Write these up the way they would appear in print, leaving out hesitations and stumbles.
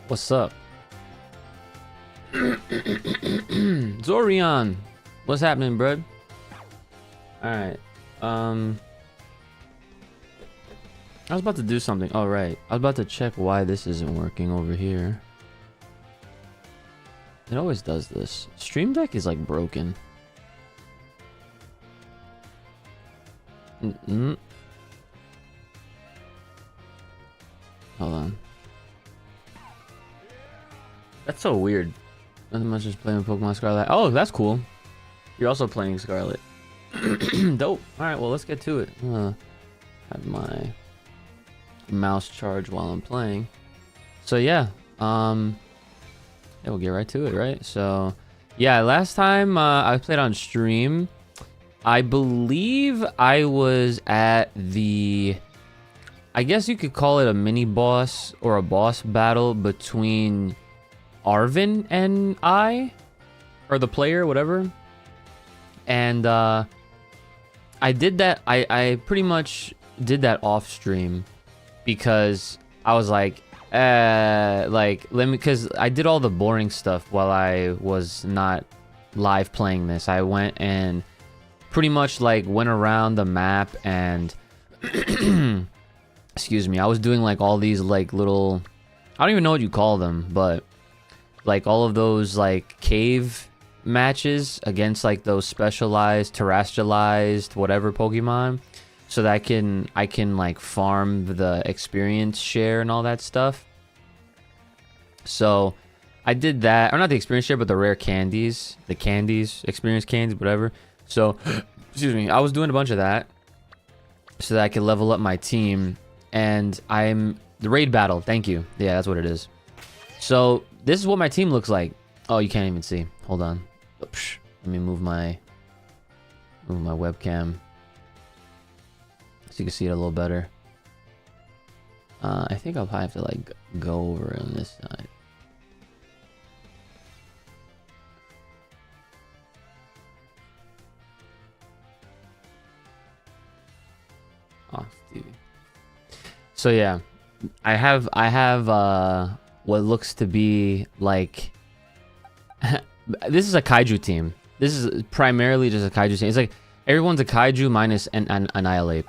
What's up? Zorion, what's happening, bud? All right. I was about to do something. All right. I was about to check why this isn't working over here. It always does this. Stream Deck is like broken. Hold on. That's so weird. Nothing much, just playing Pokemon Scarlet. Oh, that's cool. You're also playing Scarlet. Dope. Alright, well, let's get to it. Have my mouse charge while I'm playing. So, yeah. Yeah, we'll get right to it, right? So, yeah, last time I played on stream, I believe I was at the... I guess you could call it a mini boss or a boss battle between Arvin and I, or the player, whatever. And I did that. I pretty much did that off stream because I was like let me, because I did all the boring stuff while I was not live playing this. I went and pretty much like went around the map and excuse me, I was doing like all these like little, I don't even know what you call them, but like all of those like cave matches against like those specialized terrestrialized whatever Pokemon, so that I can like farm the experience share and all that stuff. So I did that, or not the experience share, but the rare candies, the candies, experience candies, whatever. So excuse me, I was doing a bunch of that so that I could level up my team. And I'm the raid battle. Thank you. Yeah, that's what it is. So this is what my team looks like. Oh, you can't even see. Hold on. Oops. Let me move my webcam so you can see it a little better. I think I'll probably have to like go over on this side. Oh, TV. So yeah, I have what looks to be like this is a kaiju team. This is primarily just a kaiju team. It's like everyone's a kaiju minus an Annihilate.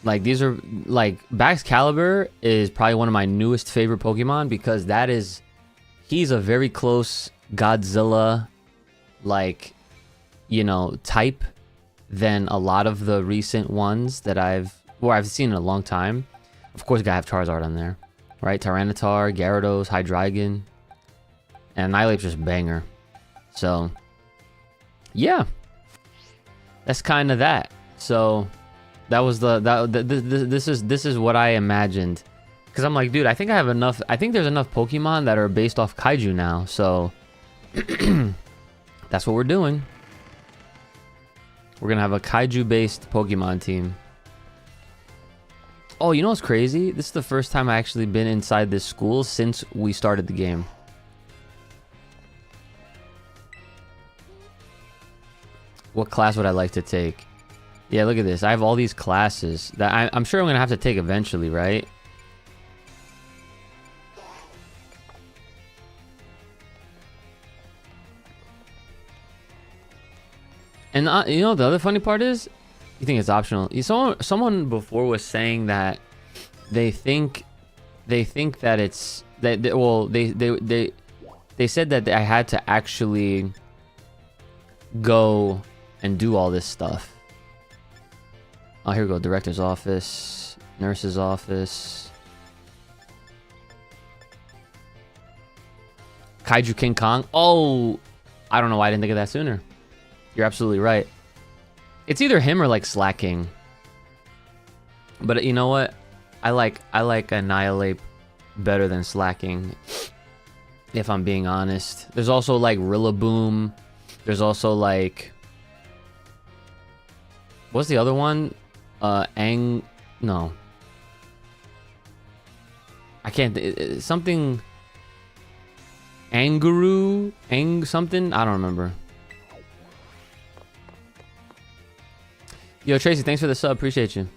Like these are like Baxcalibur is probably one of my newest favorite Pokemon because he's a very close Godzilla like, you know, type than a lot of the recent ones that I've seen in a long time. Of course, you gotta have Charizard on there, right? Tyranitar, Gyarados, Hydreigon, and Annihilate's just banger. So, yeah, that's kind of that. So, that was this is what I imagined, because I'm like, dude, I think I have enough. I think there's enough Pokemon that are based off kaiju now. So, that's what we're doing. We're gonna have a kaiju-based Pokemon team. Oh, you know what's crazy? This is the first time I actually been inside this school since we started the game. What class would I like to take? Yeah, look at this. I have all these classes that I'm sure I'm gonna have to take eventually, right? And you know the other funny part is, you think it's optional. Someone before was saying that they think that it's that they said that I had to actually go and do all this stuff. Oh, here we go. Director's office, nurse's office, Kaiju King Kong. Oh, I don't know why I didn't think of that sooner. You're absolutely right. It's either him or like Slacking. But you know what? I like Annihilate better than Slacking, if I'm being honest. There's also like Rillaboom. There's also like, what's the other one? No. I can't. Something. Anguru? Something? I don't remember. Yo, Tracy, thanks for the sub. Appreciate you.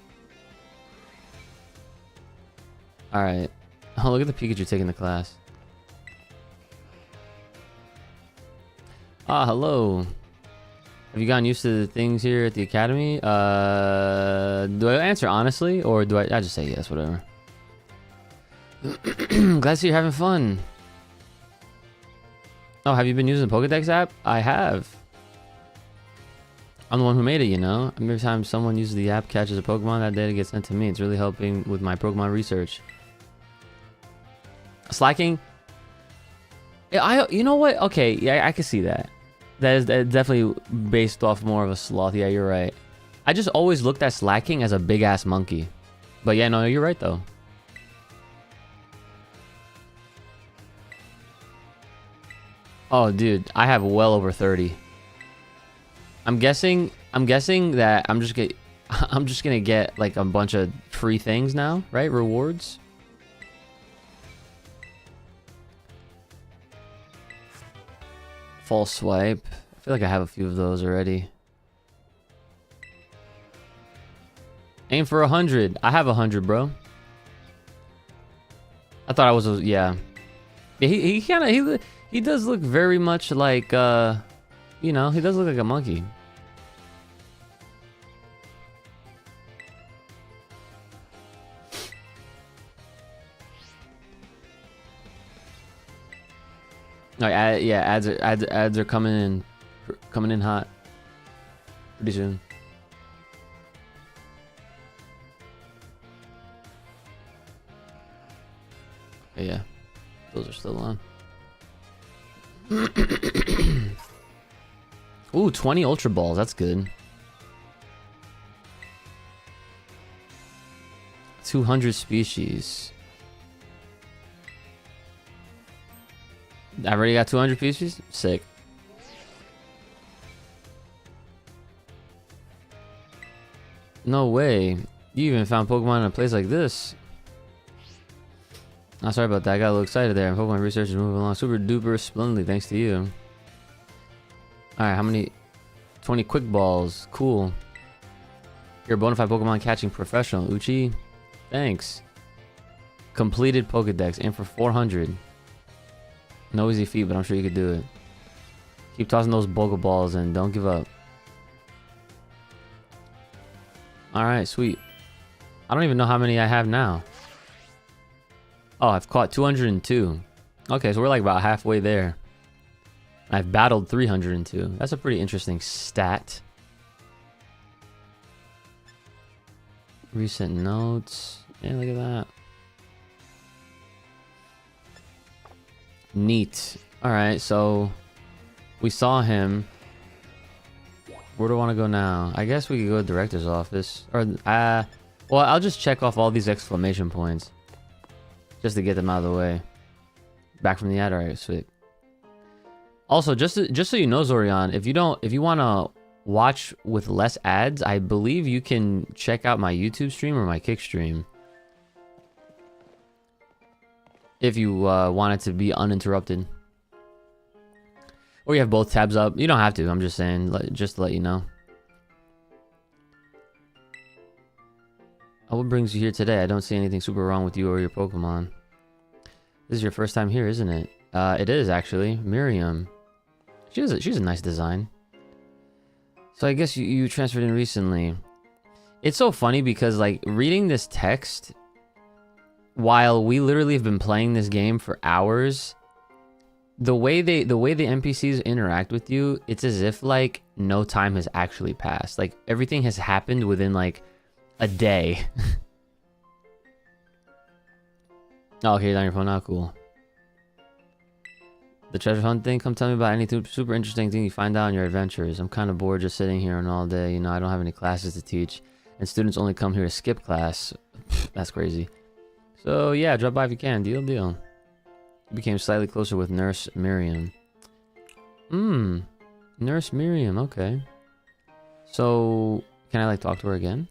Alright. Oh, look at the Pikachu taking the class. Ah, hello. Have you gotten used to the things here at the academy? Do I answer honestly, or do I just say yes, whatever. Glad to see you're having fun. Oh, have you been using the Pokedex app? I have. I'm the one who made it, you know? Every time someone uses the app, catches a Pokemon, that data gets sent to me. It's really helping with my Pokemon research. Slacking? Yeah, you know what? Okay, yeah, I can see that. That is definitely based off more of a sloth. Yeah, you're right. I just always looked at slacking as a big-ass monkey. But yeah, no, you're right, though. Oh, dude, I have well over 30. I'm guessing that I'm just gonna get like a bunch of free things now, right? Rewards. False swipe. I feel like I have a few of those already. Aim for 100. I have 100, bro. I thought I was, yeah. Yeah, he does look very much like, you know, he does look like a monkey. Like, yeah, ads are coming in hot pretty soon. Okay, yeah, those are still on. Ooh, 20 Ultra Balls. That's good. 200 species. I already got 200 species? Sick. No way. You even found Pokemon in a place like this. Oh, sorry about that. I got a little excited there. Pokemon research is moving along super duper splendidly thanks to you. Alright, how many? 20 quick balls. Cool. You're a bona fide Pokemon catching professional. Uchi, thanks. Completed Pokedex. Aim for 400. No easy feat, but I'm sure you could do it. Keep tossing those Pokeballs and don't give up. Alright, sweet. I don't even know how many I have now. Oh, I've caught 202. Okay, so we're like about halfway there. I've battled 302. That's a pretty interesting stat. Recent notes. Yeah, look at that. Neat. Alright, so we saw him. Where do I want to go now? I guess we could go to the director's office. Or, well, I'll just check off all these exclamation points. Just to get them out of the way. Back from the ad, alright, sweet. Also, just so you know, Zorion, if you want to watch with less ads, I believe you can check out my YouTube stream or my Kick stream. If you want it to be uninterrupted. Or you have both tabs up. You don't have to, I'm just saying, just to let you know. Oh, what brings you here today? I don't see anything super wrong with you or your Pokemon. This is your first time here, isn't it? It is, actually. Miriam. She's a nice design. So I guess you transferred in recently. It's so funny because, like, reading this text, while we literally have been playing this game for hours, the way the NPCs interact with you, it's as if, like, no time has actually passed. Like, everything has happened within, like, a day. Oh, okay, you're on your phone now. Cool. The treasure hunt thing? Come tell me about anything super interesting thing you find out on your adventures. I'm kind of bored just sitting here and all day. You know, I don't have any classes to teach, and students only come here to skip class. That's crazy. So yeah, drop by if you can. Deal. You became slightly closer with Nurse Miriam. Nurse Miriam. Okay. So can I like talk to her again?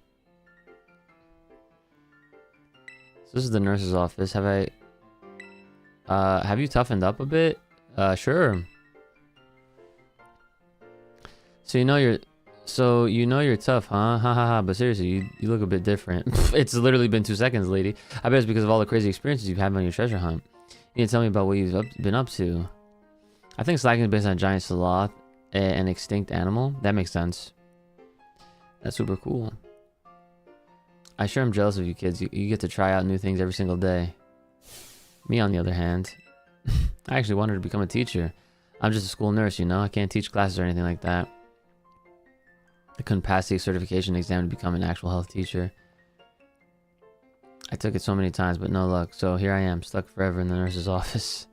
So this is the nurse's office. Have you toughened up a bit? Sure. So you know So, you know you're tough, huh? Ha ha ha. But seriously, you look a bit different. It's literally been 2 seconds, lady. I bet it's because of all the crazy experiences you've had on your treasure hunt. You need to tell me about what you've been up to. I think slacking is based on a giant sloth, an extinct animal. That makes sense. That's super cool. I sure am jealous of you kids. You get to try out new things every single day. Me, on the other hand, I actually wanted to become a teacher. I'm just a school nurse, you know? I can't teach classes or anything like that. I couldn't pass the certification exam to become an actual health teacher. I took it so many times, but no luck. So here I am, stuck forever in the nurse's office.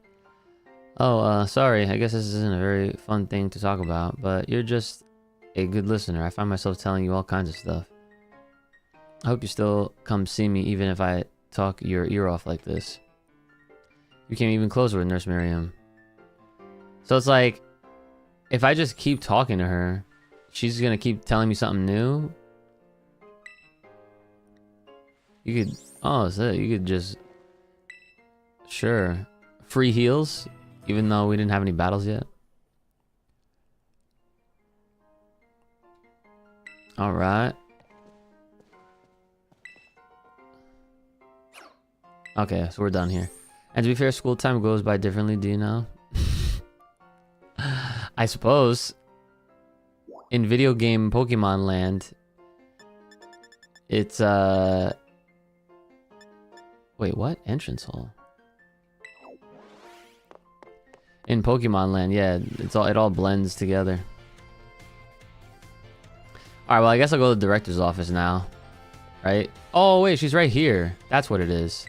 Oh, sorry. I guess this isn't a very fun thing to talk about, but you're just a good listener. I find myself telling you all kinds of stuff. I hope you still come see me even if I talk your ear off like this. You came even closer with Nurse Miriam. So it's like, if I just keep talking to her, she's gonna keep telling me something new. You could, oh, so you could just, sure, free heals, even though we didn't have any battles yet. All right. Okay, so we're done here. And to be fair, school time goes by differently, do you know? I suppose. In video game Pokemon land, it's, wait, what? Entrance hall? In Pokemon land, yeah, it all blends together. Alright, well, I guess I'll go to the director's office now. Right? Oh, wait, she's right here. That's what it is.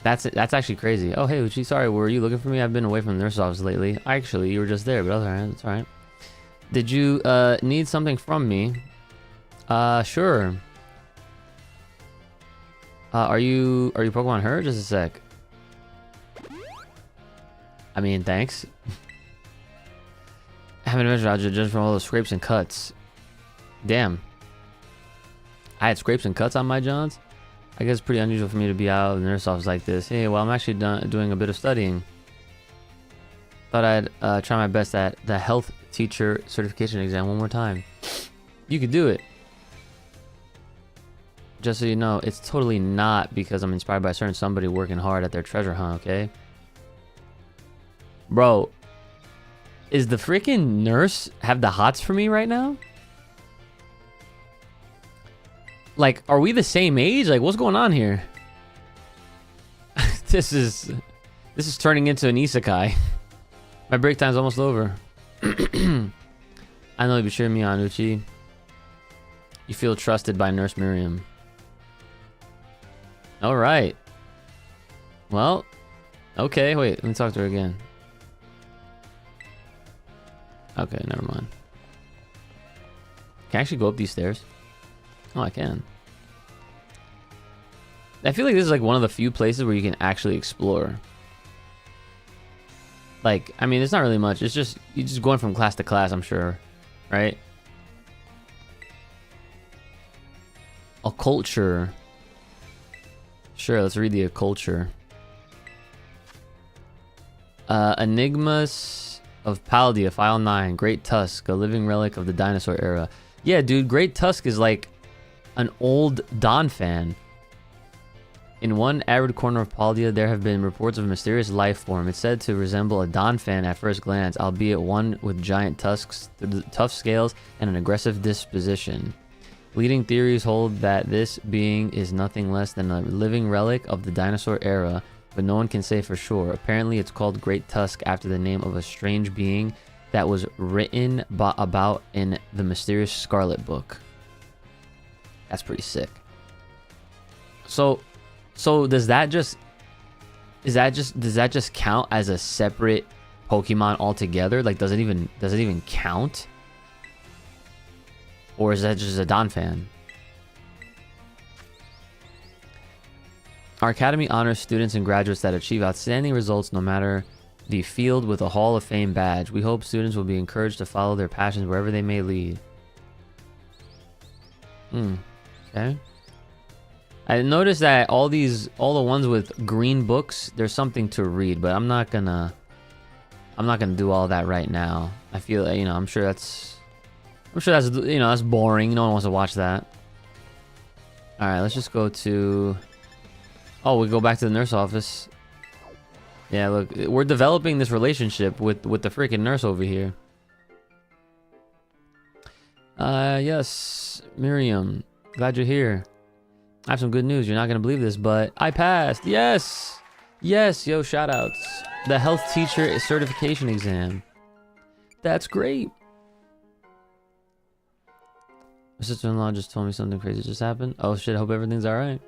That's actually crazy. Oh, hey, Uchi, sorry, were you looking for me? I've been away from the nurse's office lately. Actually, you were just there, but alright, that's alright. Did you need something from me? Sure. Are you Pokemon hurt? Just a sec. I mean, thanks. I haven't measured out just from all those scrapes and cuts. Damn. I had scrapes and cuts on my Johns? I guess it's pretty unusual for me to be out in the nurse's office like this. Hey, well, I'm actually doing a bit of studying. Thought I'd try my best at the health teacher certification exam one more time. You could do it. Just so you know, it's totally not because I'm inspired by a certain somebody working hard at their treasure hunt, okay? Bro, is the freaking nurse have the hots for me right now? Like, are we the same age? Like, what's going on here? This is turning into an isekai. My break time's almost over. I know you'll be cheering me on, Uchi. You feel trusted by Nurse Miriam. Alright. Well, okay, wait, let me talk to her again. Okay, never mind. Can I actually go up these stairs? Oh, I can. I feel like this is like one of the few places where you can actually explore. Like, I mean, it's not really much. It's just, you're just going from class to class, I'm sure. Right? A culture. Sure, let's read the culture. Enigmas of Paldea, File 9. Great Tusk, a living relic of the dinosaur era. Yeah, dude, Great Tusk is like an old Don fan. In one arid corner of Paldea, there have been reports of a mysterious life form. It's said to resemble a Don fan at first glance, albeit one with giant tusks, tough scales, and an aggressive disposition. Leading theories hold that this being is nothing less than a living relic of the dinosaur era, but no one can say for sure. Apparently, it's called Great Tusk after the name of a strange being that was written about in the mysterious Scarlet book. That's pretty sick. So does that just count as a separate Pokemon altogether? Like, does it even count? Or is that just a Don fan? Our academy honors students and graduates that achieve outstanding results no matter the field with a Hall of Fame badge. We hope students will be encouraged to follow their passions wherever they may lead. Okay. I noticed that all the ones with green books, there's something to read, but I'm not gonna do all that right now. I feel, you know, I'm sure that's I'm sure that's, you know, that's boring. No one wants to watch that. All right, let's just go to... Oh, we go back to the nurse office. Yeah, look, we're developing this relationship with the freaking nurse over here. Yes, Miriam, glad you're here. I have some good news. You're not gonna believe this, but I passed. Yes, yes, yo, shout outs. The health teacher certification exam. That's great. My sister-in-law just told me something crazy just happened. Oh shit, I hope everything's all right.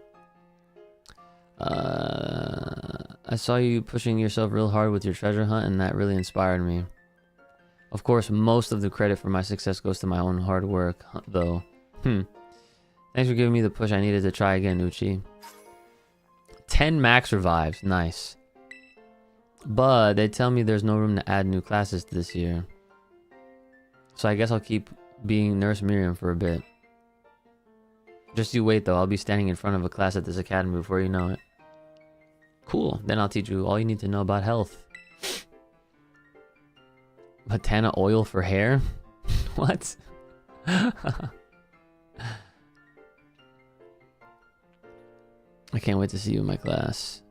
I saw you pushing yourself real hard with your treasure hunt, and that really inspired me. Of course, most of the credit for my success goes to my own hard work, though. Thanks for giving me the push I needed to try again, Uchi. 10 max revives. Nice. But they tell me there's no room to add new classes this year. So I guess I'll keep being Nurse Miriam for a bit. Just you wait, though. I'll be standing in front of a class at this academy before you know it. Cool. Then I'll teach you all you need to know about health. Botana oil for hair? What? I can't wait to see you in my class.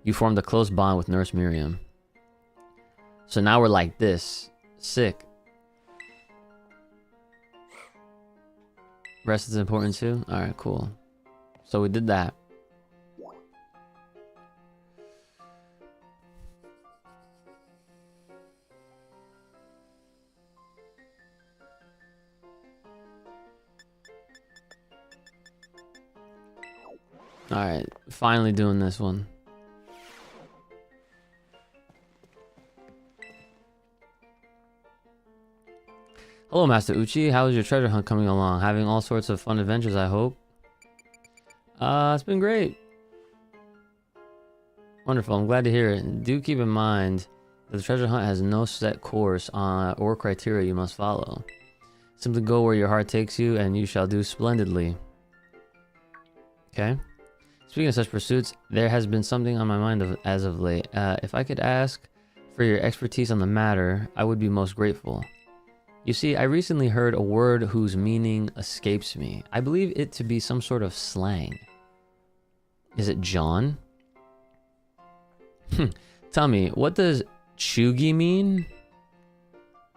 You formed a close bond with Nurse Miriam. So now we're like this. Sick. Rest is important too? Alright, cool. So we did that. Alright, finally doing this one. Hello, Master Uchi. How is your treasure hunt coming along? Having all sorts of fun adventures, I hope. It's been great. Wonderful. I'm glad to hear it. Do keep in mind that the treasure hunt has no set course or criteria you must follow. Simply go where your heart takes you, and you shall do splendidly. Okay. Speaking of such pursuits, there has been something on my mind as of late. If I could ask for your expertise on the matter, I would be most grateful. You see, I recently heard a word whose meaning escapes me. I believe it to be some sort of slang. Is it John? Tell me, what does Chugi mean?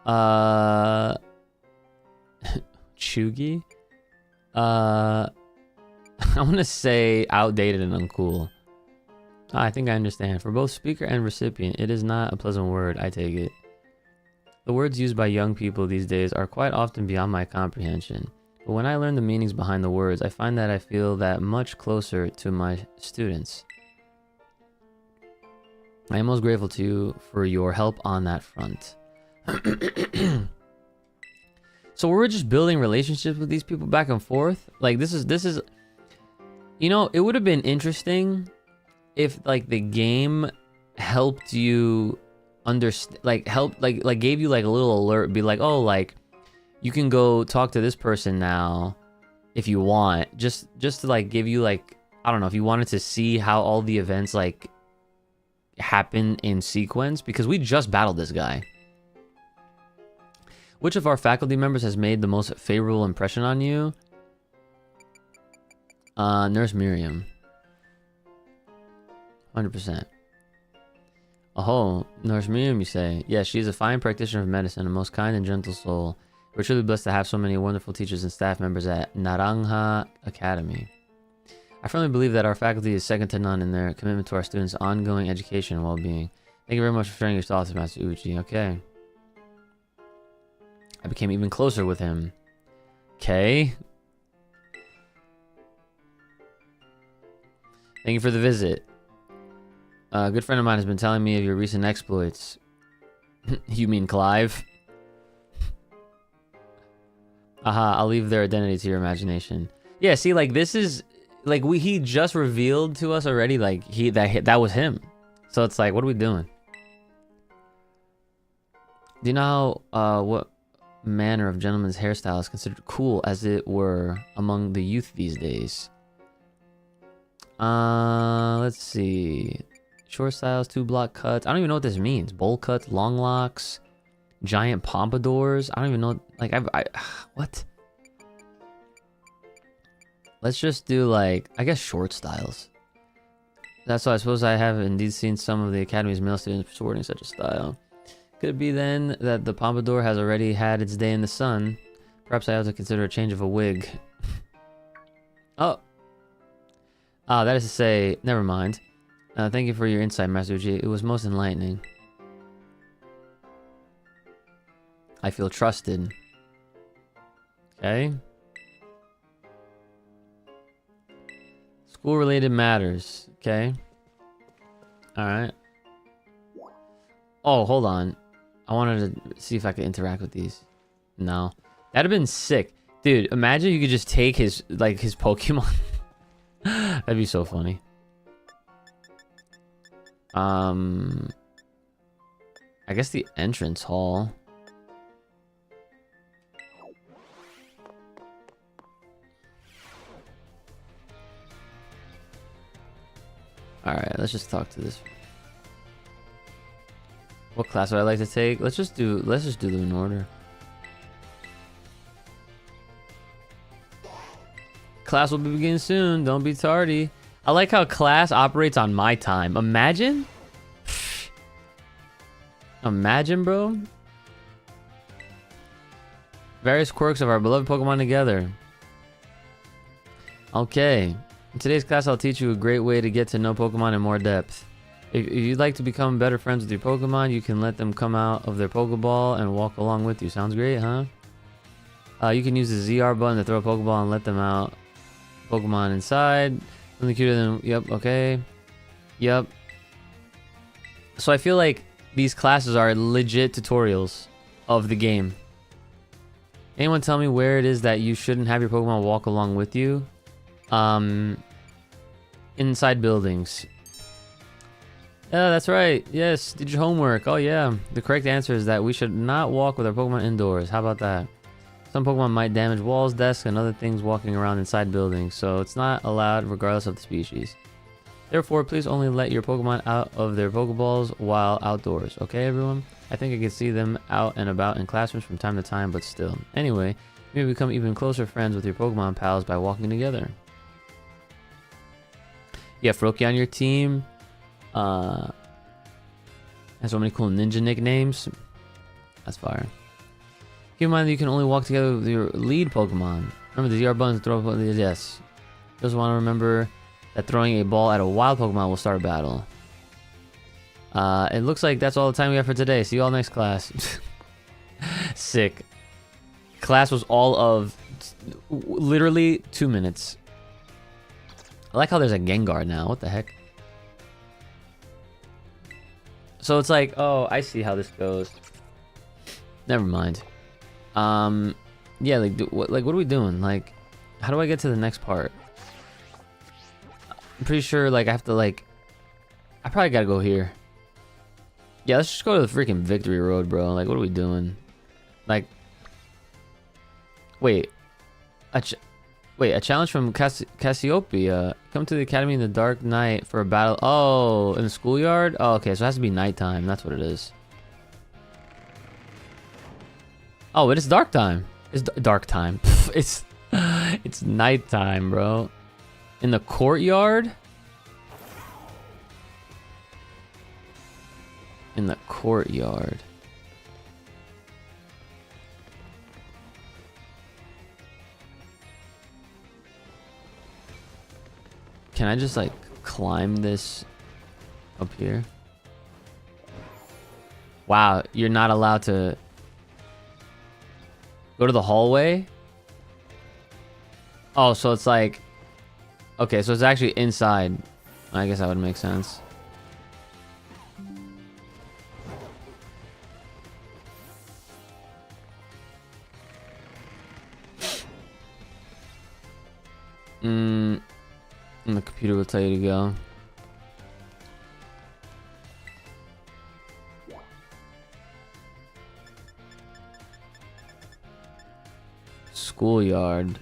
Chugi? I want to say outdated and uncool. I think I understand. For both speaker and recipient, it is not a pleasant word, I take it. The words used by young people these days are quite often beyond my comprehension. But when I learn the meanings behind the words, I find that I feel that much closer to my students. I am most grateful to you for your help on that front. So we're just building relationships with these people back and forth. Like this is, you know, it would have been interesting if like the game helped you understand, like gave you like a little alert, be like, oh, like you can go talk to this person now if you want, just to like give you like, I don't know, if you wanted to see how all the events like happen in sequence, because we just battled this guy. Which of our faculty members has made the most favorable impression on you? Nurse Miriam. 100%. Oh, Nurse Miriam, you say? Yes, she is a fine practitioner of medicine, a most kind and gentle soul. We're truly blessed to have so many wonderful teachers and staff members at Naranja Academy. I firmly believe that our faculty is second to none in their commitment to our students' ongoing education and well-being. Thank you very much for sharing your thoughts, Master Uchi. Okay. I became even closer with him. Okay. Thank you for the visit. A good friend of mine has been telling me of your recent exploits. You mean Clive? Aha, I'll leave their identity to your imagination. Yeah, see, like, this is... Like, he just revealed to us already, like, that was him. So it's like, what are we doing? Do you know what manner of gentleman's hairstyle is considered cool, as it were, among the youth these days? Let's see... Short styles, 2-block cuts. I don't even know what this means. Bowl cuts, long locks, Giant pompadours. I don't even know. Like, what? Let's just do, like, I guess short styles. That's why I suppose I have indeed seen some of the Academy's male students sporting such a style. Could it be then that the pompadour has already had its day in the sun? Perhaps I have to consider a change of a wig. Oh. Ah, that is to say, never mind. Thank you for your insight, Master Uchi. It was most enlightening. I feel trusted. Okay. School-related matters. Okay. Alright. Oh, hold on. I wanted to see if I could interact with these. No. That'd have been sick. Dude, imagine you could just take his, like, his Pokemon. That'd be so funny. I guess the entrance hall. Alright, let's just talk to this. What class would I like to take? Let's just do them in order. Class will be beginning soon. Don't be tardy. I like how class operates on my time. Imagine? Imagine, bro. Various quirks of our beloved Pokemon together. Okay. In today's class, I'll teach you a great way to get to know Pokemon in more depth. If you'd like to become better friends with your Pokemon, you can let them come out of their Pokeball and walk along with you. Sounds great, huh? You can use the ZR button to throw a Pokeball and let them out. Pokemon inside. Something cuter than... Yep, okay. Yep. So I feel like these classes are legit tutorials of the game. Anyone tell me where it is that you shouldn't have your Pokemon walk along with you? Inside buildings. Yeah, that's right. Yes, did your homework. Oh yeah. The correct answer is that we should not walk with our Pokemon indoors. How about that? Some Pokemon might damage walls, desks, and other things walking around inside buildings, so it's not allowed regardless of the species. Therefore, please only let your Pokemon out of their Pokeballs while outdoors. Okay, everyone? I think I can see them out and about in classrooms from time to time, but still. Anyway, you may become even closer friends with your Pokemon pals by walking together. You have Froakie on your team. Has so many cool ninja nicknames. That's fire. Keep in mind that you can only walk together with your lead Pokemon. Remember the ZR buttons throw. Yes. You also want to remember that throwing a ball at a wild Pokemon will start a battle. It looks like that's all the time we have for today. See you all next class. Sick. Class was all of literally 2 minutes. I like how there's a Gengar now. What the heck? So it's like, oh, I see how this goes. Never mind. Yeah, like, what are we doing? Like, how do I get to the next part? I'm pretty sure, like, I have to, like, I probably gotta go here. Yeah, let's just go to the freaking Victory Road, bro. Like, what are we doing? Like, wait, a challenge from Cassiopeia. Come to the academy in the dark night for a battle. Oh, in the schoolyard? Oh, okay, so it has to be nighttime. That's what it is. Oh, it is dark time. It's dark time. it's nighttime, bro. In the courtyard? In the courtyard. Can I just, like, climb this up here? Wow, you're not allowed to go to the hallway? Oh, so it's like... Okay, so it's actually inside. I guess that would make sense. The computer will tell you to go. Schoolyard.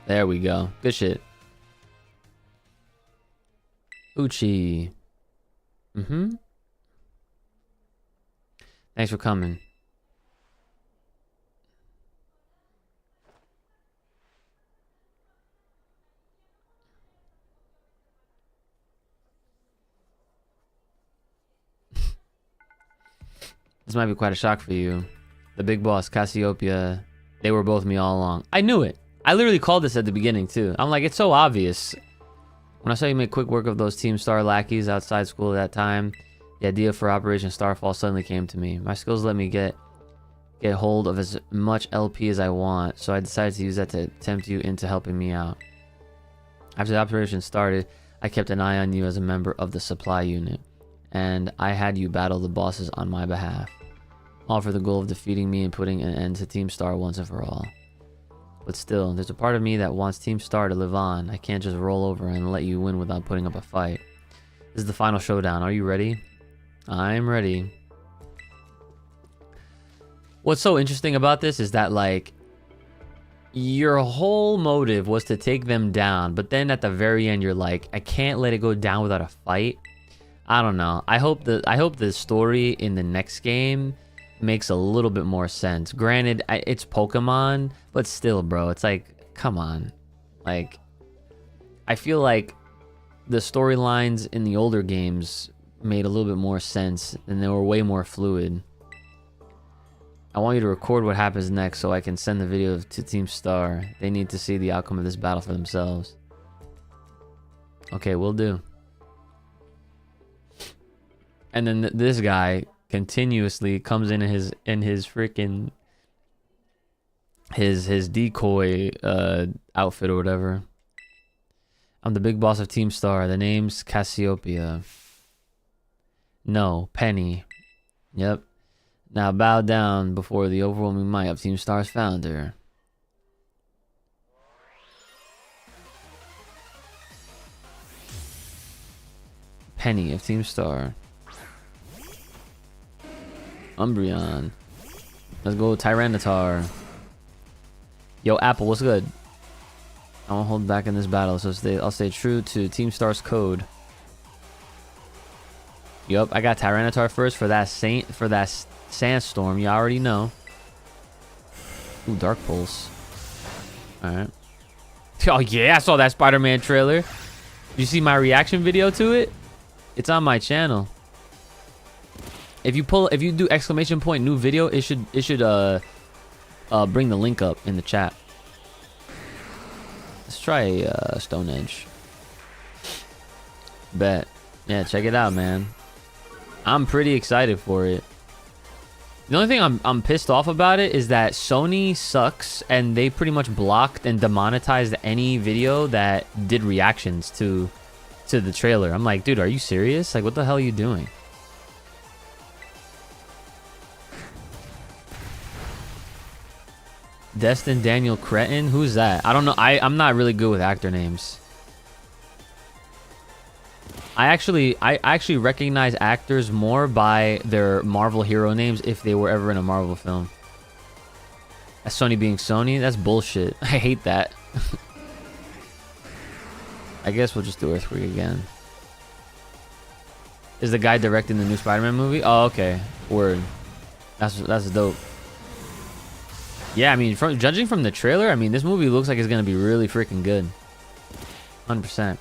There we go. Good shit. Uchi. Thanks for coming. This might be quite a shock for you. The big boss, Cassiopeia, they were both me all along. I knew it. I literally called this at the beginning too. I'm like, it's so obvious. When I saw you make quick work of those Team Star lackeys outside school at that time, the idea for Operation Starfall suddenly came to me. My skills let me get hold of as much LP as I want, so I decided to use that to tempt you into helping me out. After the operation started, I kept an eye on you as a member of the supply unit, and I had you battle the bosses on my behalf, all for the goal of defeating me and putting an end to Team Star once and for all. But still, there's a part of me that wants Team Star to live on. I can't just roll over and let you win without putting up a fight. This is the final showdown. Are you ready? I'm ready. What's so interesting about this is that, like, your whole motive was to take them down, but then at the very end you're like, I can't let it go down without a fight. I don't know. I hope the story in the next game makes a little bit more sense. Granted, it's Pokemon, but still, bro, it's like, come on. Like, I feel like the storylines in the older games made a little bit more sense and they were way more fluid. I want you to record what happens next so I can send the video to Team Star. They need to see the outcome of this battle for themselves. Okay, will do. And then this guy continuously comes in his freaking his decoy outfit or whatever. I'm the big boss of Team Star. The name's Cassiopeia. No, Penny. Yep. Now bow down before the overwhelming might of Team Star's founder. Penny of Team Star. Umbreon. Let's go Tyranitar. Yo, Apple, what's good? I won't hold back in this battle, so I'll stay true to Team Star's code. Yup, I got Tyranitar first for that Sandstorm. You already know. Ooh, Dark Pulse. All right. Oh yeah, I saw that Spider-Man trailer. Did you see my reaction video to it? It's on my channel. If you do exclamation point new video, it should bring the link up in the chat. Let's try Stone Edge. Bet. Yeah, check it out, man. I'm pretty excited for it. The only thing I'm pissed off about it is that Sony sucks and they pretty much blocked and demonetized any video that did reactions to the trailer. I'm like, dude, are you serious? Like, what the hell are you doing? Destin Daniel Cretton? Who's that? I don't know. I'm not really good with actor names. I actually recognize actors more by their Marvel hero names if they were ever in a Marvel film. That's Sony being Sony? That's bullshit. I hate that. I guess we'll just do Earthquake again. Is the guy directing the new Spider-Man movie? Oh, okay. Word. That's dope. Yeah, I mean, judging from the trailer, I mean, this movie looks like it's gonna be really freaking good. 100%.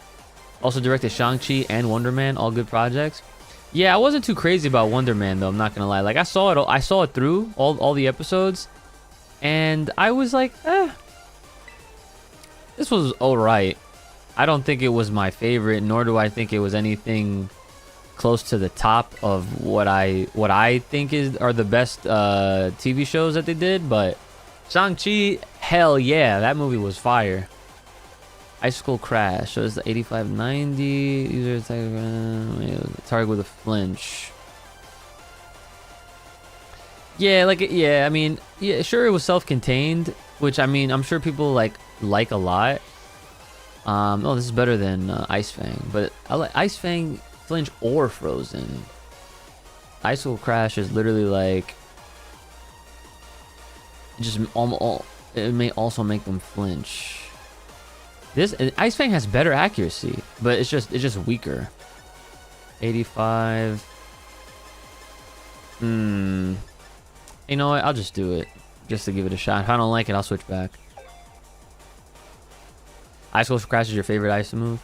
Also directed Shang-Chi and Wonder Man, all good projects. Yeah, I wasn't too crazy about Wonder Man though, I'm not gonna lie. Like, I saw it through all the episodes, and I was like, this was alright. I don't think it was my favorite, nor do I think it was anything close to the top of what I think are the best TV shows that they did. But Shang-Chi, hell yeah, that movie was fire. Icicle Crash, so it's the 8590 user attack, target with a flinch. Yeah, I mean, yeah, sure, it was self-contained, which, I mean, I'm sure people like a lot. Oh, this is better than Ice Fang, but I like Ice Fang flinch or frozen. Icicle Crash is literally like, it may also make them flinch. This Ice Fang has better accuracy, but it's just weaker. 85. You know what? I'll just do it. Just to give it a shot. If I don't like it, I'll switch back. Ice Cold Crash is your favorite ice move?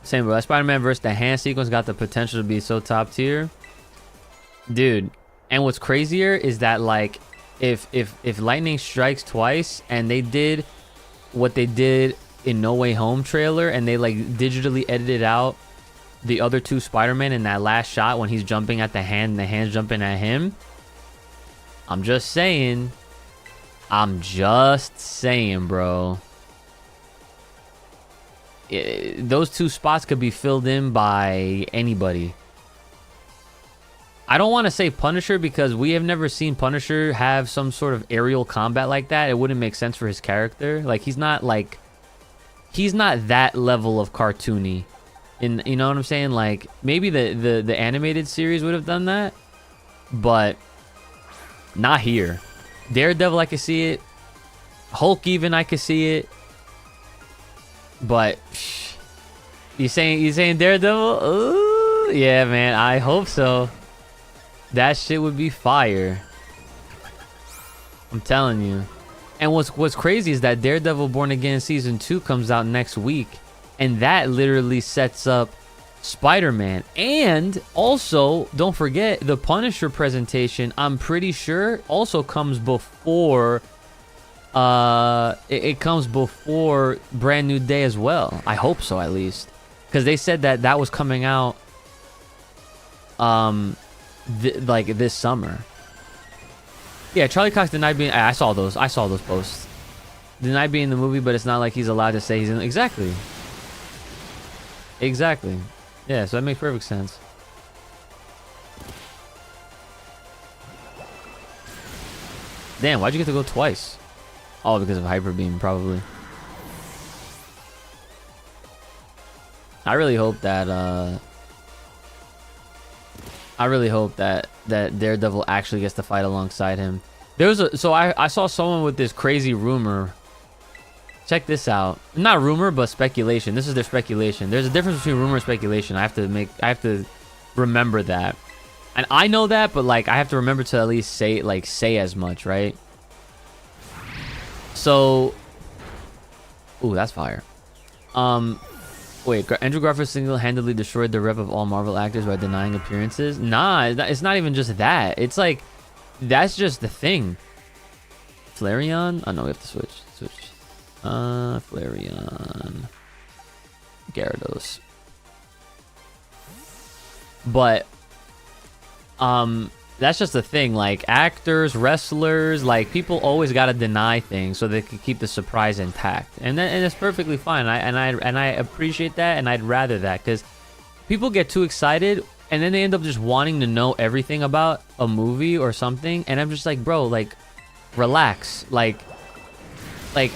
Same, bro. Spider-Man versus the hand sequence got the potential to be so top tier. Dude. And what's crazier is that, like, if lightning strikes twice and they did what they did in No Way Home trailer and they, like, digitally edited out the other two Spider-Man in that last shot when he's jumping at the hand and the hand's jumping at him. I'm just saying. I'm just saying, bro. Those two spots could be filled in by anybody. I don't want to say Punisher because we have never seen Punisher have some sort of aerial combat like that. It wouldn't make sense for his character. Like, he's not that level of cartoony. And you know what I'm saying? Like, maybe the animated series would have done that, but not here. Daredevil, I could see it. Hulk, even I could see it. But you saying Daredevil? Ooh, yeah, man. I hope so. That shit would be fire. I'm telling you. And what's crazy is that Daredevil Born Again Season 2 comes out next week. And that literally sets up Spider-Man. And also, don't forget, the Punisher presentation, I'm pretty sure, also comes before... it comes before Brand New Day as well. I hope so, at least. Because they said that was coming out... like this summer. Yeah, Charlie Cox denied being... I saw those posts. Denied being in the movie, but it's not like he's allowed to say he's in... Exactly. Yeah, so that makes perfect sense. Damn, why'd you get to go twice? Oh, because of Hyper Beam, probably. I really hope that that Daredevil actually gets to fight alongside him. I saw someone with this crazy rumor. Check this out. Not rumor, but speculation. This is their speculation. There's a difference between rumor and speculation. I have to remember that. And I know that, but like I have to remember to at least say as much, right? So, ooh, that's fire. Wait, Andrew Garfield single-handedly destroyed the rep of all Marvel actors by denying appearances? Nah, it's not even just that. It's like, that's just the thing. Flareon? Oh, no, we have to switch. Flareon. Gyarados. But, that's just the thing. Like, actors, wrestlers, like, people always gotta deny things so they can keep the surprise intact, and it's perfectly fine. I appreciate that, and I'd rather that, because people get too excited and then they end up just wanting to know everything about a movie or something, and I'm just like, bro, like, relax. Like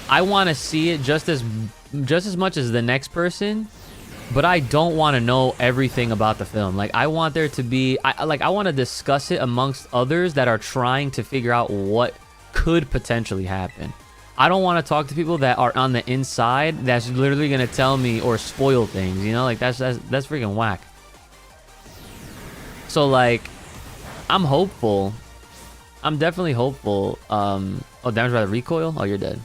I want to see it just as much as the next person. But I don't want to know everything about the film. Like, I want there to be... I want to discuss it amongst others that are trying to figure out what could potentially happen. I don't want to talk to people that are on the inside that's literally going to tell me or spoil things, you know? Like, that's freaking whack. So, like, I'm hopeful. I'm definitely hopeful. Oh, damage by the recoil? Oh, you're dead.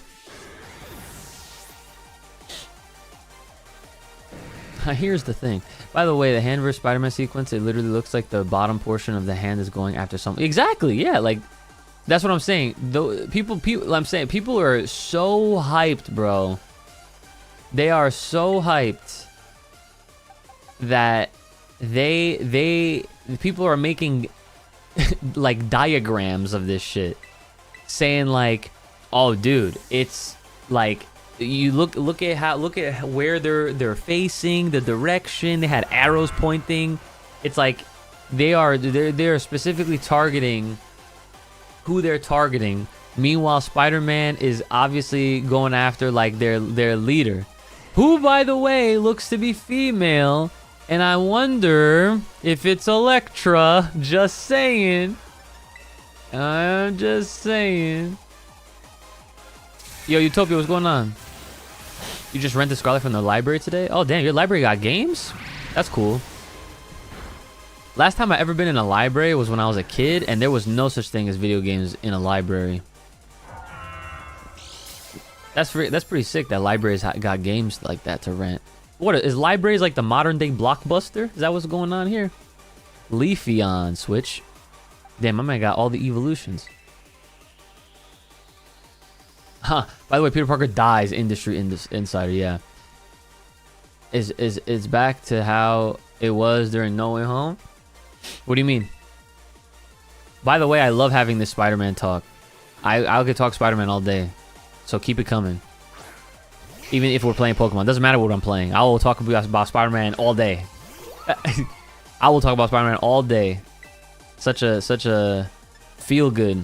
Here's the thing. By the way, the hand versus Spider-Man sequence, it literally looks like the bottom portion of the hand is going after something. Exactly, yeah, like, that's what I'm saying. People people are so hyped, bro. They are so hyped that people are making like diagrams of this shit, saying like, oh, dude, it's like, you look at where they're facing, the direction. They had arrows pointing. It's like they're specifically targeting who they're targeting. Meanwhile, Spider-Man is obviously going after like their leader, who, by the way, looks to be female, and I wonder if it's Elektra. Just saying. I'm just saying. Yo, Utopia, what's going on? You just rented Scarlet from the library today? Oh, damn, your library got games? That's cool. Last time I ever been in a library was when I was a kid, and there was no such thing as video games in a library. That's pretty sick that libraries got games like that to rent. What is libraries like the modern day Blockbuster? Is that what's going on here? Leafy on Switch. Damn, my man got all the evolutions. Huh. By the way, Peter Parker dies. Industry Insider. Yeah. Is back to how it was during No Way Home. What do you mean? By the way, I love having this Spider-Man talk. I could talk Spider-Man all day. So keep it coming. Even if we're playing Pokemon. Doesn't matter what I'm playing. I will talk about Spider-Man all day. I will talk about Spider-Man all day. Such a feel good.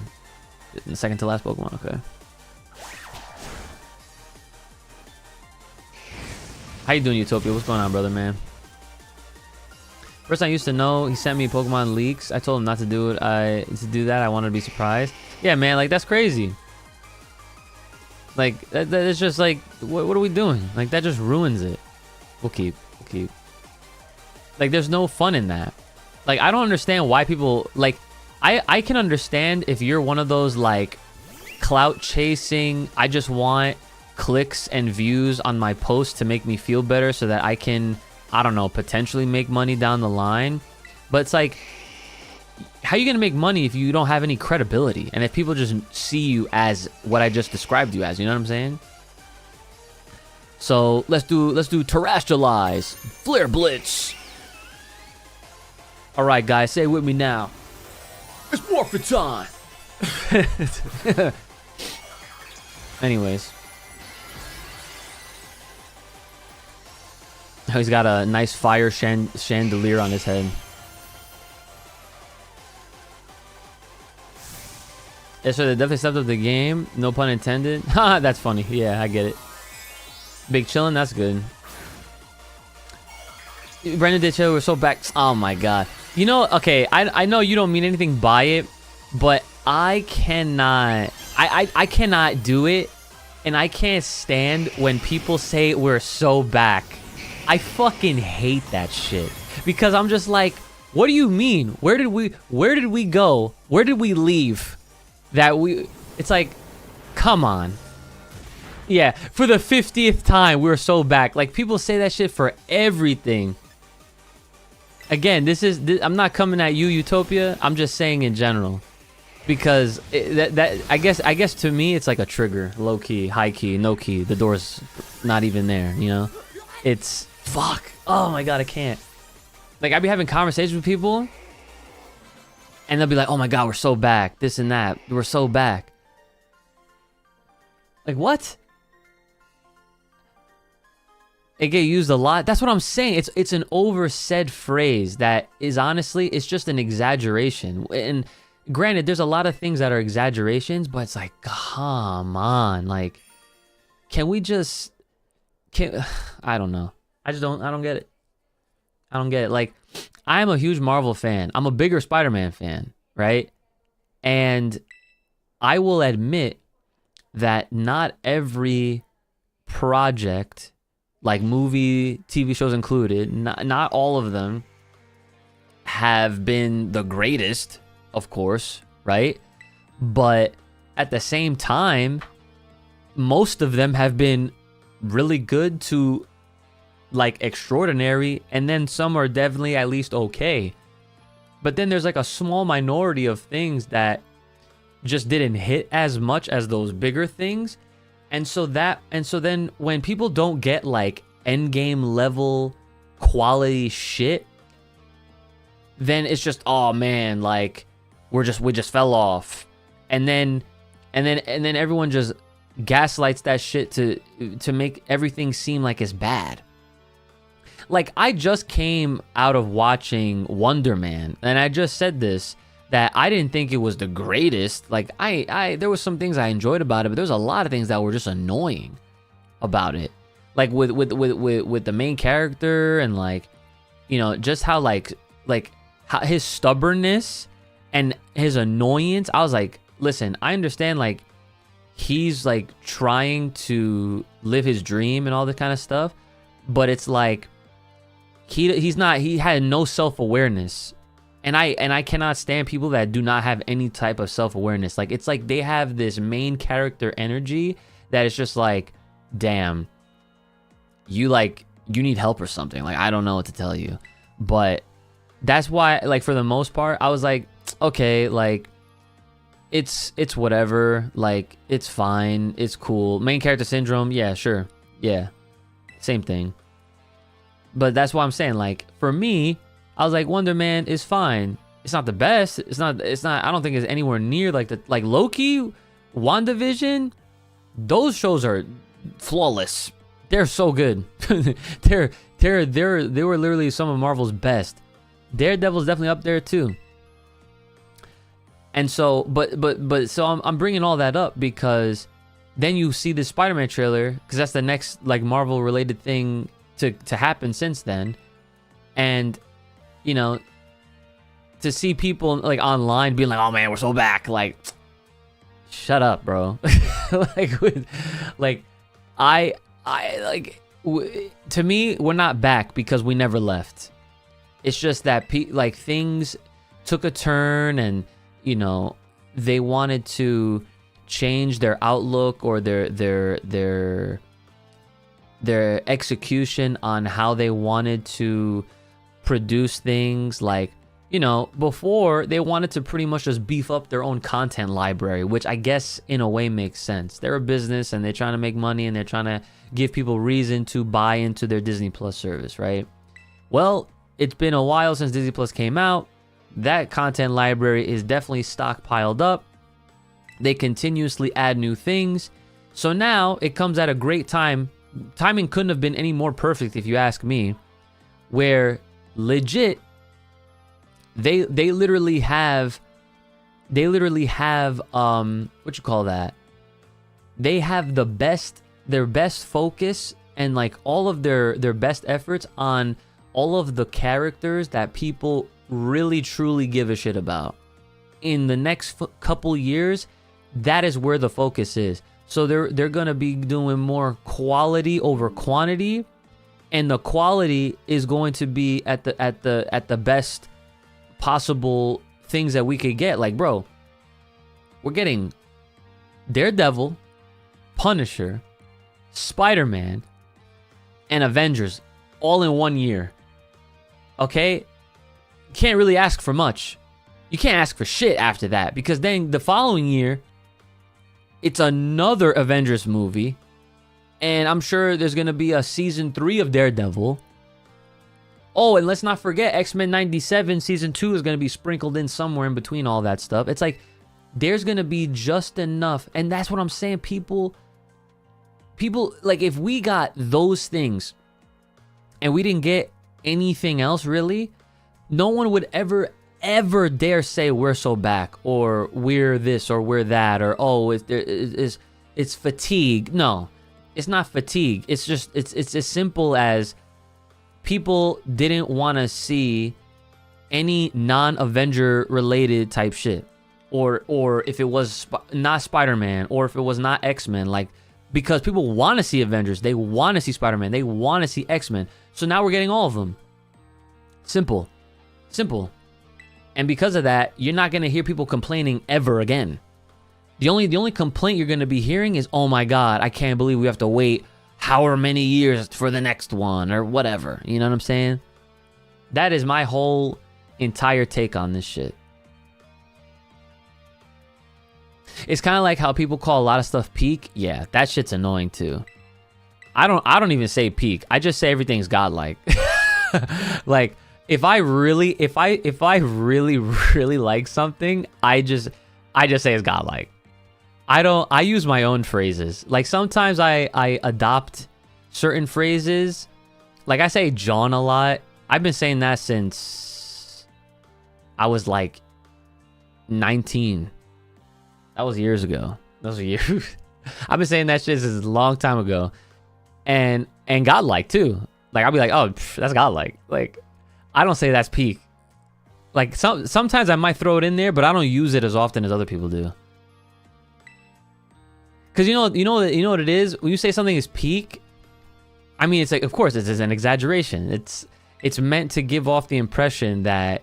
The second to last Pokemon, okay. How you doing, Utopia? What's going on, brother, man? First I used to know, he sent me Pokemon leaks. I told him not to do it. To do that, I wanted to be surprised. Yeah, man, like that's crazy. Like that is just like, what are we doing? Like that just ruins it. We'll keep. Like there's no fun in that. Like I don't understand why people like. I can understand if you're one of those like clout chasing. I just want clicks and views on my post to make me feel better so that I can, I don't know, potentially make money down the line. But it's like, how are you gonna make money if you don't have any credibility and if people just see you as what I just described you as? You know what I'm saying? So let's do terrestrialize, flare blitz. All right, guys, say it with me now. It's morphin' time. Anyways. He's got a nice fire chandelier on his head. Yeah, so they definitely stepped up the game. No pun intended. Haha, that's funny. Yeah, I get it. Big chillin', that's good. Brendan did chill, we're so back. Oh my god. You know, okay, I know you don't mean anything by it, but I cannot do it, and I can't stand when people say we're so back. I fucking hate that shit because I'm just like, what do you mean? Where did we go? Where did we leave? It's like, come on. Yeah, for the 50th time, we're so back. Like people say that shit for everything. Again, I'm not coming at you, Utopia. I'm just saying in general, because I guess to me it's like a trigger, low key, high key, no key. The door's not even there, you know. It's fuck. Oh my god, I can't. Like I be having conversations with people, and they'll be like, "Oh my god, we're so back. This and that. We're so back." Like what? It get used a lot. That's what I'm saying. It's an oversaid phrase that is honestly, it's just an exaggeration. And granted, there's a lot of things that are exaggerations, but it's like, come on, like, can we just? I don't know. I don't get it. I don't get it. Like, I'm a huge Marvel fan. I'm a bigger Spider-Man fan, right? And I will admit that not every project, like movie, TV shows included, not all of them have been the greatest, of course, right? But at the same time, most of them have been really good to like extraordinary, and then some are definitely at least okay. But then there's like a small minority of things that just didn't hit as much as those bigger things. And so then when people don't get like end game level quality shit, then it's just, oh man, like we just fell off. And then everyone just gaslights that shit to make everything seem like it's bad. Like I just came out of watching Wonder Man, and I just said this, that I didn't think it was the greatest. Like there was some things I enjoyed about it, but there's a lot of things that were just annoying about it. Like with the main character, and like, you know, just how like how his stubbornness and his annoyance. I was like, listen, I understand like he's like trying to live his dream and all that kind of stuff, but it's like he had no self-awareness And I cannot stand people that do not have any type of self-awareness. Like, it's like they have this main character energy that is just like, damn, you need help or something. Like, I don't know what to tell you. But that's why, like, for the most part, I was like, okay, like, it's whatever. Like, it's fine. It's cool. Main character syndrome, yeah, sure. Yeah, same thing. But that's why I'm saying, like, for me, I was like, Wonder Man is fine. It's not the best. It's not, I don't think it's anywhere near like Loki, WandaVision. Those shows are flawless. They're so good. they were literally some of Marvel's best. Daredevil's definitely up there too. And so, so I'm bringing all that up because then you see the Spider-Man trailer, because that's the next like Marvel related thing to happen since then. And you know, to see people like online being like, "Oh man, we're so back!" Like, shut up, bro. To me, we're not back because we never left. It's just that like things took a turn, and you know, they wanted to change their outlook or their execution on how they wanted to produce things. Like, you know, before they wanted to pretty much just beef up their own content library, which I guess in a way makes sense. They're a business and they're trying to make money and they're trying to give people reason to buy into their Disney Plus service, right? Well, it's been a while since Disney Plus came out. That content library is definitely stockpiled up. They continuously add new things. So now it comes at a great time. Timing couldn't have been any more perfect if you ask me, where legit they literally have what you call that, they have their best focus and like all of their best efforts on all of the characters that people really truly give a shit about. In the next couple years, that is where the focus is. So they're gonna be doing more quality over quantity, and the quality is going to be at the best possible things that we could get. Like, bro, we're getting Daredevil, Punisher, Spider-Man, and Avengers all in 1 year. Okay? Can't really ask for much. You can't ask for shit after that, because then the following year, it's another Avengers movie, and I'm sure there's going to be a season 3 of Daredevil. Oh, and let's not forget X-Men 97 season 2 is going to be sprinkled in somewhere in between all that stuff. It's like there's going to be just enough, and that's what I'm saying. People like, if we got those things and we didn't get anything else really, no one would ever dare say we're so back, or we're this, or we're that, or oh, it's fatigue. No, it's not fatigue. It's just it's as simple as people didn't want to see any non-Avenger related type shit, or if it was not Spider-Man, or if it was not X-Men, like, because people want to see Avengers, they want to see Spider-Man, they want to see X-Men. So now we're getting all of them. Simple. And because of that, you're not going to hear people complaining ever again. The only complaint you're going to be hearing is, oh my God, I can't believe we have to wait however many years for the next one, or whatever. You know what I'm saying? That is my whole entire take on this shit. It's kind of like how people call a lot of stuff peak. Yeah, that shit's annoying too. I don't even say peak. I just say everything's godlike. Like, if I really like something, I just say it's godlike. I use my own phrases. Like, sometimes I adopt certain phrases. Like, I say John a lot. I've been saying that since I was like 19. That was years ago. Those are years. I've been saying that shit since a long time ago. And godlike too. Like, I'll be like, oh, that's godlike. Like, I don't say that's peak. Like, sometimes I might throw it in there, but I don't use it as often as other people do. Cause you know what it is? When you say something is peak, I mean, it's like, of course, it's an exaggeration. It's meant to give off the impression that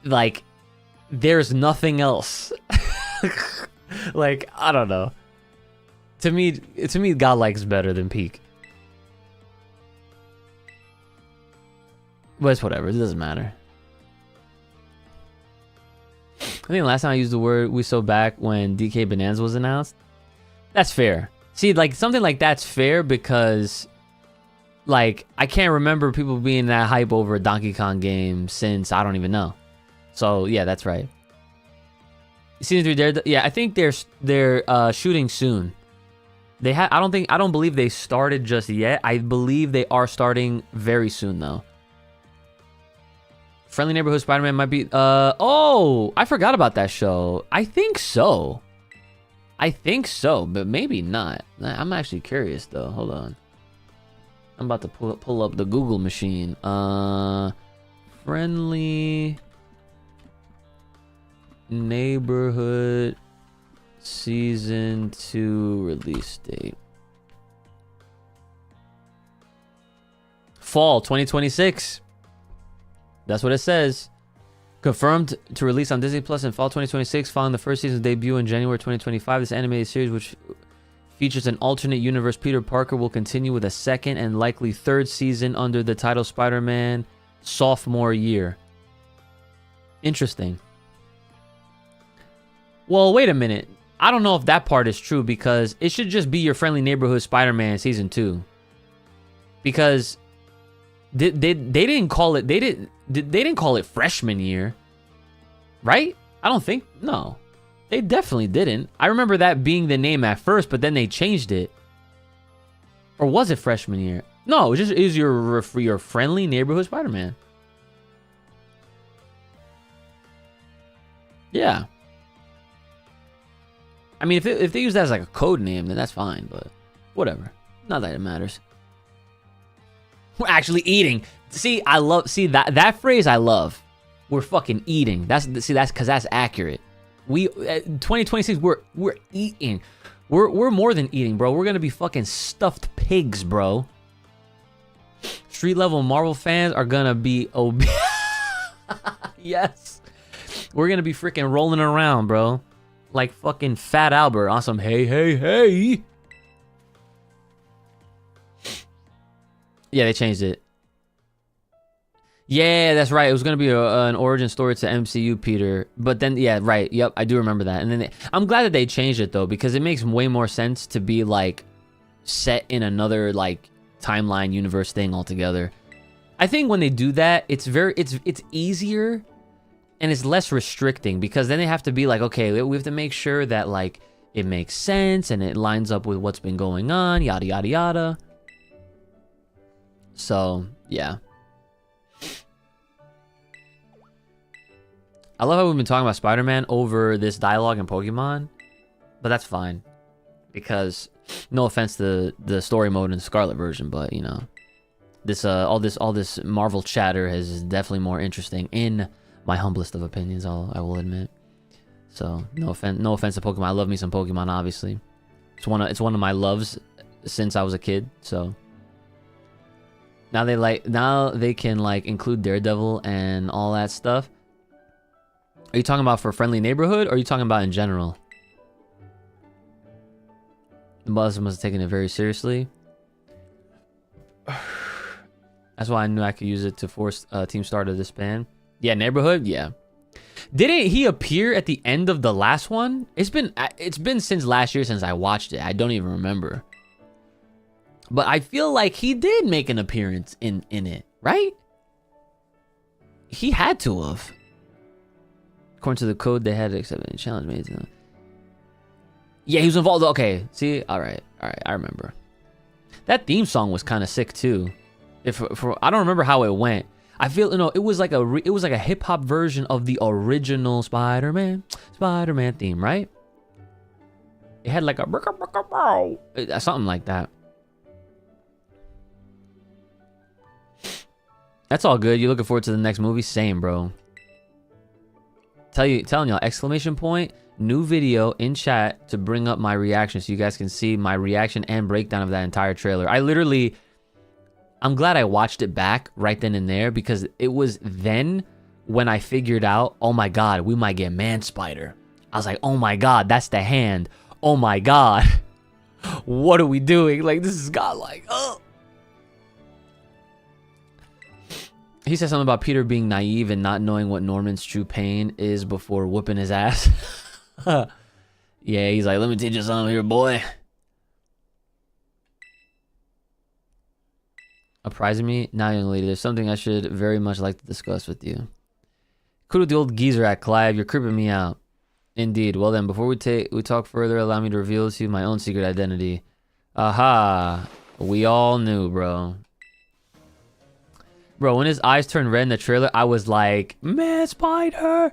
like, there's nothing else. Like, I don't know. To me, Godlike's better than Peak. But it's whatever. It doesn't matter. I think last time I used the word we so back when DK Bonanza was announced. That's fair. See, like, something like that's fair because, like, I can't remember people being that hype over a Donkey Kong game since I don't even know. So, yeah, that's right. Season 3, yeah, I think they're shooting soon. I don't believe they started just yet. I believe they are starting very soon though. Friendly Neighborhood Spider-Man might be oh, I forgot about that show. I think so, but maybe not. I'm actually curious though. Hold on. I'm about to pull up the Google machine. Friendly Neighborhood Season 2 release date. Fall 2026. That's what it says. Confirmed to release on Disney Plus in fall 2026 following the first season's debut in January 2025. This animated series, which features an alternate universe Peter Parker, will continue with a second and likely third season under the title Spider-Man Sophomore Year. Interesting. Well, wait a minute. I don't know if that part is true because it should just be your Friendly Neighborhood Spider-Man Season 2. Because they didn't call it they didn't call it freshman year. Right? I don't think no. They definitely didn't. I remember that being the name at first, but then they changed it. Or was it freshman year? No, it was your Friendly Neighborhood Spider-Man. Yeah. I mean, if they use that as like a code name, then that's fine, but whatever. Not that it matters. We're actually eating. See, that phrase I love. We're fucking eating. That's because that's accurate. We 2026 we're eating. We're more than eating, bro. We're gonna be fucking stuffed pigs, bro. Street level Marvel fans are gonna be obese. Yes. We're gonna be freaking rolling around, bro. Like fucking Fat Albert on some hey. Yeah, they changed it. Yeah, that's right. It was going to be an origin story to MCU, Peter. But then, yeah, right. Yep, I do remember that. And then I'm glad that they changed it, though, because it makes way more sense to be, like, set in another, like, timeline universe thing altogether. I think when they do that, it's easier and it's less restricting because then they have to be like, okay, we have to make sure that, like, it makes sense and it lines up with what's been going on, yada, yada, yada. So, yeah. I love how we've been talking about Spider-Man over this dialogue in Pokemon, but that's fine because no offense to the story mode in the Scarlet version, but you know, this all this Marvel chatter is definitely more interesting in my humblest of opinions. I will admit. So no offense to Pokemon. I love me some Pokemon, obviously. It's one of my loves since I was a kid. So now they can like include Daredevil and all that stuff. Are you talking about for Friendly Neighborhood, or are you talking about in general? The Muslims must have taken it very seriously. That's why I knew I could use it to force Team Star to disband. Yeah, Neighborhood, yeah. Didn't he appear at the end of the last one? It's been since last year since I watched it. I don't even remember. But I feel like he did make an appearance in it, right? He had to have. According to the code, they had to accept any challenge made. Yeah, he was involved. Okay, see, all right, I remember. That theme song was kind of sick too. I don't remember how it went. I feel it was like a hip hop version of the original Spider-Man theme, right? It had like a something like that. That's all good. You looking forward to the next movie? Same, bro. Telling y'all, exclamation point, new video in chat to bring up my reaction so you guys can see my reaction and breakdown of that entire trailer. I'm glad I watched it back right then and there because it was then when I figured out, oh my god, we might get Man Spider. I was like, oh my god, that's the hand. Oh my god. What are we doing? Like, this is godlike. Oh. He said something about Peter being naive and not knowing what Norman's true pain is before whooping his ass. Yeah, he's like, let me teach you something here, boy. Apprising me? Now, young lady, there's something I should very much like to discuss with you. Kudo the old geezer at Clive, you're creeping me out. Indeed. Well then, before we talk further, allow me to reveal to you my own secret identity. Aha. We all knew, bro. Bro, when his eyes turned red in the trailer, I was like, Man Spider!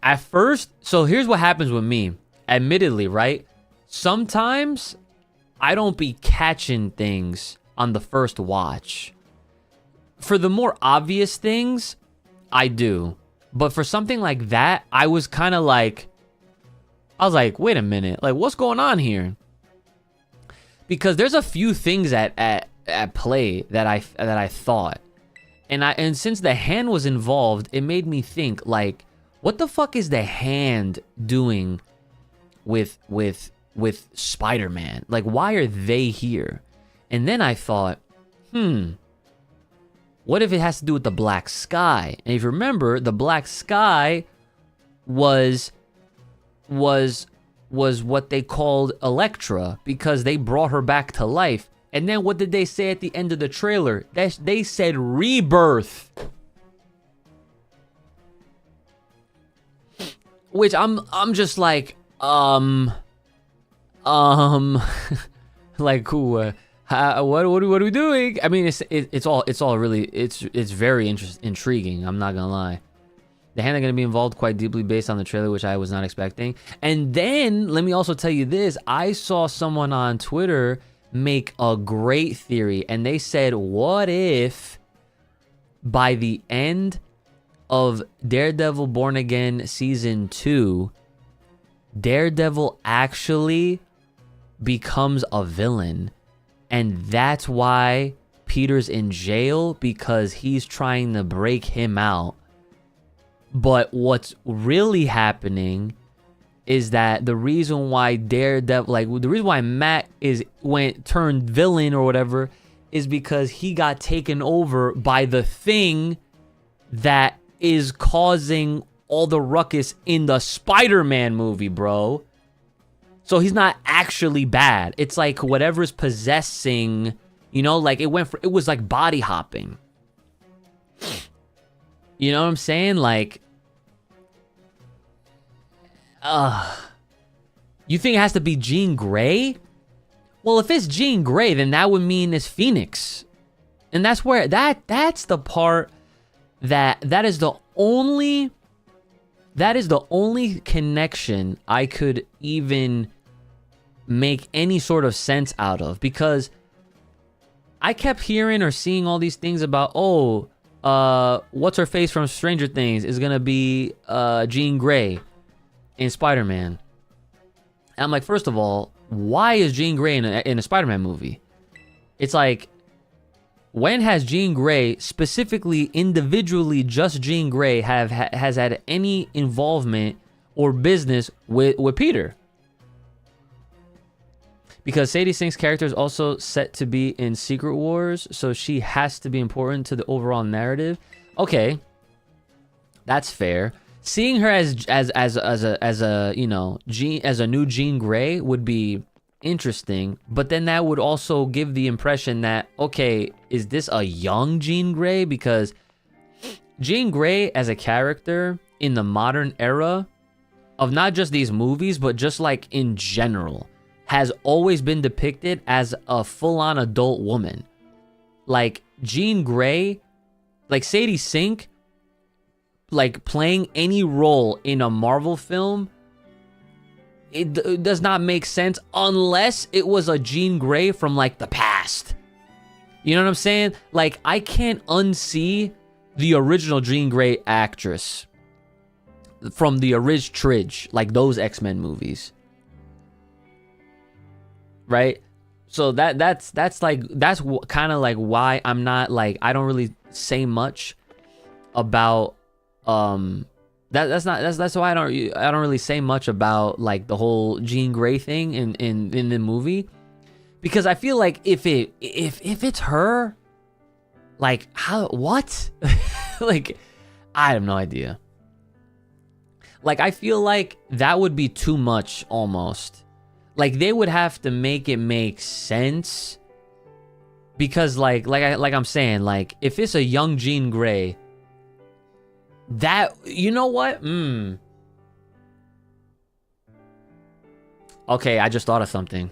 At first, so here's what happens with me. Admittedly, right? Sometimes I don't be catching things on the first watch. For the more obvious things, I do. But for something like that, I was kind of like, wait a minute, like what's going on here? Because there's a few things at play that I thought. And since the hand was involved, it made me think, like, what the fuck is the hand doing with Spider-Man? Like, why are they here? And then I thought, what if it has to do with the Black Sky? And if you remember, the Black Sky was what they called Elektra, because they brought her back to life. And then what did they say at the end of the trailer? They said rebirth. Which I'm just like, like who? What are we doing? I mean, it's all really it's very intriguing. I'm not gonna lie. The hand are gonna be involved quite deeply based on the trailer, which I was not expecting. And then let me also tell you this: I saw someone on Twitter make a great theory, and they said, what if by the end of Daredevil Born Again season 2, Daredevil actually becomes a villain, and that's why Peter's in jail, because he's trying to break him out. But what's really happening is that the reason why Daredevil, like the reason why Matt turned villain or whatever, is because he got taken over by the thing that is causing all the ruckus in the Spider-Man movie, bro. So he's not actually bad. It's like whatever's possessing, you know, like it was like body hopping. You know what I'm saying? Like, you think it has to be Jean Grey? Well, if it's Jean Grey, then that would mean it's Phoenix. And that's where, that's the part that is the only connection I could even make any sort of sense out of. Because I kept hearing or seeing all these things about, what's her face from Stranger Things is gonna be Jean Grey in Spider-Man. And I'm like, first of all, why is Jean Grey in a Spider-Man movie? It's like, when has Jean Grey, specifically, individually, just Jean Grey, has had any involvement or business with Peter? Because Sadie Sink's character is also set to be in Secret Wars, so she has to be important to the overall narrative. Okay, that's fair. Seeing her as a you know, as a new Jean Grey would be interesting, but then that would also give the impression that, okay, is this a young Jean Grey? Because Jean Grey as a character in the modern era of not just these movies, but just like in general, has always been depicted as a full-on adult woman. Like Jean Grey, like Sadie Sink, like playing any role in a Marvel film, it does not make sense unless it was a Jean Grey from like the past. You know what I'm saying? Like, I can't unsee the original Jean Grey actress from the original Tridge, like those X-Men movies. Right? So that's kind of like why I'm not like, I don't really say much about That's why I don't really say much about like the whole Jean Grey thing in the movie, because I feel like if it's her, like what like I have no idea. Like I feel like that would be too much almost. Like they would have to make it make sense, because like I'm saying, like if it's a young Jean Grey, that, you know what? Okay, I just thought of something.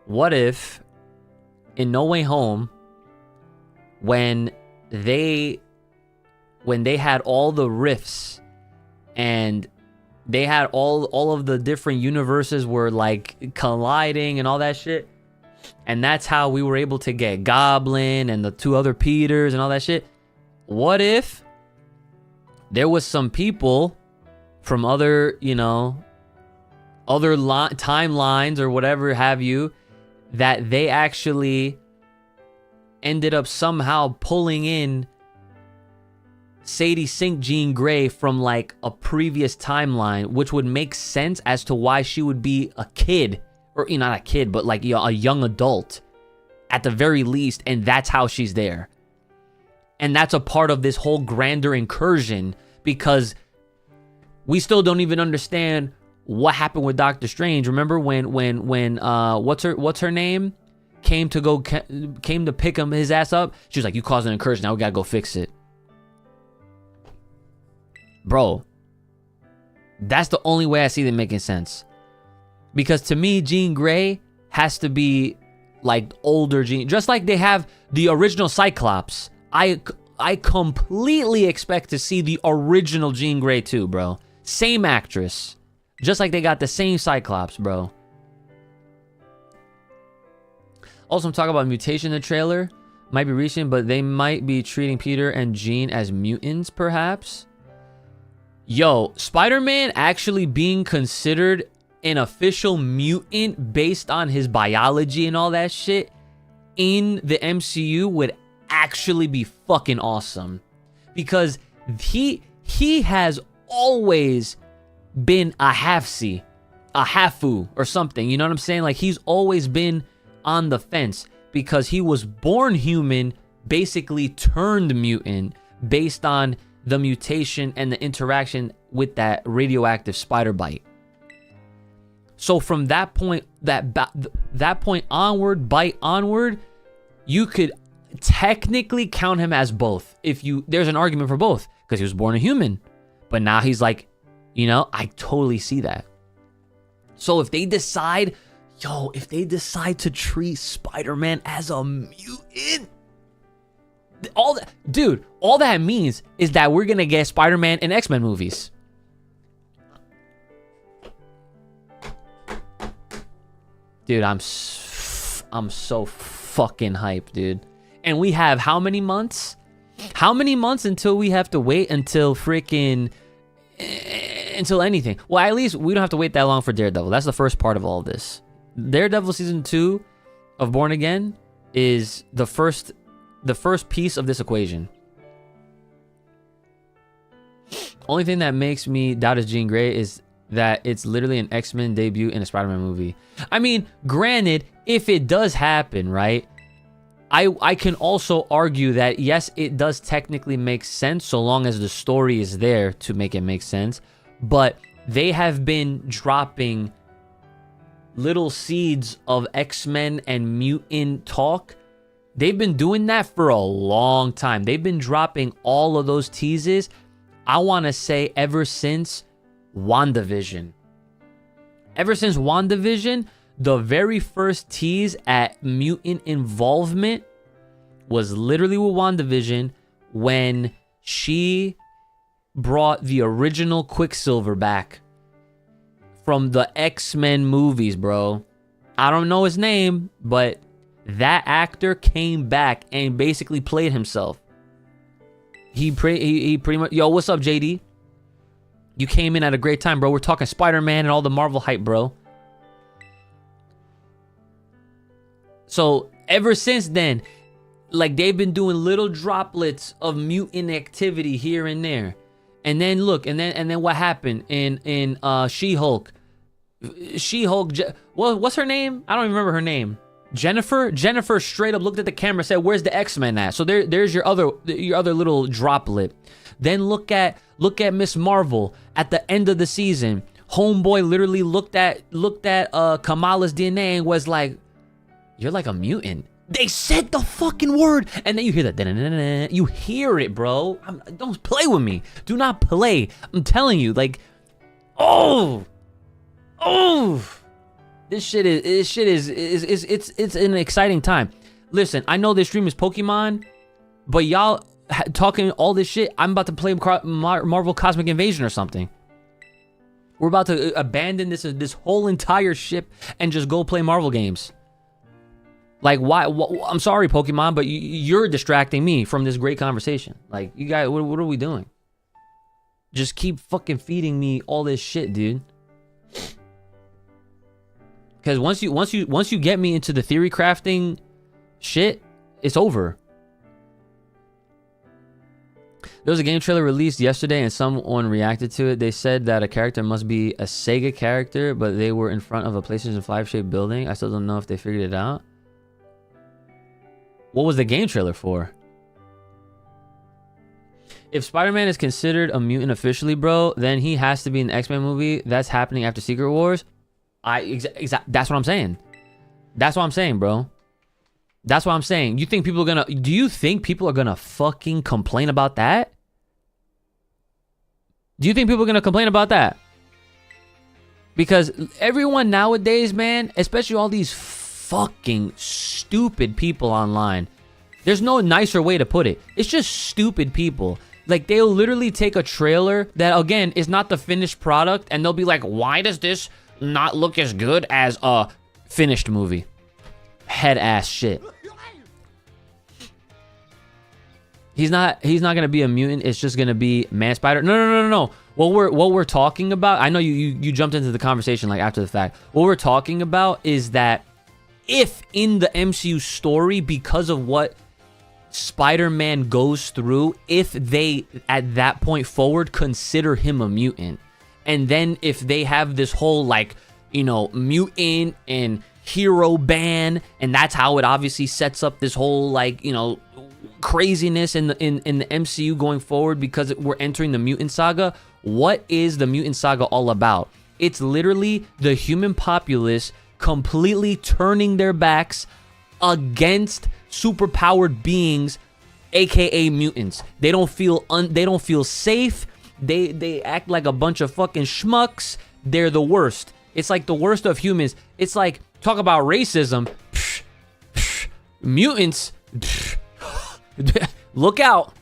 What if in No Way Home, when they had all the rifts and they had all of the different universes were like colliding and all that shit, and that's how we were able to get Goblin and the 2 other Peters and all that shit. What if there was some people from other, you know, other timelines or whatever have you, that they actually ended up somehow pulling in Sadie Sink Jean Grey from like a previous timeline, which would make sense as to why she would be a kid, or not a kid, but like, you know, a young adult at the very least, and that's how she's there. And that's a part of this whole grander incursion, because we still don't even understand what happened with Doctor Strange. Remember when what's her name came to pick his ass up? She was like, "You caused an incursion. Now we gotta go fix it." Bro, that's the only way I see them making sense. Because to me, Jean Grey has to be like older Jean, just like they have the original Cyclops. I completely expect to see the original Jean Grey too, bro. Same actress. Just like they got the same Cyclops, bro. Also, I'm talking about mutation in the trailer. Might be recent, but they might be treating Peter and Jean as mutants, perhaps. Yo, Spider-Man actually being considered an official mutant based on his biology and all that shit in the MCU would actually be fucking awesome, because he has always been a half-see, a half-foo or something, you know what I'm saying? Like he's always been on the fence, because he was born human, basically turned mutant based on the mutation and the interaction with that radioactive spider bite. So from that point, that point onward, bite onward, you could technically count him as both. There's an argument for both, because he was born a human, but now he's like, you know, I totally see that. So if they decide to treat Spider-Man as a mutant, all that means is that we're gonna get Spider-Man and X-Men movies. Dude, I'm so fucking hyped, dude. And we have how many months? How many months until we have to wait until freaking until anything? Well, at least we don't have to wait that long for Daredevil. That's the first part of all of this. Daredevil season 2 of Born Again is the first piece of this equation. Only thing that makes me doubt is Jean Grey is that it's literally an X-Men debut in a Spider-Man movie. I mean, granted, if it does happen, right? I can also argue that yes, it does technically make sense so long as the story is there to make it make sense. But they have been dropping little seeds of X-Men and mutant talk. They've been doing that for a long time. They've been dropping all of those teases, I want to say, ever since WandaVision. Ever since WandaVision, the very first tease at mutant involvement was literally with WandaVision, when she brought the original Quicksilver back from the X-Men movies, bro. I don't know his name, but that actor came back and basically played himself. He pretty much... Yo, what's up, JD? You came in at a great time, bro. We're talking Spider-Man and all the Marvel hype, bro. So, ever since then, Like they've been doing little droplets of mutant activity here and there. And then look, and then what happened in She-Hulk? She-Hulk, well, what's her name? I don't even remember her name. Jennifer straight up looked at the camera and said, "Where's the X-Men at?" So there's your other little droplet. Then look at Miss Marvel at the end of the season. Homeboy literally looked at Kamala's DNA and was like, "You're like a mutant." They said the fucking word, and then you hear that. You hear it, bro. Don't play with me. Do not play. I'm telling you, like, oh. This shit is it's an exciting time. Listen, I know this stream is Pokemon, but y'all talking all this shit. I'm about to play Marvel Cosmic Invasion or something. We're about to abandon this whole entire ship and just go play Marvel games. Like, why? I'm sorry, Pokemon, but you're distracting me from this great conversation. Like, you guys, what are we doing? Just keep fucking feeding me all this shit, dude. Because once you get me into the theory crafting shit, it's over. There was a game trailer released yesterday and someone reacted to it. They said that a character must be a Sega character, but they were in front of a PlayStation 5 shaped building. I still don't know if they figured it out. What was the game trailer for? If Spider-Man is considered a mutant officially, bro, then he has to be in the X-Men movie. That's happening after Secret Wars. That's what I'm saying. That's what I'm saying, bro. That's what I'm saying. Do you think people are gonna fucking complain about that? Do you think people are gonna complain about that? Because everyone nowadays, man, especially all these fucking stupid people online, there's no nicer way to put it. It's just stupid people. Like, they'll literally take a trailer that, again, is not the finished product, and they'll be like, why does this not look as good as a finished movie? Head ass shit. He's not gonna be a mutant. It's just gonna be Man Spider. No. What we're talking about, I know you jumped into the conversation like after the fact. What we're talking about is that if in the MCU story, because of what Spider-Man goes through, if they at that point forward consider him a mutant, and then if they have this whole, like, you know, mutant and hero ban, and that's how it obviously sets up this whole, like, you know, craziness in the MCU going forward, because we're entering the mutant saga. What is the mutant saga all about? It's literally the human populace completely turning their backs against superpowered beings, aka mutants. They don't feel safe. They act like a bunch of fucking schmucks. They're the worst. It's like the worst of humans. It's like, talk about racism. Mutants. Look out.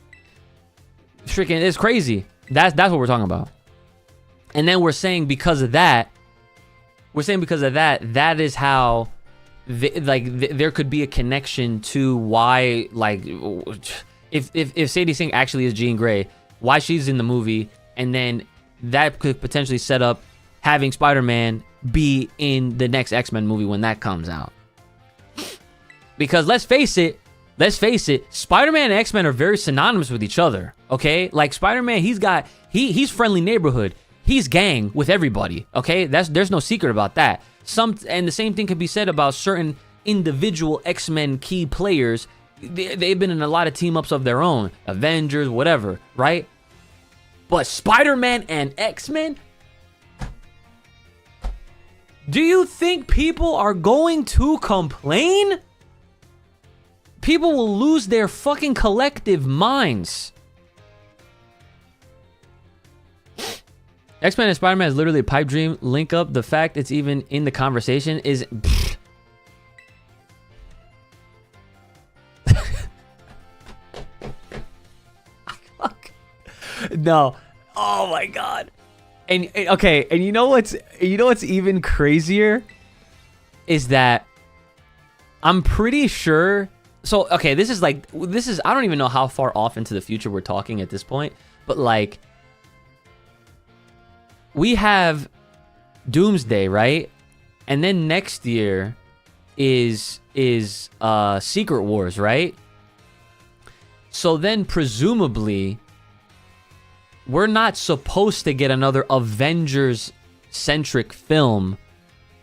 Freaking, it's crazy. That's what we're talking about. And then we're saying because of that, that is how there could be a connection to why, like, if Sadie Sink actually is Jean Grey, why she's in the movie, and then that could potentially set up having Spider-Man be in the next X-Men movie when that comes out. Because let's face it, Spider-Man and X-Men are very synonymous with each other, okay? Like, Spider-Man, he's friendly neighborhood. He's gang with everybody, okay? There's no secret about that. And the same thing could be said about certain individual X-Men key players. They've been in a lot of team-ups of their own, Avengers, whatever, right? But Spider-Man and X-Men? Do you think people are going to complain? People will lose their fucking collective minds. X-Men and Spider-Man is literally a pipe dream link up. The fact it's even in the conversation is... No. Oh my god. And okay, and you know what's even crazier is that I'm pretty sure. So okay, this is I don't even know how far off into the future we're talking at this point, but like, we have Doomsday, right? And then next year is Secret Wars, right? So then presumably we're not supposed to get another Avengers-centric film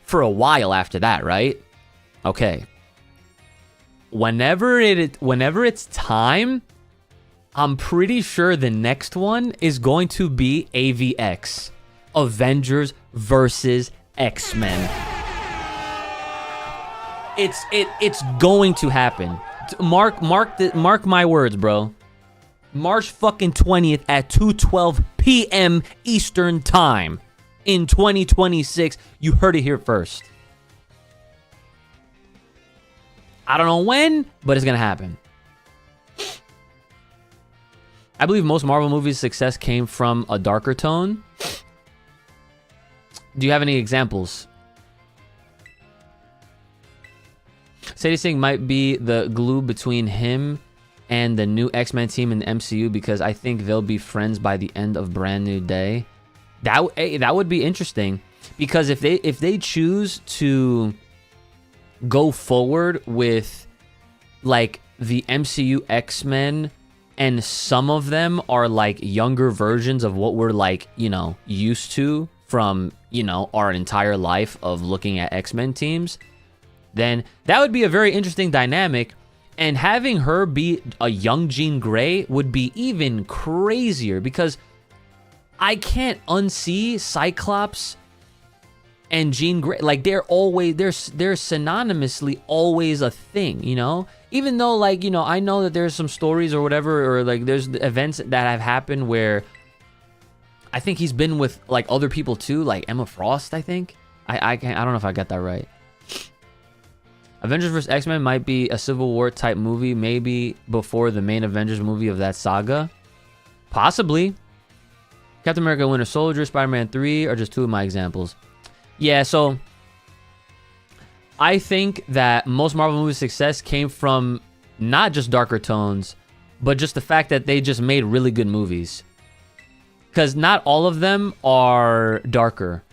for a while after that, right? Okay. Whenever it's time, I'm pretty sure the next one is going to be AVX. Avengers versus X-Men. It's going to happen. Mark my words, bro. March fucking 20th at 2:12 p.m. Eastern Time in 2026. You heard it here first. I don't know when, but it's gonna happen. I believe most Marvel movies' success came from a darker tone. Do you have any examples? Sadie Singh might be the glue between him and the new X-Men team in the MCU because I think they'll be friends by the end of Brand New Day. That would be interesting because if they choose to go forward with like the MCU X-Men and some of them are like younger versions of what we're like, you know, used to from, you know, our entire life of looking at X-Men teams, then that would be a very interesting dynamic. And having her be a young Jean Grey would be even crazier because I can't unsee Cyclops and Jean Grey. Like they're synonymously always a thing, you know? Even though, like, you know, I know that there's some stories or whatever, or like there's events that have happened where I think he's been with like other people too, like Emma Frost, I think. I don't know if I got that right. Avengers vs. X-Men might be a Civil War type movie, maybe before the main Avengers movie of that saga. Possibly. Captain America Winter Soldier, Spider-Man 3 are just two of my examples. Yeah, so I think that most Marvel movie success came from not just darker tones, but just the fact that they just made really good movies. Because not all of them are darker.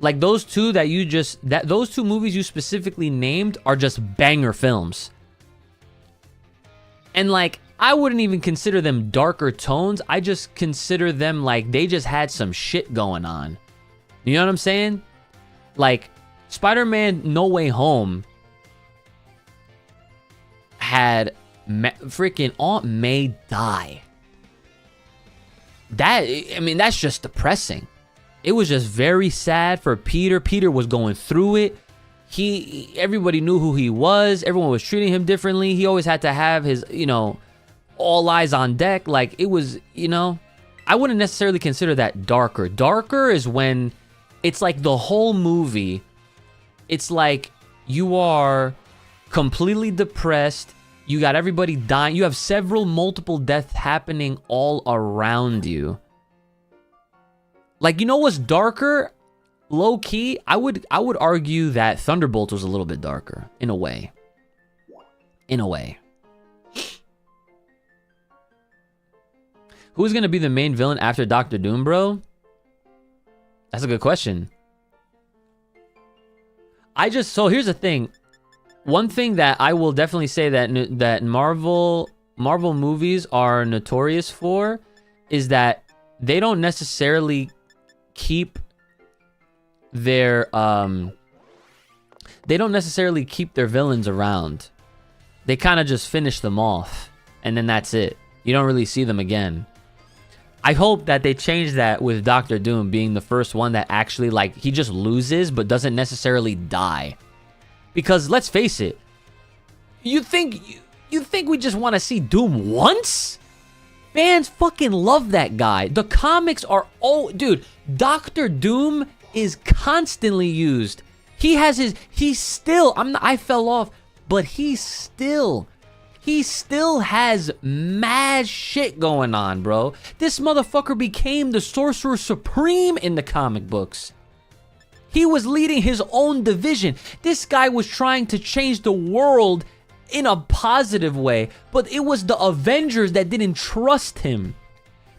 Like those two those two movies you specifically named are just banger films. And like, I wouldn't even consider them darker tones. I just consider them like they just had some shit going on. You know what I'm saying? Like, Spider-Man No Way Home had freaking Aunt May die. That's just depressing. It was just very sad for Peter. Peter was going through it. Everybody knew who he was. Everyone was treating him differently. He always had to have his, you know, all eyes on deck. Like, it was, you know, I wouldn't necessarily consider that darker. Darker is when it's like the whole movie, it's like you are completely depressed. You got everybody dying. You have multiple deaths happening all around you. Like, you know what's darker? Low key, I would argue that Thunderbolt was a little bit darker in a way. In a way. Who's gonna be the main villain after Doctor Doom, bro? That's a good question. So here's the thing. One thing that I will definitely say that Marvel movies are notorious for is that they don't necessarily keep their villains around. They kind of just finish them off and then that's it. You don't really see them again. I hope that they change that with Doctor Doom being the first one that actually, like, he just loses but doesn't necessarily die. Because let's face it, you think we just want to see Doom once? Fans fucking love that guy. The comics are dude, Doctor Doom is constantly used. I fell off, but he still has mad shit going on, bro. This motherfucker became the Sorcerer Supreme in the comic books. He was leading his own division. This guy was trying to change the world in a positive way, but it was the Avengers that didn't trust him.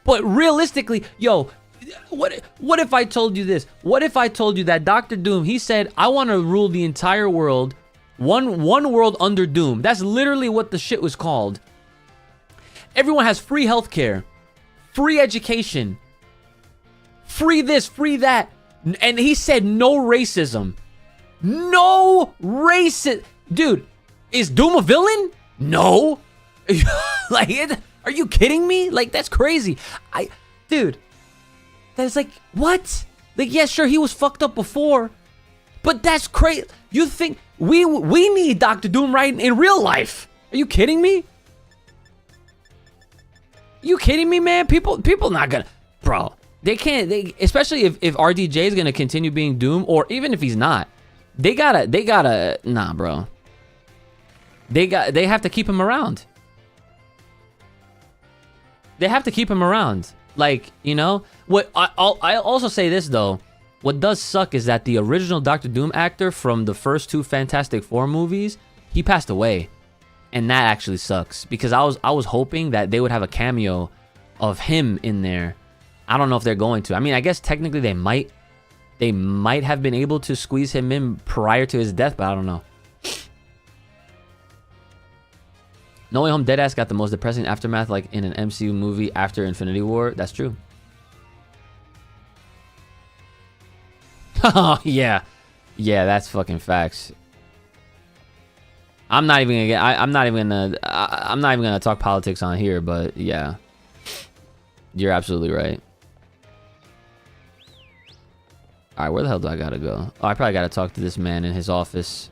But realistically, yo, what if I told you this? What if I told you that Doctor Doom, he said, I want to rule the entire world, one world under Doom. That's literally what the shit was called. Everyone has free healthcare, free education, free this, free that. And he said no racism. No racism. Dude, is Doom a villain? No. Like, are you kidding me? Like, that's crazy. Dude, that's like, what? Like, yeah, sure, he was fucked up before, but that's crazy. You think we need Dr. Doom right in real life? Are you kidding me? You kidding me, man? People not gonna, bro. They can't. Especially if RDJ is gonna continue being Doom, or even if he's not, they gotta. Nah, bro. They have to keep him around. They have to keep him around. Like, you know what? I also say this though. What does suck is that the original Doctor Doom actor from the first 2 Fantastic Four movies, he passed away. And that actually sucks, because I was hoping that they would have a cameo of him in there. I don't know if they're going to. I mean, I guess technically they might have been able to squeeze him in prior to his death, but I don't know. No Way Home Deadass got the most depressing aftermath like in an MCU movie after Infinity War. That's true. Oh, yeah. Yeah, that's fucking facts. I'm not even gonna get. I'm not even gonna talk politics on here, but yeah, you're absolutely right. All right, where the hell do I gotta go? Oh, I probably gotta talk to this man in his office.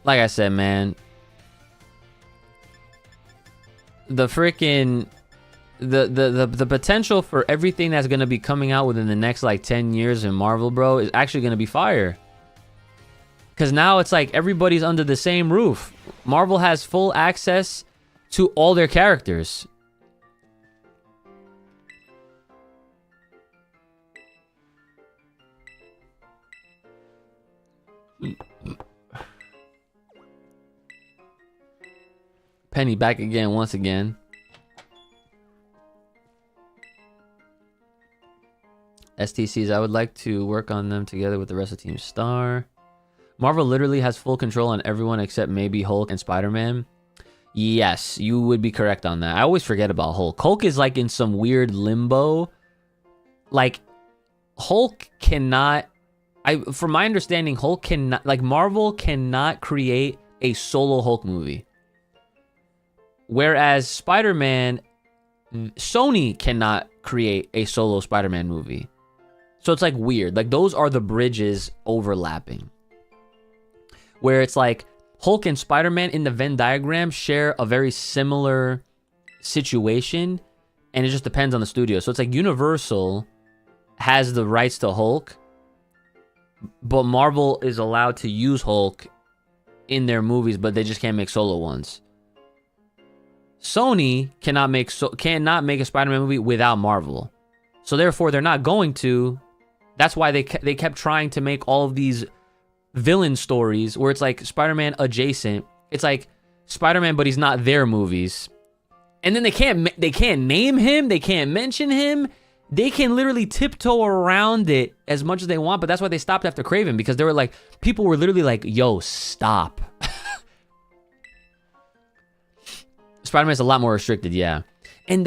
Like I said, man, the freaking the potential for everything that's gonna be coming out within the next like 10 years in Marvel, bro, is actually gonna be fire. Because now it's like everybody's under the same roof. Marvel has full access to all their characters. Penny back again, once again. STCs, I would like to work on them together with the rest of Team Star. Marvel literally has full control on everyone except maybe Hulk and Spider-Man. Yes, you would be correct on that. I always forget about Hulk. Hulk is like in some weird limbo. Like, Hulk cannot... from my understanding, Hulk cannot... Like, Marvel cannot create a solo Hulk movie. Whereas Spider-Man... Sony cannot create a solo Spider-Man movie. So it's like weird. Like, those are the bridges overlapping. Where it's like Hulk and Spider-Man in the Venn diagram share a very similar situation, and it just depends on the studio. So it's like Universal has the rights to Hulk, but Marvel is allowed to use Hulk in their movies, but they just can't make solo ones. Sony cannot make a Spider-Man movie without Marvel. So therefore they're not going to. That's why they kept trying to make all of these villain stories where it's like Spider-Man adjacent. It's like Spider-Man, but he's not their movies. And then they can't name him, they can't mention him. They can literally tiptoe around it as much as they want, but that's why they stopped after Kraven, because they were like, people were literally like, yo, stop. Spider-Man's a lot more restricted, yeah. And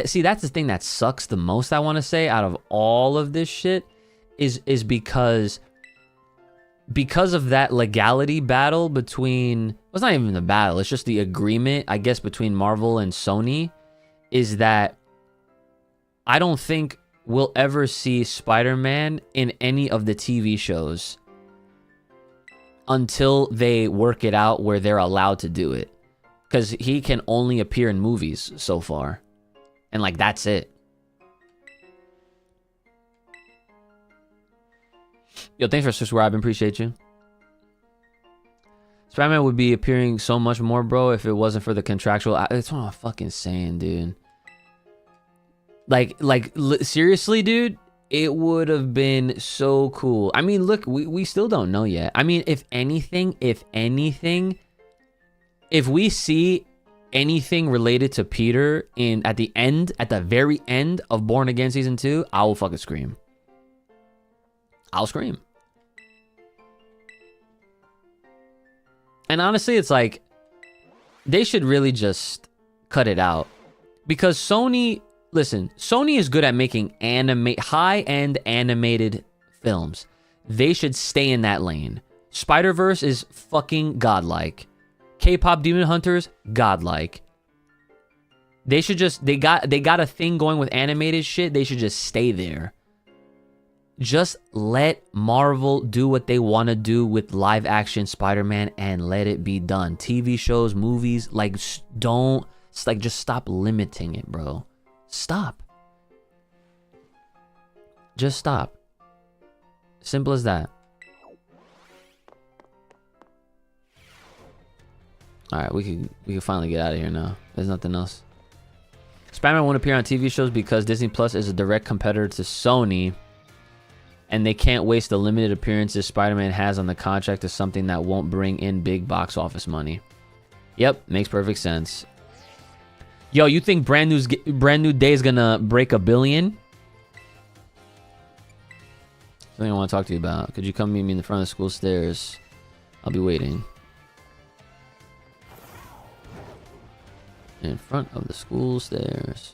see, that's the thing that sucks the most, I want to say, out of all of this shit, is because of that legality battle between... Well, it's not even the battle, it's just the agreement, I guess, between Marvel and Sony, is that I don't think we'll ever see Spider-Man in any of the TV shows until they work it out where they're allowed to do it. Because he can only appear in movies so far. And, like, that's it. Yo, thanks for subscribing. Appreciate you. Spider-Man would be appearing so much more, bro, if it wasn't for the contractual... That's what I'm fucking saying, dude. Seriously, dude, it would have been so cool. I mean, look, we still don't know yet. I mean, if anything, if we see anything related to Peter at the very end of Born Again Season 2, I will fucking scream. I'll scream. And honestly, it's like, they should really just cut it out. Because Sony, listen, Sony is good at making high-end animated films. They should stay in that lane. Spider-Verse is fucking godlike. K-pop Demon Hunters, godlike. They should just, they got a thing going with animated shit. They should just stay there. Just let Marvel do what they want to do with live action Spider-Man and let it be done. TV shows, movies, like, don't, like, just stop limiting it, bro. Stop. Just stop. Simple as that. Alright, we can finally get out of here now. There's nothing else. Spider-Man won't appear on TV shows because Disney Plus is a direct competitor to Sony, and they can't waste the limited appearances Spider-Man has on the contract to something that won't bring in big box office money. Yep, makes perfect sense. Yo, you think Brand New Day is gonna break $1 billion? Something I want to talk to you about. Could you come meet me in the front of the school stairs? I'll be waiting. In front of the school stairs.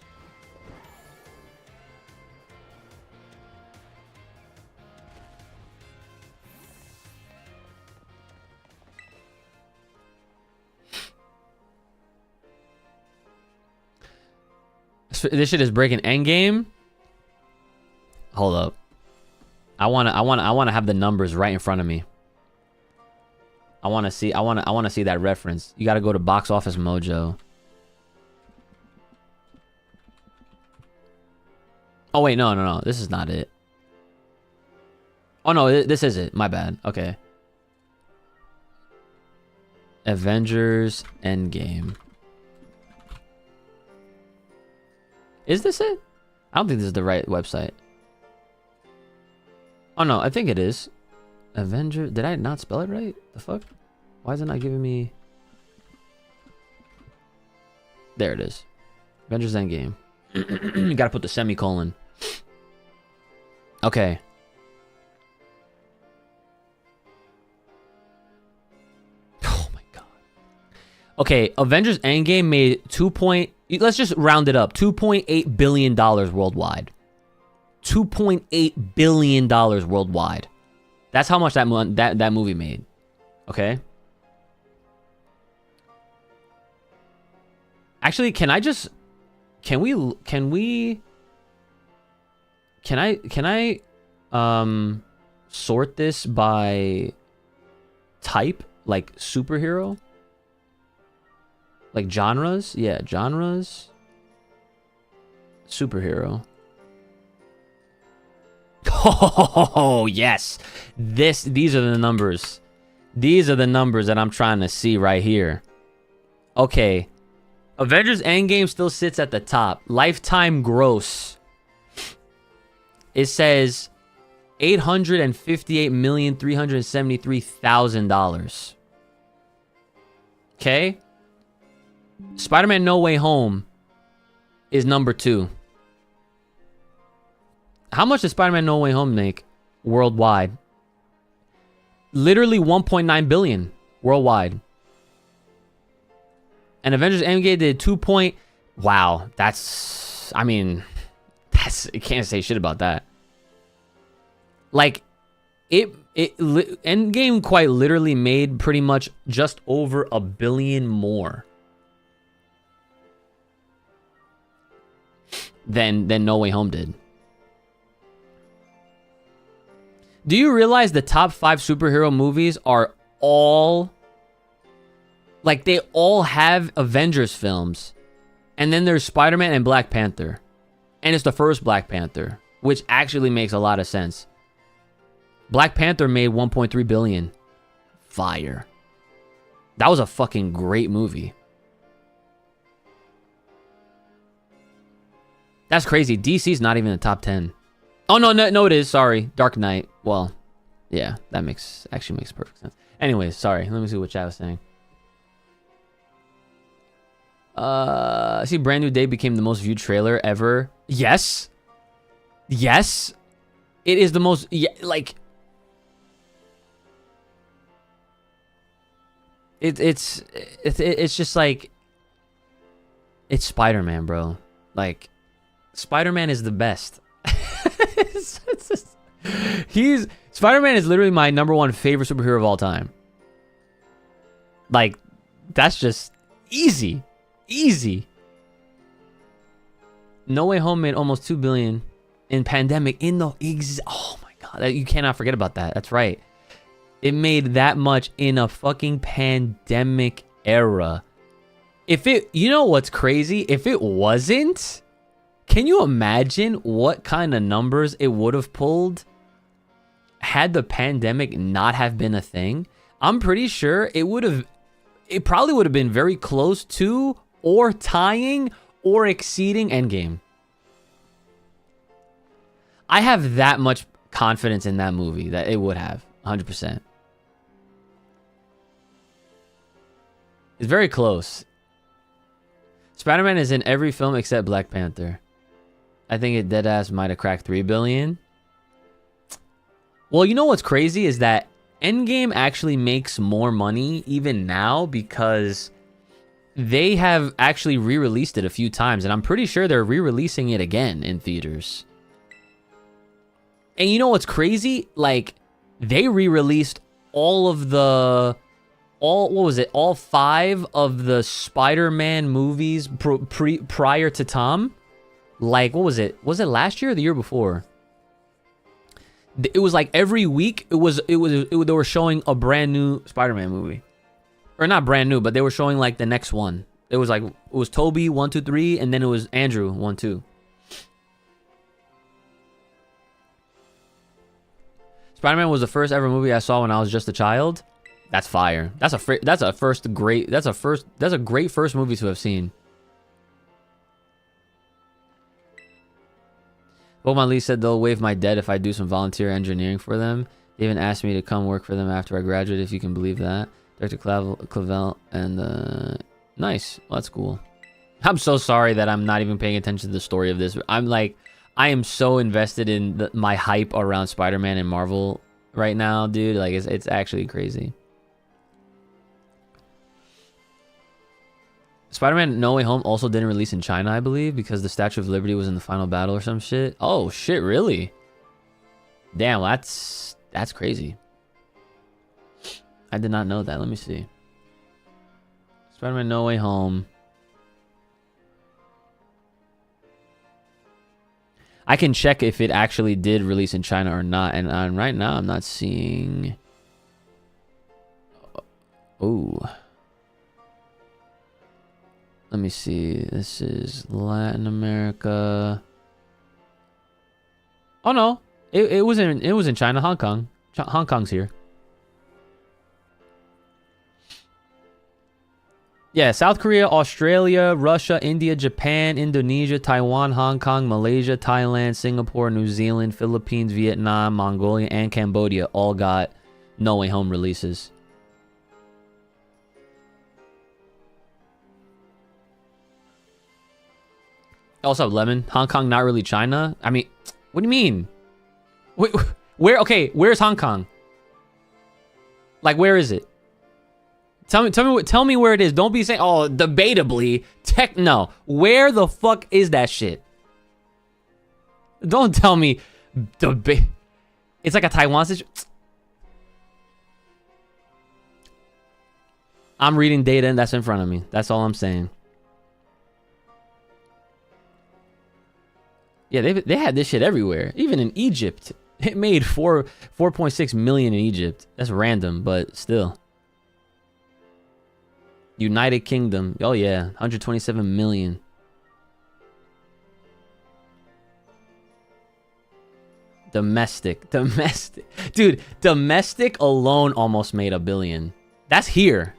This shit is breaking endgame. Hold up. I wanna have the numbers right in front of me. I wanna see that reference. You gotta go to Box Office Mojo. Oh wait, no. This is not it. Oh no, this is it. My bad. Okay. Avengers Endgame. Is this it? I don't think this is the right website. Oh no, I think it is. Avenger. Did I not spell it right? The fuck? Why is it not giving me? There it is. Avengers Endgame. You gotta put the semicolon. Okay. Oh my god. Okay, Avengers Endgame made let's just round it up. $2.8 billion worldwide. $2.8 billion worldwide. That's how much that movie made. Okay. Actually, can I sort this by type, like superhero? Like genres? Yeah, genres. Superhero. Oh, yes. These are the numbers. These are the numbers that I'm trying to see right here. Okay. Avengers Endgame still sits at the top. Lifetime gross. It says $858,373,000. Okay? Spider-Man No Way Home is number 2. How much did Spider-Man No Way Home make worldwide? Literally 1.9 billion worldwide. And Avengers Endgame did 2. Wow, that's, I mean, you can't say shit about that. Like, Endgame quite literally made pretty much just over $1 billion more than No Way Home did. Do you realize the top 5 superhero movies are all, like, they all have Avengers films, and then there's Spider-Man and Black Panther, and it's the first Black Panther, which actually makes a lot of sense. Black Panther made 1.3 billion. Fire. That was a fucking great movie. That's crazy. DC's not even in the top 10. Oh, no, it is. Sorry. Dark Knight. Well, yeah, that actually makes perfect sense. Anyways, sorry. Let me see what chat was saying. I see Brand New Day became the most viewed trailer ever. Yes. Yes. It is the most, yeah, like, It's just like, it's Spider-Man, bro. Like, Spider-Man is the best. Spider-Man is literally my #1 favorite superhero of all time. Like, that's just easy. No Way Home made almost $2 billion in pandemic. Oh my god, you cannot forget about that. That's right. It made that much in a fucking pandemic era. You know what's crazy? If it wasn't, can you imagine what kind of numbers it would have pulled had the pandemic not have been a thing? I'm pretty sure it probably would have been very close to or tying or exceeding Endgame. I have that much confidence in that movie that it would have 100%. It's very close. Spider-Man is in every film except Black Panther. I think it deadass might have cracked 3 billion. Well, you know what's crazy is that Endgame actually makes more money even now because they have actually re-released it a few times, and I'm pretty sure they're re-releasing it again in theaters. And you know what's crazy? Like, they re-released all 5 of the Spider-Man movies prior to Tom. Like, what was it? Was it last year or the year before? It was like every week they were showing a brand new Spider-Man movie. Or not brand new, but they were showing like the next one. It was Toby 1, 2, 3, and then it was Andrew 1, 2. Spider-Man was the first ever movie I saw when I was just a child. That's fire. That's a great first movie to have seen. Pokemon Lee said they'll waive my debt if I do some volunteer engineering for them. They even asked me to come work for them after I graduate, if you can believe that. Dr. Clavel and nice. Well, that's cool. I'm so sorry that I'm not even paying attention to the story of this. I am so invested in my hype around Spider-Man and Marvel right now, dude. Like, it's actually crazy. Spider-Man No Way Home also didn't release in China, I believe, because the Statue of Liberty was in the final battle or some shit. Oh, shit, really? Damn, that's crazy. I did not know that. Let me see. Spider-Man No Way Home. I can check if it actually did release in China or not. And right now, I'm not seeing... Oh. Let me see. This is Latin America. Oh no, it was in China, Hong Kong. Hong Kong's here. Yeah, South Korea, Australia, Russia, India, Japan, Indonesia, Taiwan, Hong Kong, Malaysia, Thailand, Singapore, New Zealand, Philippines, Vietnam, Mongolia, and Cambodia all got No Way Home releases. Also, Lemon, Hong Kong, not really China. I mean, what do you mean? Wait, where? Okay, where's Hong Kong? Like, where is it? Tell me where it is. Don't be saying, oh, debatably. No, where the fuck is that shit? Don't tell me it's like a Taiwan situation. I'm reading data and that's in front of me. That's all I'm saying. Yeah, they had this shit everywhere. Even in Egypt. It made 4.6 million in Egypt. That's random, but still. United Kingdom. Oh yeah, 127 million. Domestic. Dude, domestic alone almost made $1 billion. That's here.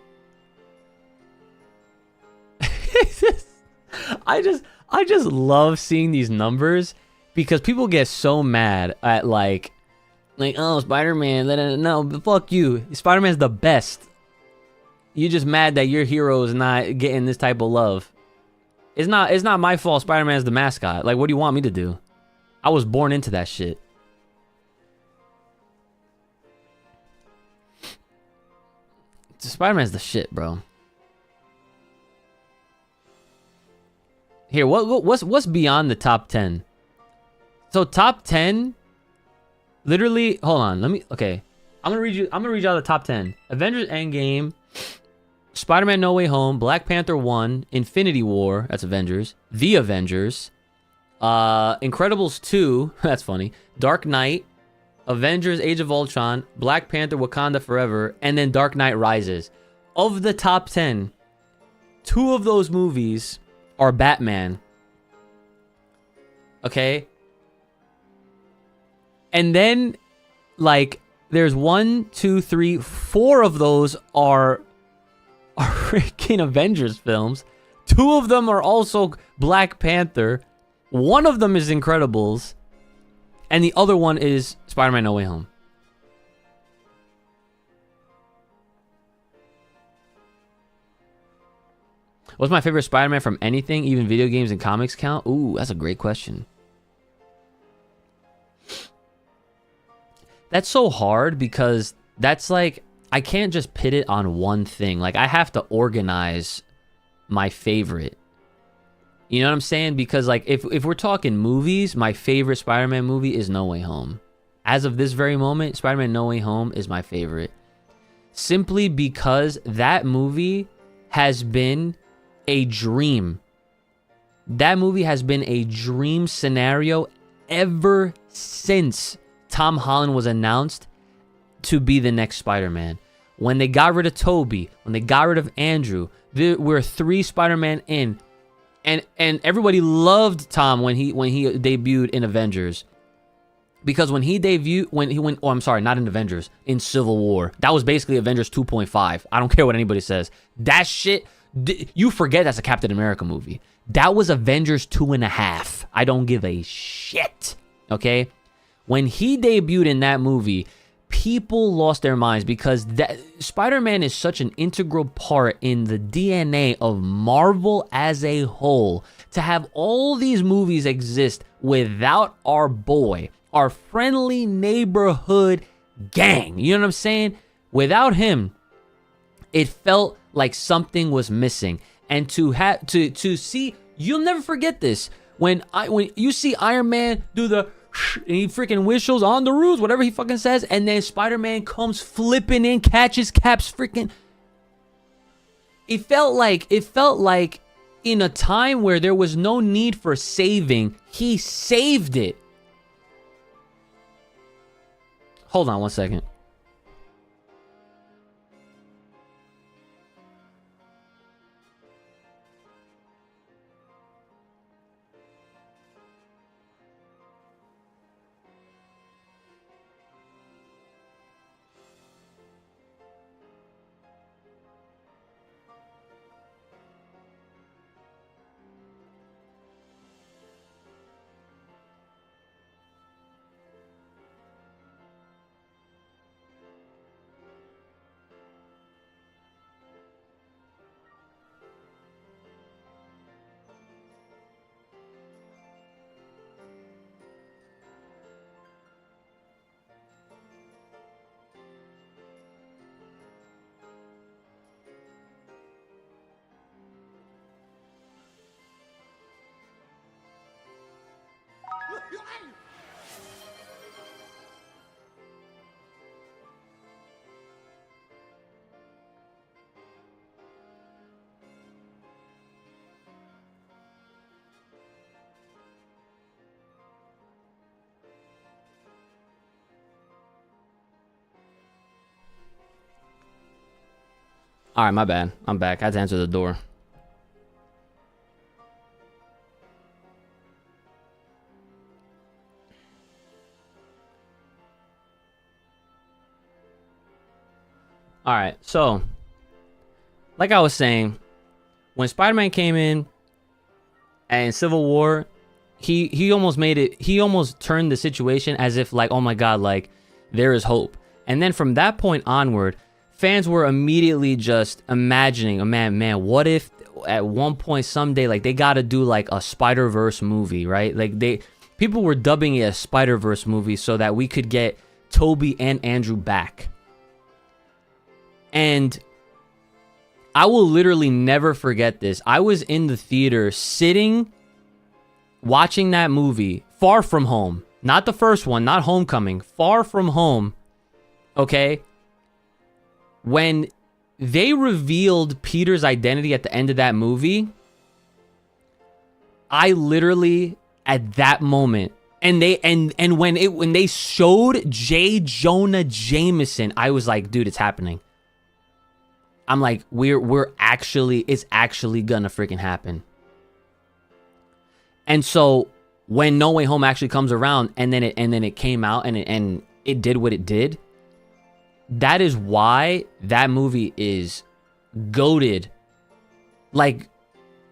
I just love seeing these numbers because people get so mad at like oh, Spider-Man, no, but fuck you. Spider-Man's the best. You're just mad that your hero is not getting this type of love. It's not my fault Spider-Man's the mascot. Like, what do you want me to do? I was born into that shit. Spider-Man's the shit, bro. Here, what's beyond the top 10? So top 10, literally. Hold on, okay. I'm gonna read you out the top 10. Avengers Endgame, Spider-Man No Way Home, Black Panther 1, Infinity War, that's Avengers, The Avengers, Incredibles 2, that's funny, Dark Knight, Avengers Age of Ultron, Black Panther Wakanda Forever, and then Dark Knight Rises. Of the top 10, 2 of those movies are Batman. Okay? And then, like, there's 1, 2, 3, 4 of those are freaking Avengers films. 2 of them are also Black Panther. 1 of them is Incredibles. And the other one is Spider-Man No Way Home. What's my favorite Spider-Man from anything, even video games and comics count? Ooh, that's a great question. That's so hard because that's like, I can't just pit it on one thing. Like, I have to organize my favorite. You know what I'm saying? Because, like, if we're talking movies, my favorite Spider-Man movie is No Way Home. As of this very moment, Spider-Man No Way Home is my favorite. Simply because that movie has been a dream. That movie has been a dream scenario ever since Tom Holland was announced to be the next Spider-Man. When they got rid of Tobey, when they got rid of Andrew, there were 3 Spider-Man in. And everybody loved Tom when he debuted in Avengers. Because when he debuted, I'm sorry, not in Avengers, in Civil War. That was basically Avengers 2.5. I don't care what anybody says. That shit, you forget that's a Captain America movie. That was Avengers 2.5. I don't give a shit. Okay? When he debuted in that movie, people lost their minds because that Spider-Man is such an integral part in the DNA of Marvel as a whole. To have all these movies exist without our boy, our friendly neighborhood gang, you know what I'm saying? Without him, it felt like something was missing. And to see, you'll never forget this. When you see Iron Man do the and he freaking whistles on the roof, whatever he fucking says, and then Spider-Man comes flipping in, catches Cap's freaking. It felt like in a time where there was no need for saving, he saved it. Hold on one second. All right, my bad. I'm back. I had to answer the door. All right, so like I was saying, when Spider-Man came in and Civil War, he almost made it. He almost turned the situation as if like, oh my God, like there is hope. And then from that point onward, fans were immediately just imagining, oh man, what if at one point someday, like they got to do like a Spider-Verse movie, right? Like people were dubbing it a Spider-Verse movie so that we could get Tobey and Andrew back. And I will literally never forget this. I was in the theater sitting, watching that movie, Far From Home. Not the first one, not Homecoming. Far From Home. Okay? When they revealed Peter's identity at the end of that movie, I literally, at that moment, and when they showed J. Jonah Jameson, I was like, dude, it's happening. I'm like, it's actually gonna freaking happen. And so when No Way Home actually comes around, and then it came out and it did what it did, that is why that movie is goated. Like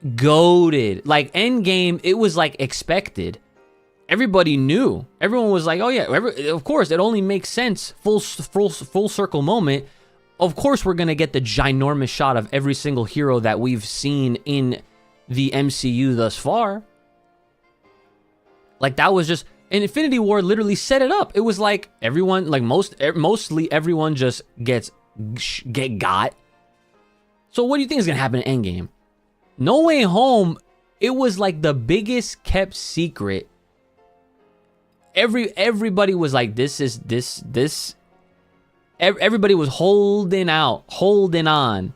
goated. Like Endgame, it was like expected. Everybody knew. Everyone was like, oh yeah, of course, it only makes sense. Full circle moment. Of course, we're going to get the ginormous shot of every single hero that we've seen in the MCU thus far. Like, that was just... And Infinity War literally set it up. It was like everyone, like mostly everyone just get got. So what do you think is going to happen in Endgame? No Way Home, it was like the biggest kept secret. Everybody was like, this... Everybody was holding on.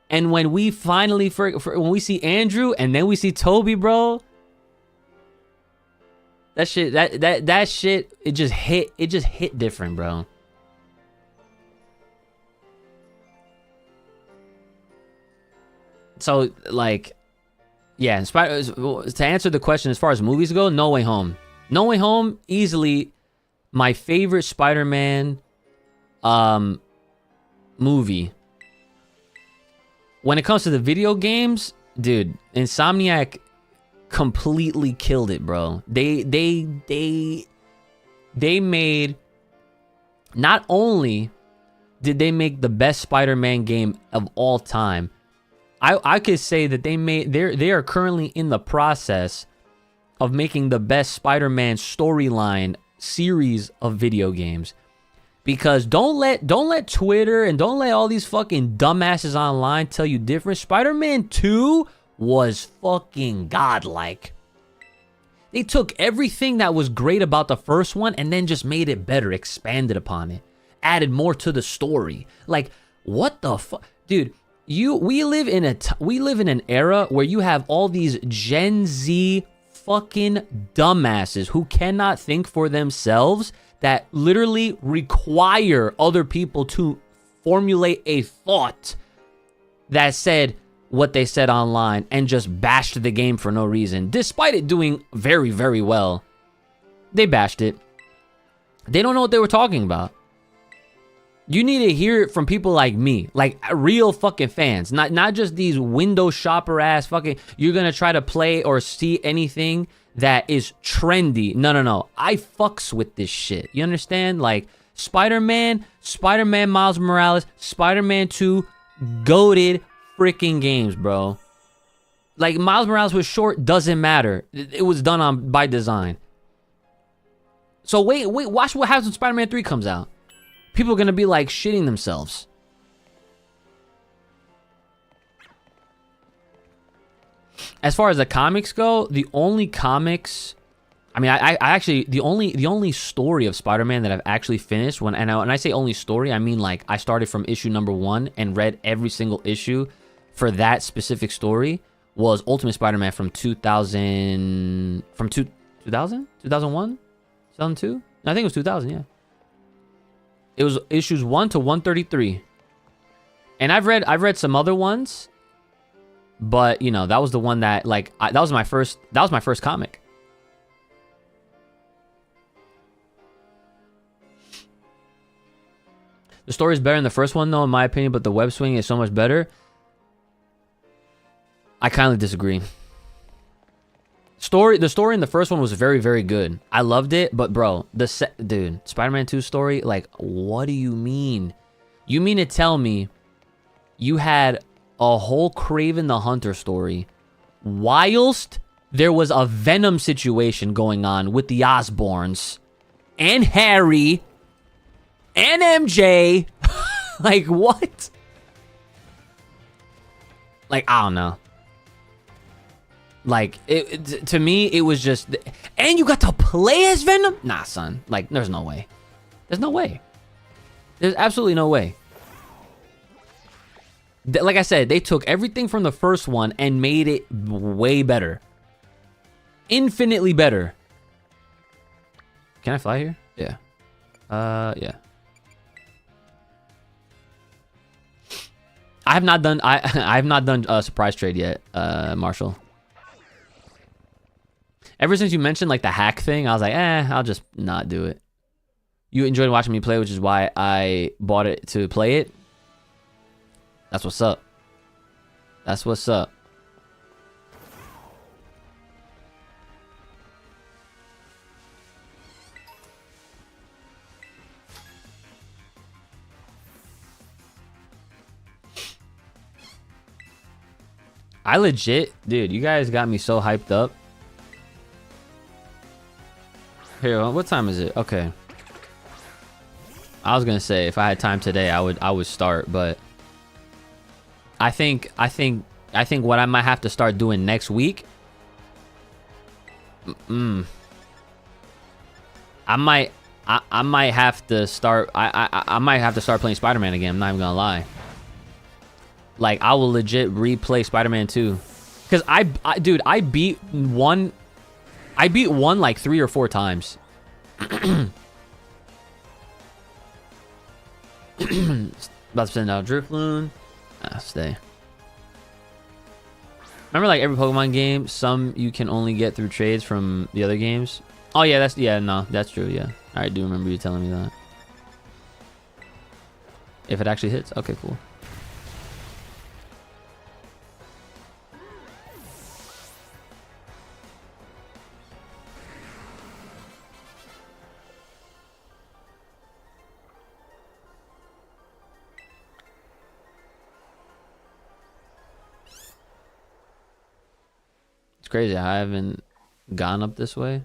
And when we finally, when we see Andrew and then we see Toby, bro, that shit, that shit, it just hit different, bro. So, like, yeah, to answer the question as far as movies go, No Way Home. No Way Home, easily my favorite Spider-Man movie. When it comes to the video games, dude, Insomniac completely killed it, bro. They made, not only did they make the best Spider-Man game of all time, I could say that they are currently in the process of making the best Spider-Man storyline series of video games. Because don't let Twitter and don't let all these fucking dumbasses online tell you different. Spider-Man 2 was fucking godlike. They took everything that was great about the first one and then just made it better, expanded upon it, added more to the story. Like, what the fuck, dude? We live in an era where you have all these Gen Z fucking dumbasses who cannot think for themselves, that literally require other people to formulate a thought that said what they said online and just bashed the game for no reason. Despite it doing very, very well, they bashed it. They don't know what they were talking about. You need to hear it from people like me, like real fucking fans, not just these window shopper ass fucking, you're gonna try to play or see anything that is trendy. No. I fucks with this shit. You understand? Like Spider-Man Miles Morales, Spider-Man 2, goated freaking games, bro. Like Miles Morales was short, doesn't matter. It was done by design. So wait, watch what happens when Spider-Man 3 comes out. People are gonna be like shitting themselves. As far as the comics go, the only comics, I mean, I actually, the only story of Spider-Man that I've actually finished, when I say only story, I mean like I started from issue number 1 and read every single issue for that specific story, was Ultimate Spider-Man from 2000, 2001, 2002? I think it was 2000, yeah. It was issues 1 to 133. And I've read some other ones, but you know, that was the one that like that was my first comic. The story is better in the first one though, in my opinion, but the web swing is so much better. I kindly disagree. The story in the first one was very, very good. I loved it, but bro, dude, Spider-Man 2 story, like, what do you mean? You mean to tell me you had a whole Kraven the Hunter story whilst there was a Venom situation going on with the Osborns and Harry and MJ? Like, what? Like, I don't know. Like, to me, it was just... And you got to play as Venom? Nah, son. Like, there's no way. There's no way. There's absolutely no way. Like I said, they took everything from the first one and made it way better. Infinitely better. Can I fly here? Yeah. Yeah. I have not done a surprise trade yet, Marshall. Ever since you mentioned like the hack thing, I was like, I'll just not do it. You enjoyed watching me play, which is why I bought it to play it. That's what's up. That's what's up. I legit, dude, you guys got me so hyped up. Here, what time is it? Okay. I was gonna say if I had time today, I would start, but I think what I might have to start doing next week. I might have to start. I might have to start playing Spider-Man again. I'm not even gonna lie. Like, I will legit replay Spider-Man 2, because dude, I beat one like 3 or 4 times. About to send out Drifloon. Stay. Remember, like, every Pokemon game, some you can only get through trades from the other games. Oh yeah, that's true. Yeah, I do remember you telling me that. If it actually hits, okay, cool. It's crazy. I haven't gone up this way.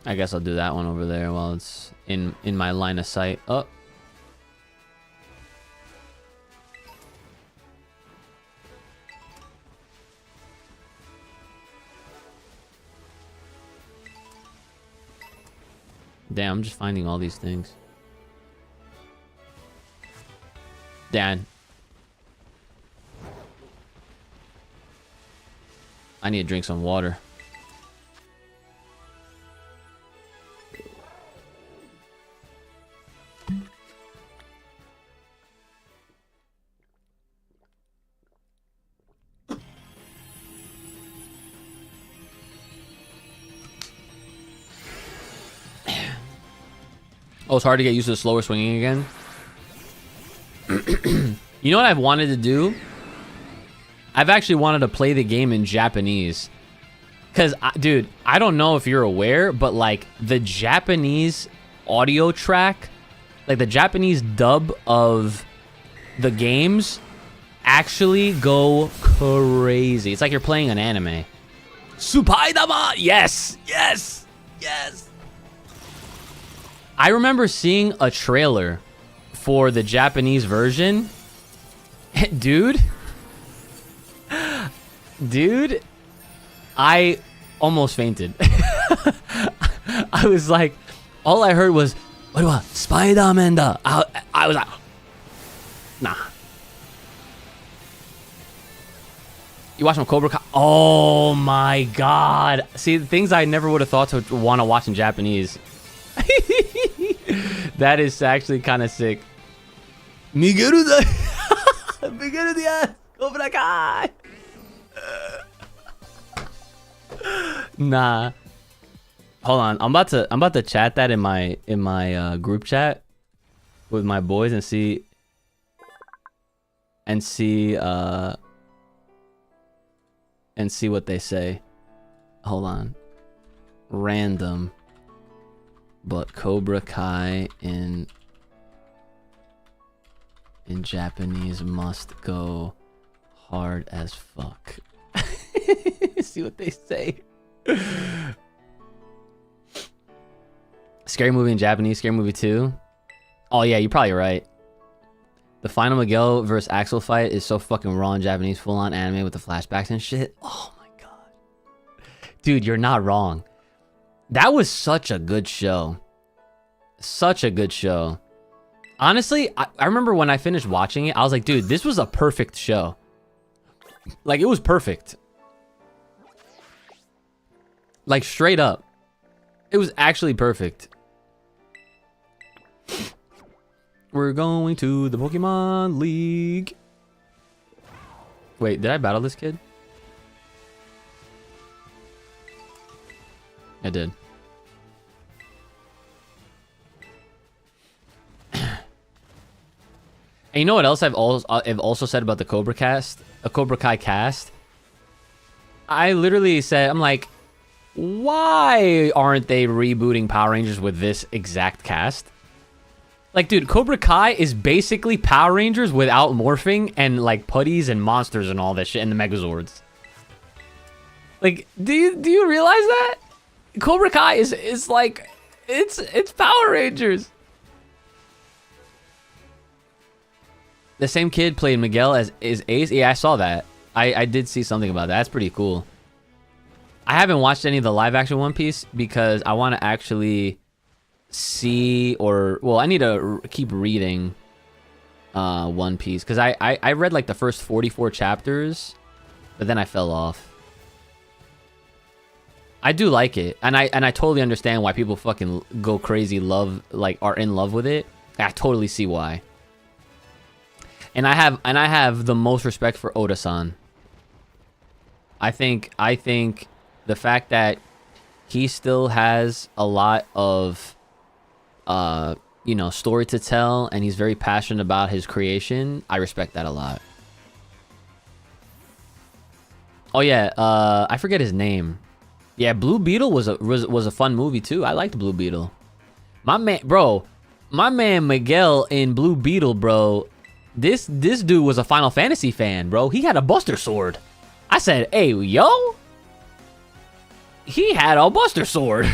I guess I'll do that one over there while it's in my line of sight. Oh. Damn, I'm just finding all these things. Dan. I need to drink some water. Oh, it's hard to get used to the slower swinging again. You know what I've wanted to do? I've actually wanted to play the game in Japanese. Because, dude, I don't know if you're aware, but, like, the Japanese audio track, like, the Japanese dub of the games actually go crazy. It's like you're playing an anime. Subathon! Yes! Yes! Yes! I remember seeing a trailer for the Japanese version. Dude, I almost fainted. I was like, all I heard was, what, Spider-Man da. I was like, nah. You watch some Cobra Kai? Oh my God. See, things I never would have thought to want to watch in Japanese. That is actually kind of sick. Miguel da. Miguel da. Cobra Kai. Nah. Hold on. I'm about to chat that in my group chat with my boys and see what they say. Hold on. Random. But Cobra Kai in Japanese must go hard as fuck. See what they say. Scary movie in Japanese, Scary Movie 2. Oh yeah, you're probably right. The final Miguel versus Axel fight is so fucking raw in Japanese, full on anime with the flashbacks and shit. Oh my god. Dude, you're not wrong. That was such a good show. Such a good show. Honestly, I remember when I finished watching it, I was like, dude, this was a perfect show. Like, it was perfect. Like, straight up. It was actually perfect. We're going to the Pokemon League. Wait, did I battle this kid? I did. And you know what else I've also said about the Cobra Kai cast? I literally said, I'm like, why aren't they rebooting Power Rangers with this exact cast? Like, dude, Cobra Kai is basically Power Rangers without morphing and like putties and monsters and all that shit and the Megazords. Like, do you realize that? Cobra Kai is like, it's Power Rangers. The same kid played Miguel as Ace. Yeah, I saw that. I did see something about that. That's pretty cool. I haven't watched any of the live action One Piece because I want to actually see, or well, I need to keep reading One Piece because I read like the first 44 chapters, but then I fell off. I do like it, and I totally understand why people fucking go crazy, are in love with it. I totally see why. And I have the most respect for Oda-san. I think the fact that he still has a lot of you know, story to tell, and he's very passionate about his creation, I respect that a lot. Oh yeah, I forget his name. Yeah, Blue Beetle was a fun movie too. I liked Blue Beetle. My man Miguel in Blue Beetle, bro. This dude was a Final Fantasy fan, bro. He had a Buster Sword. I said, hey, yo. He had a Buster Sword.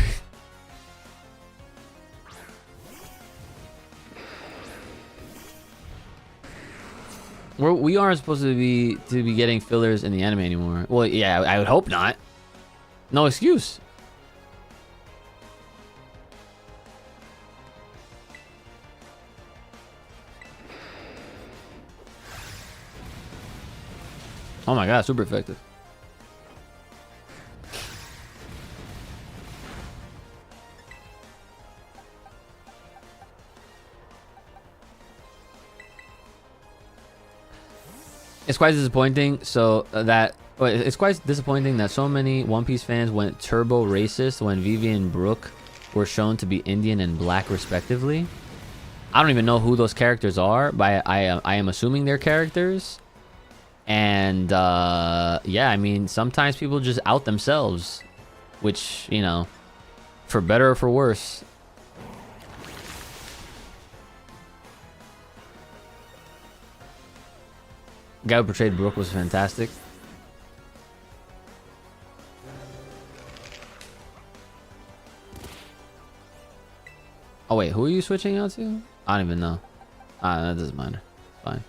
We aren't supposed to be getting fillers in the anime anymore. Well, yeah, I would hope not. No excuse. Oh my god, super effective. It's quite disappointing. It's quite disappointing that so many One Piece fans went turbo racist when Vivi and Brook were shown to be Indian and black respectively. I don't even know who those characters are, but I am assuming they're characters. And yeah, I mean, sometimes people just out themselves, which, you know, for better or for worse. The guy who portrayed Brook was fantastic. Oh wait, who are you switching out to? I don't even know. That doesn't matter. Fine.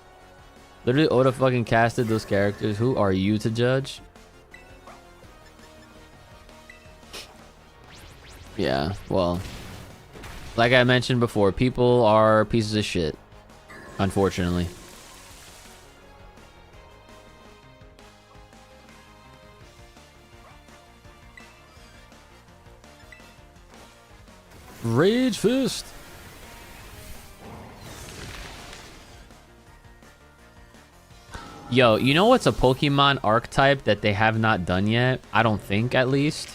Literally, Oda fucking casted those characters. Who are you to judge? Yeah, well, like I mentioned before, people are pieces of shit, unfortunately. Rage Fist. Yo, you know what's a Pokemon archetype that they have not done yet? I don't think, at least.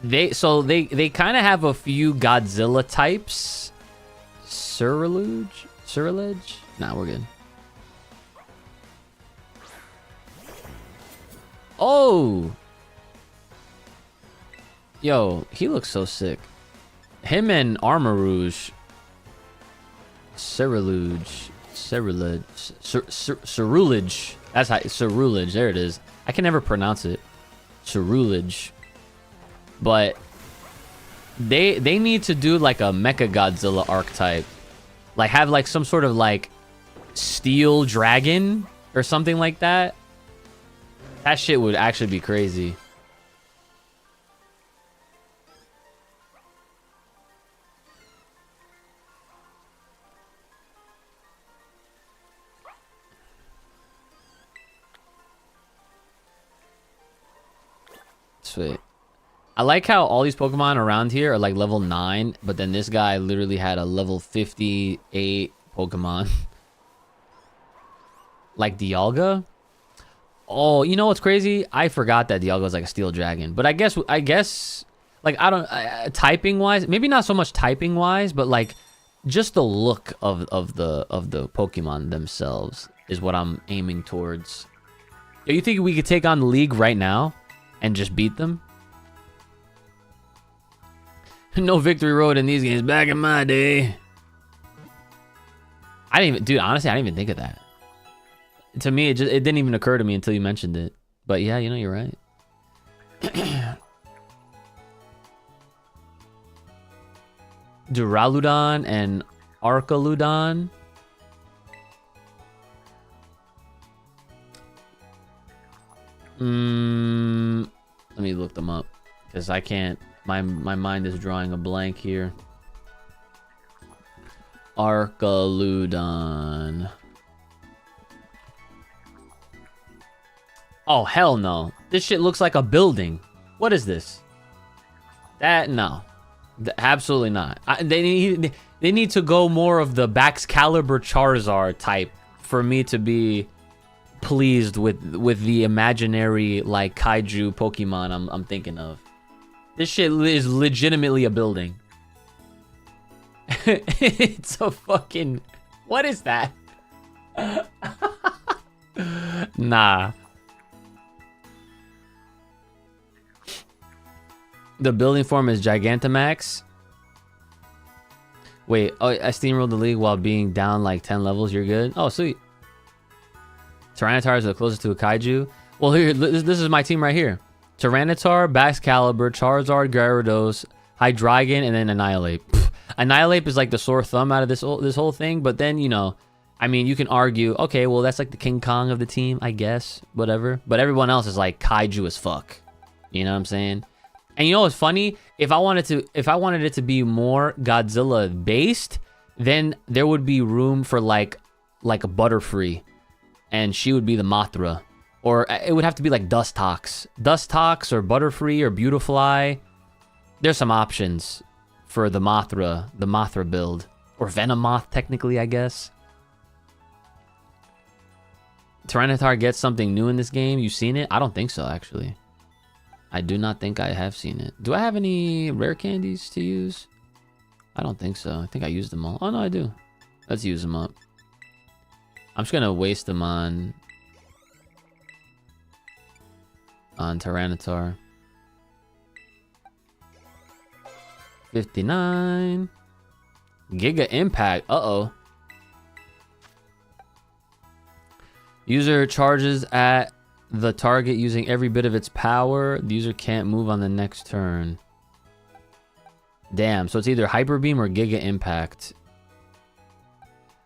They kind of have a few Godzilla types. Surrilage? Nah, we're good. Oh! Yo, he looks so sick. Him and Armor Rouge. Surrilage. Cerulege. Cerulege. That's how. Cerulege. There it is. I can never pronounce it. Cerulege. But they need to do like a Mecha Godzilla archetype. Like have like some sort of like steel dragon or something like that. That shit would actually be crazy. Sweet. I like how all these Pokemon around here are like level 9, but then this guy literally had a level 58 Pokemon. Like Dialga. Oh, you know what's crazy? I forgot that Dialga was like a steel dragon. But I guess like I don't typing wise, maybe not so much typing wise, but like just the look of the Pokemon themselves is what I'm aiming towards. Do you think we could take on the league right now and just beat them? No victory road in these games back in my day. I didn't even, dude, honestly, I didn't even think of that. To me, it didn't even occur to me until you mentioned it. But yeah, you know, you're right. Duraludon and Arcaludon. Let me look them up because I can't. My mind is drawing a blank here. Arcaludon. Oh, hell no. This shit looks like a building. What is this? That, no. Absolutely not. They need to go more of the Baxcalibur Charizard type for me to be pleased with the imaginary, like, kaiju Pokemon I'm thinking of. This shit is legitimately a building. It's a fucking... What is that? Nah. The building form is Gigantamax. Wait, oh, I steamrolled the league while being down like 10 levels. You're good? Oh, sweet. Tyranitar is the closest to a kaiju. Well, here, this is my team right here. Tyranitar, Baxcalibur, Charizard, Gyarados, Hydreigon, and then Annihilate. Pfft. Annihilate is like the sore thumb out of this whole thing, but then, you know, I mean, you can argue, okay, well, that's like the King Kong of the team, I guess, whatever. But everyone else is like kaiju as fuck. You know what I'm saying? And you know what's funny? If I wanted it to be more Godzilla based, then there would be room for like a Butterfree, and she would be the Mothra. Or it would have to be like Dustox or Butterfree or Beautifly. There's some options for the Mothra build. Or Venomoth, technically, I guess. Tyranitar gets something new in this game. You seen it? I don't think so, actually. I do not think I have seen it. Do I have any rare candies to use? I don't think so. I think I used them all. Oh, no, I do. Let's use them up. I'm just going to waste them on Tyranitar. 59. Giga Impact. Uh-oh. User charges at the target using every bit of its power. The user can't move on the next turn. Damn, so it's either Hyper Beam or Giga Impact.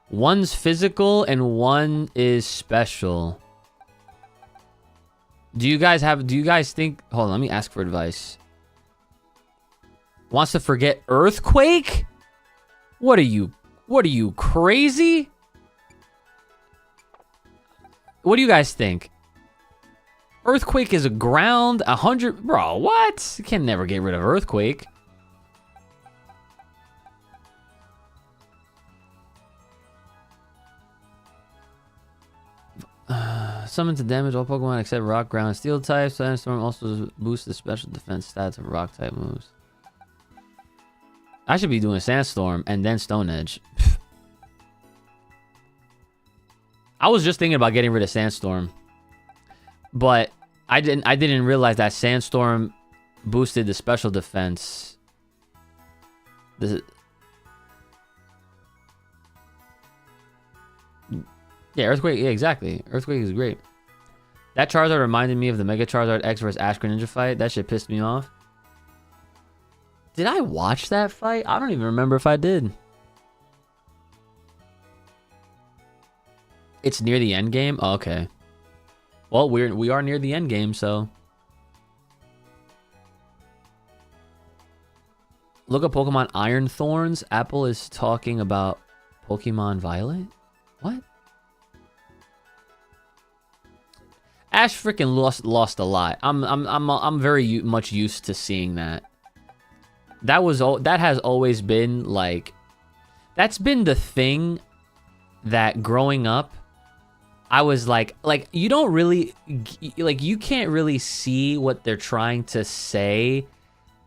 One's physical and one is special. Do you guys think... Hold on, let me ask for advice. Wants to forget Earthquake? What are you crazy? What do you guys think? Earthquake is a ground, 100... Bro, what? You can never get rid of Earthquake. Summon to damage all Pokemon except Rock, Ground, and Steel types. Sandstorm also boosts the special defense stats of Rock type moves. I should be doing Sandstorm and then Stone Edge. I was just thinking about getting rid of Sandstorm, but I didn't realize that Sandstorm boosted the special defense. Yeah, Earthquake. Yeah, exactly. Earthquake is great. That Charizard reminded me of the Mega Charizard X versus Ash Greninja fight. That shit pissed me off. Did I watch that fight? I don't even remember if I did. It's near the end game? Oh, okay. Well, we are near the end game, so. Look at Pokemon Iron Thorns. Apple is talking about Pokemon Violet? What? Ash freaking lost a lot. I'm very much used to seeing that. That has always been like, that's been the thing that growing up, I was like you don't really, like you can't really see what they're trying to say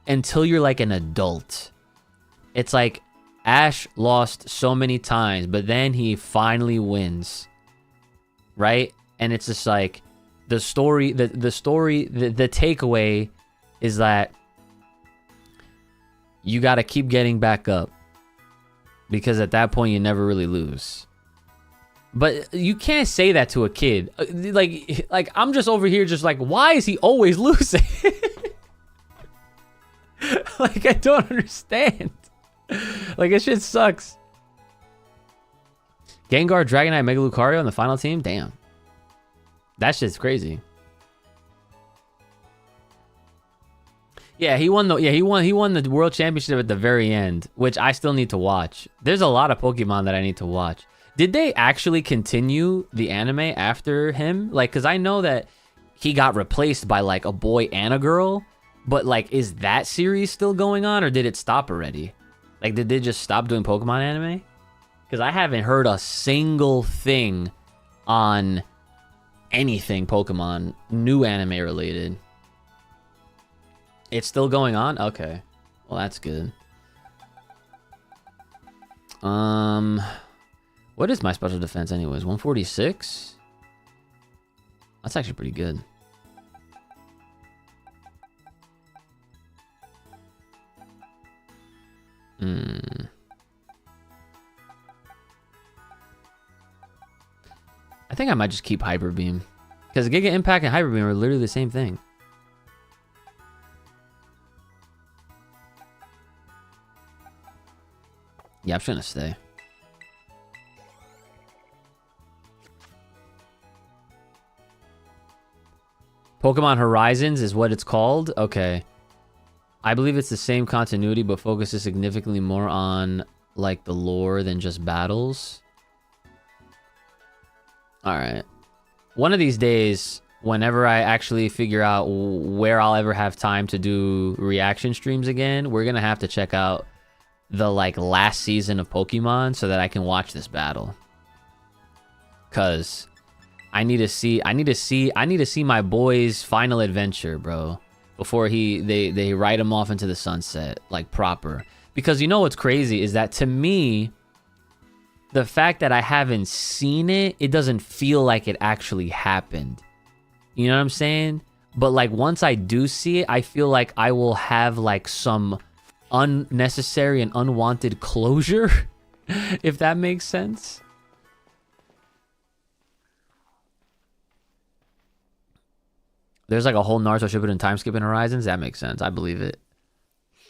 until you're like an adult. It's like Ash lost so many times, but then he finally wins, right? And it's just like the takeaway is that you got to keep getting back up, because at that point you never really lose. But you can't say that to a kid. Like I'm just over here just like, why is he always losing? Like, I don't understand. Like, this shit sucks. Gengar, Dragonite, Mega Lucario on the final team? Damn. That shit's crazy. Yeah, he won the World Championship at the very end, which I still need to watch. There's a lot of Pokemon that I need to watch. Did they actually continue the anime after him? Like, because I know that he got replaced by, like, a boy and a girl. But, like, is that series still going on, or did it stop already? Like, did they just stop doing Pokemon anime? Because I haven't heard a single thing on anything Pokemon, new anime related. It's still going on? Okay. Well, that's good. What is my special defense anyways? 146? That's actually pretty good. I think I might just keep Hyper Beam, because Giga Impact and Hyper Beam are literally the same thing. Yeah, I'm trying to stay. Pokemon Horizons is what it's called? Okay. I believe it's the same continuity, but focuses significantly more on, like, the lore than just battles. Alright. One of these days, whenever I actually figure out where I'll ever have time to do reaction streams again, we're gonna have to check out the, like, last season of Pokemon so that I can watch this battle. Cause I need to see my boy's final adventure, bro. Before they write him off into the sunset, like, proper. Because you know what's crazy is that, to me, the fact that I haven't seen it, it doesn't feel like it actually happened. You know what I'm saying? But, like, once I do see it, I feel like I will have, like, some unnecessary and unwanted closure, if that makes sense. There's like a whole Naruto Shippuden time skip in Horizons. That makes sense. I believe it.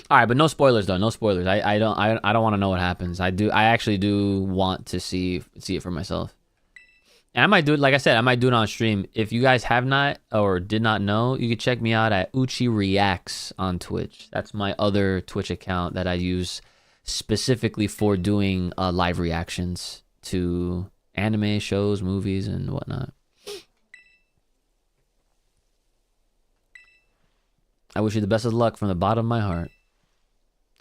All right, but no spoilers though. No spoilers. I don't want to know what happens. I actually do want to see it for myself. And I might do it, like I said, I might do it on stream. If you guys have not or did not know, you can check me out at Uchi Reacts on Twitch. That's my other Twitch account that I use specifically for doing live reactions to anime shows, movies, and whatnot. I wish you the best of luck from the bottom of my heart.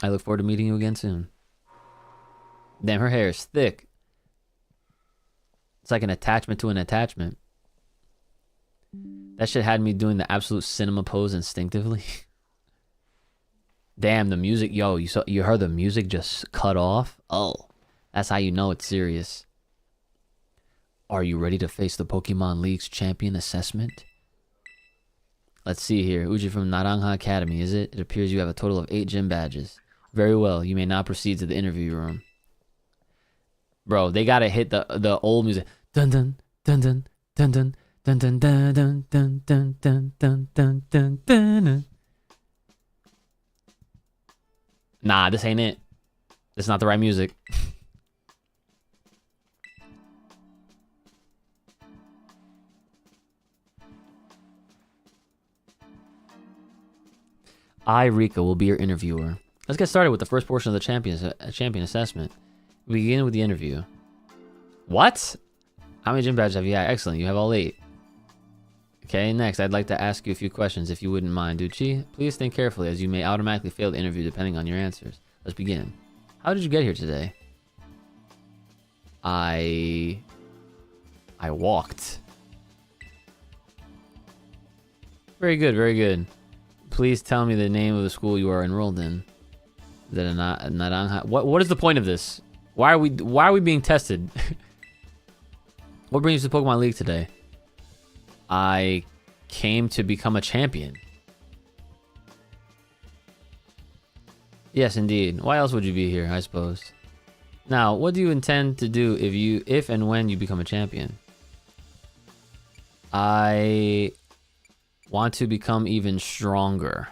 I look forward to meeting you again soon. Damn, her hair is thick. It's like an attachment to an attachment. That shit had me doing the absolute cinema pose instinctively. Damn, the music, yo, you heard the music just cut off? Oh, that's how you know it's serious. Are you ready to face the Pokemon League's champion assessment? Let's see here. Uji from Naranja Academy, is it? It appears you have a total of 8 gym badges. Very well. You may now proceed to the interview room. Bro, they gotta hit the old music. Dun dun dun dun dun dun dun dun dun dun dun dun dun dun dun dun dun. Nah, this ain't it. This is not the right music. I, Rika, will be your interviewer. Let's get started with the first portion of the champion assessment. We begin with the interview. What? How many gym badges have you? Yeah, excellent. You have all 8. Okay, next, I'd like to ask you a few questions, if you wouldn't mind. Uchi, please think carefully, as you may automatically fail the interview depending on your answers. Let's begin. How did you get here today? I walked. Very good, very good. Please tell me the name of the school you are enrolled in. Is that a Naranja? What is the point of this? Why are we being tested? What brings you to Pokemon League today? I came to become a champion. Yes, indeed. Why else would you be here, I suppose? Now, what do you intend to do if and when you become a champion? I want to become even stronger.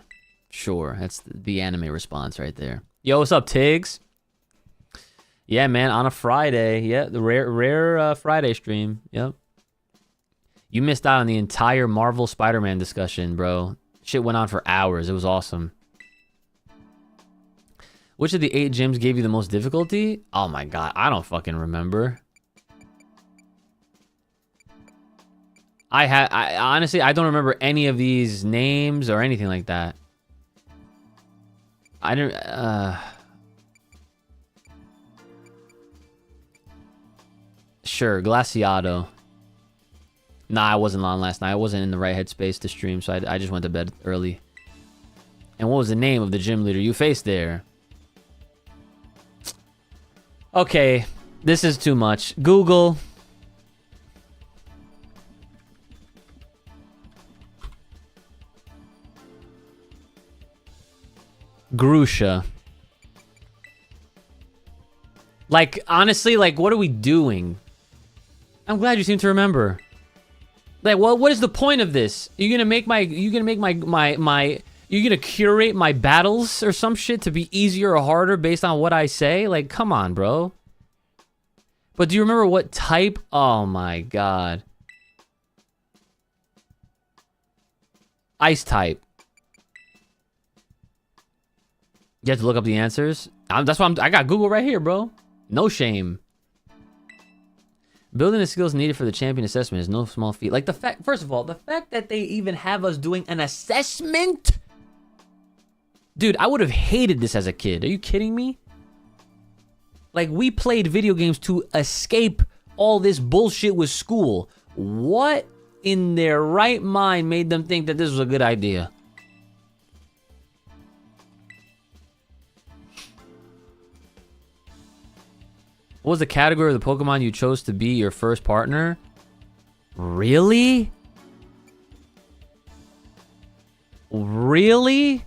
Sure, that's the anime response right there. Yo, what's up, Tiggs? Yeah, man, on a Friday. Yeah, the rare Friday stream. Yep. You missed out on the entire Marvel Spider-Man discussion, bro. Shit went on for hours. It was awesome. Which of the 8 gyms gave you the most difficulty? Oh my god, I don't fucking remember. I honestly, I don't remember any of these names or anything like that. I don't, sure, Glaciado. Nah, I wasn't on last night. I wasn't in the right headspace to stream, so I just went to bed early. And what was the name of the gym leader you faced there? Okay, this is too much. Google. Grusha. Like, honestly, like, what are we doing? I'm glad you seem to remember. Like, what is the point of this? You're gonna make you're gonna curate my battles or some shit to be easier or harder based on what I say? Like, come on, bro. But do you remember what type? Oh my god. Ice type. You have to look up the answers? That's why I got Google right here, bro. No shame. Building the skills needed for the champion assessment is no small feat. Like, the fact, first of all, the fact that they even have us doing an assessment? Dude, I would have hated this as a kid. Are you kidding me? Like, we played video games to escape all this bullshit with school. What in their right mind made them think that this was a good idea? What was the category of the Pokemon you chose to be your first partner? Really? Really?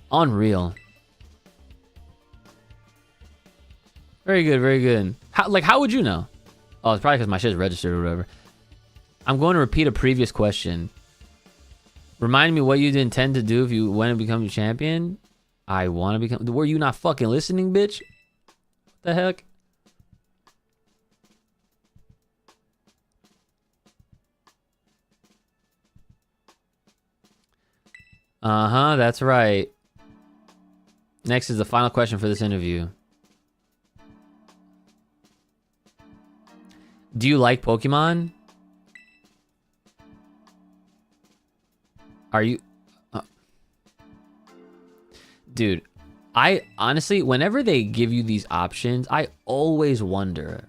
Unreal. Very good, very good. How would you know? Oh, it's probably because my shit's registered or whatever. I'm going to repeat a previous question. Remind me what you intend to do if you want to become a champion. I want to become... Were you not fucking listening, bitch? What the heck? Uh-huh, that's right. Next is the final question for this interview. Do you like Pokemon? Are you... Dude, I honestly, whenever they give you these options, I always wonder,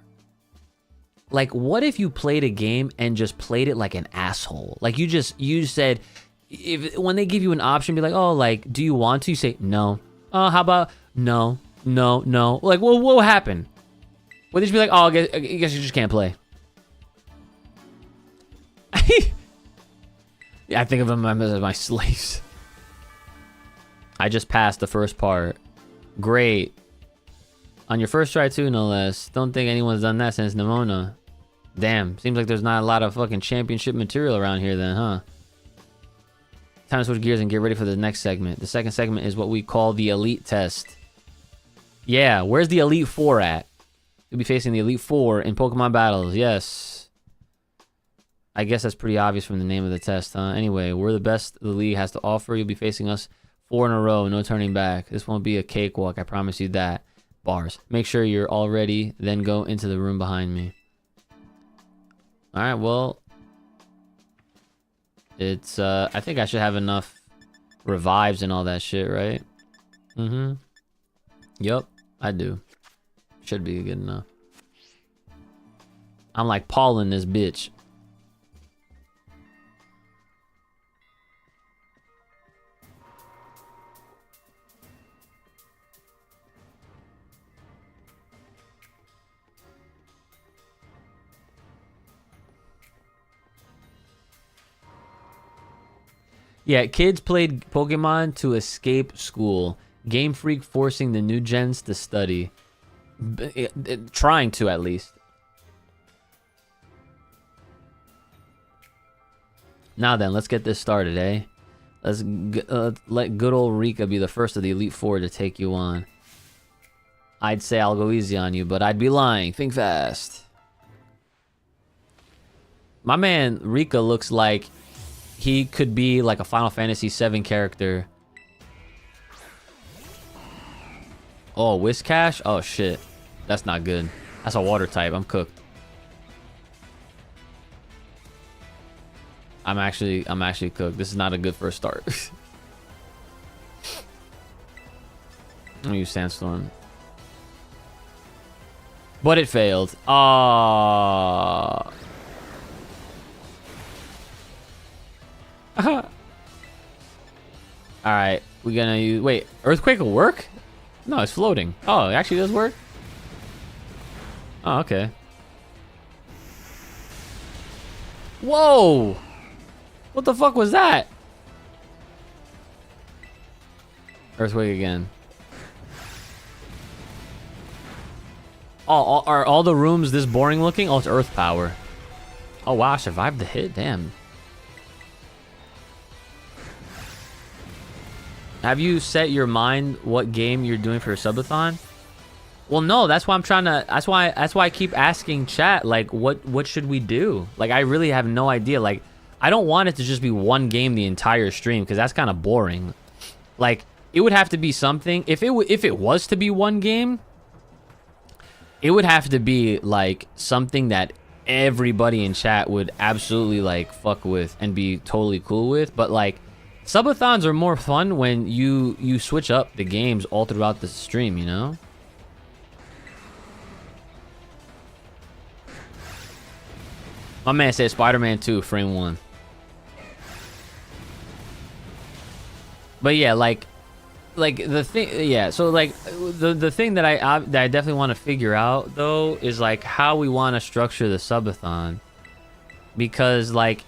like, what if you played a game and just played it like an asshole? Like, you said, when they give you an option, be like, oh, like, do you want to? You say, no. Oh, how about, no, no, no. Like, what will happen? Would they just be like, oh, I guess you just can't play? Yeah, I think of them as my slaves. I just passed the first part. Great. On your first try too, no less. Don't think anyone's done that since Nimona. Damn, seems like there's not a lot of fucking championship material around here then, huh? Time to switch gears and get ready for the next segment. The second segment is what we call the Elite Test. Yeah, where's the Elite Four at? You'll be facing the Elite Four in Pokemon battles, yes. I guess that's pretty obvious from the name of the test, huh? Anyway, we're the best the league has to offer. You'll be facing us 4 in a row, no turning back. This won't be a cakewalk, I promise you that. Bars. Make sure you're all ready, then go into the room behind me. Alright, well... It's, I think I should have enough revives and all that shit, right? Mm-hmm. Yup, I do. Should be good enough. I'm like Paul in this bitch. Yeah, kids played Pokemon to escape school. Game Freak forcing the new gens to study. Trying to, at least. Now then, let's get this started, eh? Let's let good old Rika be the first of the Elite Four to take you on. I'd say I'll go easy on you, but I'd be lying. Think fast. My man Rika looks like he could be like a Final Fantasy VII character. Oh, Whiscash? Oh shit. That's not good. That's a water type. I'm cooked. I'm actually cooked. This is not a good first start. I'm gonna use Sandstorm. But it failed. Ah. Alright, we're gonna use... Wait, Earthquake will work? No, it's floating. Oh, it actually does work? Oh, okay. Whoa! What the fuck was that? Earthquake again. Oh, are all the rooms this boring looking? Oh, it's Earth Power. Oh, wow, I survived the hit. Damn. Have you set your mind what game you're doing for your subathon? Well, no, that's why I'm trying to... That's why I keep asking chat, like, what should we do? Like, I really have no idea. Like, I don't want it to just be one game the entire stream, because that's kind of boring. Like, it would have to be something... If it was to be one game, it would have to be, like, something that everybody in chat would absolutely, like, fuck with and be totally cool with. But, like, subathons are more fun when you switch up the games all throughout the stream, you know? My man said Spider-Man 2, frame 1. But yeah, like the thing, yeah. So like the thing that I definitely want to figure out though is like how we want to structure the subathon, because like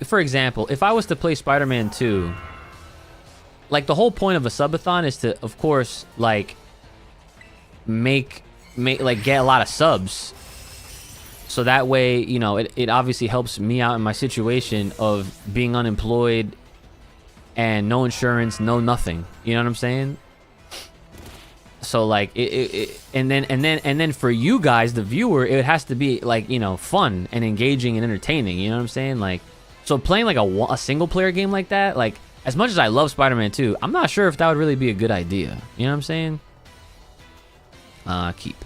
for example, if I was to play Spider-Man 2, like the whole point of a subathon is to, of course, like make like get a lot of subs. So that way, you know, it obviously helps me out in my situation of being unemployed and no insurance, no nothing. You know what I'm saying? So like and then for you guys, the viewer, it has to be like, you know, fun and engaging and entertaining. You know what I'm saying? Like, so playing like a single player game like that, like as much as I love Spider-Man 2, I'm not sure if that would really be a good idea. You know what I'm saying? Keep.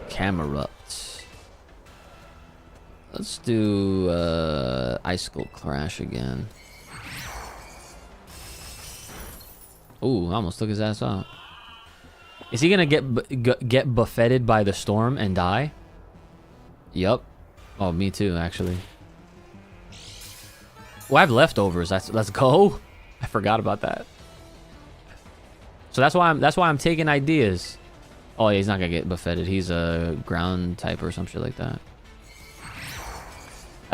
Camerupt. Let's do Icicle Crash again. Ooh, I almost took his ass out. Is he gonna get buffeted by the storm and die? Yup. Oh, me too, actually. Well, I have leftovers. Let's go. I forgot about that. So that's why I'm taking ideas. Oh, yeah, he's not gonna get buffeted. He's a ground type or some shit like that.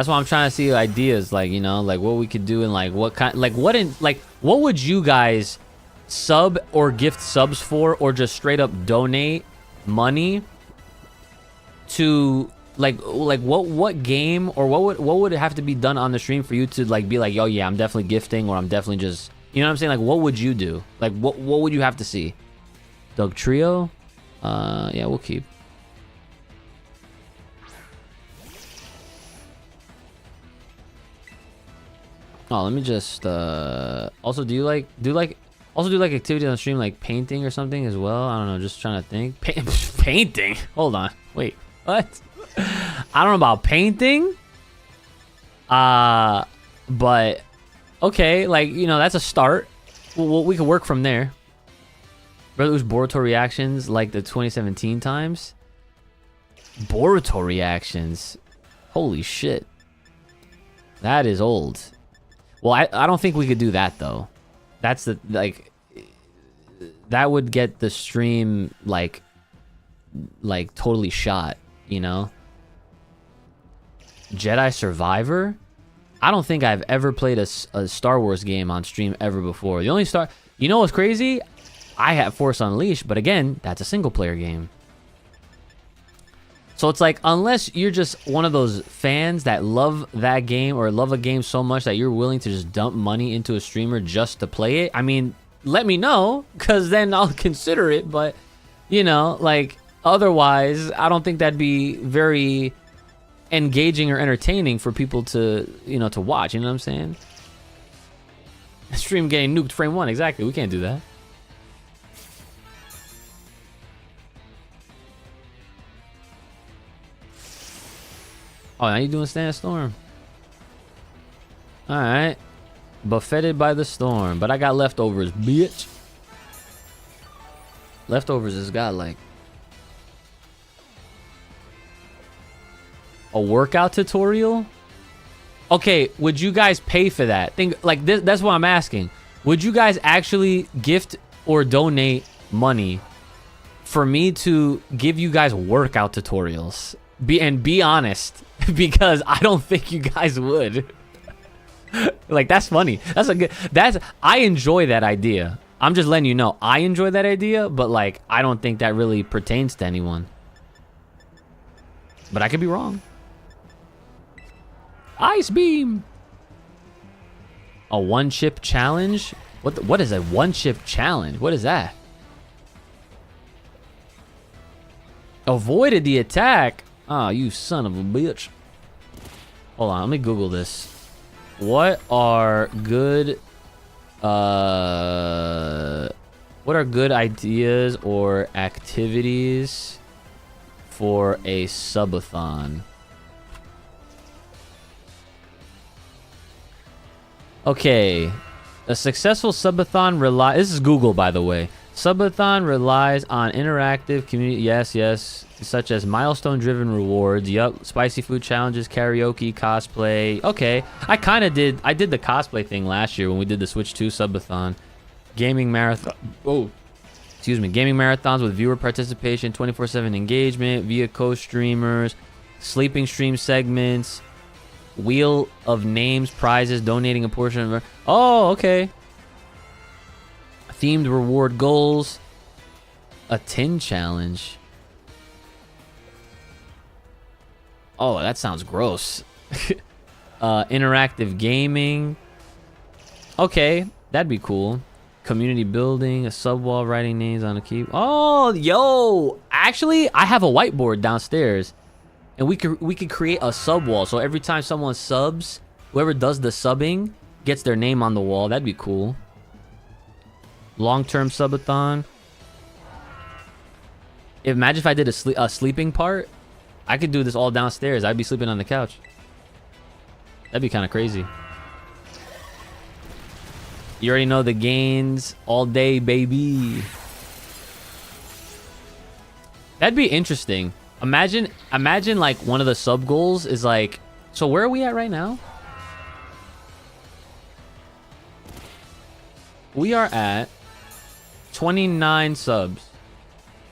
That's why I'm trying to see ideas, like, you know, like what we could do and like what kind, like what would you guys sub or gift subs for, or just straight up donate money to like what game, or what would it have to be done on the stream for you to like be like, yo, yeah, I'm definitely gifting, or I'm definitely just, you know what I'm saying? Like, what would you do? Like, what would you have to see? Doug Trio? Yeah, we'll keep. Oh, let me just also do like activity on the stream, like painting or something as well? I don't know, just trying to think. Painting? Hold on. Wait, what? I don't know about painting. But okay, like, you know, that's a start. We could work from there. Brother's Boruto reactions like the 2017 times. Boruto reactions. Holy shit. That is old. Well, I don't think we could do that though. That's the, like, that would get the stream like totally shot, you know? Jedi Survivor? I don't think I've ever played a Star Wars game on stream ever before. The only you know what's crazy? I have Force Unleashed, but again, that's a single player game. So it's like, unless you're just one of those fans that love that game or love a game so much that you're willing to just dump money into a streamer just to play it, I mean, let me know, because then I'll consider it. But, you know, like, otherwise, I don't think that'd be very engaging or entertaining for people to, you know, to watch. You know what I'm saying? Stream getting nuked frame 1. Exactly. We can't do that. Oh, now you doing Stand Storm. Alright. Buffeted by the storm. But I got leftovers, bitch. Leftovers has got like a workout tutorial? Okay, would you guys pay for that? Think like this, that's what I'm asking. Would you guys actually gift or donate money for me to give you guys workout tutorials? Be honest, because I don't think you guys would. Like, that's funny. I enjoy that idea. I'm just letting you know I enjoy that idea, but like, I don't think that really pertains to anyone. But I could be wrong. Ice beam. A one chip challenge? What is a one chip challenge? What is that? Avoided the attack. Ah, you son of a bitch. Hold on, let me Google this. What are good ideas or activities for a subathon? Okay. A successful subathon this is Google, by the way. Subathon relies on interactive community, yes, such as milestone-driven rewards. Yup, spicy food challenges, karaoke, cosplay. Okay, I did the cosplay thing last year when we did the Switch 2 subathon. Gaming marathon. Oh, excuse me. Gaming marathons with viewer participation, 24/7 engagement via co-streamers, sleeping stream segments, wheel of names, prizes, donating a portion of. Oh, okay. Themed reward goals, a tin challenge. Oh, that sounds gross. Interactive gaming. Okay, that'd be cool. Community building, a sub wall, writing names on a key. Oh, yo! Actually, I have a whiteboard downstairs, and we could create a sub wall. So every time someone subs, whoever does the subbing gets their name on the wall. That'd be cool. Long-term subathon. Imagine if I did a sleeping part. I could do this all downstairs. I'd be sleeping on the couch. That'd be kind of crazy. You already know the gains all day, baby. That'd be interesting. Imagine like one of the sub goals is like, so where are we at right now? We are at 29 subs.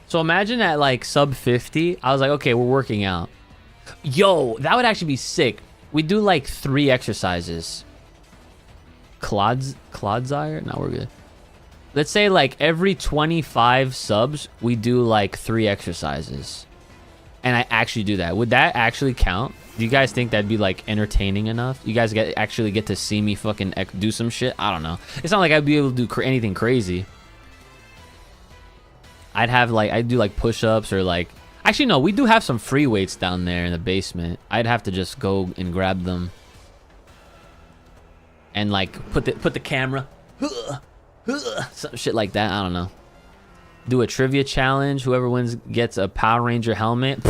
So imagine at like sub 50, I was like, okay, we're working out. Yo, that would actually be sick. We do like 3 exercises. Clodzire? No, we're good. Let's say like every 25 subs, we do like 3 exercises. And I actually do that. Would that actually count? Do you guys think that'd be like entertaining enough? You guys actually get to see me fucking do some shit? I don't know. It's not like I'd be able to do anything crazy. I'd do like push-ups or like... Actually, no, we do have some free weights down there in the basement. I'd have to just go and grab them. And like put the camera... some shit like that. I don't know. Do a trivia challenge. Whoever wins gets a Power Ranger helmet.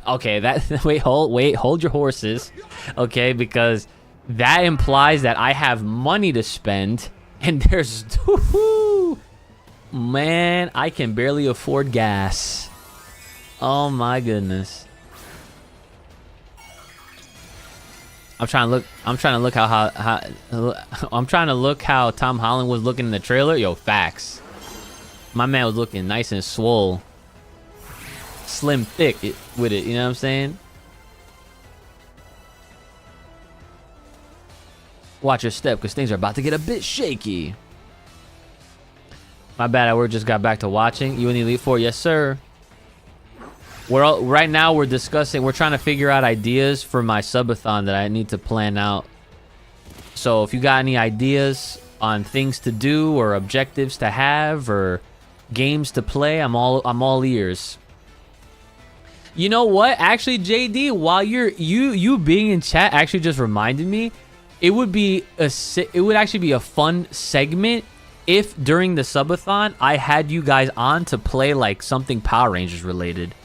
Okay, that... Wait, hold your horses. Okay, because that implies that I have money to spend. And there's... Man, I can barely afford gas. Oh my goodness. I'm trying to look how Tom Holland was looking in the trailer. Yo, facts. My man was looking nice and swole. Slim thick with it, you know what I'm saying? Watch your step, because things are about to get a bit shaky. My bad, I just got back to watching. You in the Elite Four? Yes, sir. Right now we're trying to figure out ideas for my subathon that I need to plan out. So if you got any ideas on things to do or objectives to have or games to play, I'm all ears. You know what? Actually, JD, while you being in chat actually just reminded me, it would actually be a fun segment if during the subathon I had you guys on to play like something Power Rangers related.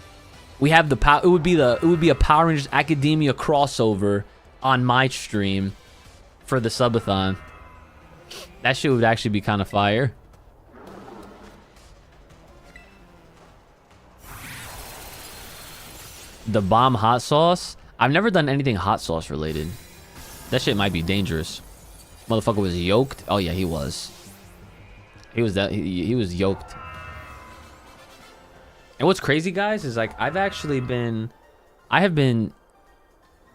We have it would be a Power Rangers Academia crossover on my stream for the subathon. That shit would actually be kind of fire. The bomb hot sauce? I've never done anything hot sauce related. That shit might be dangerous. Motherfucker was yoked. Oh yeah, he was. He was yoked. And what's crazy, guys, is like I have been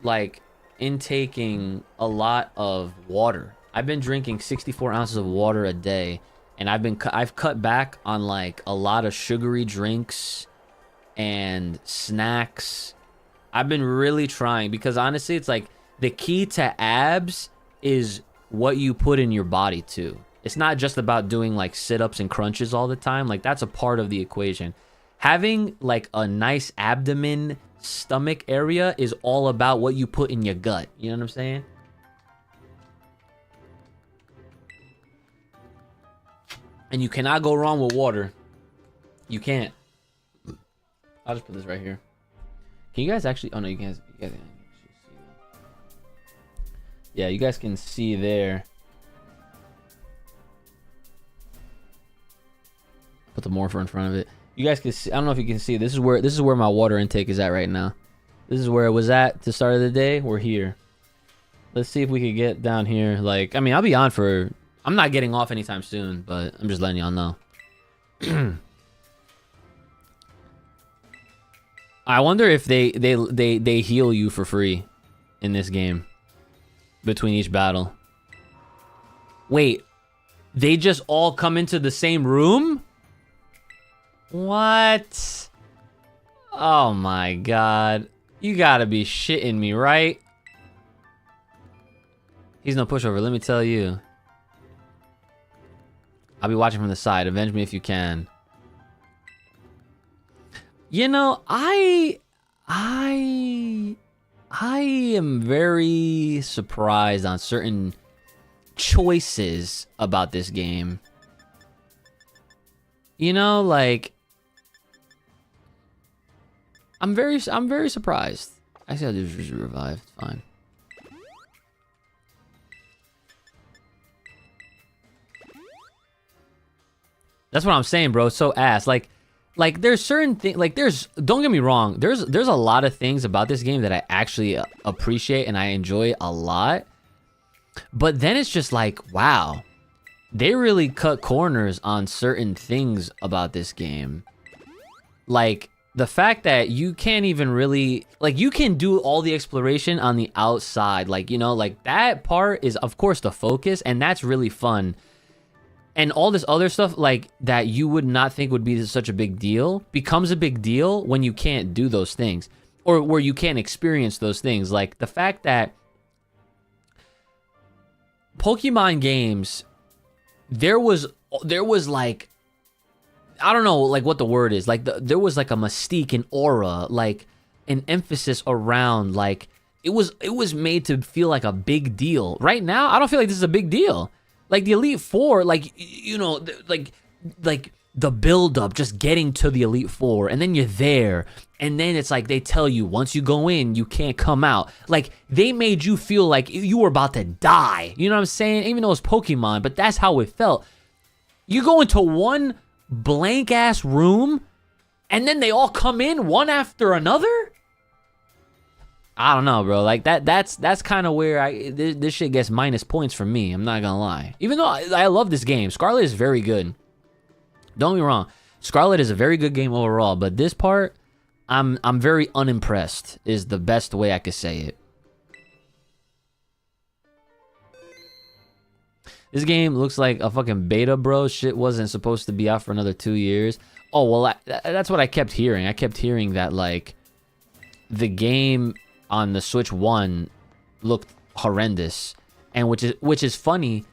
like intaking a lot of water. I've been drinking 64 ounces of water a day, and I've cut back on like a lot of sugary drinks and snacks. I've been really trying, because honestly, it's like the key to abs is what you put in your body too. It's not just about doing like sit-ups and crunches all the time. Like that's a part of the equation. Having like a nice abdomen, stomach area is all about what you put in your gut. You know what I'm saying? And you cannot go wrong with water. You can't. I'll just put this right here. Can you guys actually... Oh, no, you guys can actually see that. Yeah, you guys can see there. Put the morpher in front of it. You guys can see... I don't know if you can see. This is where my water intake is at right now. This is where it was at to the start of the day. We're here. Let's see if we could get down here. Like, I mean, I'll be on for... I'm not getting off anytime soon, but I'm just letting y'all know. I wonder if they heal you for free in this game between each battle. Wait, they just all come into the same room? What? Oh my god. You gotta be shitting me, right? He's no pushover, let me tell you. I'll be watching from the side. Avenge me if you can. You know, I am very surprised on certain choices about this game. You know, like I'm very surprised. Actually, I'll do revive. It's fine. That's what I'm saying, bro. It's so ass. Like there's certain things, like don't get me wrong, there's a lot of things about this game that I actually appreciate and I enjoy a lot. But then it's just like, wow, they really cut corners on certain things about this game. Like the fact that you can't even really, like, you can do all the exploration on the outside, like, you know, like, that part is of course the focus, and that's really fun. And all this other stuff, like, that you would not think would be such a big deal becomes a big deal when you can't do those things, or where you can't experience those things. Like, the fact that Pokemon games, there was like, I don't know, like, what the word is. Like, there was, like, a mystique, an aura, like, an emphasis around, like, it was made to feel like a big deal. Right now, I don't feel like this is a big deal. Like, the Elite Four, like, you know, like the build-up, just getting to the Elite Four, and then you're there, and then it's like they tell you, once you go in, you can't come out. Like, they made you feel like you were about to die. You know what I'm saying? Even though it's Pokemon, but that's how it felt. You go into one blank ass room and then they all come in one after another. I don't know, bro. Like, that's kind of where this shit gets minus points for me. I'm not gonna lie. Even though I love this game, Scarlet is very good. Don't get me wrong, Scarlet is a very good game overall, but this part, I'm very unimpressed is the best way I could say it. This game looks like a fucking beta, bro. Shit wasn't supposed to be out for another 2 years. Oh, well, that's what I kept hearing. I kept hearing that, like, the game on the Switch 1 looked horrendous. And which is funny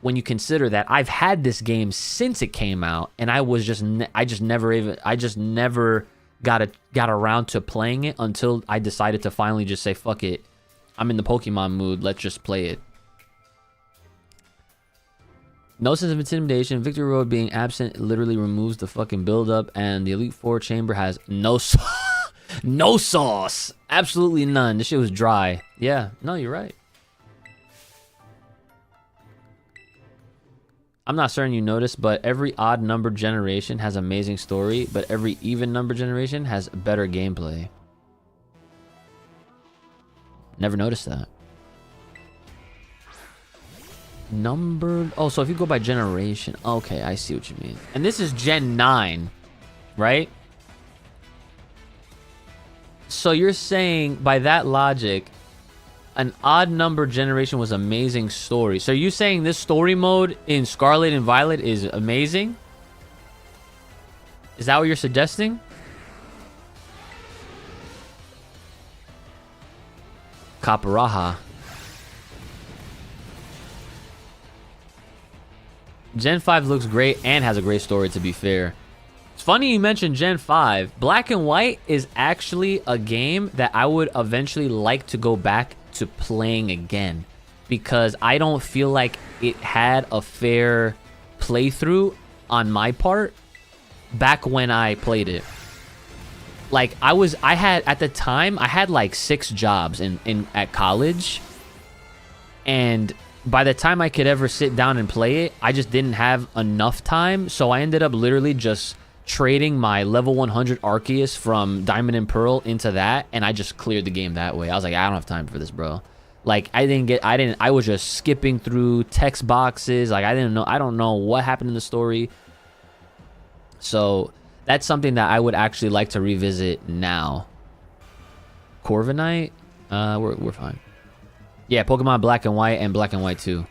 when you consider that I've had this game since it came out, and I just never got around to playing it until I decided to finally just say, fuck it. I'm in the Pokemon mood. Let's just play it. No sense of intimidation. Victory Road being absent literally removes the fucking build-up, and the Elite Four chamber has no no sauce. Absolutely none. This shit was dry. Yeah, no, you're right. I'm not certain you noticed, but every odd number generation has amazing story, but every even number generation has better gameplay. Never noticed that. Numbered. Oh, so if you go by generation. Okay, I see what you mean. And this is Gen 9, right? So you're saying, by that logic, an odd number generation was amazing story. So you saying this story mode in Scarlet and Violet is amazing? Is that what you're suggesting? Kaparaha. Gen 5 looks great and has a great story, to be fair. It's funny you mentioned Gen 5. Black and White is actually a game that I would eventually like to go back to playing again, because I don't feel like it had a fair playthrough on my part back when I played it. Like, I had at the time, I had like 6 jobs at college, and by the time I could ever sit down and play it, I just didn't have enough time. So I ended up literally just trading my level 100 Arceus from Diamond and Pearl into that, and I just cleared the game that way. I was like, I don't have time for this, bro. Like, I was just skipping through text boxes. Like, I don't know what happened in the story. So that's something that I would actually like to revisit now. Corviknight? We're fine. Yeah, Pokemon Black and White and Black and White 2.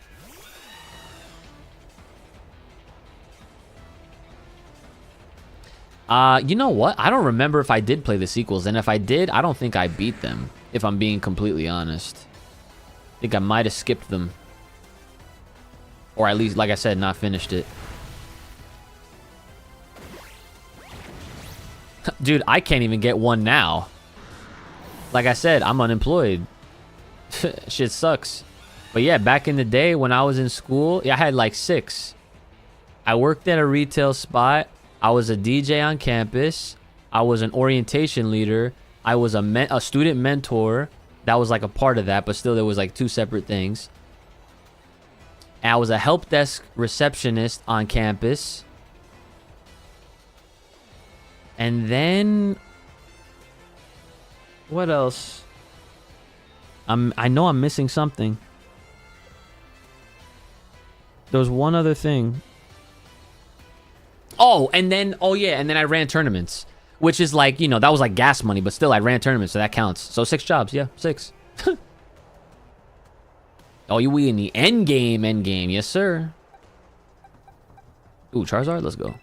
You know what? I don't remember if I did play the sequels, and if I did, I don't think I beat them, if I'm being completely honest. I think I might have skipped them. Or at least, like I said, not finished it. Dude, I can't even get one now. Like I said, I'm unemployed. Shit sucks. But yeah, back in the day when I was in school, yeah, I had like 6. I worked at a retail spot. I was a DJ on campus. I was an orientation leader. I was a student mentor. That was like a part of that, but still there was like 2 separate things. And I was a help desk receptionist on campus. And then what else? I know I'm missing something. There was one other thing. Oh, and then I ran tournaments. which is like, you know, that was like gas money, but still I ran tournaments, so that counts. So 6 jobs, yeah, 6. Oh, we in the end game, yes sir. Ooh, Charizard, let's go.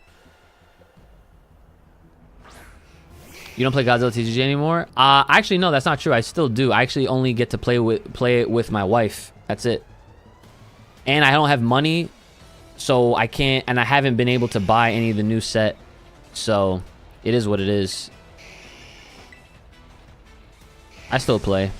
You don't play Godzilla TCG anymore? Actually, no, that's not true. I still do. I actually only get to play it with my wife. That's it. And I don't have money, so I can't, and I haven't been able to buy any of the new set. So, it is what it is. I still play.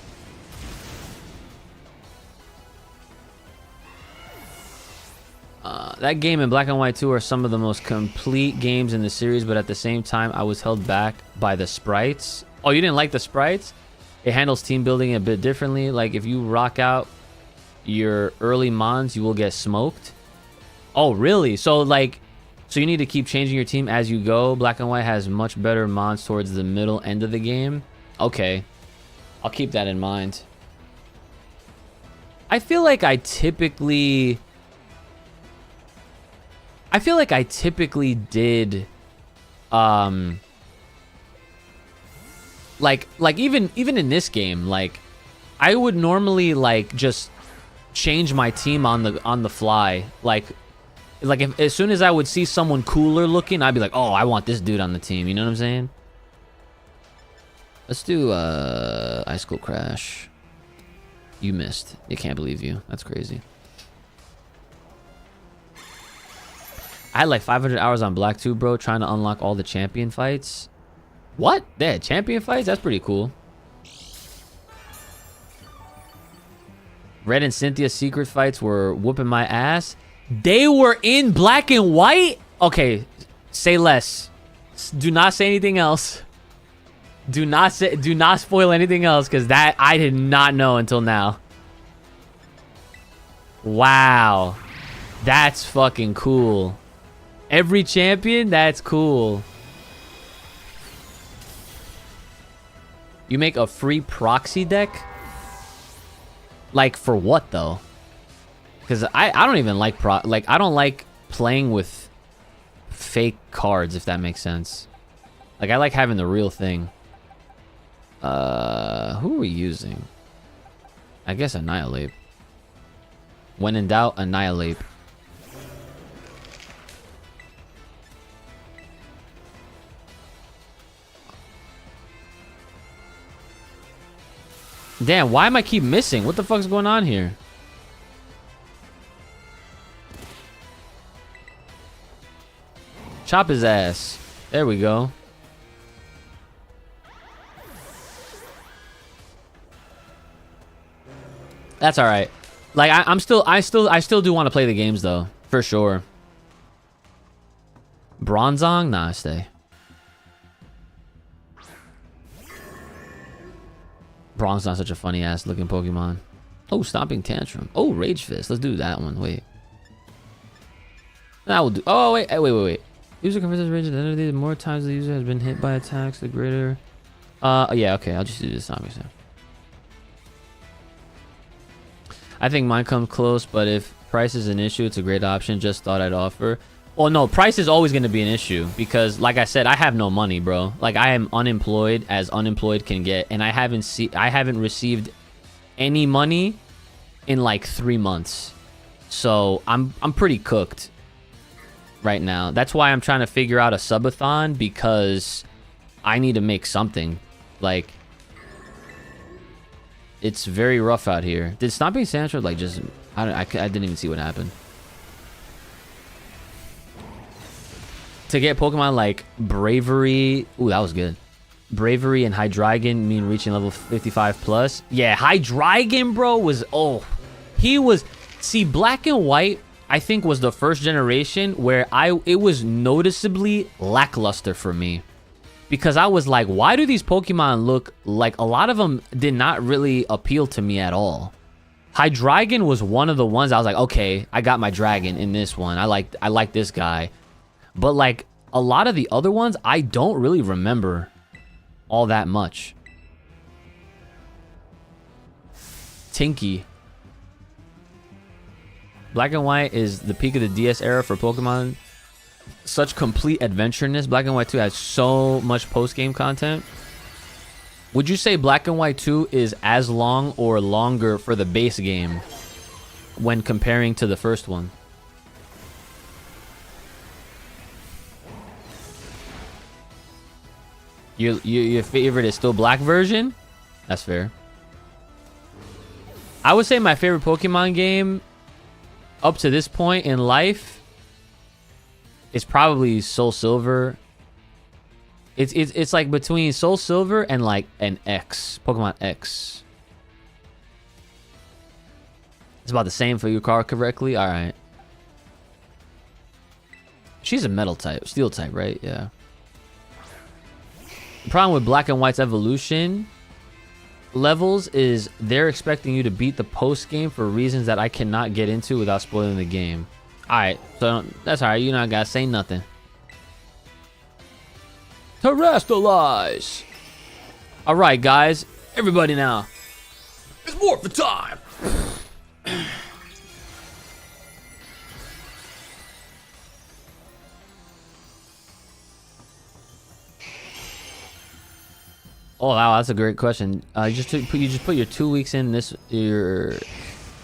That game and Black and White 2 are some of the most complete games in the series, but at the same time, I was held back by the sprites. Oh, you didn't like the sprites? It handles team building a bit differently. Like, if you rock out your early mons, you will get smoked. Oh, really? So, like, so you need to keep changing your team as you go. Black and White has much better mons towards the middle end of the game. Okay. I'll keep that in mind. I feel like I typically did like even in this game, like I would normally like just change my team on the fly. Like if, as soon as I would see someone cooler looking, I'd be like, oh, I want this dude on the team, you know what I'm saying? Let's do Ice Cold Crash. You missed. I can't believe you. That's crazy. I had like 500 hours on Black 2, bro, trying to unlock all the champion fights. What? They had champion fights? That's pretty cool. Red and Cynthia's secret fights were whooping my ass. They were in Black and White? Okay, say less. Do not say anything else. Do not spoil anything else, because that I did not know until now. Wow. That's fucking cool. Every champion? That's cool. You make a free proxy deck? Like, for what, though? Because I don't even like I don't like playing with fake cards, if that makes sense. Like, I like having the real thing. Who are we using? I guess Annihilate. When in doubt, Annihilate. Damn, why am I keep missing? What the fuck's going on here? Chop his ass. There we go. That's all right. Like I still do want to play the games though, for sure. Bronzong? Nah, stay. Bronzong's not such a funny ass looking Pokemon. Oh, Stomping Tantrum. Oh, Rage Fist. Let's do that one. Wait. That will do. Oh, wait. User converts range identity. The more times the user has been hit by attacks, the greater. Yeah, okay. I'll just do this. Obviously. I think mine comes close, but if price is an issue, it's a great option. Just thought I'd offer. Well, no, price is always going to be an issue because, like I said, I have no money, bro. Like, I am unemployed as unemployed can get, and I haven't received any money in like 3 months. So I'm pretty cooked right now. That's why I'm trying to figure out a subathon, because I need to make something. Like, it's very rough out here. Did Stomping Sandra like just... I didn't even see what happened. To get Pokemon like Bravery... Ooh, that was good. Bravery and Hydreigon mean reaching level 55 plus. Yeah, Hydreigon, bro, was... Oh, he was... See, Black and White, I think, was the first generation where it was noticeably lackluster for me. Because I was like, why do these Pokemon look like... A lot of them did not really appeal to me at all. Hydreigon was one of the ones I was like, okay, I got my dragon in this one. I like this guy. But like a lot of the other ones, I don't really remember all that much. Tinky. Black and White is the peak of the DS era for Pokemon. such complete adventureness. Black and White 2 has so much post-game content. Would you say Black and White 2 is as long or longer for the base game when comparing to the first one? Your favorite is still Black version? That's fair. I would say my favorite Pokemon game up to this point in life is probably Soul Silver. It's like between Soul Silver and like an X, Pokemon X. It's about the same for you, Carl, correctly. All right. She's a metal type, steel type, right? Yeah. The problem with Black and White's evolution levels is they're expecting you to beat the post game for reasons that I cannot get into without spoiling the game. All right, so that's all right. You not gotta say nothing. Terrestrialize. All right, guys, everybody now. It's more for time. Oh wow, that's a great question. You just put your 2 weeks in. This is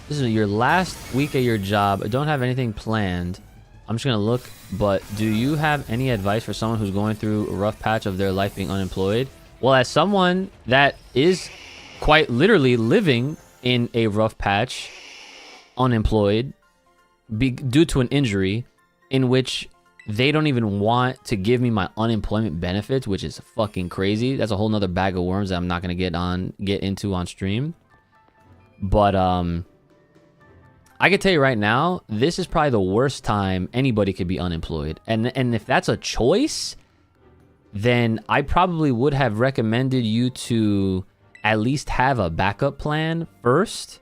your last week at your job. I don't have anything planned. I'm just gonna look. But do you have any advice for someone who's going through a rough patch of their life being unemployed? Well, as someone that is quite literally living in a rough patch, unemployed, due to an injury, in which they don't even want to give me my unemployment benefits, which is fucking crazy. That's a whole nother bag of worms that I'm not gonna get into on stream. But I can tell you right now, this is probably the worst time anybody could be unemployed. And if that's a choice, then I probably would have recommended you to at least have a backup plan first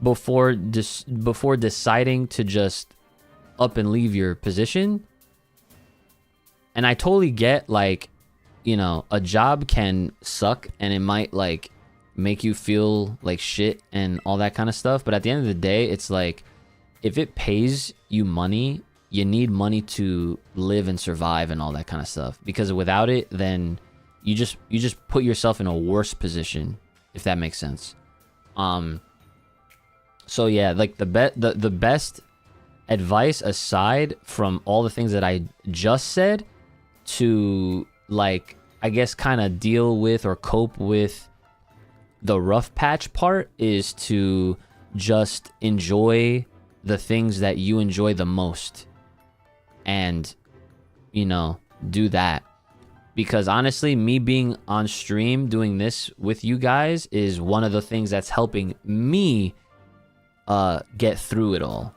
before deciding to just up and leave your position. And I totally get, like, you know, a job can suck and it might like make you feel like shit and all that kind of stuff, but at the end of the day, it's like, if it pays you money, you need money to live and survive and all that kind of stuff, because without it, then you just put yourself in a worse position, if that makes sense. So yeah, like the best advice, aside from all the things that I just said, to, like, I guess kind of deal with or cope with the rough patch part, is to just enjoy the things that you enjoy the most, and, you know, do that. Because honestly, me being on stream doing this with you guys is one of the things that's helping me get through it all.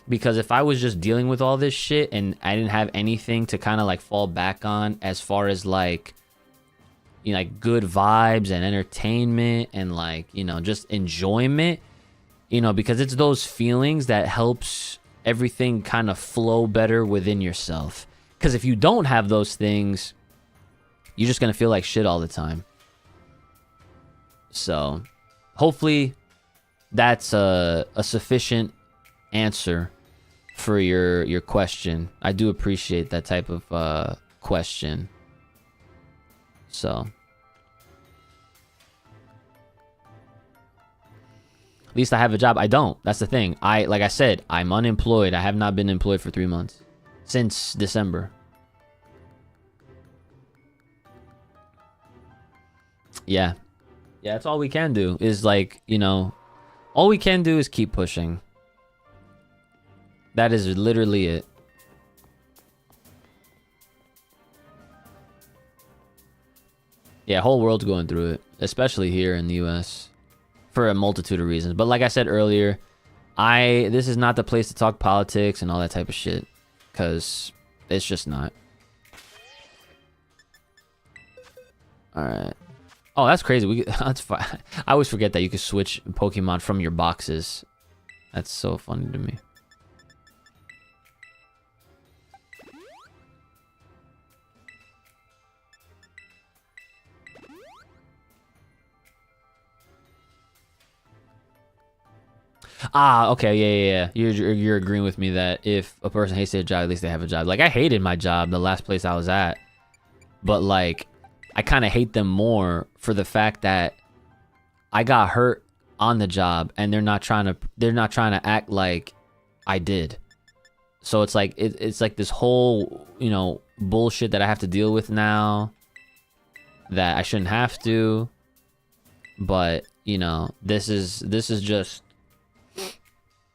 Because if I was just dealing with all this shit and I didn't have anything to kind of like fall back on as far as like, you know, like good vibes and entertainment and like, you know, just enjoyment, you know, because it's those feelings that helps everything kind of flow better within yourself. Because if you don't have those things, you're just going to feel like shit all the time. So hopefully that's a sufficient answer for your question. I do appreciate that type of question. So at least I have a job. I don't. That's the thing. Like I said, I'm unemployed. I have not been employed for 3 months. Since December. Yeah. Yeah, that's all we can do, is like, you know, all we can do is keep pushing. That is literally it. Yeah, whole world's going through it, especially here in the US, for a multitude of reasons. But like I said earlier, this is not the place to talk politics and all that type of shit, because it's just not. All right. Oh, that's crazy. That's fine. I always forget that you can switch Pokemon from your boxes. That's so funny to me. Ah, okay, yeah. You're agreeing with me that if a person hates their job, at least they have a job. Like, I hated my job, the last place I was at. But, like, I kind of hate them more for the fact that I got hurt on the job and they're not trying to act like I did. So it's like it's like this whole, you know, bullshit that I have to deal with now that I shouldn't have to. But, you know, this is just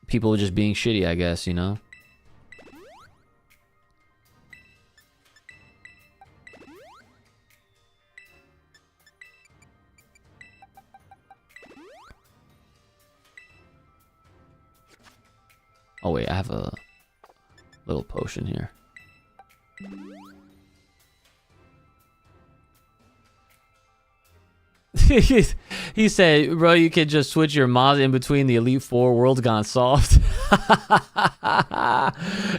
people just being shitty, I guess, you know. Oh wait, I have a little potion here. He said, bro, you could just switch your mods in between the Elite Four. World's gone soft.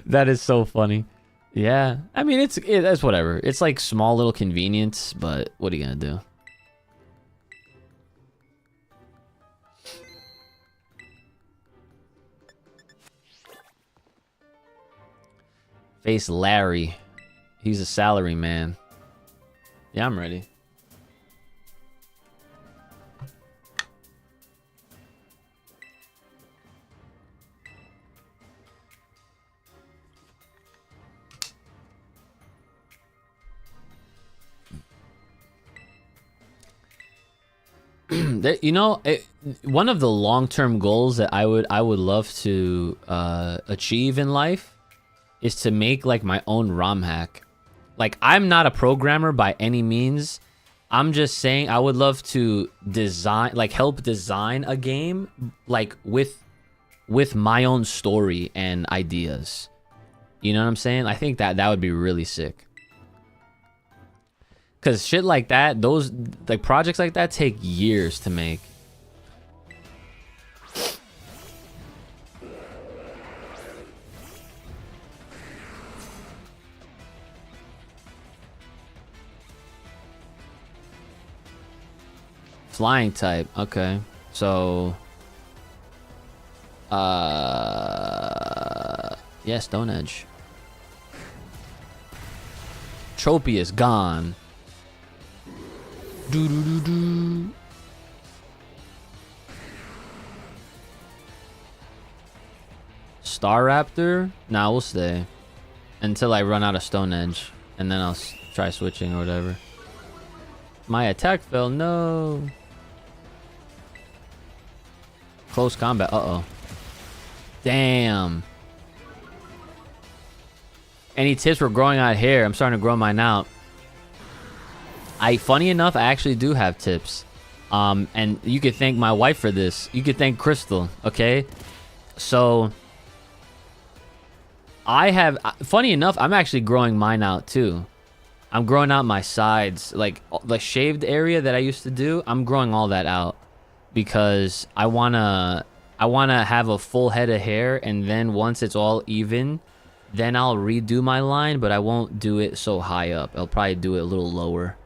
That is so funny. Yeah, I mean, that's whatever. It's like small little convenience, but what are you gonna do? Face Larry. He's a salary man. Yeah, I'm ready. You know, one of the long-term goals that I would love to achieve in life is to make like my own ROM hack. Like, I'm not a programmer by any means. I'm just saying I would love to design, like, help design a game like with my own story and ideas. You know what I'm saying? I think that would be really sick. Cause shit like that, those like projects like that take years to make. Flying type, okay. So yeah, Stone Edge. Tropius gone. Do do do do. Staraptor? Nah, we'll stay until I run out of Stone Edge, and then I'll try switching or whatever. My attack fell. No. Close combat. Uh-oh. Damn. Any tips for growing out hair? I'm starting to grow mine out. Funny enough, I actually do have tips. And you could thank my wife for this. You could thank Crystal, okay? So, funny enough, I'm actually growing mine out too. I'm growing out my sides. Like, the shaved area that I used to do, I'm growing all that out. Because I wanna have a full head of hair, and then once it's all even, then I'll redo my line, but I won't do it so high up. I'll probably do it a little lower.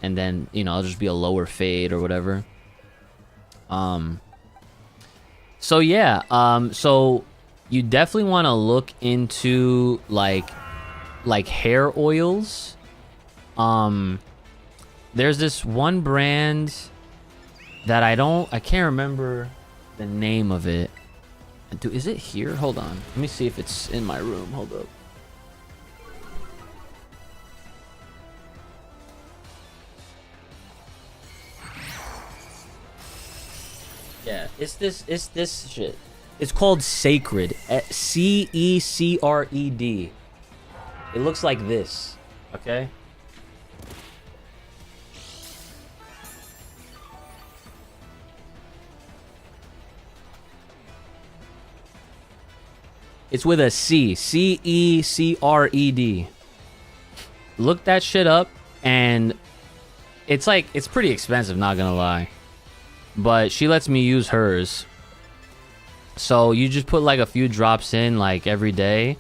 And then, you know, I'll just be a lower fade or whatever. So yeah, so you definitely want to look into like hair oils. There's this one brand that I can't remember the name of it. Dude, is it here? Hold on. Let me see if it's in my room. Hold up. Yeah, it's this shit. It's called Sacred. C-E-C-R-E-D. It looks like this. Okay? It's with a C. C-E-C-R-E-D. Look that shit up, and it's like, it's pretty expensive, not gonna lie. But she lets me use hers. So you just put like a few drops in like every day.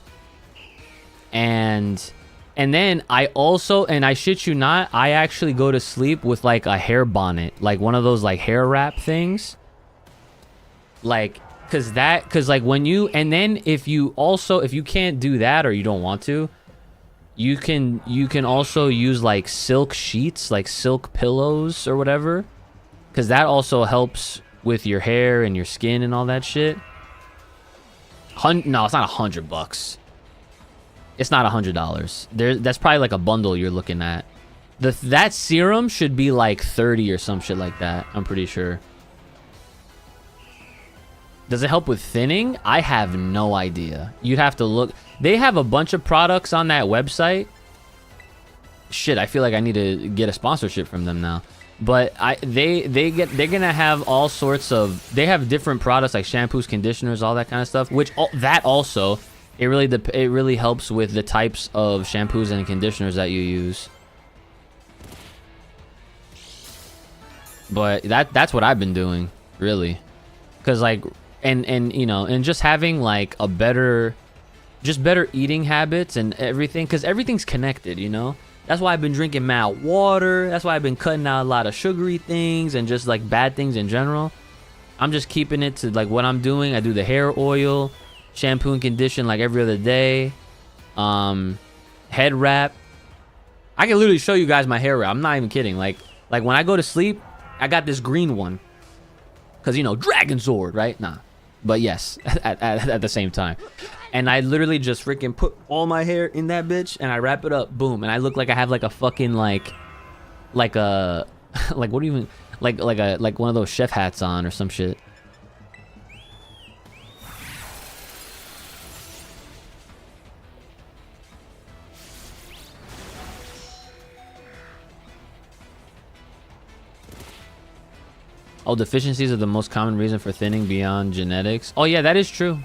And then I also, and I shit you not, I actually go to sleep with like a hair bonnet. Like one of those like hair wrap things. Like, Cause like when you, and then if you can't do that or you don't want to, you can also use like silk sheets, like silk pillows or whatever, cause that also helps with your hair and your skin and all that shit. No, it's not $100. It's not $100. That's probably like a bundle you're looking at. That serum should be like 30 or some shit like that. I'm pretty sure. Does it help with thinning? I have no idea. You'd have to look. They have a bunch of products on that website. Shit, I feel like I need to get a sponsorship from them now. But they're gonna have all sorts of. They have different products like shampoos, conditioners, all that kind of stuff. Which that also, it really helps with the types of shampoos and conditioners that you use. But that's what I've been doing, really, because like. And you know, and just having like a better eating habits and everything, because everything's connected, you know. That's why I've been drinking mad water. That's why I've been cutting out a lot of sugary things and just like bad things in general. I'm just keeping it to like what I'm doing. I do the hair oil, shampoo and condition like every other day. Head wrap. I can literally show you guys my hair wrap. I'm not even kidding. Like when I go to sleep, I got this green one. Cause you know, Dragon Sword, right? Nah. But yes, at the same time. And I literally just freaking put all my hair in that bitch and I wrap it up, boom, and I look like I have like a fucking like what do you mean, like one of those chef hats on or some shit. Oh, deficiencies are the most common reason for thinning beyond genetics. Oh yeah, that is true.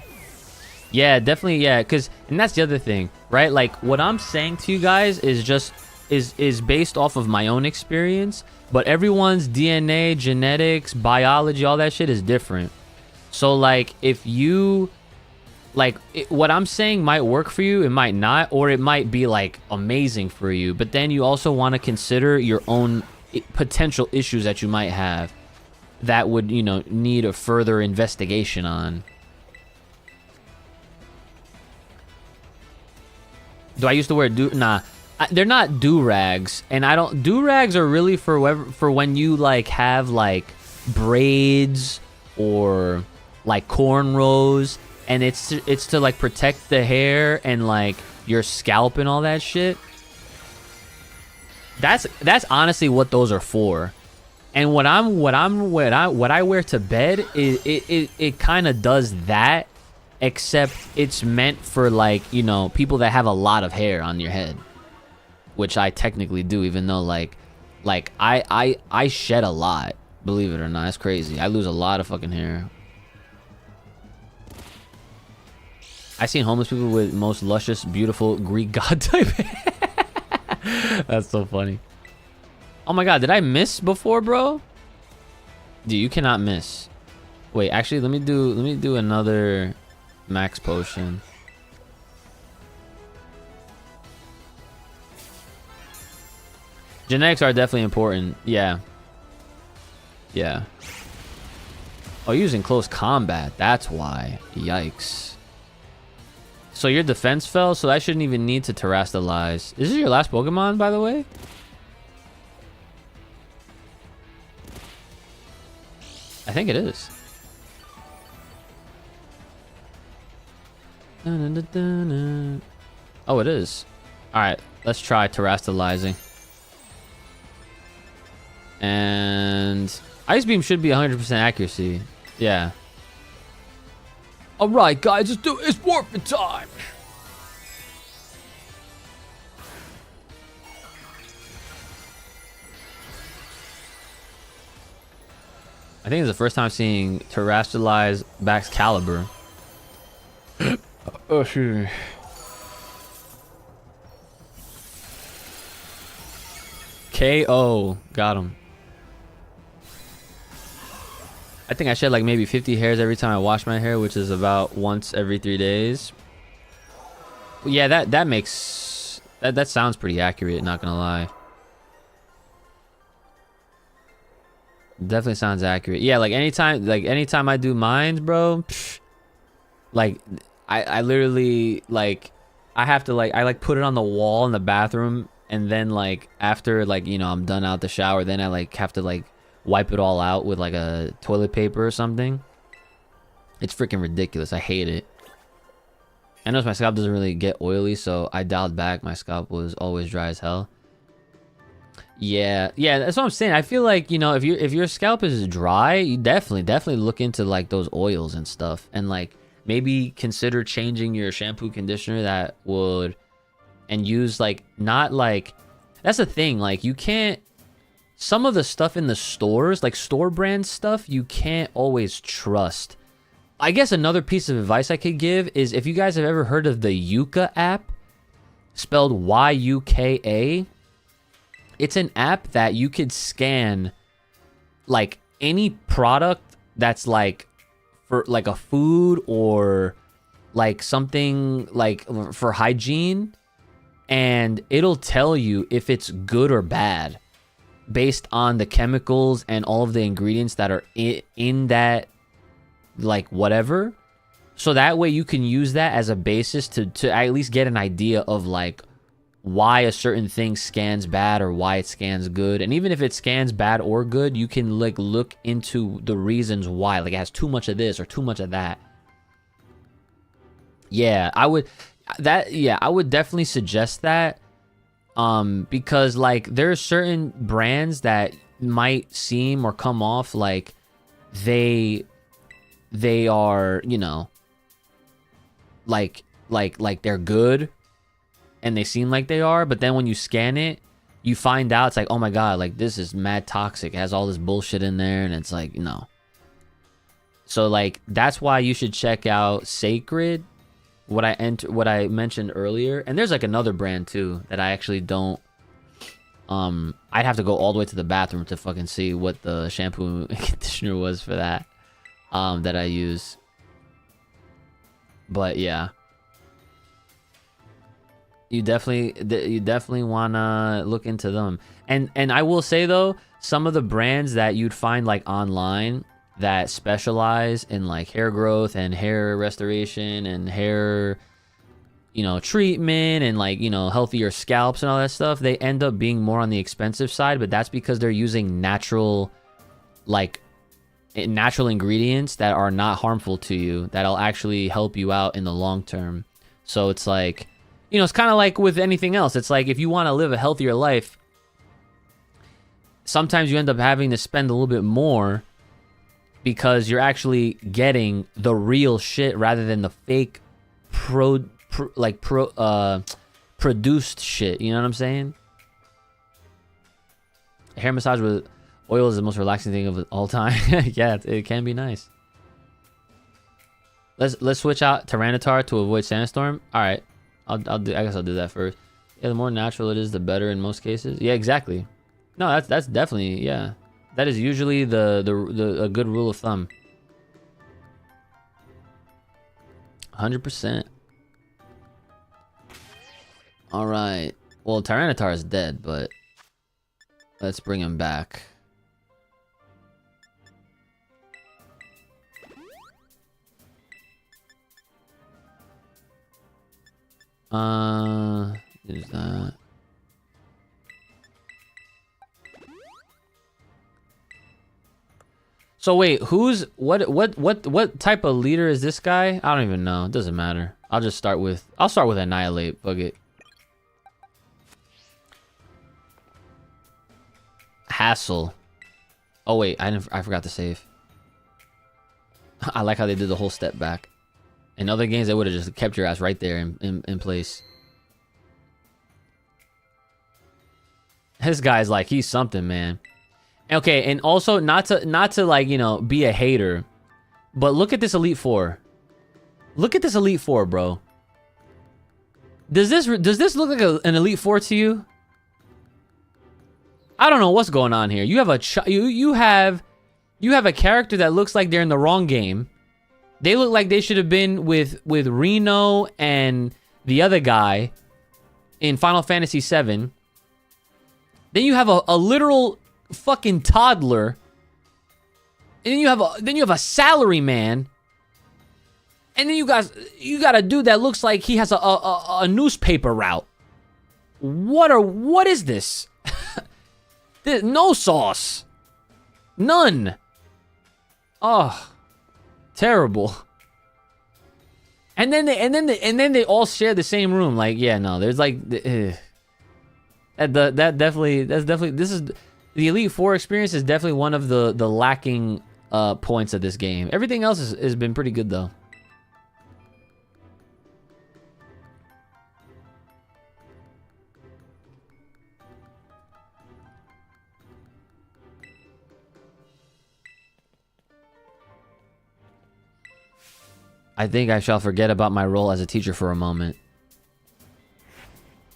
Yeah, definitely, yeah, and that's the other thing, right? Like what I'm saying to you guys is just is based off of my own experience, but everyone's DNA, genetics, biology, all that shit is different. So like if you what I'm saying might work for you, it might not, or it might be like amazing for you, but then you also want to consider your own potential issues that you might have that would, you know, need a further investigation on. Do I used to wear nah, they're not do-rags, and I don't. Do-rags are really for when you like have like braids or like cornrows, and it's to like protect the hair and like your scalp and all that shit. That's honestly what those are for. And what I wear to bed is it kind of does that, except it's meant for like, you know, people that have a lot of hair on your head, which I technically do, even though like I shed a lot, believe it or not. It's crazy. I lose a lot of fucking hair. I seen homeless people with most luscious, beautiful Greek god type hair. That's so funny. Oh my god, did I miss before, bro? Dude, you cannot miss. Wait, actually, let me do another max potion. Genetics are definitely important. Yeah. Yeah. Oh, you're using close combat. That's why. Yikes. So your defense fell, so I shouldn't even need to terrestrialize. Is this your last Pokemon, by the way? I think it is. Oh, it is. Alright, let's try terrestrializing. And Ice Beam should be 100% accuracy. Yeah. Alright, guys, let's do it. It's morphin' time! I think it's the first time seeing terrestrialize Bax Caliber. Oh, shoot. KO. Got him. I think I shed like maybe 50 hairs every time I wash my hair, which is about once every 3 days. Yeah, that makes... That sounds pretty accurate, not gonna lie. Definitely sounds accurate. Yeah, like anytime I do mines, bro, like I literally like I have to I put it on the wall in the bathroom, and then like after like, you know, I'm done out the shower, then I like have to like wipe it all out with like a toilet paper or something. It's freaking ridiculous. I hate it. I noticed my scalp doesn't really get oily, so I dialed back. My scalp was always dry as hell. Yeah, that's what I'm saying. I feel like, you know, if your scalp is dry, you definitely look into like those oils and stuff, and like maybe consider changing your shampoo conditioner that would, and use like, not like, that's the thing, like you can't, some of the stuff in the stores, like store brand stuff, you can't always trust. I guess another piece of advice I could give is, if you guys have ever heard of the Yuka app, spelled Y-U-K-A, it's an app that you could scan like any product that's like for like a food or like something like for hygiene, and it'll tell you if it's good or bad based on the chemicals and all of the ingredients that are in that like whatever. So that way you can use that as a basis to at least get an idea of like why a certain thing scans bad or why it scans good. And even if it scans bad or good, you can like look into the reasons why, like it has too much of this or too much of that. Yeah, I would definitely suggest that, because like there are certain brands that might seem or come off like they are, you know, like they're good and they seem like they are, but then when you scan it, you find out it's like, oh my god, like this is mad toxic, it has all this bullshit in there, and it's like, no. So like that's why you should check out Sacred, what I mentioned earlier. And there's like another brand too that I actually don't, I'd have to go all the way to the bathroom to fucking see what the shampoo and conditioner was for that that I use. But yeah, you definitely wanna look into them. And I will say though, some of the brands that you'd find like online that specialize in like hair growth and hair restoration and hair, you know, treatment and like, you know, healthier scalps and all that stuff, they end up being more on the expensive side, but that's because they're using natural ingredients that are not harmful to you, that'll actually help you out in the long term. So it's like, you know, it's kind of like with anything else. It's like if you want to live a healthier life, sometimes you end up having to spend a little bit more because you're actually getting the real shit rather than the fake produced shit. You know what I'm saying? Hair massage with oil is the most relaxing thing of all time. Yeah, it can be nice. Let's switch out Tyranitar to avoid Sandstorm. All right, I guess I'll do that first. Yeah, the more natural it is, the better in most cases. Yeah, exactly. No, that's definitely, yeah. That is usually a good rule of thumb. 100%. All right. Well, Tyranitar is dead, but let's bring him back. Is that? So wait, what type of leader is this guy? I don't even know. It doesn't matter. I'll start with Annihilate. Fuck it. Hassle. Oh wait, I forgot to save. I like how they did the whole step back. In other games, they would have just kept your ass right there in place. This guy's like, he's something, man. Okay, and also not to like, you know, be a hater, but look at this Elite Four. Look at this Elite Four, bro. Does this look like an Elite Four to you? I don't know what's going on here. You have you have a character that looks like they're in the wrong game. They look like they should have been with Reno and the other guy in Final Fantasy VII. Then you have a literal fucking toddler And then you have a salary man. And then you got a dude that looks like he has a newspaper route. What is this? There's no sauce. None. Oh, terrible. And then they all share the same room. Like, yeah, no, there's like that's definitely this is the Elite Four experience is definitely one of the lacking points of this game. Everything else has been pretty good though. I think I shall forget about my role as a teacher for a moment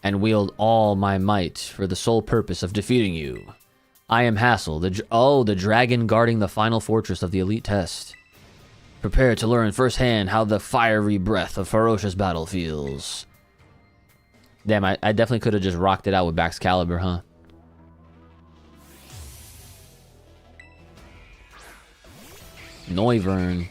and wield all my might for the sole purpose of defeating you. I am Hassel, the dragon guarding the final fortress of the Elite Test. Prepare to learn firsthand how the fiery breath of ferocious battle feels. Damn, I definitely could have just rocked it out with Baxcalibur, huh? Noivern.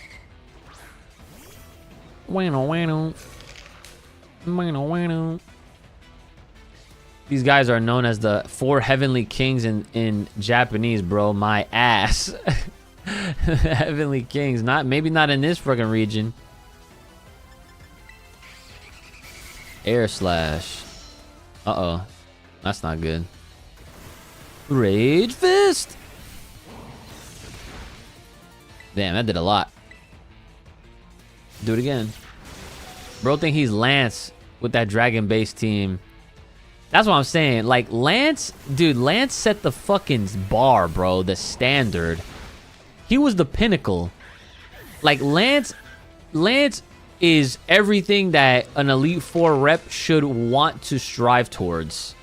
These guys are known as the 4 heavenly kings in Japanese, bro. My ass. Heavenly kings. Maybe not in this fucking region. Air slash. Uh-oh. That's not good. Rage fist. Damn, that did a lot. Do it again. Bro think he's Lance with that dragon-based team. That's what I'm saying. Like, Lance... Dude, Lance set the fucking bar, bro. The standard. He was the pinnacle. Like, Lance is everything that an Elite Four rep should want to strive towards.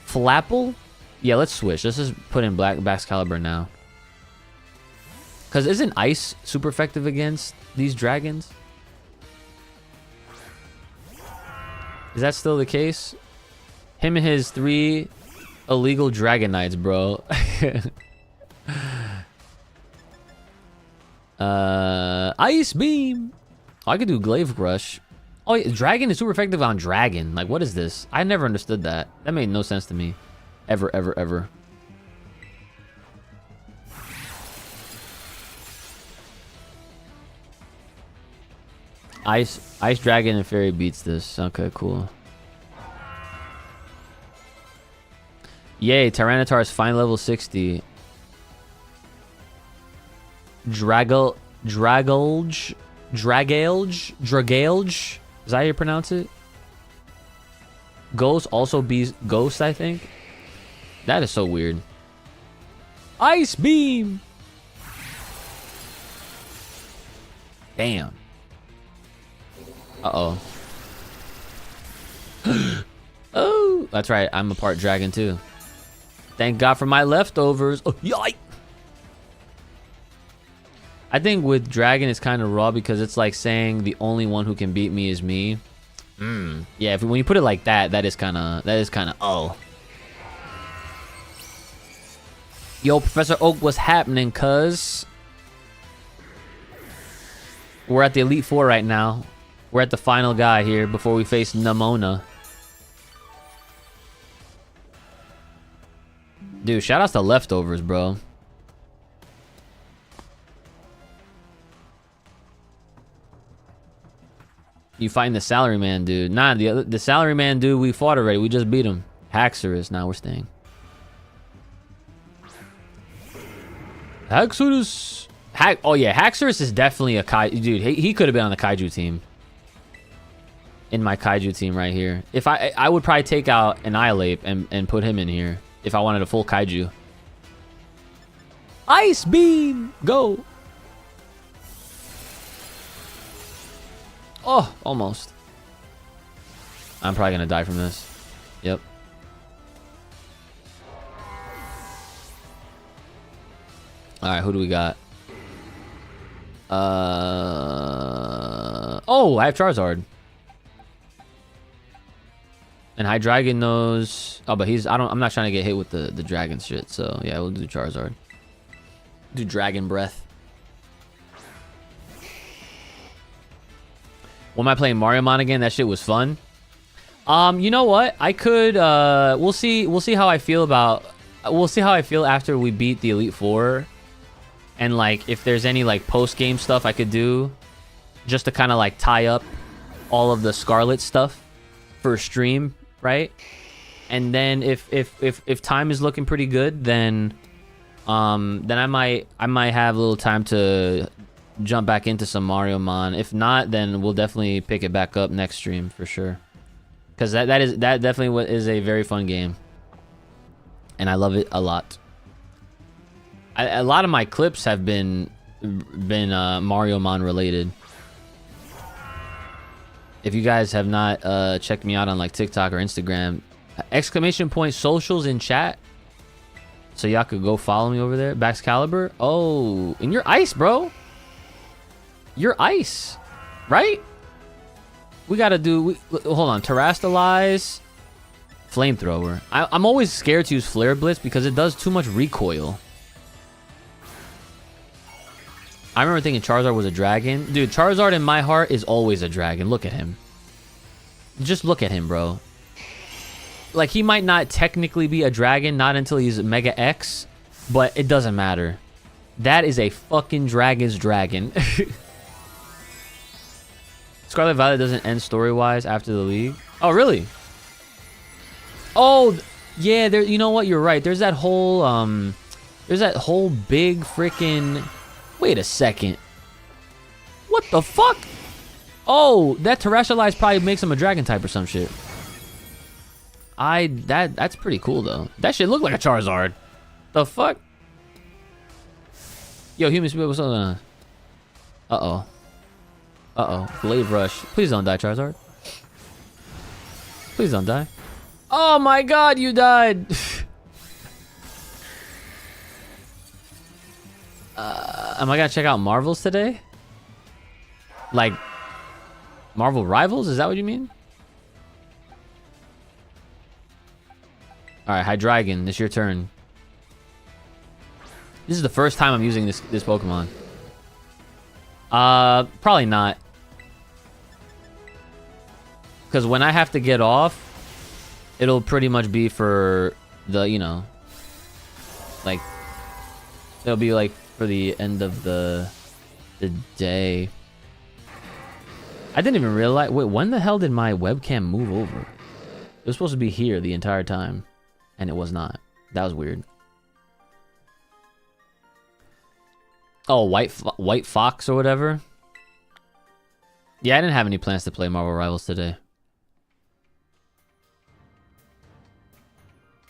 Flapple? Yeah, let's switch. Let's just put in Baxcalibur now. Because isn't Ice super effective against these dragons? Is that still the case? Him and his 3 illegal Dragon Knights, bro. Ice Beam. Oh, I could do Glaive Crush. Oh, yeah, Dragon is super effective on Dragon. Like, what is this? I never understood that. That made no sense to me. Ever, ever, ever. Ice Dragon and Fairy beats this. Okay, cool. Yay, Tyranitar is fine level 60. Dragalge. Is that how you pronounce it? Ghost also be Ghost, I think. That is so weird. Ice Beam. Damn. Uh-oh. Oh, that's right. I'm a part dragon too. Thank God for my leftovers. Oh, yike. I think with dragon it's kind of raw because it's like saying the only one who can beat me is me. Yeah, when you put it like that, that is kind of oh. Yo, Professor Oak, what's happening, cuz? We're at the Elite Four right now. We're at the final guy here before we face Nemona. Dude, shout outs to leftovers, bro. You fighting the salaryman dude. Nah, the salaryman dude we fought already. We just beat him. Haxorus, now we're staying. Haxorus. Oh yeah, Haxorus is definitely a Kaiju. Dude, he could have been on the Kaiju team. In my Kaiju team right here. If I would probably take out Annihilate and put him in here. If I wanted a full Kaiju. Ice Beam! Go! Oh, almost. I'm probably gonna die from this. Yep. Alright, who do we got? Oh, I have Charizard. And Hydreigon knows... Oh, but I'm not trying to get hit with the dragon shit. So, yeah, we'll do Charizard. Do Dragon Breath. When am I playing Mario Mon again? That shit was fun. You know what? I could. We'll see. We'll see how I feel about. We'll see how I feel after we beat the Elite Four, and like if there's any like post game stuff I could do, just to kind of like tie up all of the Scarlet stuff for a stream, right? And then if time is looking pretty good, then I might have a little time to jump back into some Mario Mon. If not, then we'll definitely pick it back up next stream for sure. Because that definitely is a very fun game, and I love it a lot. A lot of my clips have been Mario Mon related. If you guys have not checked me out on like TikTok or Instagram, !socials in chat, so y'all could go follow me over there. Baxcalibur. Oh, and you're ice, bro. You're ice, right? We gotta do. Hold on. Terrastalize, flamethrower. I'm always scared to use Flare Blitz because it does too much recoil. I remember thinking Charizard was a dragon. Dude, Charizard in my heart is always a dragon. Look at him. Just look at him, bro. Like, he might not technically be a dragon, not until he's Mega X, but it doesn't matter. That is a fucking dragon's dragon. Scarlet Violet doesn't end story-wise after the league. Oh, really? Oh, yeah, there. You know what? You're right. There's that whole big freaking... Wait a second. What the fuck? Oh, that Terrastalize probably makes him a dragon type or some shit. That's pretty cool though. That shit look like a Charizard. The fuck? Yo, human speed, what's up? Uh-oh. Uh-oh. Glaive Rush. Please don't die, Charizard. Please don't die. Oh my god, you died. Am I gonna check out Marvels today? Like Marvel Rivals? Is that what you mean? Alright, Hydreigon, it's your turn. This is the first time I'm using this Pokemon. Probably not. Because when I have to get off, it'll pretty much be for the, you know, like, it'll be like for the end of the day. I didn't even realize. Wait, when the hell did my webcam move over? It was supposed to be here the entire time, and it was not. That was weird. Oh, White Fox or whatever. Yeah, I didn't have any plans to play Marvel Rivals today.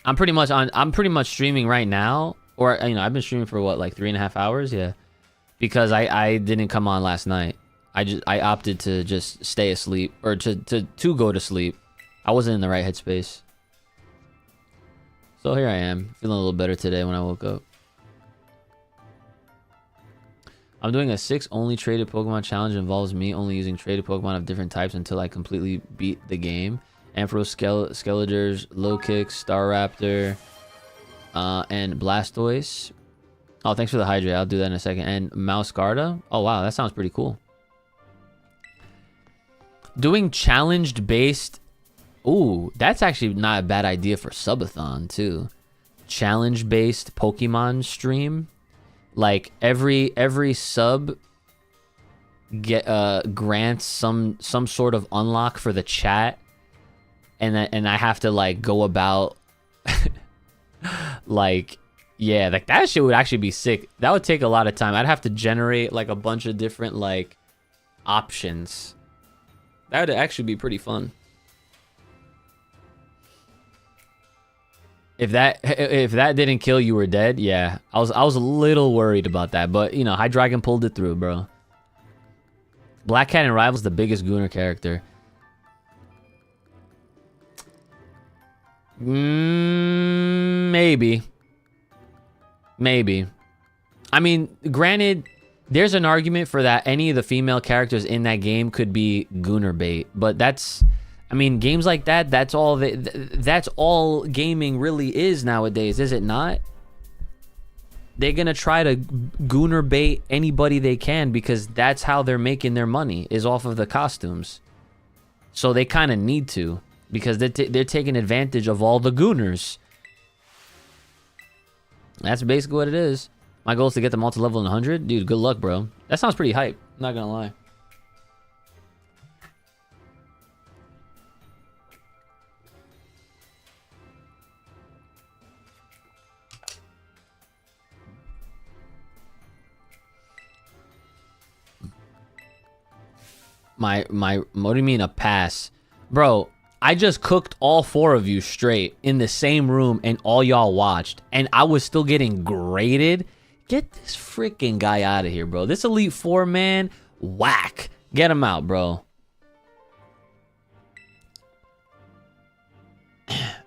I'm pretty much streaming right now, or you know, I've been streaming for what, like 3.5 hours, yeah, because I didn't come on last night. I opted to just stay asleep, or to go to sleep. I wasn't in the right headspace. So here I am, feeling a little better today when I woke up. I'm doing a 6 only traded Pokemon challenge. It involves me only using traded Pokemon of different types until I completely beat the game. Ampharos, Skeletors, Low-Kick, Staraptor, and Blastoise. Oh, thanks for the hydrate. I'll do that in a second. And Mouscarda. Oh, wow. That sounds pretty cool. Doing challenge-based... Ooh, that's actually not a bad idea for Subathon, too. Challenge-based Pokemon stream. Like, every sub grants some sort of unlock for the chat. And I have to, like, go about... like... Yeah, like, that shit would actually be sick. That would take a lot of time. I'd have to generate, like, a bunch of different, like, options. That would actually be pretty fun. If that didn't kill, you were dead. Yeah, I was a little worried about that, but you know, Hydreigon pulled it through, bro. Black Cat in Rivals the biggest Gooner character. Maybe. I mean, granted, there's an argument for that. Any of the female characters in that game could be Gooner bait, but that's. I mean, games like that, that's all gaming really is nowadays, is it not? they're gonna try to gooner bait anybody they can because that's how they're making their money, is off of the costumes. So they kind of need to, because they're taking advantage of all the gooners. That's basically what it is. My goal is to get them all to level 100. Dude, good luck, bro. That sounds pretty hype. I'm not gonna lie. What do you mean a pass? Bro, I just cooked all 4 of you straight in the same room and all y'all watched, and I was still getting graded. Get this freaking guy out of here, bro. This Elite 4, man, whack. Get him out, bro.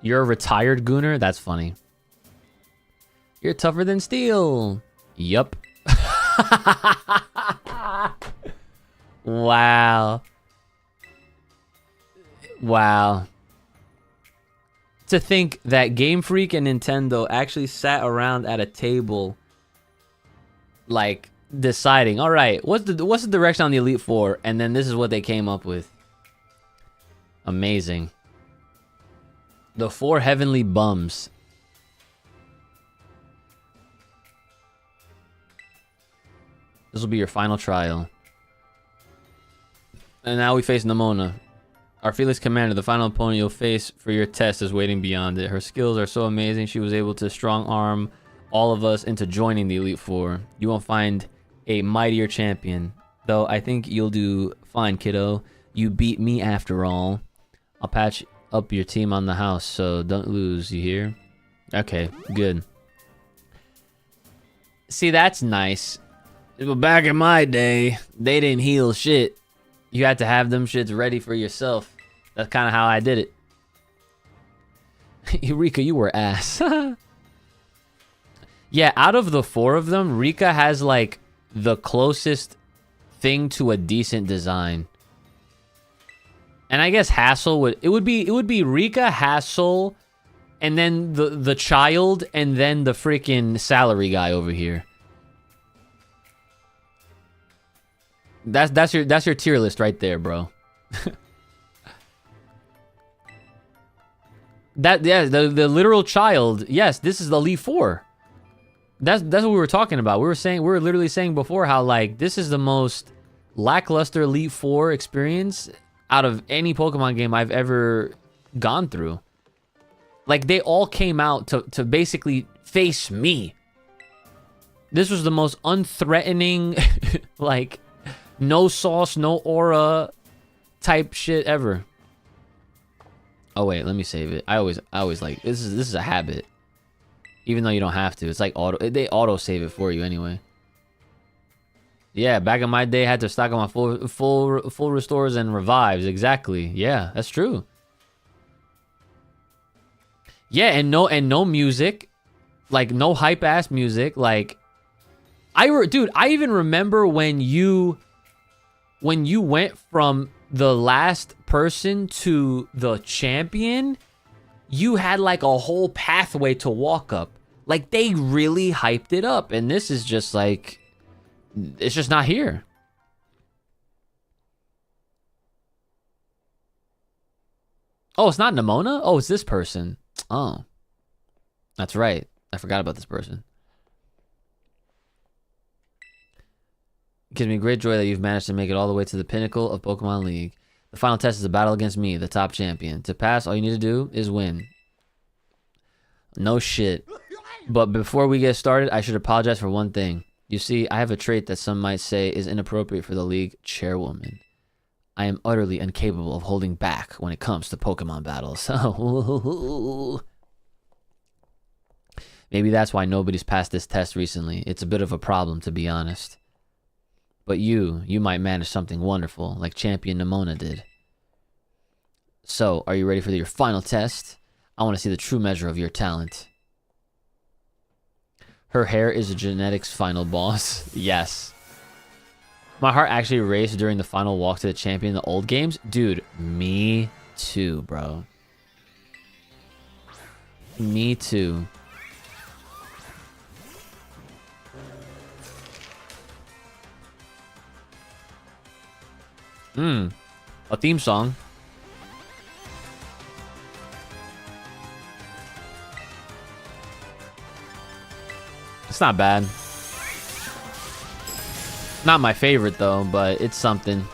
You're a retired gooner? That's funny. You're tougher than steel. Yup. Wow. Wow. To think that Game Freak and Nintendo actually sat around at a table, like, deciding, all right, what's the direction on the Elite Four, and then this is what they came up with. Amazing. The 4 heavenly bums. This will be your final trial. And now we face Nimona. Our fearless commander, the final opponent you'll face for your test, is waiting beyond it. Her skills are so amazing, she was able to strong arm all of us into joining the Elite Four. You won't find a mightier champion, though I think you'll do fine, kiddo. You beat me after all. I'll patch up your team on the house, so don't lose, you hear? Okay, good. See, that's nice. But back in my day, they didn't heal shit. You had to have them shits ready for yourself. That's kind of how I did it. Eureka, you were ass. Yeah, out of the 4 of them, Rika has like the closest thing to a decent design. And I guess Hassel would be Rika, Hassel, and then the child, and then the freaking salary guy over here. That's your tier list right there, bro. The literal child. Yes, this is the Elite 4. That's what we were talking about. We were literally saying before how, like, this is the most lackluster Elite 4 experience out of any Pokemon game I've ever gone through. Like, they all came out to basically face me. This was the most unthreatening, like, no sauce, no aura type shit ever. Oh wait, let me save it. I always like, this is a habit. Even though you don't have to. It's like they auto save it for you anyway. Yeah, back in my day I had to stock on my full restores and revives. Exactly. Yeah, that's true. Yeah, and no music. Like, no hype ass music. Like, dude, I even remember when you went from the last person to the champion, you had like a whole pathway to walk up. Like, they really hyped it up, and this is just like, it's just not here. Oh, it's not Nimona? Oh, it's this person. Oh, that's right. I forgot about this person. It gives me great joy that you've managed to make it all the way to the pinnacle of Pokemon League. The final test is a battle against me, the top champion. To pass, all you need to do is win. No shit. But before we get started, I should apologize for one thing. You see, I have a trait that some might say is inappropriate for the league chairwoman. I am utterly incapable of holding back when it comes to Pokemon battles. Maybe that's why nobody's passed this test recently. It's a bit of a problem, to be honest. But you might manage something wonderful, like Champion Nimona did. So, are you ready for your final test? I want to see the true measure of your talent. Her hair is a genetics final boss. Yes. My heart actually raced during the final walk to the champion in the old games. Dude, me too, bro. Me too. A theme song. It's not bad. Not my favorite though, but it's something.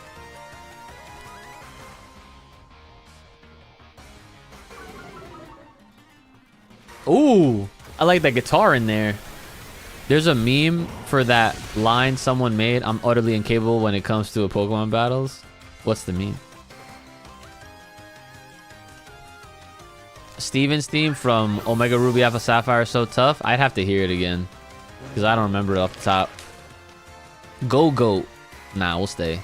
Ooh, I like that guitar in there. There's a meme for that line someone made. I'm utterly incapable when it comes to a Pokemon battles. What's the meme? Steven's theme from Omega Ruby Alpha Sapphire is so tough. I'd have to hear it again because I don't remember it off the top. Go Goat. Nah, we'll stay.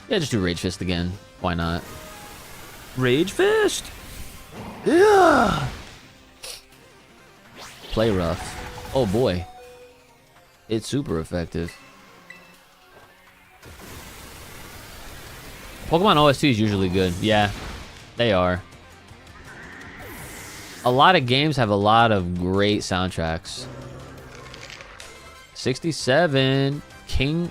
Yeah, just do Rage Fist again. Why not? Rage Fist! Yeah! Play rough. Oh boy. It's super effective. Pokemon OST is usually good. Yeah, they are. A lot of games have a lot of great soundtracks. 67. King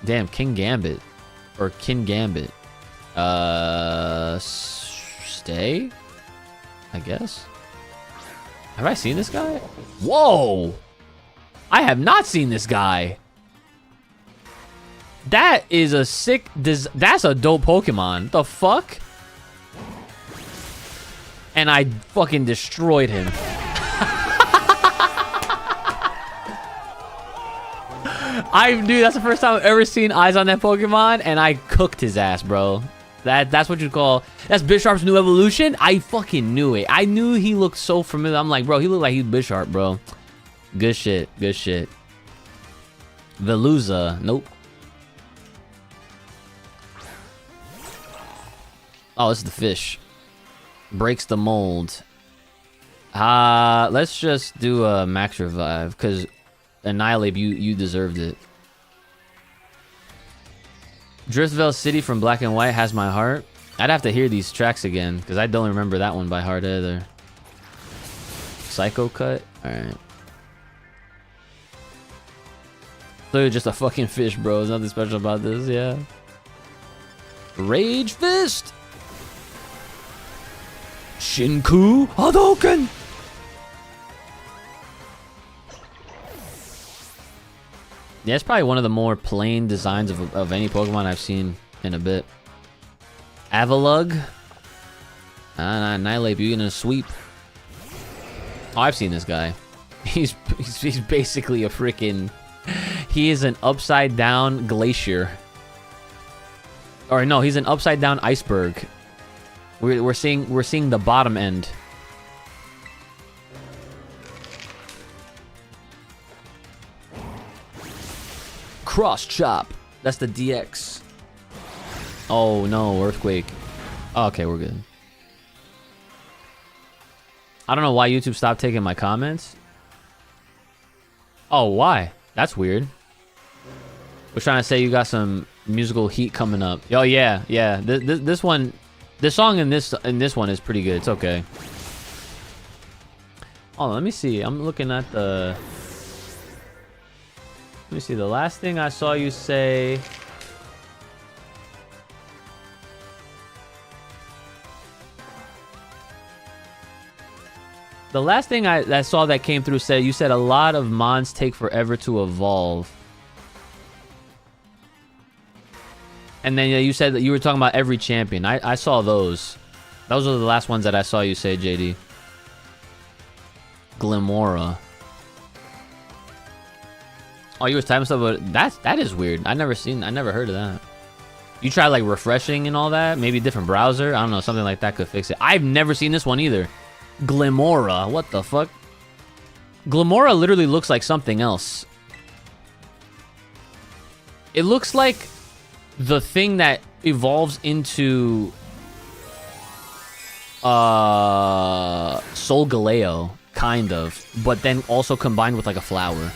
Gambit. Or King Gambit. Stay? I guess. Have I seen this guy? Whoa! I have not seen this guy. That is a sick... That's a dope Pokemon. The fuck? And I fucking destroyed him. Dude, that's the first time I've ever seen eyes on that Pokemon, and I cooked his ass, bro. That's what you call... That's Bisharp's new evolution? I fucking knew it. I knew he looked so familiar. I'm like, bro, he looked like he's Bisharp, bro. Good shit. Good shit. Veluza. Nope. Oh, this is the fish. Breaks the mold. Let's just do a max revive, because Annihilate, you deserved it. Driftvale City from Black and White has my heart. I'd have to hear these tracks again, because I don't remember that one by heart either. Psycho Cut? Alright. Literally just a fucking fish, bro. There's nothing special about this, yeah. Rage Fist! Shinku Hadouken! Yeah, it's probably one of the more plain designs of any Pokemon I've seen in a bit. Avalugg. Annihilate you in a sweep. Oh, I've seen this guy. He's basically a freaking... He is an upside down glacier. Or no, he's an upside down iceberg. We're seeing the bottom end. Cross Chop. That's the DX. Oh no, Earthquake. Oh, okay, we're good. I don't know why YouTube stopped taking my comments. Oh, why? That's weird. We're trying to say you got some musical heat coming up. Oh yeah, yeah. This one, the song in this one is pretty good. It's okay. Oh, let me see. I'm looking at the... Let me see. The last thing I saw you say... The last thing I saw that came through said, you said a lot of mons take forever to evolve. And then you said that you were talking about every champion. I saw those. Those are the last ones that I saw you say, JD. Glimora. Oh, you was typing stuff, but that is weird. I never heard of that. You tried like refreshing and all that? Maybe a different browser? I don't know, something like that could fix it. I've never seen this one either. Glimora, what the fuck? Glimora literally looks like something else. It looks like the thing that evolves into Solgaleo, kind of, but then also combined with like a flower.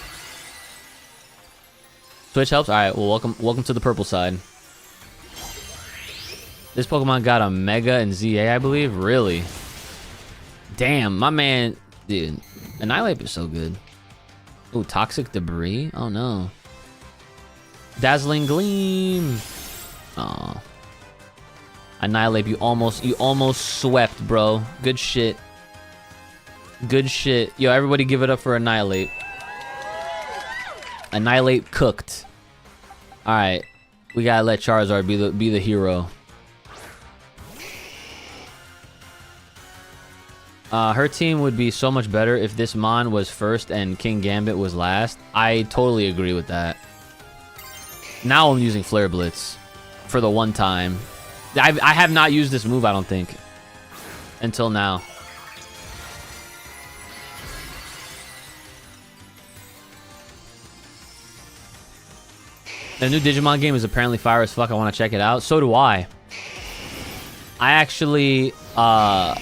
Switch helps? Alright, well welcome to the purple side. This Pokemon got a Mega and ZA, I believe? Really? Damn, my man, dude. Annihilate is so good. Ooh, toxic debris. Oh no. Dazzling gleam. Oh. Annihilate, you almost swept, bro. Good shit. Good shit. Yo, everybody give it up for Annihilate. Annihilate cooked. Alright. We gotta let Charizard be the hero. Her team would be so much better if this Mon was first and King Gambit was last. I totally agree with that. Now I'm using Flare Blitz for the one time. I have not used this move, I don't think, until now. The new Digimon game is apparently fire as fuck. I want to check it out. So do I. I actually, oh,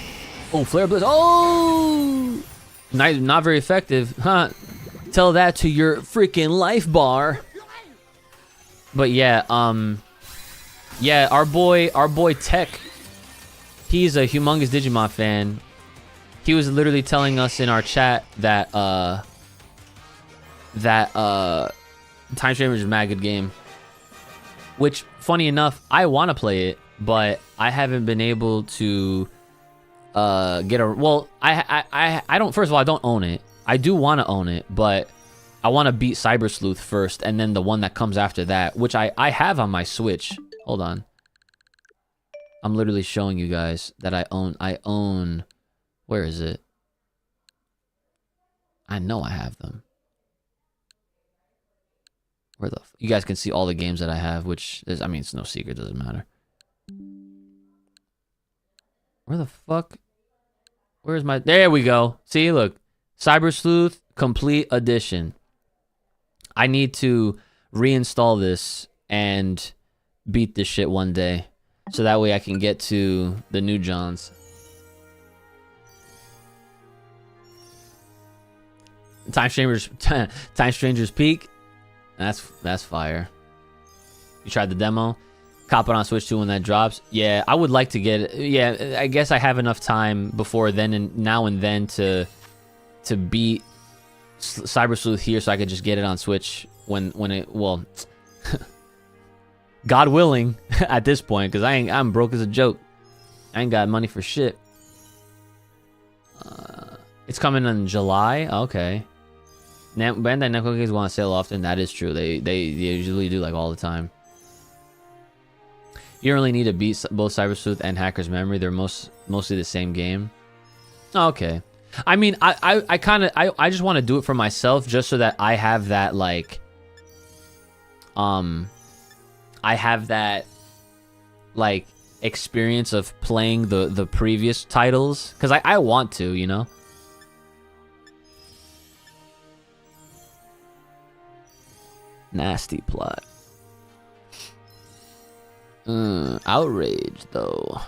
Flare Blitz. Oh! Not very effective. Huh. Tell that to your freaking life bar. But yeah, yeah, our boy Tech, he's a humongous Digimon fan. He was literally telling us in our chat that Time Streamer is a mad good game. Which, funny enough, I want to play it, but I haven't been able to get a... Well, I don't... First of all, I don't own it. I do want to own it, but I want to beat Cyber Sleuth first, and then the one that comes after that, which I have on my Switch. Hold on. I'm literally showing you guys that I own... Where is it? I know I have them. Where the... You guys can see all the games that I have, which is... I mean, it's no secret, doesn't matter. Where the fuck? Where's my... There we go. See, look. Cyber Sleuth Complete Edition. I need to reinstall this and beat this shit one day. So that way I can get to the new Johns. Time Stranger's Peak. That's fire. You tried the demo? Cop it on Switch 2 when that drops. Yeah, I would like to get it. Yeah, I guess I have enough time before then and now and then to beat Cyber Sleuth here so I could just get it on Switch when it, well, God willing at this point, because I'm broke as a joke. I ain't got money for shit. It's coming in July. Okay. Bandai Namco games want to sale often. That is true. They usually do, like, all the time. You don't really need to beat both Cyber Sleuth and Hacker's Memory. They're mostly the same game. Okay. I mean, I just want to do it for myself, just so that I have that, like, I have that, like, experience of playing the previous titles, because I want to, you know. Nasty plot. Outrage, though.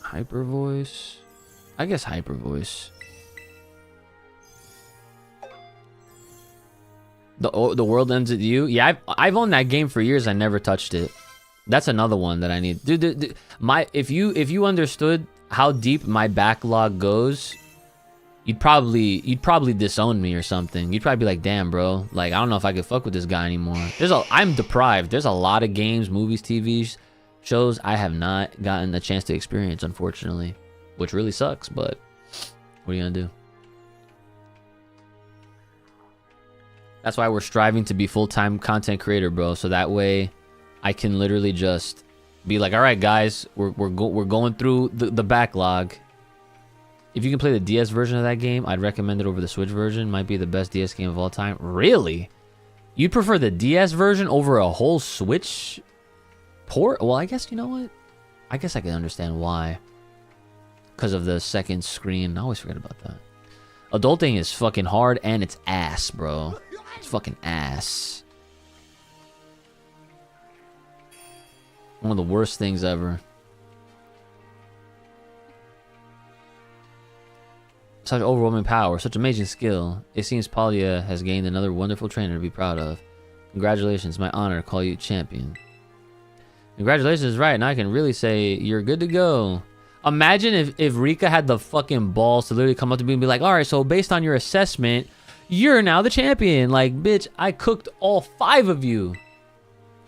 Hyper voice. I guess hyper voice. The world ends with you. Yeah, I've owned that game for years. I never touched it. That's another one that I need. Dude, if you understood how deep my backlog goes, you'd probably disown me or something. You'd probably be like, damn, bro, like, I don't know if I could fuck with this guy anymore. I'm deprived. There's a lot of games, movies, TVs, shows I have not gotten a chance to experience, unfortunately, which really sucks, but what are you gonna do? That's why we're striving to be full-time content creator, bro, so that way I can literally just be like, all right, guys, we're going through the backlog. If you can play the DS version of that game, I'd recommend it over the Switch version. Might be the best DS game of all time. Really? You'd prefer the DS version over a whole Switch port? Well, I guess, you know what? I guess I can understand why. Because of the second screen. I always forget about that. Adulting is fucking hard and it's ass, bro. It's fucking ass. One of the worst things ever. Such overwhelming power, such amazing skill. It seems Palia has gained another wonderful trainer to be proud of. Congratulations, my honor to call you champion. Congratulations is right, and I can really say you're good to go. Imagine if Rika had the fucking balls to literally come up to me and be like, all right, so based on your assessment, you're now the champion. Like, bitch, I cooked all 5 of you.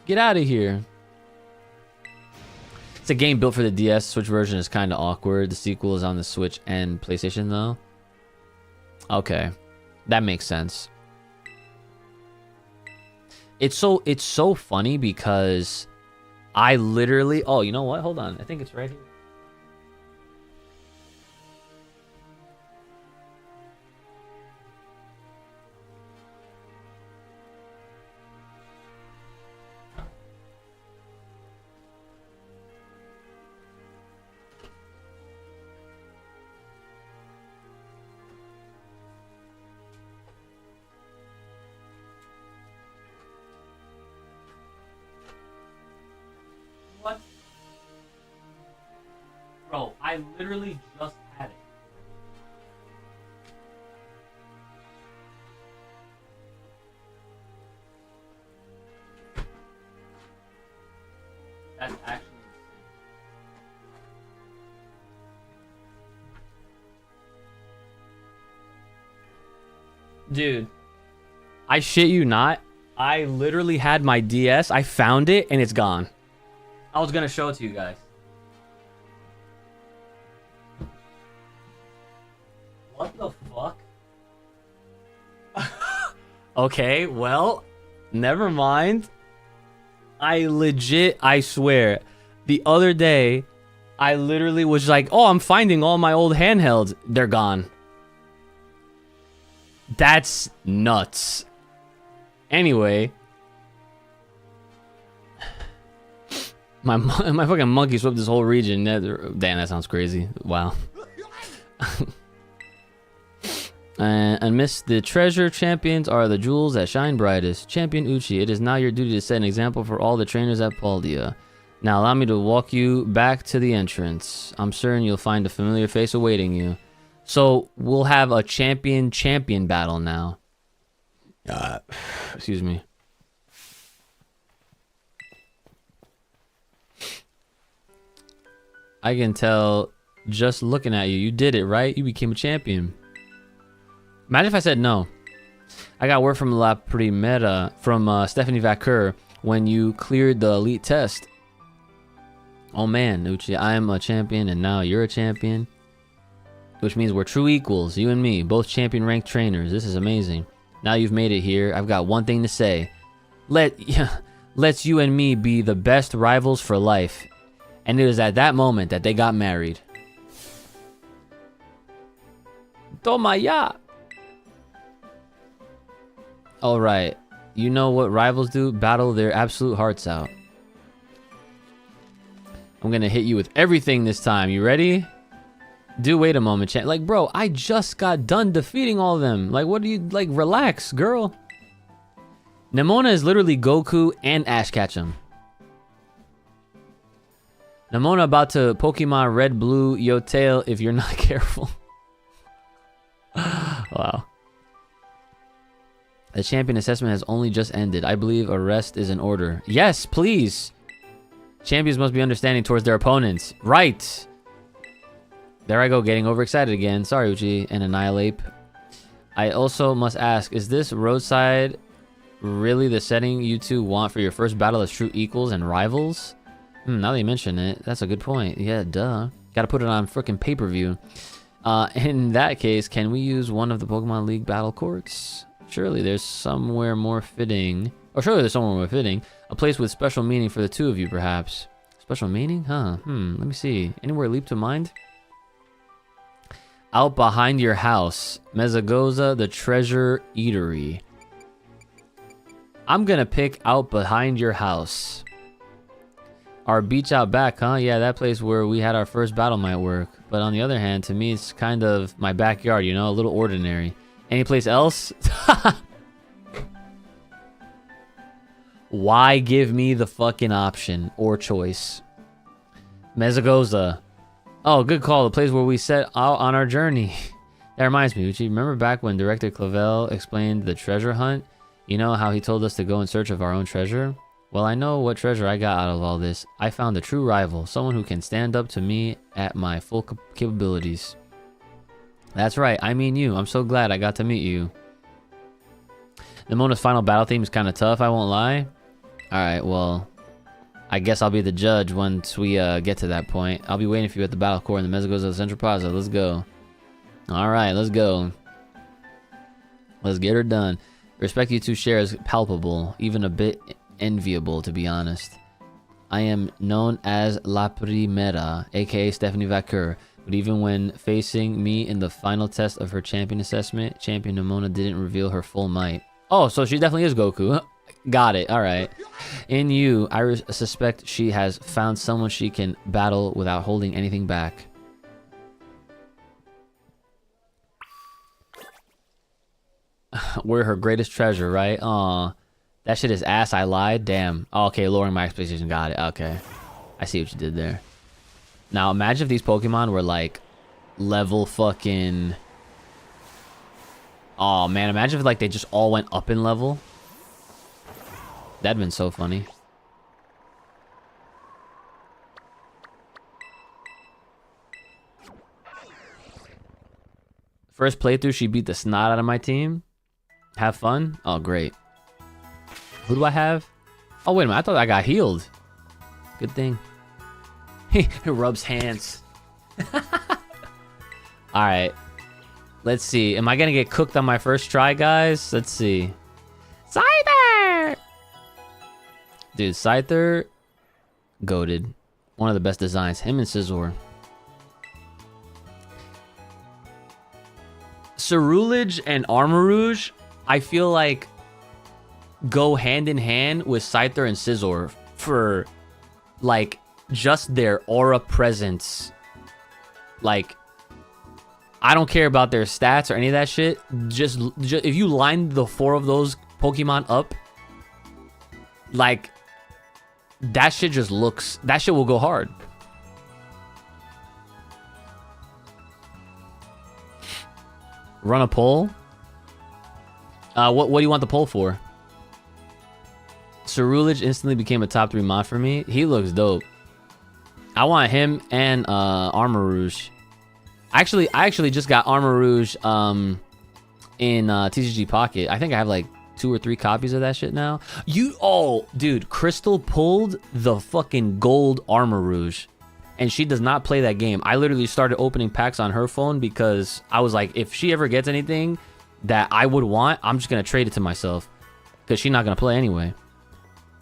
Get out of here. It's a game built for the DS. Switch version is kind of awkward. The sequel is on the Switch and PlayStation, though. Okay. That makes sense. It's so funny because I literally... Oh, you know what? Hold on. I think it's right here. What? Bro, I literally just had it. That's actually insane. Dude, I shit you not. I literally had my DS. I found it and it's gone. I was gonna show it to you guys. What the fuck? Okay, well, never mind. I swear, the other day, I literally was like, oh, I'm finding all my old handhelds. They're gone. That's nuts. Anyway. My fucking monkey swept this whole region. Damn, that sounds crazy. Wow. And amidst the treasure champions are the jewels that shine brightest. Champion Uchi, it is now your duty to set an example for all the trainers at Paldia. Now allow me to walk you back to the entrance. I'm certain you'll find a familiar face awaiting you. So we'll have a champion battle now. Excuse me. I can tell just looking at you. You did it, right? You became a champion. Imagine if I said no. I got word from La Primera, from Stephanie Vaquer, when you cleared the elite test. Oh man, Uchi, I am a champion and now you're a champion. Which means we're true equals, you and me, both champion ranked trainers. This is amazing. Now you've made it here. I've got one thing to say. Let's you and me be the best rivals for life. And it was at that moment that they got married. Toma ya! Alright, you know what rivals do? Battle their absolute hearts out. I'm gonna hit you with everything this time. You ready? Do wait a moment, chat. Like, bro, I just got done defeating all of them. Like, what do you, like, relax, girl. Nemona is literally Goku and Ash Ketchum. Nemona about to Pokemon Red Blue yo tail if you're not careful. Wow. The champion assessment has only just ended. I believe a rest is in order. Yes, please. Champions must be understanding towards their opponents. Right. There I go, getting overexcited again. Sorry, Uchi and Annihilate. I also must ask, is this roadside really the setting you two want for your first battle as true equals and rivals? Now that you mention it, that's a good point. Yeah, duh. Gotta put it on frickin' pay-per-view. In that case, can we use one of the Pokemon League battle courts? Surely there's somewhere more fitting. Or surely there's somewhere more fitting. A place with special meaning for the two of you, perhaps. Special meaning? Huh. Let me see. Anywhere leap to mind? Out behind your house. Mezagoza, the Treasure Eatery. I'm gonna pick out behind your house. Our beach out back, huh? Yeah, that place where we had our first battle might work. But on the other hand, to me, it's kind of my backyard, you know? A little ordinary. Any place else? Why give me the fucking option or choice? Mezagoza. Oh, good call. The place where we set out on our journey. That reminds me, Uchi. Remember back when Director Clavel explained the treasure hunt? You know how he told us to go in search of our own treasure? Well, I know what treasure I got out of all this. I found a true rival, someone who can stand up to me at my full capabilities. That's right, I mean you. I'm so glad I got to meet you. Nemona's final battle theme is kind of tough, I won't lie. Alright, well, I guess I'll be the judge once we get to that point. I'll be waiting for you at the battle core in the Mezugos of the Central Plaza. Let's go. Alright, let's go. Let's get her done. Respect you two share is palpable, even a bit enviable, to be honest. I am known as La Primera, aka Stephanie Vaquer, but even when facing me in the final test of her champion assessment, Champion Nemona didn't reveal her full might. Oh, so she definitely is Goku. Got it, alright. In you, I suspect she has found someone she can battle without holding anything back. We're her greatest treasure, right? Aw. That shit is ass, I lied. Damn. Oh, okay, lowering my expectation. Got it. Okay. I see what you did there. Now, imagine if these Pokemon were, like, level fucking... Oh, man. Imagine if, like, they just all went up in level. That'd been so funny. First playthrough, she beat the snot out of my team. Have fun? Oh, great. Who do I have? Oh, wait a minute. I thought I got healed. Good thing. He rubs hands. Alright. Let's see. Am I going to get cooked on my first try, guys? Let's see. Scyther! Dude, Scyther. Goated. One of the best designs. Him and Scizor. Cerulege and Armarouge, I feel like, go hand in hand with Scyther and Scizor for, like, just their aura presence. Like, I don't care about their stats or any of that shit. Just if you line the 4 of those Pokemon up, like, that shit just looks... That shit will go hard. Run a poll? What do you want the poll for? Cerulege instantly became a top 3 mod for me. He looks dope. I want him and Armarouge. I actually just got Armarouge in TCG Pocket. I think I have like 2 or 3 copies of that shit now. Oh, dude, Crystal pulled the fucking gold Armarouge. And she does not play that game. I literally started opening packs on her phone because I was like, if she ever gets anything that I would want, I'm just going to trade it to myself. Because she's not going to play anyway.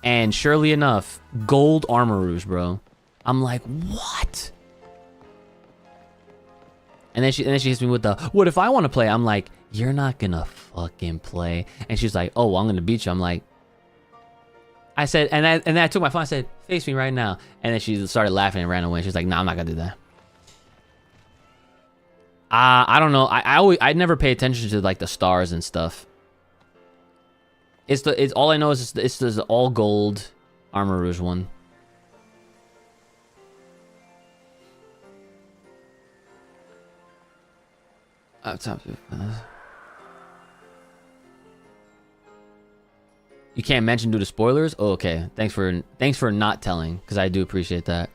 And surely enough, gold Armarouge, bro. I'm like, what? And then she hits me with the, what if I want to play? I'm like, you're not going to fucking play. And she's like, oh, well, I'm going to beat you. I'm like, I said, and then I took my phone. I said, face me right now. And then she started laughing and ran away. She's like, nah, I'm not gonna do that. I don't know. I never pay attention to like the stars and stuff. It's all I know is it's the all gold Armarouge one. You can't mention due to spoilers? Oh, okay. Thanks for not telling, because I do appreciate that.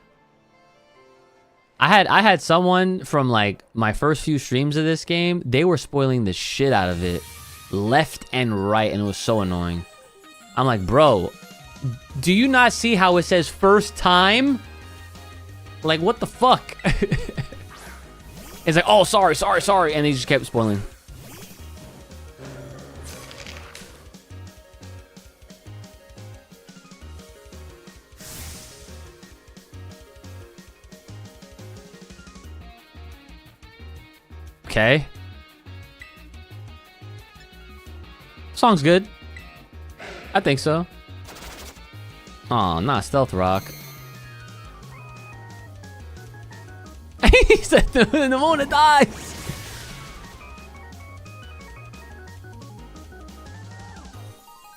I had someone from like my first few streams of this game, they were spoiling the shit out of it left and right, and it was so annoying. I'm like, bro, do you not see how it says first time? Like, what the fuck? It's like, oh, sorry, and he just kept spoiling. Okay. Song's good. I think so. Oh, not Stealth Rock. He said the Nemona dies.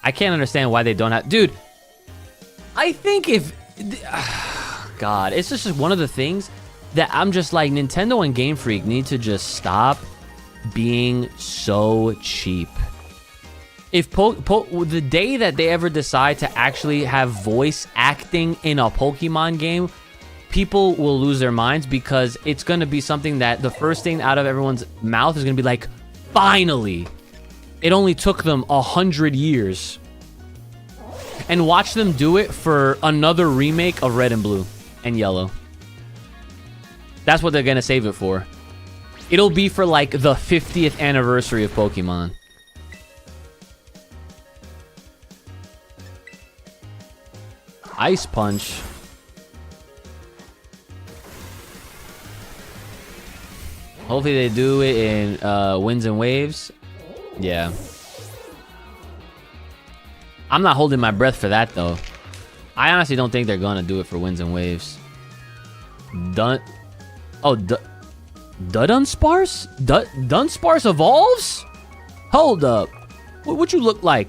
I can't understand why they don't have... Dude, I think if... God, it's just one of the things that I'm just like, Nintendo and Game Freak need to just stop being so cheap. If the day that they ever decide to actually have voice acting in a Pokemon game, people will lose their minds, because it's going to be something that the first thing out of everyone's mouth is going to be like, finally. It only took them 100 years. And watch them do it for another remake of Red and Blue and Yellow. That's what they're going to save it for. It'll be for like the 50th anniversary of Pokemon. Ice Punch. Hopefully they do it in Winds and Waves. Yeah. I'm not holding my breath for that, though. I honestly don't think they're going to do it for Winds and Waves. Dunsparce? Dunsparce evolves? Hold up. What you look like?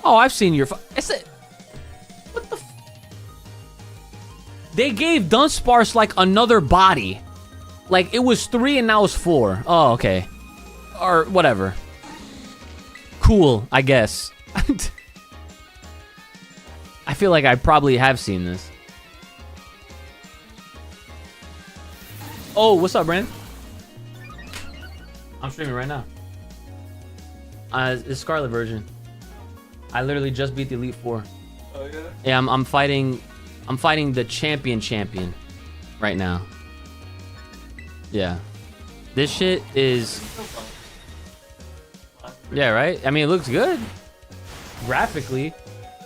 Oh, I've seen your... What the... They gave Dunsparce, like, another body. Like, it was 3 and now it's 4. Oh, okay. Or whatever. Cool, I guess. I feel like I probably have seen this. Oh, what's up, Brandon? I'm streaming right now. It's Scarlet version. I literally just beat the Elite Four. Oh yeah? Yeah, I'm fighting the champion right now. Yeah. This shit is... Yeah, right? I mean, it looks good graphically,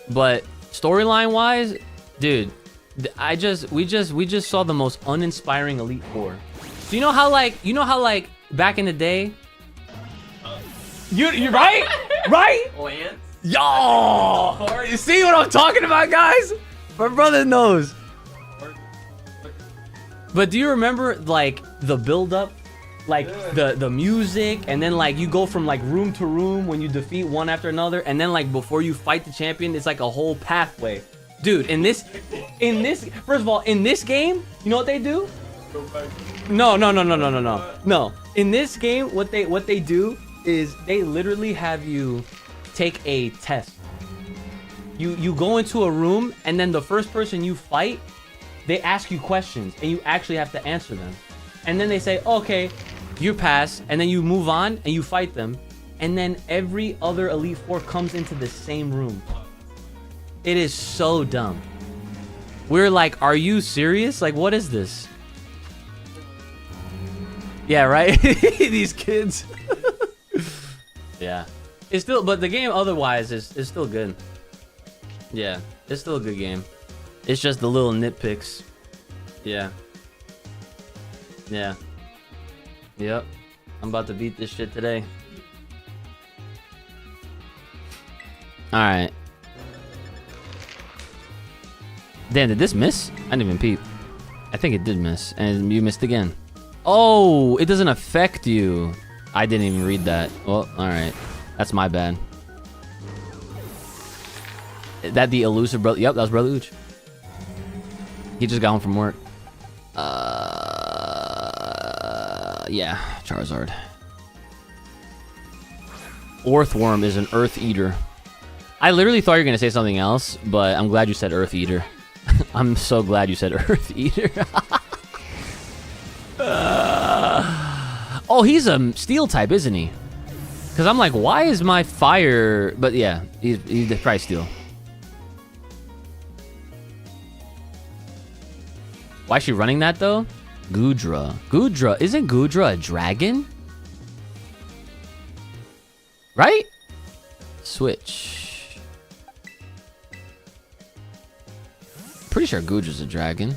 but storyline wise, dude, we just saw the most uninspiring Elite Four. So you know how like back in the day, you right? Right? Lance? Yo! You see what I'm talking about, guys? My brother knows. But do you remember like the build up? Like the music, and then like you go from like room to room when you defeat one after another, and then like before you fight the champion, it's like a whole pathway. Dude, in this first of all, in this game, you know what they do? No. In this game, what they do is they literally have you take a test. You go into a room, and then the first person you fight, they ask you questions, and you actually have to answer them. And then they say, okay, you pass, and then you move on and you fight them, and then every other Elite Four comes into the same room. It is so dumb. We're like, are you serious? Like, what is this? Yeah, right? These kids. Yeah. It's still, but the game otherwise is still good. Yeah, it's still a good game. It's just the little nitpicks. Yeah. Yeah. Yep. I'm about to beat this shit today. Alright. Damn, did this miss? I didn't even peep. I think it did miss. And you missed again. Oh, it doesn't affect you. I didn't even read that. Well, alright. That's my bad. That the elusive brother? Yep, that was Brother Uch. He just got home from work. Yeah, Charizard. Orthworm is an Earth Eater. I literally thought you were going to say something else, but I'm glad you said Earth Eater. I'm so glad you said Earth Eater. Oh, he's a Steel type, isn't he? Because I'm like, why is my Fire... But yeah, he's probably Steel. Why is she running that, though? Goodra. Isn't Goodra a dragon? Right? Switch. Pretty sure Goodra's a dragon.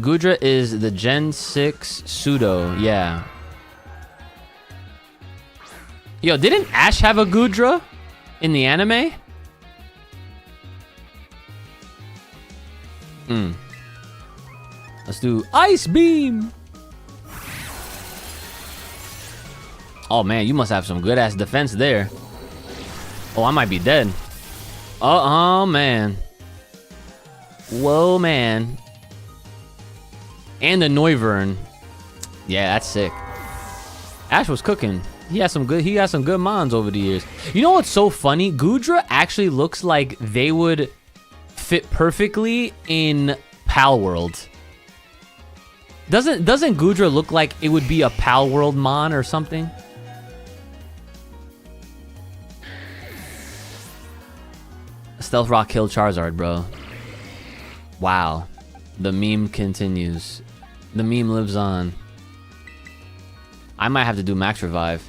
Goodra is the Gen 6 pseudo. Yeah. Yo, didn't Ash have a Goodra in the anime? Let's do Ice Beam. Oh man, you must have some good ass defense there. Oh, I might be dead. Oh man. Whoa, man. And the Noivern. Yeah, that's sick. Ash was cooking. He got some good mons over the years. You know what's so funny? Goodra actually looks like they would fit perfectly in Pal World. Doesn't Goodra look like it would be a Pal World mon or something? Stealth Rock killed Charizard, bro. Wow. The meme continues. The meme lives on. I might have to do Max Revive.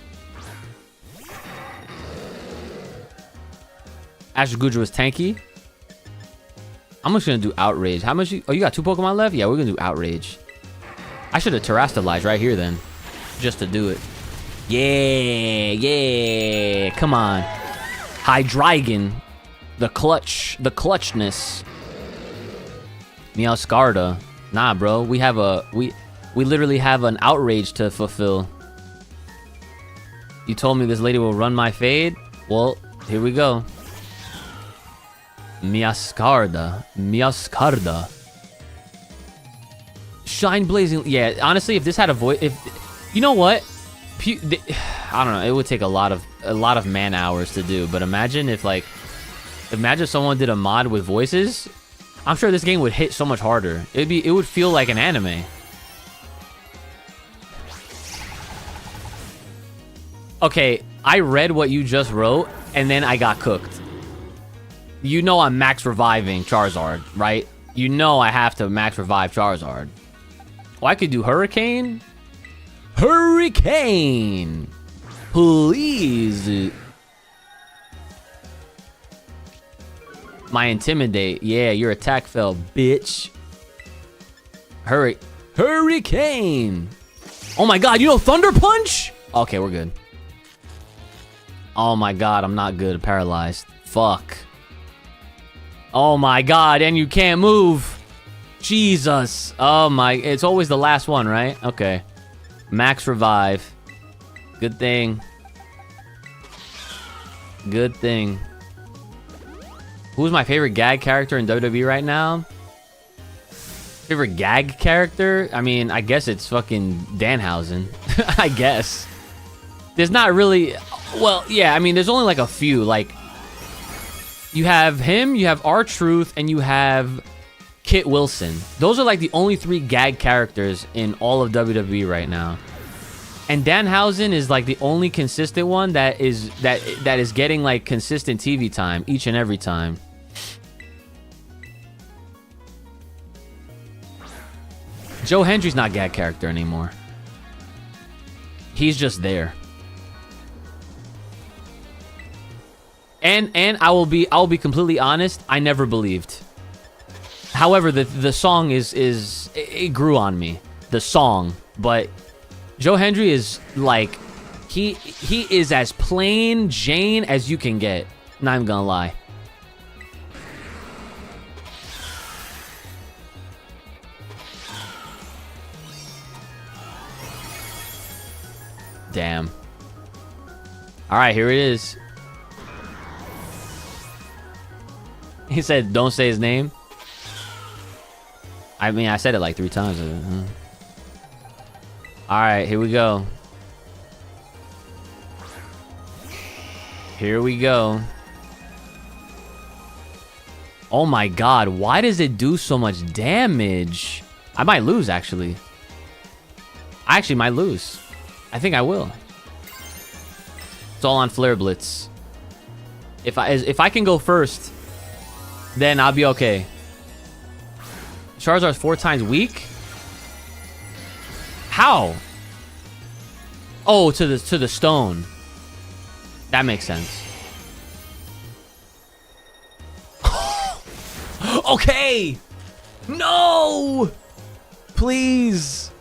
Ash Goodra was tanky. I'm just gonna do Outrage. How much? Oh, you got 2 Pokemon left? Yeah, we're gonna do Outrage. I should have Terastallized right here then, just to do it. Yeah. Come on, Hydreigon, the clutchness. Meowscarda. Nah, bro. We literally have an Outrage to fulfill. You told me this lady will run my fade. Well, here we go. Meowscarda. Shine Blazing. Yeah, honestly, if this had a voice, you know what? I don't know. It would take a lot of man hours to do. But imagine if someone did a mod with voices. I'm sure this game would hit so much harder. It would feel like an anime. Okay, I read what you just wrote, and then I got cooked. You know I'm max reviving Charizard, right? You know I have to max revive Charizard. Oh, I could do Hurricane? Hurricane! Please! My Intimidate. Yeah, your attack fell, bitch. Hurricane! Oh my god, you know Thunder Punch? Okay, we're good. Oh my god, I'm not good. Paralyzed. Fuck. Oh my god, and you can't move. Jesus. Oh my, it's always the last one, right? Okay. Max Revive. Good thing. Good thing. Who's my favorite gag character in WWE right now? Favorite gag character? I mean, I guess it's fucking Danhausen. I guess. There's not really... Well, yeah, I mean, there's only like a few. Like, you have him, you have R-Truth, and you have Kit Wilson. Those are like the only 3 gag characters in all of WWE right now. And Danhausen is like the only consistent one that is getting like consistent TV time each and every time. Joe Hendry's not gag character anymore. He's just there. And I will be completely honest, I never believed. However, the song it grew on me. The song, but Joe Hendry is like he is as plain Jane as you can get. Not even gonna lie. Damn. All right, here it is. He said, "Don't say his name." I mean, I said it like 3 times. All right, here we go. Here we go. Oh my god, why does it do so much damage? I might lose, actually. I actually might lose. I think I will. It's all on Flare Blitz. If I can go first, then I'll be okay. Charizard's 4 times weak? How? Oh, to the stone. That makes sense. Okay! No! Please!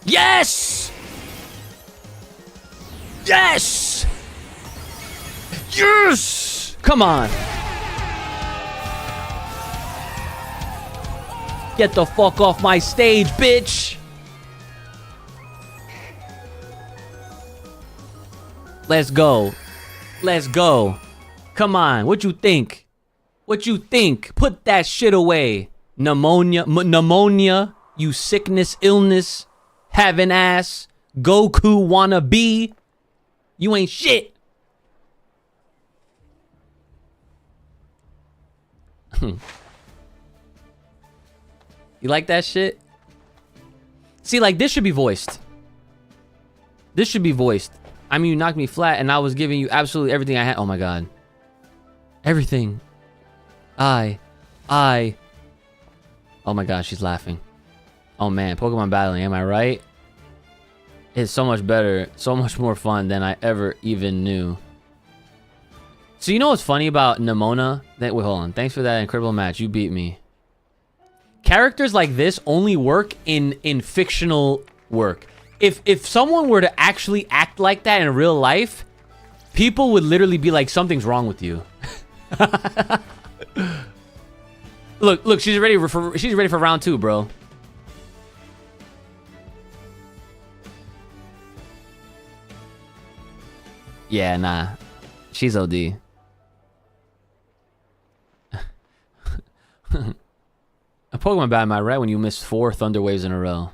Yes! Yes! Yes! Come on. Get the fuck off my stage, bitch! Let's go. Let's go. Come on, what you think? What you think? Put that shit away. Pneumonia, you sickness, illness, having ass. Goku wannabe. You ain't shit. You like that shit? See, like, this should be voiced. This should be voiced. I mean, you knocked me flat and I was giving you absolutely everything I had. Oh my god. Everything. Oh my god, she's laughing. Oh man, Pokemon battling, am I right? It's so much better, so much more fun than I ever even knew. So you know what's funny about Nimona? Wait, hold on. Thanks for that incredible match. You beat me. Characters like this only work in fictional work. If someone were to actually act like that in real life, people would literally be like, something's wrong with you. Look, she's ready for round 2, bro. Yeah, nah. She's OD. A Pokemon battle, am I right? When you miss 4 Thunder Waves in a row.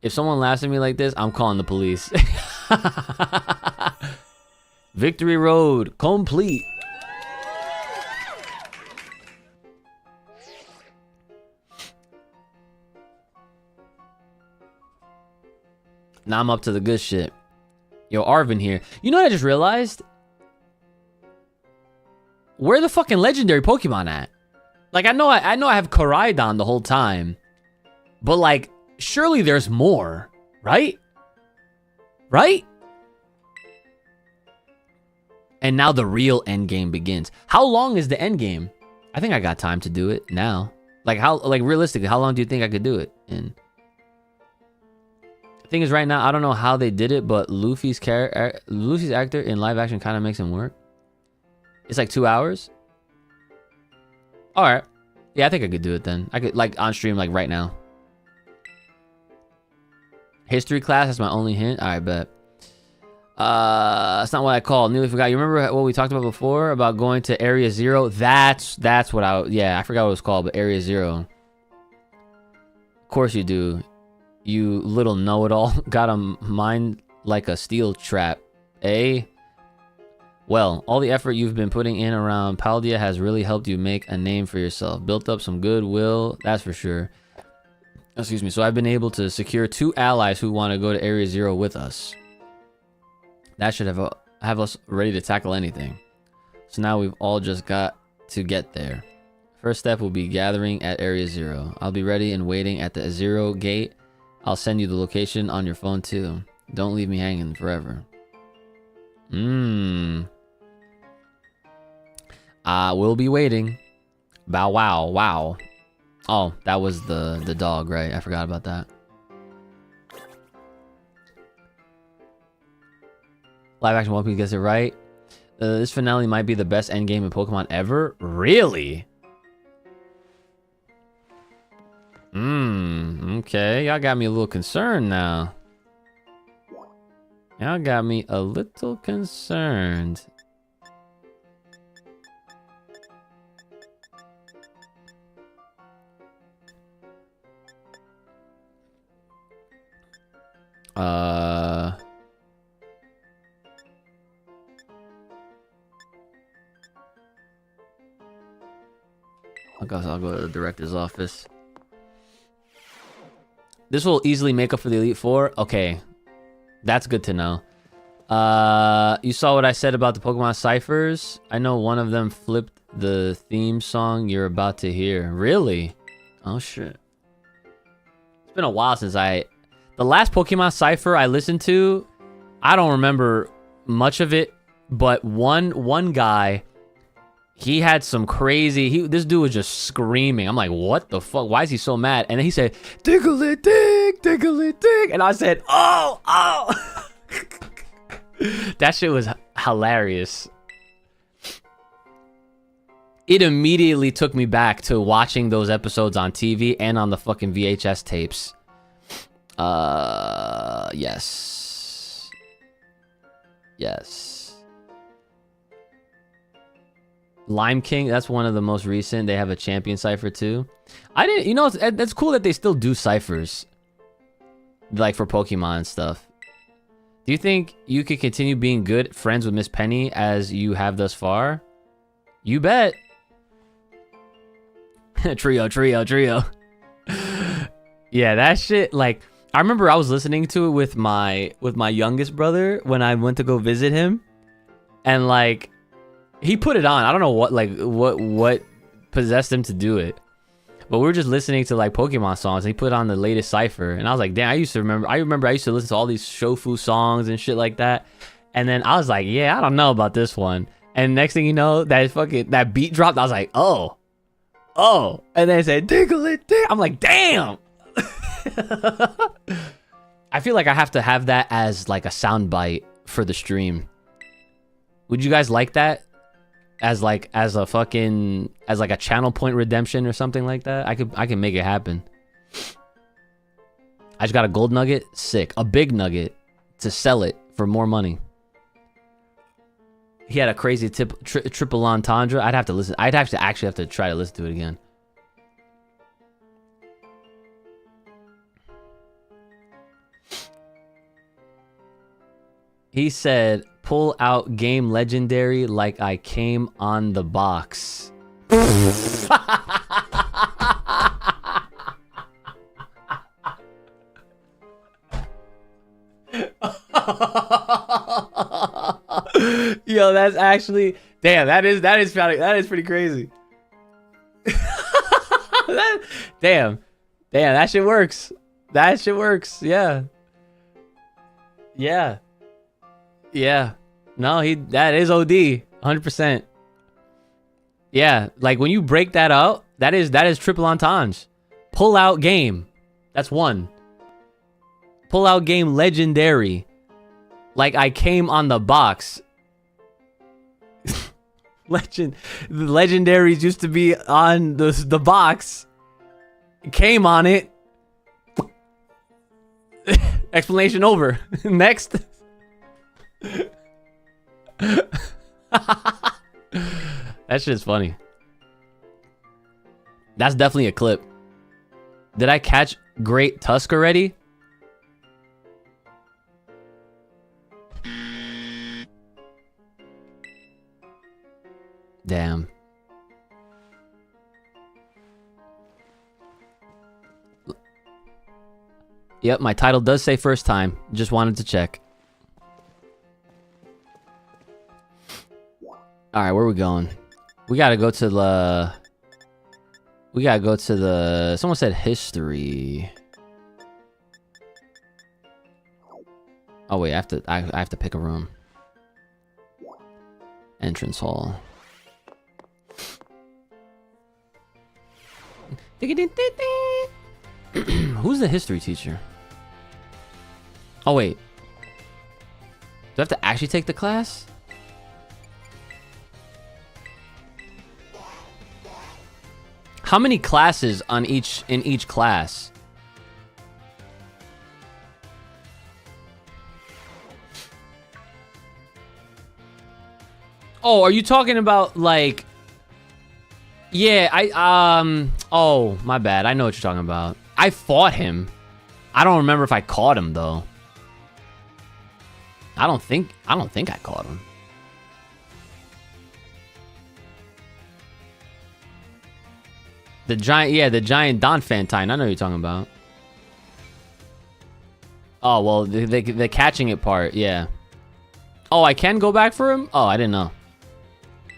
If someone laughs at me like this, I'm calling the police. Victory Road complete. Now I'm up to the good shit. Yo, Arvin here. You know what I just realized? Where the fucking legendary Pokemon at? Like, I know I have Koraidon the whole time. But, like, surely there's more, right? Right? And now the real end game begins. How long is the end game? I think I got time to do it now. Like, realistically, how long do you think I could do it in? The thing is, right now, I don't know how they did it, but Luffy's actor in live action kind of makes him work. It's like 2 hours. All right. Yeah, I think I could do it then. I could, like, on stream, like, right now. History class, that's my only hint. All right, bet. That's not what I called. Nearly forgot. You remember what we talked about before about going to Area Zero? That's what I forgot what it was called, but Area Zero. Of course you do. You little know-it-all. Got a mind like a steel trap. Eh? Well, all the effort you've been putting in around Paldea has really helped you make a name for yourself. Built up some goodwill, that's for sure. Excuse me. So I've been able to secure 2 allies who want to go to Area Zero with us. That should have us ready to tackle anything. So now we've all just got to get there. First step will be gathering at Area Zero. I'll be ready and waiting at the Zero gate. I'll send you the location on your phone too. Don't leave me hanging forever. We'll be waiting. Bow wow wow. Oh, that was the dog, right? I forgot about that. Live action One Piece gets it right. This finale might be the best endgame in Pokemon ever. Really? Okay. Y'all got me a little concerned now. Y'all got me a little concerned. I'll go to the director's office. This will easily make up for the Elite Four. Okay. That's good to know. You saw what I said about the Pokemon ciphers? I know one of them flipped the theme song you're about to hear. Really? Oh, shit. It's been a while since the last Pokemon cipher I listened to, I don't remember much of it, but one guy, he had some crazy, this dude was just screaming. I'm like, what the fuck? Why is he so mad? And then he said, tickle it, dig. And I said, oh. That shit was hilarious. It immediately took me back to watching those episodes on TV and on the fucking VHS tapes. Yes. Lime King, that's one of the most recent. They have a champion cipher too. That's cool that they still do ciphers. Like for Pokemon and stuff. Do you think you could continue being good friends with Miss Penny as you have thus far? You bet. Trio. Yeah, that shit, like, I remember I was listening to it with my youngest brother when I went to go visit him, and like, he put it on. I don't know what possessed him to do it, but we were just listening to like Pokemon songs, and he put on the latest cipher, and I was like, damn, I remember I used to listen to all these Shofu songs and shit like that, and then I was like, yeah, I don't know about this one, and next thing you know, that beat dropped. I was like, oh, and then it said diggle it. I'm like, damn. I feel like I have to have that as like a soundbite for the stream. Would you guys like that as like a channel point redemption or something like that? I can make it happen. I just got a gold nugget. Sick. A big nugget to sell it for more money. He had a crazy triple entendre. I'd have to listen. I'd actually have to try to listen to it again. He said, pull out game legendary like I came on the box. Yo, that's actually, damn, that is pretty crazy. Damn, that shit works. Yeah. No, that is OD 100%. Yeah, like when you break that out, that is triple entendre. Pull out game, that's one. Pull out game legendary like I came on the box. The legendaries used to be on the box. Came on it. Explanation over. Next. That shit's funny. That's definitely a clip. Did I catch Great Tusk already? Damn. Yep, my title does say first time. Just wanted to check. Alright, where are we going? We gotta go to the... Someone said history. Oh wait, I have to pick a room. Entrance hall. Who's the history teacher? Oh wait. Do I have to actually take the class? How many classes in each class? Oh, are you talking about like... Yeah, oh, my bad. I know what you're talking about. I fought him. I don't remember if I caught him though. I don't think I caught him. The giant Donphantine. I know what you're talking about. Oh, well, the catching it part, yeah. Oh, I can go back for him? Oh, I didn't know.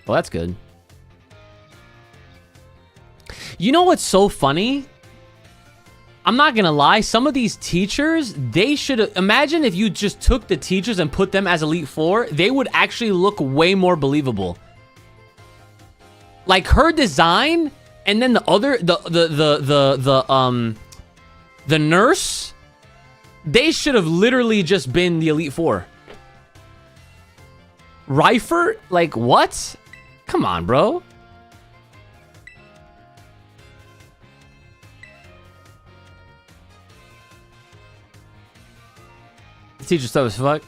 Well, that's good. You know what's so funny? I'm not gonna lie, some of these teachers, they should imagine if you just took the teachers and put them as Elite Four, they would actually look way more believable. Like her design, and then the other, the nurse, they should have literally just been the Elite Four. Reifert? Like, what? Come on, bro. Teacher stuff as fuck.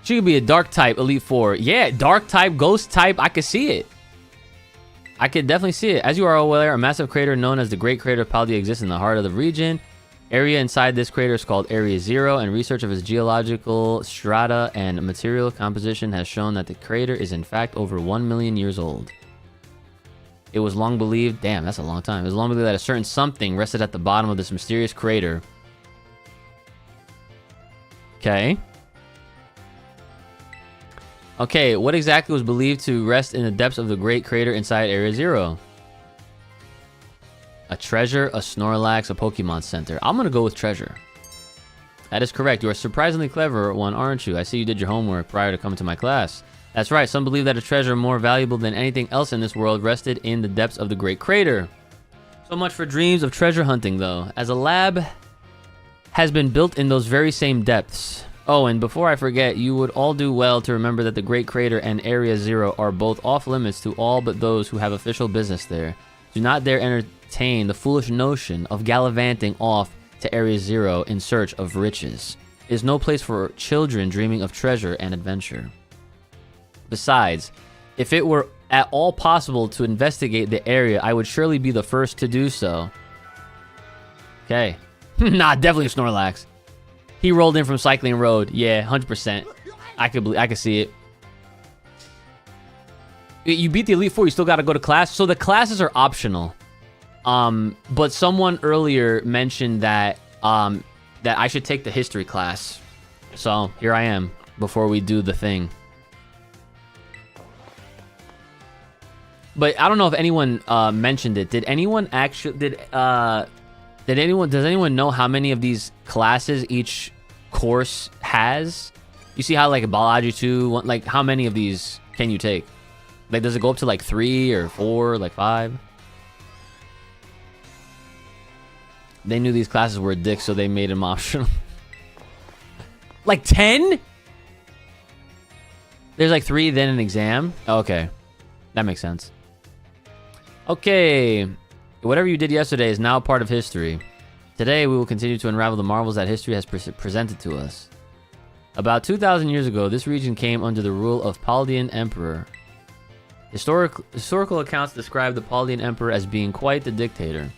She could be a dark type Elite Four. Yeah, dark type, ghost type. I could see it. I could definitely see it. As you are aware, a massive crater known as the Great Crater of Paldea exists in the heart of the region. Area inside this crater is called Area Zero, and research of its geological strata and material composition has shown that the crater is in fact over 1 million years old. It was long believed, damn, that's a long time. It was long believed that a certain something rested at the bottom of this mysterious crater. Okay. Okay, what exactly was believed to rest in the depths of the great crater inside Area Zero? A treasure, a Snorlax, a Pokemon Center. I'm gonna go with treasure. That is correct. You are surprisingly clever one, aren't you? I see you did your homework prior to coming to my class. That's right. Some believe that a treasure more valuable than anything else in this world rested in the depths of the great crater. So much for dreams of treasure hunting, though, as a lab has been built in those very same depths. Oh, and before I forget, you would all do well to remember that the Great Crater and Area Zero are both off limits to all but those who have official business there. Do not dare entertain the foolish notion of gallivanting off to Area Zero in search of riches. It is no place for children dreaming of treasure and adventure. Besides, if it were at all possible to investigate the area, I would surely be the first to do so. Okay. Nah, definitely a Snorlax. He rolled in from Cycling Road. Yeah, 100%. I could see it. You beat the Elite Four, you still got to go to class. So the classes are optional. But someone earlier mentioned that that I should take the history class. So here I am before we do the thing. But I don't know if anyone mentioned it. Did anyone actually does anyone know how many of these classes each course has? You see how like a Biology 2, like how many of these can you take? Like does it go up to like 3 or 4, like 5? They knew these classes were a dick, so they made them optional. Like 10? There's like 3, then an exam? Okay. That makes sense. Okay. Whatever you did yesterday is now part of history. Today, we will continue to unravel the marvels that history has presented to us. About 2,000 years ago, this region came under the rule of Paldean Emperor. Historical accounts describe the Paldean Emperor as being quite the dictator.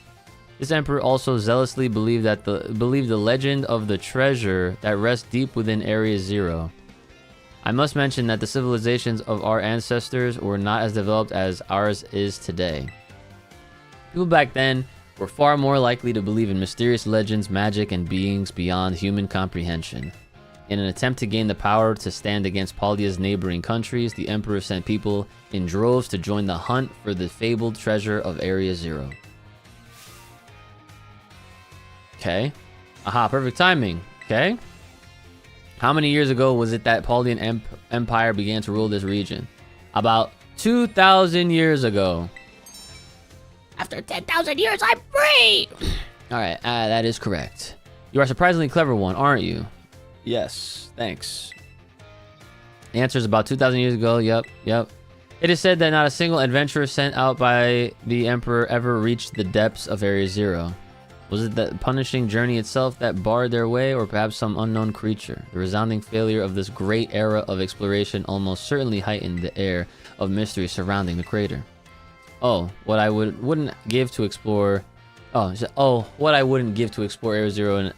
This emperor also zealously believed the legend of the treasure that rests deep within Area Zero. I must mention that the civilizations of our ancestors were not as developed as ours is today. People back then were far more likely to believe in mysterious legends, magic, and beings beyond human comprehension. In an attempt to gain the power to stand against Paldea's neighboring countries, the Emperor sent people in droves to join the hunt for the fabled treasure of Area Zero. Okay. Aha, perfect timing. Okay. How many years ago was it that Paldean Empire began to rule this region? About 2,000 years ago. After 10,000 years, I'm free! Alright, that is correct. You are a surprisingly clever one, aren't you? Yes, thanks. The answer is about 2,000 years ago. Yep. It is said that not a single adventurer sent out by the Emperor ever reached the depths of Area Zero. Was it the punishing journey itself that barred their way, or perhaps some unknown creature? The resounding failure of this great era of exploration almost certainly heightened the air of mystery surrounding the crater. Oh, what I wouldn't give to explore... what I wouldn't give to explore Area Zero in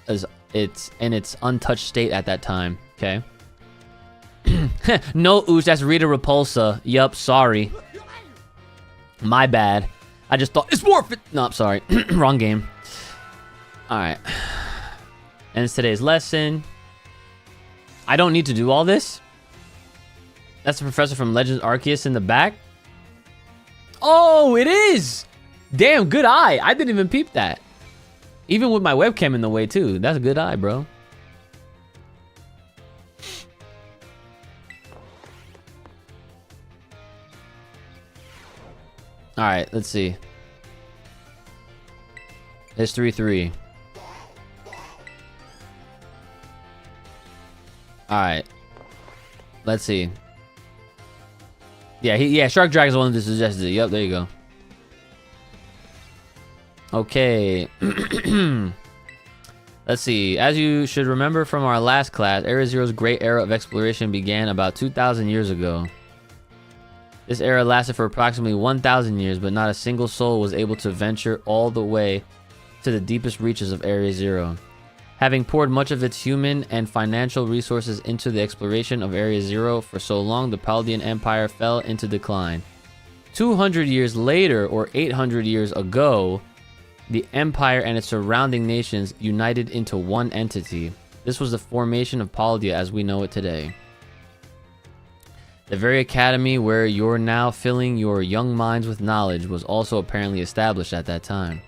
its untouched state at that time. Okay. No, Oosh, that's Rita Repulsa. Yup, sorry. My bad. I just thought, it's more... No, I'm sorry. Wrong game. Alright. Ends today's lesson. I don't need to do all this? That's the professor from Legends Arceus in the back? Oh, it is! Damn, good eye. I didn't even peep that. Even with my webcam in the way, too. That's a good eye, bro. Alright, let's see. History 3. Alright. Let's see. Yeah, Shark Dragon's the one that suggested it. Yep, there you go. Okay. Let's see. As you should remember from our last class, Area Zero's great era of exploration began about 2,000 years ago. This era lasted for approximately 1,000 years, but not a single soul was able to venture all the way to the deepest reaches of Area Zero. Having poured much of its human and financial resources into the exploration of Area Zero for so long, the Paldean Empire fell into decline. 200 years later, or 800 years ago, the Empire and its surrounding nations united into one entity. This was the formation of Paldea as we know it today. The very academy where you're now filling your young minds with knowledge was also apparently established at that time.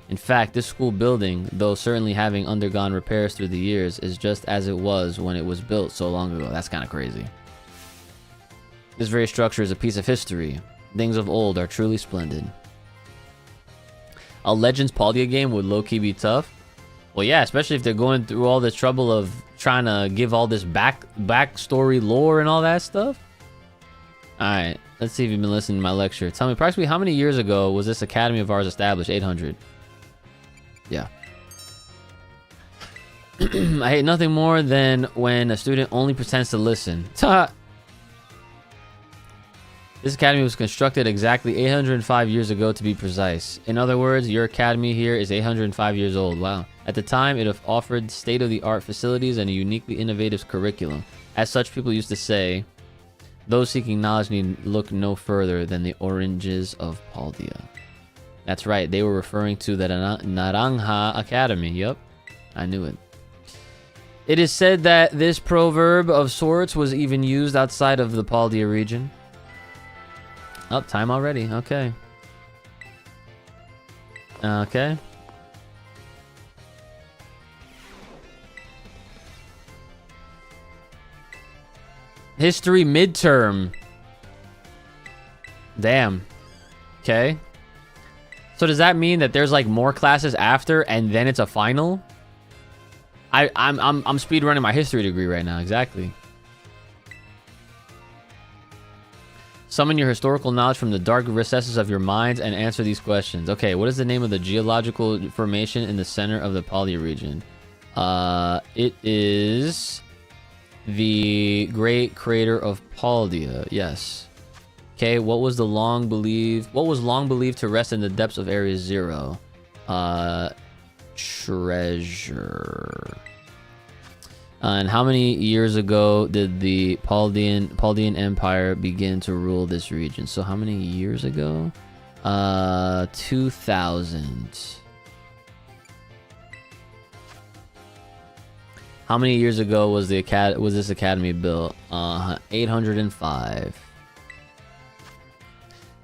In fact, this school building, though certainly having undergone repairs through the years, is just as it was when it was built so long ago. That's kind of crazy. This very structure is a piece of history. Things of old are truly splendid. A Legends Paldea game would low-key be tough. Well, yeah, especially if they're going through all this trouble of trying to give all this backstory lore and all that stuff. Alright, let's see if you've been listening to my lecture. Tell me, approximately how many years ago was this academy of ours established? 800. Yeah. I hate nothing more than when a student only pretends to listen. This academy was constructed exactly 805 years ago to be precise. In other words, your academy here is 805 years old. Wow. At the time, it offered state-of-the-art facilities and a uniquely innovative curriculum. As such, people used to say, those seeking knowledge need look no further than the oranges of Paldea. That's right, they were referring to the Naranja Academy. Yup, I knew it. It is said that this proverb of sorts was even used outside of the Paldea region. Oh, time already. Okay. Okay. History midterm. Damn. Okay. So does that mean that there's like more classes after and then it's a final? I'm speed running my history degree right now. Exactly. Summon your historical knowledge from the dark recesses of your minds and answer these questions. Okay, what is the name of the geological formation in the center of the Paldea region? It is the Great Crater of Paldea. Yes. Okay, what was long believed to rest in the depths of Area Zero? Treasure. And how many years ago did the Paldean Empire begin to rule this region? So how many years ago? 2000. How many years ago was this academy built? 805.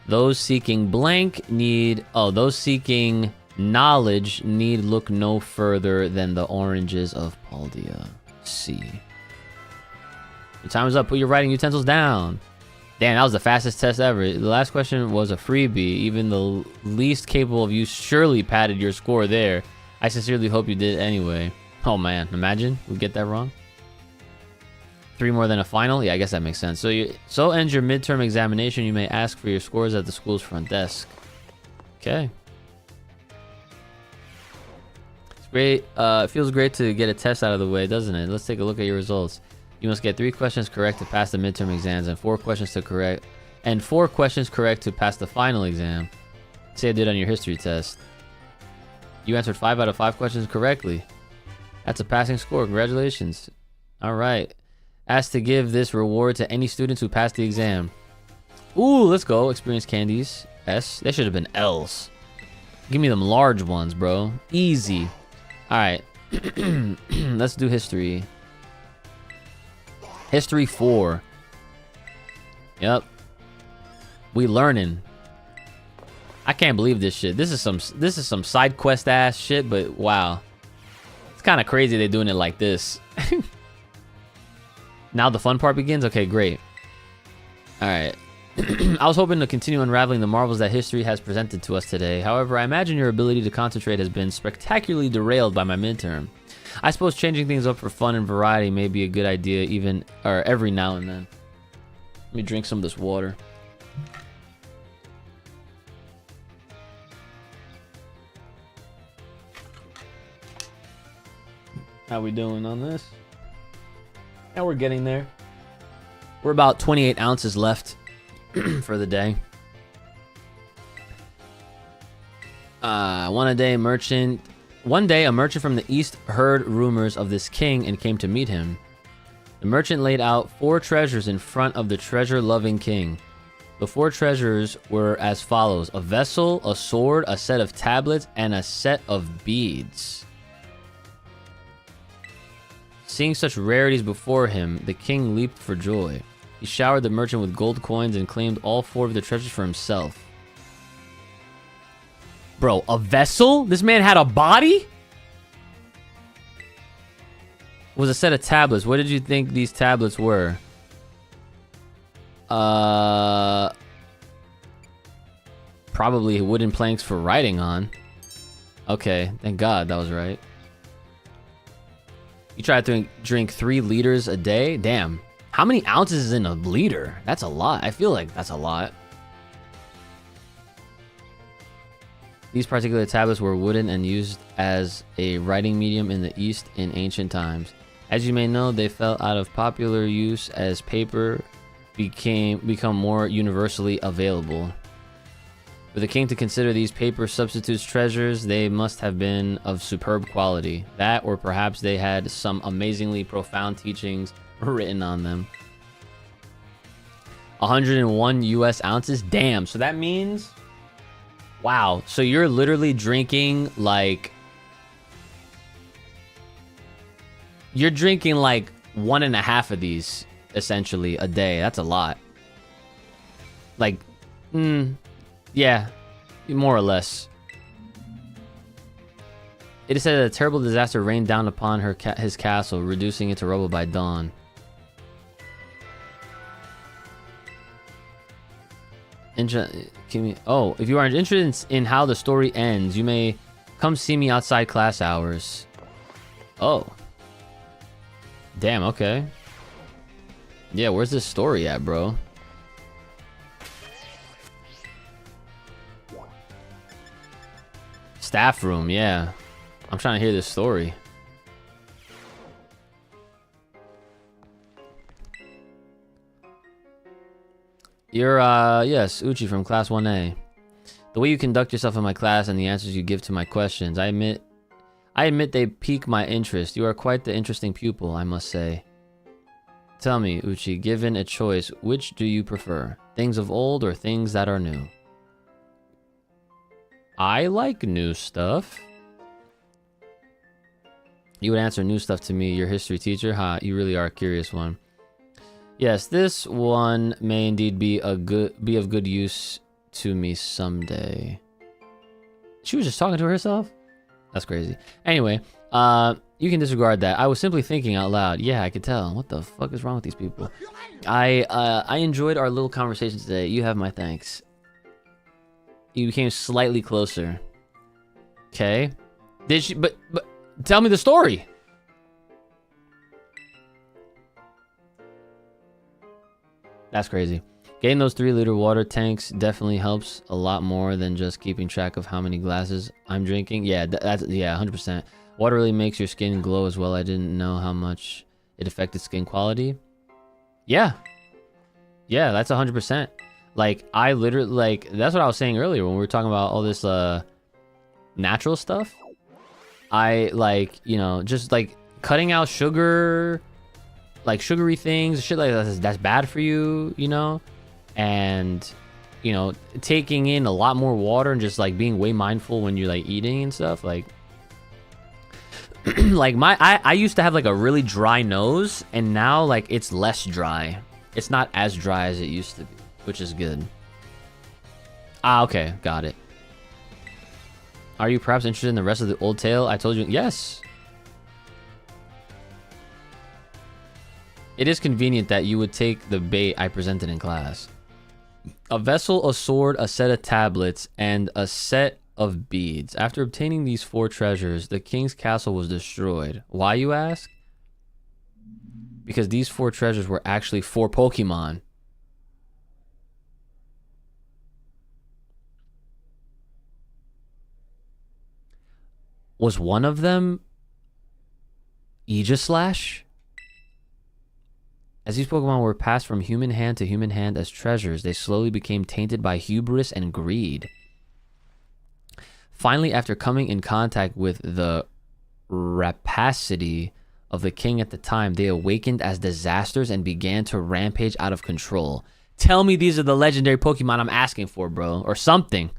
Those seeking those seeking knowledge need look no further than the oranges of Paldea. C. Your time is up. Put your writing utensils down. Damn, that was the fastest test ever. The last question was a freebie. Even the least capable of you surely padded your score there. I sincerely hope you did anyway. Oh man, imagine we get that wrong. 3 more than a final? Yeah, I guess that makes sense. So ends your midterm examination. You may ask for your scores at the school's front desk. Okay. It's great. It feels great to get a test out of the way, doesn't it? Let's take a look at your results. You must get 3 questions correct to pass the midterm exams and 4 questions correct to pass the final exam. Say I did on your history test. You answered 5 out of 5 questions correctly. That's a passing score. Congratulations. All right. Asked to give this reward to any students who passed the exam. Ooh, let's go. Experience candies. S. They should have been L's. Give me them large ones, bro. Easy. All right. Let's do history. History 4. Yep. We learning. I can't believe this shit. This is some side quest ass shit, but wow. It's kind of crazy they're doing it like this. Now the fun part begins? Okay, great. Alright. I was hoping to continue unraveling the marvels that history has presented to us today. However, I imagine your ability to concentrate has been spectacularly derailed by my midterm. I suppose changing things up for fun and variety may be a good idea every now and then. Let me drink some of this water. How we doing on this? Yeah, we're getting there. We're about 28 ounces left for the day. One day, a merchant from the east heard rumors of this king and came to meet him. The merchant laid out 4 treasures in front of the treasure-loving king. The 4 treasures were as follows: a vessel, a sword, a set of tablets, and a set of beads. Seeing such rarities before him, the king leaped for joy. He showered the merchant with gold coins and claimed all 4 of the treasures for himself. Bro, a vessel? This man had a body? Was a set of tablets. What did you think these tablets were? Probably wooden planks for writing on. Okay, thank God that was right. You try to drink 3 liters a day? Damn. How many ounces is in a liter? That's a lot. I feel like that's a lot. These particular tablets were wooden and used as a writing medium in the East in ancient times. As you may know, they fell out of popular use as paper become more universally available. For the king to consider these paper substitutes treasures, they must have been of superb quality. That, or perhaps they had some amazingly profound teachings written on them. 101 US ounces? Damn, so that means... Wow, so you're literally drinking like... You're drinking like 1.5 of these, essentially, a day. That's a lot. Like, yeah, more or less. It is said that a terrible disaster rained down upon his castle, reducing it to rubble by dawn. Oh, if you are interested in how the story ends, you may come see me outside class hours. Oh. Damn, okay. Yeah, where's this story at, bro? Staff room, yeah. I'm trying to hear this story. You're, yes, Uchi from Class 1A. The way you conduct yourself in my class and the answers you give to my questions, I admit they pique my interest. You are quite the interesting pupil, I must say. Tell me, Uchi, given a choice, which do you prefer? Things of old or things that are new? I like new stuff. You would answer new stuff to me, your history teacher? Ha, you really are a curious one. Yes, this one may indeed be of good use to me someday. She was just talking to herself? That's crazy. Anyway, you can disregard that. I was simply thinking out loud. Yeah, I could tell. What the fuck is wrong with these people? I enjoyed our little conversation today. You have my thanks. You became slightly closer. Okay. Did she? But tell me the story. That's crazy. Getting those 3-liter water tanks definitely helps a lot more than just keeping track of how many glasses I'm drinking. Yeah, that's 100%. Water really makes your skin glow as well. I didn't know how much it affected skin quality. Yeah. Yeah, that's 100%. Like, I literally, like, that's what I was saying earlier when we were talking about all this natural stuff. I, like, you know, just, like, cutting out sugar, like, sugary things, shit like that's bad for you, you know? And, you know, taking in a lot more water and just, like, being way mindful when you're, like, eating and stuff, like... like, I used to have, like, a really dry nose, and now, like, it's less dry. It's not as dry as it used to be, which is good. Ah, okay, got it. Are you perhaps interested in the rest of the old tale? I told you, yes. It is convenient that you would take the bait I presented in class. A vessel, a sword, a set of tablets, and a set of beads. After obtaining these 4 treasures, the king's castle was destroyed. Why, you ask? Because these 4 treasures were actually 4 Pokemon. Was one of them Aegislash? As these Pokemon were passed from human hand to human hand as treasures, they slowly became tainted by hubris and greed. Finally, after coming in contact with the rapacity of the king at the time, they awakened as disasters and began to rampage out of control. Tell me these are the legendary Pokemon I'm asking for, bro. Or something.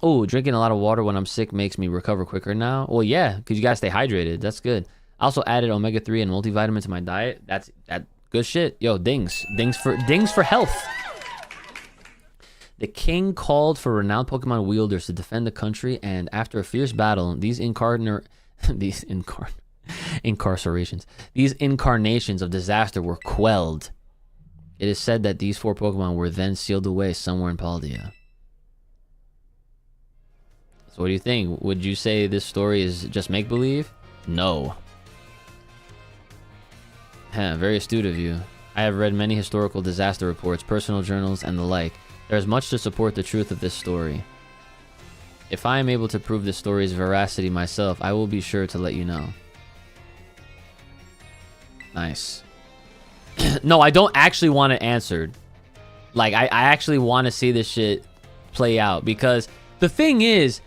Oh, drinking a lot of water when I'm sick makes me recover quicker now. Well, yeah, because you gotta stay hydrated. That's good. I also added omega-3 and multivitamin to my diet. That good shit. Yo, dings for health. The king called for renowned Pokemon wielders to defend the country, and after a fierce battle, these incarnations of disaster were quelled. It is said that these 4 Pokemon were then sealed away somewhere in Paldea. So what do you think? Would you say this story is just make-believe? No. Very astute of you. I have read many historical disaster reports, personal journals, and the like. There is much to support the truth of this story. If I am able to prove this story's veracity myself, I will be sure to let you know. Nice. No, I don't actually want it answered. Like, I actually want to see this shit play out. Because the thing is,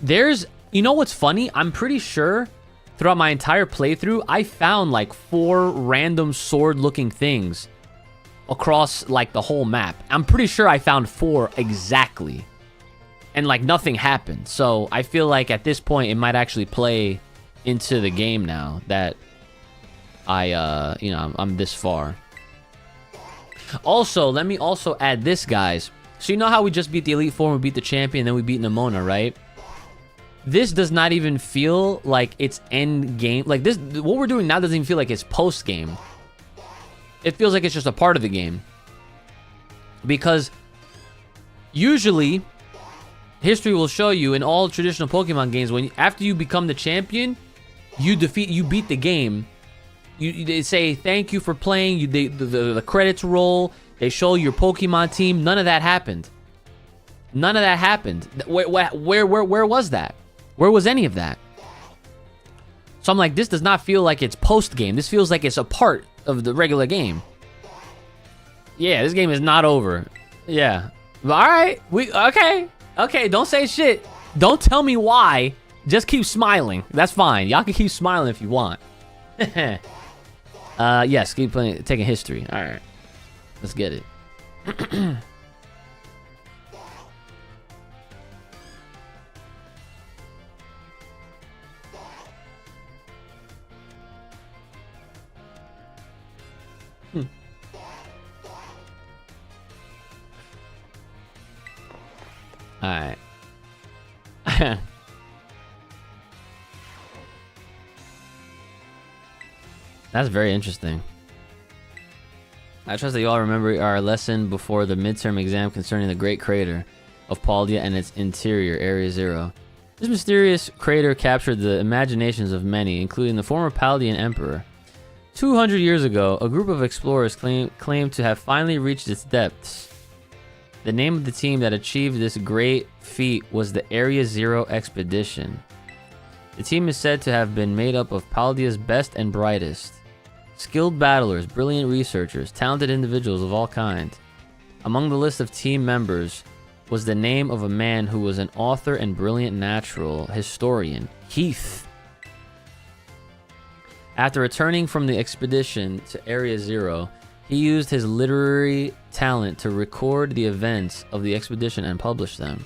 there's... You know what's funny? I'm pretty sure throughout my entire playthrough, I found like 4 random sword-looking things across like the whole map. I'm pretty sure I found 4 exactly. And like nothing happened. So I feel like at this point it might actually play into the game now that I'm this far. Also, let me also add this, guys. So you know how we just beat the Elite Four, we beat the champion, then we beat Nimona, right? This does not even feel like it's end game. Like this, what we're doing now doesn't even feel like it's post game. It feels like it's just a part of the game. Because usually, history will show you in all traditional Pokemon games, when after you become the champion, you beat the game. They say thank you for playing. The credits roll. They show your Pokemon team. None of that happened. None of that happened. Where was that? Where was any of that? So I'm like, this does not feel like it's post game. This feels like it's a part of the regular game. Yeah, this game is not over. Yeah. All right. Okay. Don't say shit. Don't tell me why. Just keep smiling. That's fine. Y'all can keep smiling if you want. Yes. Keep playing. Taking history. All right. Let's get it. Alright. That's very interesting. I trust that you all remember our lesson before the midterm exam concerning the Great Crater of Paldea and its interior, Area Zero. This mysterious crater captured the imaginations of many, including the former Paldean Emperor. 200 years ago, a group of explorers claimed to have finally reached its depths. The name of the team that achieved this great feat was the Area Zero Expedition. The team is said to have been made up of Paldea's best and brightest. Skilled battlers, brilliant researchers, talented individuals of all kinds. Among the list of team members was the name of a man who was an author and brilliant natural historian, Heath. After returning from the expedition to Area Zero, he used his literary talent to record the events of the expedition and publish them.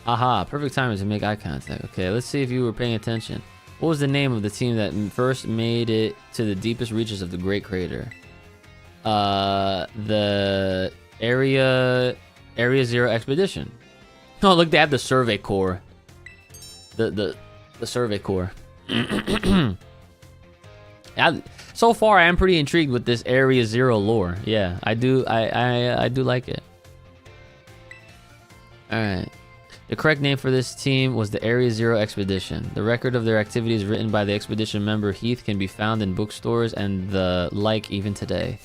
Aha, perfect timing to make eye contact. Okay, let's see if you were paying attention. What was the name of the team that first made it to the deepest reaches of the Great Crater? The Area Zero Expedition. Oh, look, they have the Survey Corps. The Survey Corps. So far, I am pretty intrigued with this Area Zero lore. Yeah, I do like it. All right. The correct name for this team was the Area Zero Expedition. The record of their activities written by the expedition member Heath can be found in bookstores and the like even today.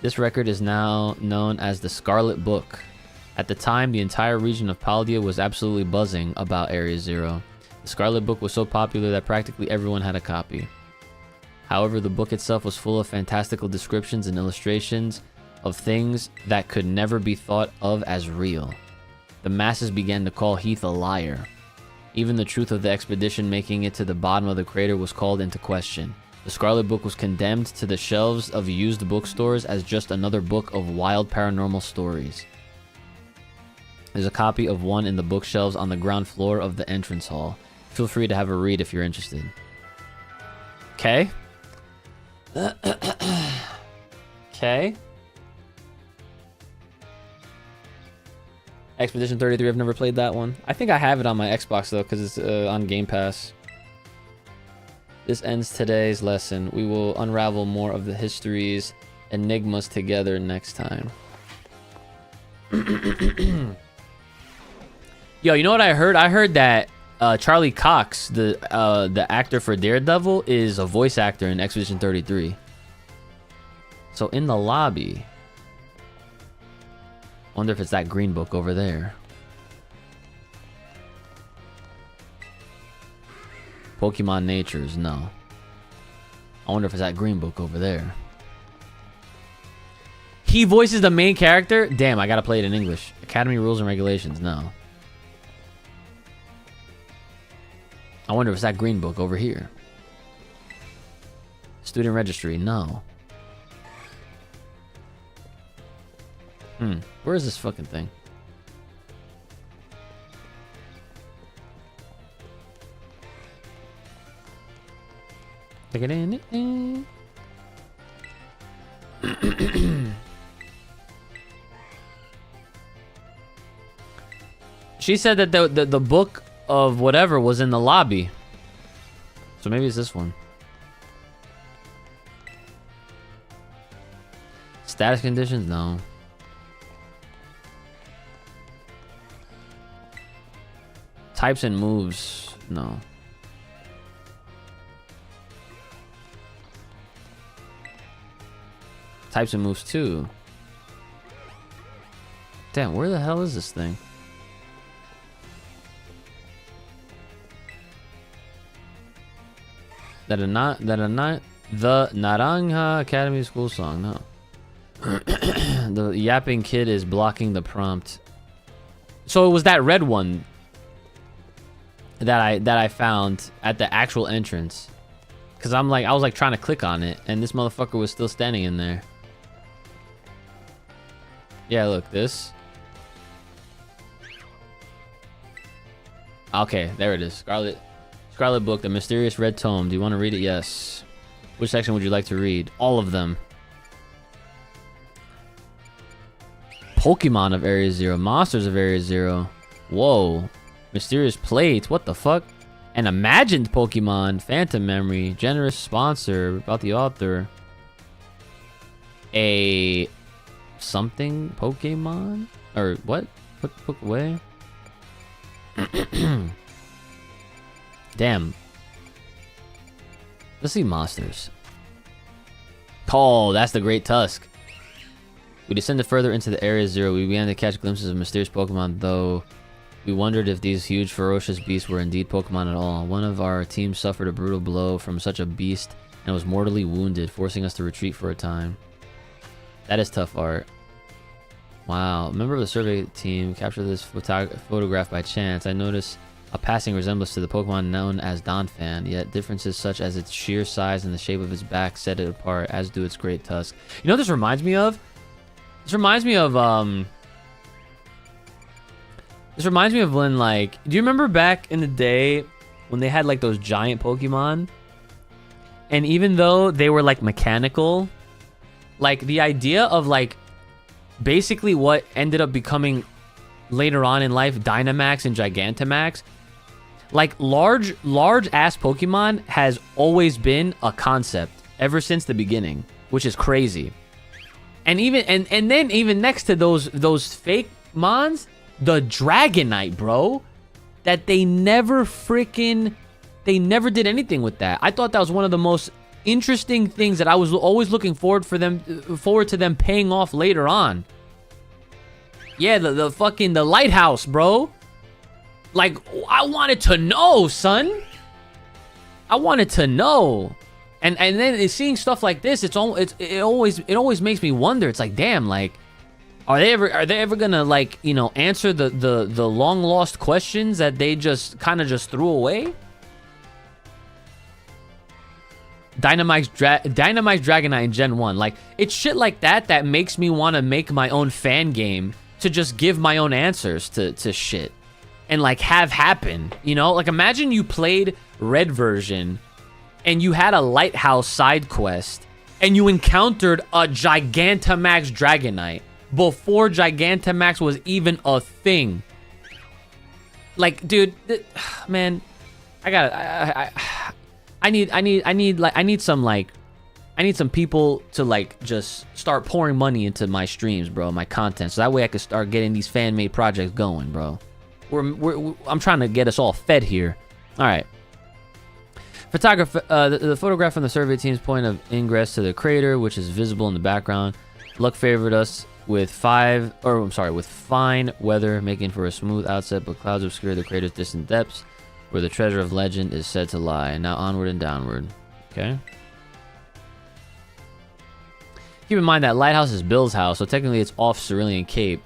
This record is now known as the Scarlet Book. At the time, the entire region of Paldea was absolutely buzzing about Area Zero. The Scarlet Book was so popular that practically everyone had a copy. However, the book itself was full of fantastical descriptions and illustrations of things that could never be thought of as real. The masses began to call Heath a liar. Even the truth of the expedition making it to the bottom of the crater was called into question. The Scarlet Book was condemned to the shelves of used bookstores as just another book of wild paranormal stories. There's a copy of one in the bookshelves on the ground floor of the entrance hall. Feel free to have a read if you're interested. Okay. Okay. Expedition 33, I've never played that one. I think I have it on my Xbox though, because it's on Game Pass. This ends today's lesson. We will unravel more of the history's enigmas together next time. Yo, you know what I heard? I heard that Charlie Cox, the actor for Daredevil, is a voice actor in Expedition 33. So in the lobby, wonder if it's that green book over there. Pokemon Natures, no. I wonder if it's that green book over there. He voices the main character? Damn, I gotta play it in English. Academy Rules and Regulations, no. I wonder if it's that green book over here. Student Registry, no. Where is this fucking thing? Take it in. She said that the book of whatever was in the lobby. So maybe it's this one. Status conditions? No. Types and moves? No. Types and moves too. Damn, where the hell is this thing? The Naranja Academy School song, no. The yapping kid is blocking the prompt. So it was that red one that I found at the actual entrance. Cause I was like trying to click on it and this motherfucker was still standing in there. Yeah, look, this. Okay, there it is. Scarlet Book, the mysterious red tome. Do you want to read it? Yes. Which section would you like to read? All of them. Pokemon of Area Zero. Monsters of Area Zero. Whoa. Mysterious plates. What the fuck? An imagined Pokemon. Phantom memory. Generous sponsor. About the author. A something Pokemon? Or what? What way? Damn. Let's see monsters. Oh, that's the Great Tusk. We descended further into the Area Zero. We began to catch glimpses of mysterious Pokemon, though we wondered if these huge, ferocious beasts were indeed Pokemon at all. One of our team suffered a brutal blow from such a beast and was mortally wounded, forcing us to retreat for a time. That is tough art. Wow. A member of the survey team captured this photograph by chance. I noticed a passing resemblance to the Pokemon known as Donphan, yet differences such as its sheer size and the shape of its back set it apart, as do its great tusk. You know what this reminds me of? This reminds me of when, like, do you remember back in the day when they had like those giant Pokemon? And even though they were like mechanical, like the idea of like basically what ended up becoming later on in life Dynamax and Gigantamax, like large ass Pokemon has always been a concept ever since the beginning, which is crazy. And even and then even next to those fake mons, the Dragonite, bro, that they never did anything with that. I thought that was one of the most interesting things that I was always looking forward to them paying off later on. Yeah, the fucking lighthouse, bro. Like, I wanted to know, son. I wanted to know. And then seeing stuff like this, it always makes me wonder. It's like, damn, like, are they ever gonna, like, you know, answer the long lost questions that they just kind of just threw away? Dynamite's Dragonite in Gen 1. Like, it's shit like that that makes me want to make my own fan game to just give my own answers to shit. And, like, have happen, you know? Like, imagine you played Red version and you had a Lighthouse side quest and you encountered a Gigantamax Dragonite before Gigantamax was even a thing. Like, dude, man, I need some people to, like, just start pouring money into my streams, bro, my content, so that way I can start getting these fan-made projects going, bro. I'm trying to get us all fed here. All right. Photographer, the photograph from the survey team's point of ingress to the crater, which is visible in the background. Luck favored us with fine weather, making for a smooth outset, but clouds obscure the crater's distant depths, where the treasure of legend is said to lie. Now onward and downward. Okay. Keep in mind that Lighthouse is Bill's house, so technically it's off Cerulean Cape.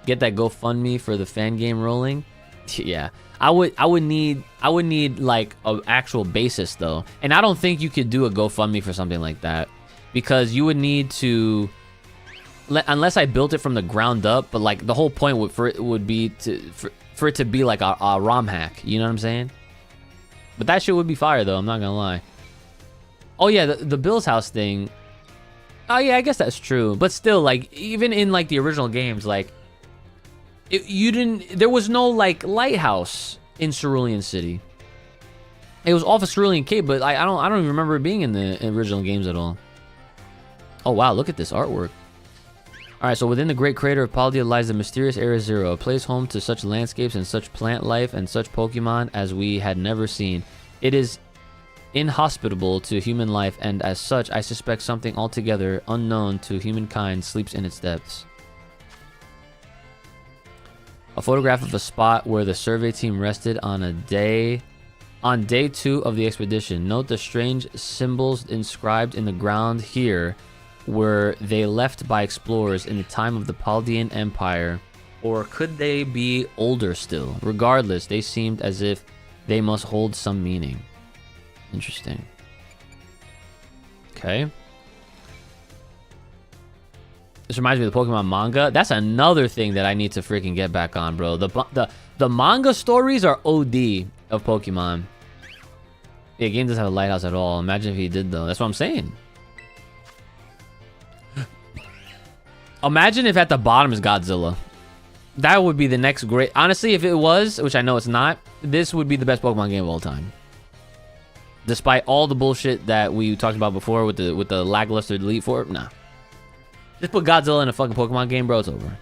Get that GoFundMe for the fan game rolling. Yeah, I would need like an actual basis though, and I don't think you could do a GoFundMe for something like that, because you would need to, unless I built it from the ground up. But like the whole point would be for it to be like a ROM hack. You know what I'm saying? But that shit would be fire though. I'm not gonna lie. Oh yeah, the Bill's house thing. Oh yeah, I guess that's true. But still, like, even in like the original games, like, there was no like lighthouse in Cerulean City. It was off of Cerulean Cape, but I don't even remember it being in the original games at all. Oh wow, look at this artwork. Alright, so within the Great Crater of Paldea lies the mysterious Area Zero, a place home to such landscapes and such plant life and such Pokemon as we had never seen. It is inhospitable to human life, and as such, I suspect something altogether unknown to humankind sleeps in its depths. A photograph of a spot where the survey team rested on day 2 of the expedition. Note the strange symbols inscribed in the ground here were they left by explorers in the time of the Paldean Empire, or could they be older still? Regardless, they seemed as if they must hold some meaning. Interesting. Okay. This reminds me of the Pokemon manga. That's another thing that I need to freaking get back on, bro. The manga stories are OD of Pokemon. Yeah, game doesn't have a lighthouse at all. Imagine if he did though. That's what I'm saying. Imagine if at the bottom is Godzilla. That would be the next great. Honestly, if it was, which I know it's not, this would be the best Pokemon game of all time. Despite all the bullshit that we talked about before with the lackluster Elite Four, nah. Just put Godzilla in a fucking Pokemon game, bro. It's over.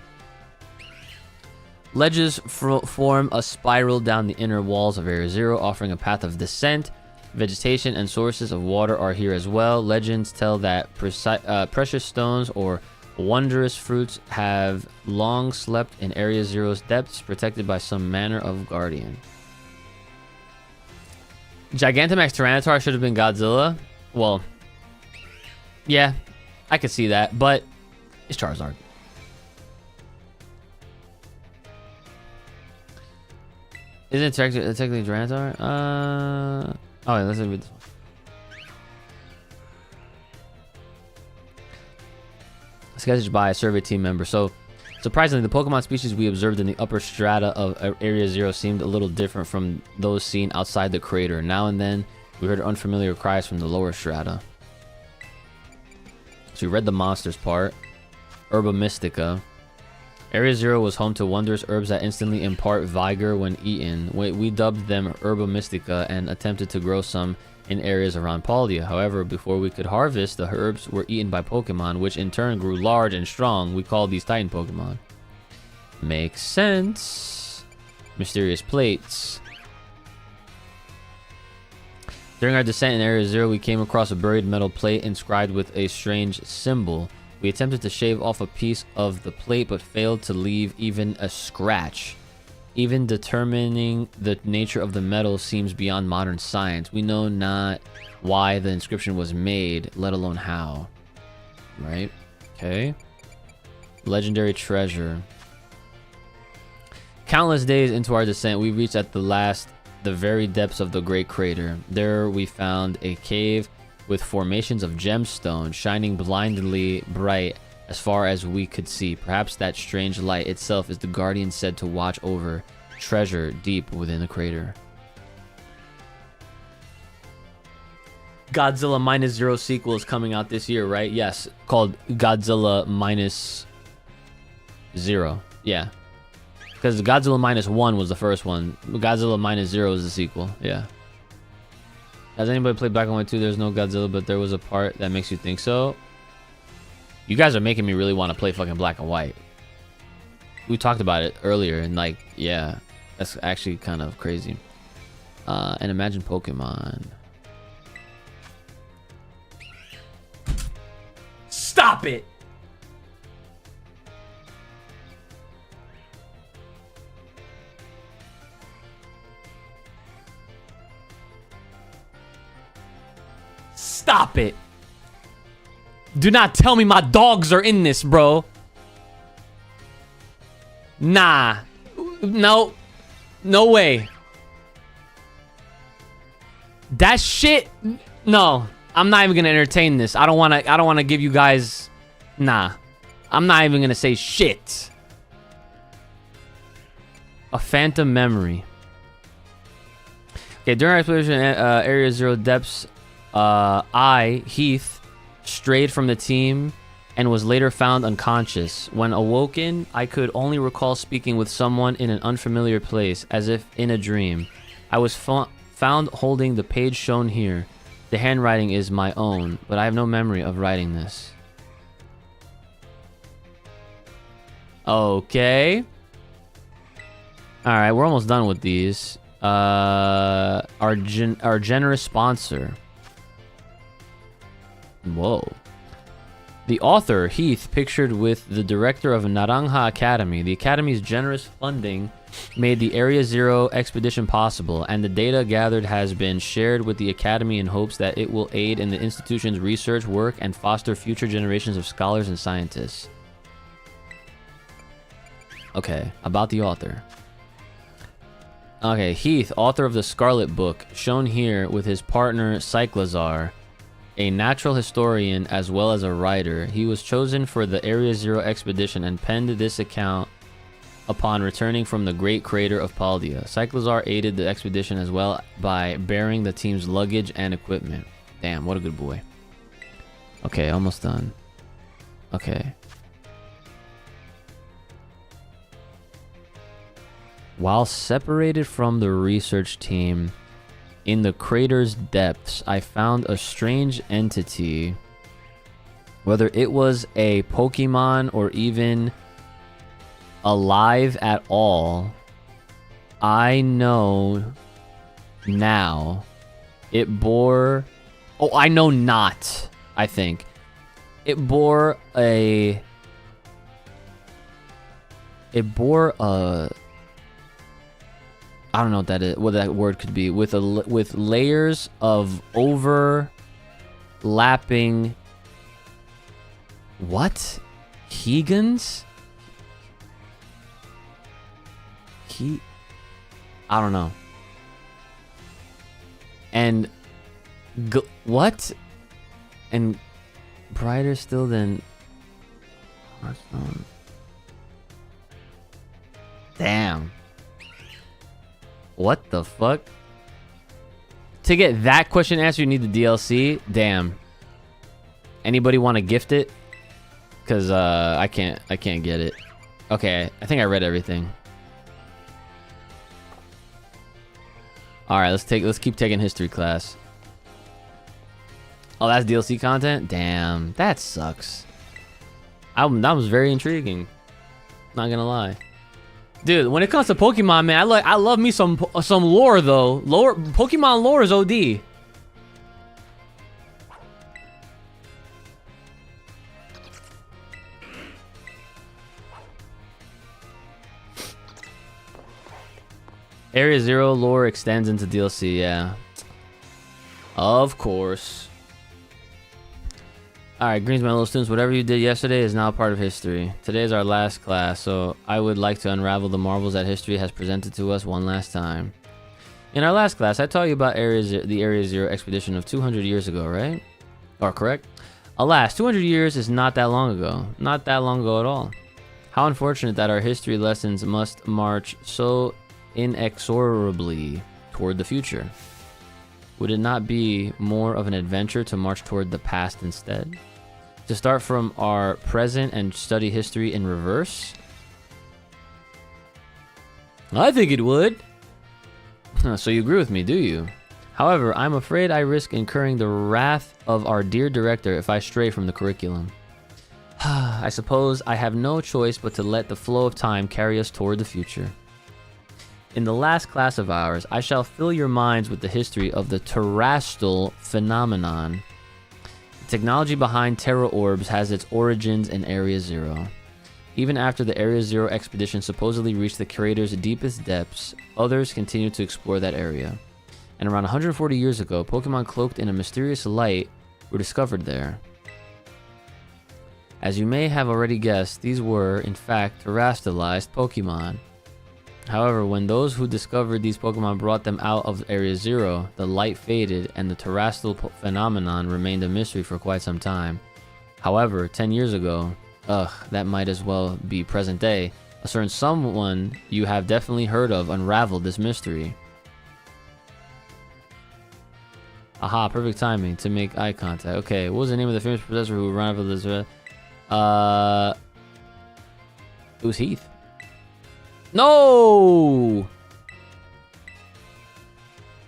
Ledges form a spiral down the inner walls of Area Zero, offering a path of descent. Vegetation and sources of water are here as well. Legends tell that precious stones or wondrous fruits have long slept in Area Zero's depths, protected by some manner of guardian. Gigantamax Tyranitar should have been Godzilla. Well, yeah, I could see that, but it's Charizard. Isn't it technically Tyranitar? Oh, yeah, let's read this one. Sketched by a survey team member. So, surprisingly, the Pokemon species we observed in the upper strata of Area Zero seemed a little different from those seen outside the crater. Now and then, we heard unfamiliar cries from the lower strata. So we read the monsters part. Herba Mystica. Area Zero was home to wondrous herbs that instantly impart vigor when eaten. We dubbed them Herba Mystica and attempted to grow some in areas around Paldea. However, before we could harvest, the herbs were eaten by Pokemon, which in turn grew large and strong. We called these Titan Pokemon. Makes sense. Mysterious plates. During our descent in Area Zero, we came across a buried metal plate inscribed with a strange symbol. We attempted to shave off a piece of the plate, but failed to leave even a scratch. Even determining the nature of the metal seems beyond modern science. We know not why the inscription was made, let alone how. Right? Okay. Legendary treasure. Countless days into our descent, we reached at the very depths of the great crater. There we found a cave with formations of gemstones shining blindingly bright as far as we could see. Perhaps that strange light itself is the guardian said to watch over treasure deep within the crater. Godzilla Minus Zero sequel is coming out this year, right? Yes, called Godzilla Minus Zero. Yeah. Because Godzilla Minus 1 was the first one. Godzilla Minus Zero is the sequel. Yeah. Has anybody played Black and White 2? There's no Godzilla, but there was a part that makes you think so. You guys are making me really want to play fucking Black and White. We talked about it earlier, and like, yeah, that's actually kind of crazy. And imagine Pokemon. Stop it! Stop it! Do not tell me my dogs are in this, bro. Nah. No. No way. That shit. No. I'm not even gonna entertain this. I don't wanna give you guys. Nah. I'm not even gonna say shit. A phantom memory. Okay, during our exploration Area Zero depths, Heath, strayed from the team and was later found unconscious. When awoken, I could only recall speaking with someone in an unfamiliar place, as if in a dream. I was found holding the page shown here. The handwriting is my own, but I have no memory of writing this. Okay. Alright, we're almost done with these. Our generous sponsor. Whoa. The author, Heath, pictured with the director of Naranja Academy. The Academy's generous funding made the Area Zero expedition possible, and the data gathered has been shared with the Academy in hopes that it will aid in the institution's research work and foster future generations of scholars and scientists. Okay, about the author. Okay, Heath, author of the Scarlet book, shown here with his partner Cyclazar, a natural historian as well as a writer. He was chosen for the Area Zero expedition and penned this account upon returning from the Great Crater of Paldea. Cyclazar aided the expedition as well by bearing the team's luggage and equipment. Damn, what a good boy. Okay, almost done. Okay. While separated from the research team in the crater's depths, I found a strange entity. Whether it was a Pokemon or even alive at all, I know now. It bore... Oh, I know not, I think. It bore a... I don't know what that is, what that word could be. With layers of overlapping... What? Hegans? I don't know. And... what? And brighter still than... Hearthstone. Damn. What the fuck? To get that question answered, you need the DLC? Damn. Anybody want to gift it? Because I can't get it. Okay, I think I read everything. Alright, let's keep taking history class. Oh, that's DLC content? Damn, that sucks. That was very intriguing. Not gonna lie. Dude, when it comes to Pokemon, man, I love me some lore though. Pokemon lore is OD. Area Zero lore extends into DLC, yeah. Of course. Alright, Greens, my little students, whatever you did yesterday is now part of history. Today is our last class, so I would like to unravel the marvels that history has presented to us one last time. In our last class, I taught you about the Area Zero expedition of 200 years ago, right? Or correct? Alas, 200 years is not that long ago. Not that long ago at all. How unfortunate that our history lessons must march so inexorably toward the future. Would it not be more of an adventure to march toward the past instead? To start from our present and study history in reverse? I think it would. So you agree with me, do you? However, I'm afraid I risk incurring the wrath of our dear director if I stray from the curriculum. I suppose I have no choice but to let the flow of time carry us toward the future. In the last class of ours, I shall fill your minds with the history of the terrestrial phenomenon. The technology behind Terra Orbs has its origins in Area Zero. Even after the Area Zero expedition supposedly reached the crater's deepest depths, others continued to explore that area. And around 140 years ago, Pokemon cloaked in a mysterious light were discovered there. As you may have already guessed, these were, in fact, terrestrialized Pokemon. However, when those who discovered these Pokemon brought them out of Area Zero, the light faded and the terrestrial phenomenon remained a mystery for quite some time. However, 10 years ago, that might as well be present day, a certain someone you have definitely heard of unraveled this mystery. Aha, perfect timing to make eye contact. Okay, what was the name of the famous professor who unraveled this? It was Heath. No!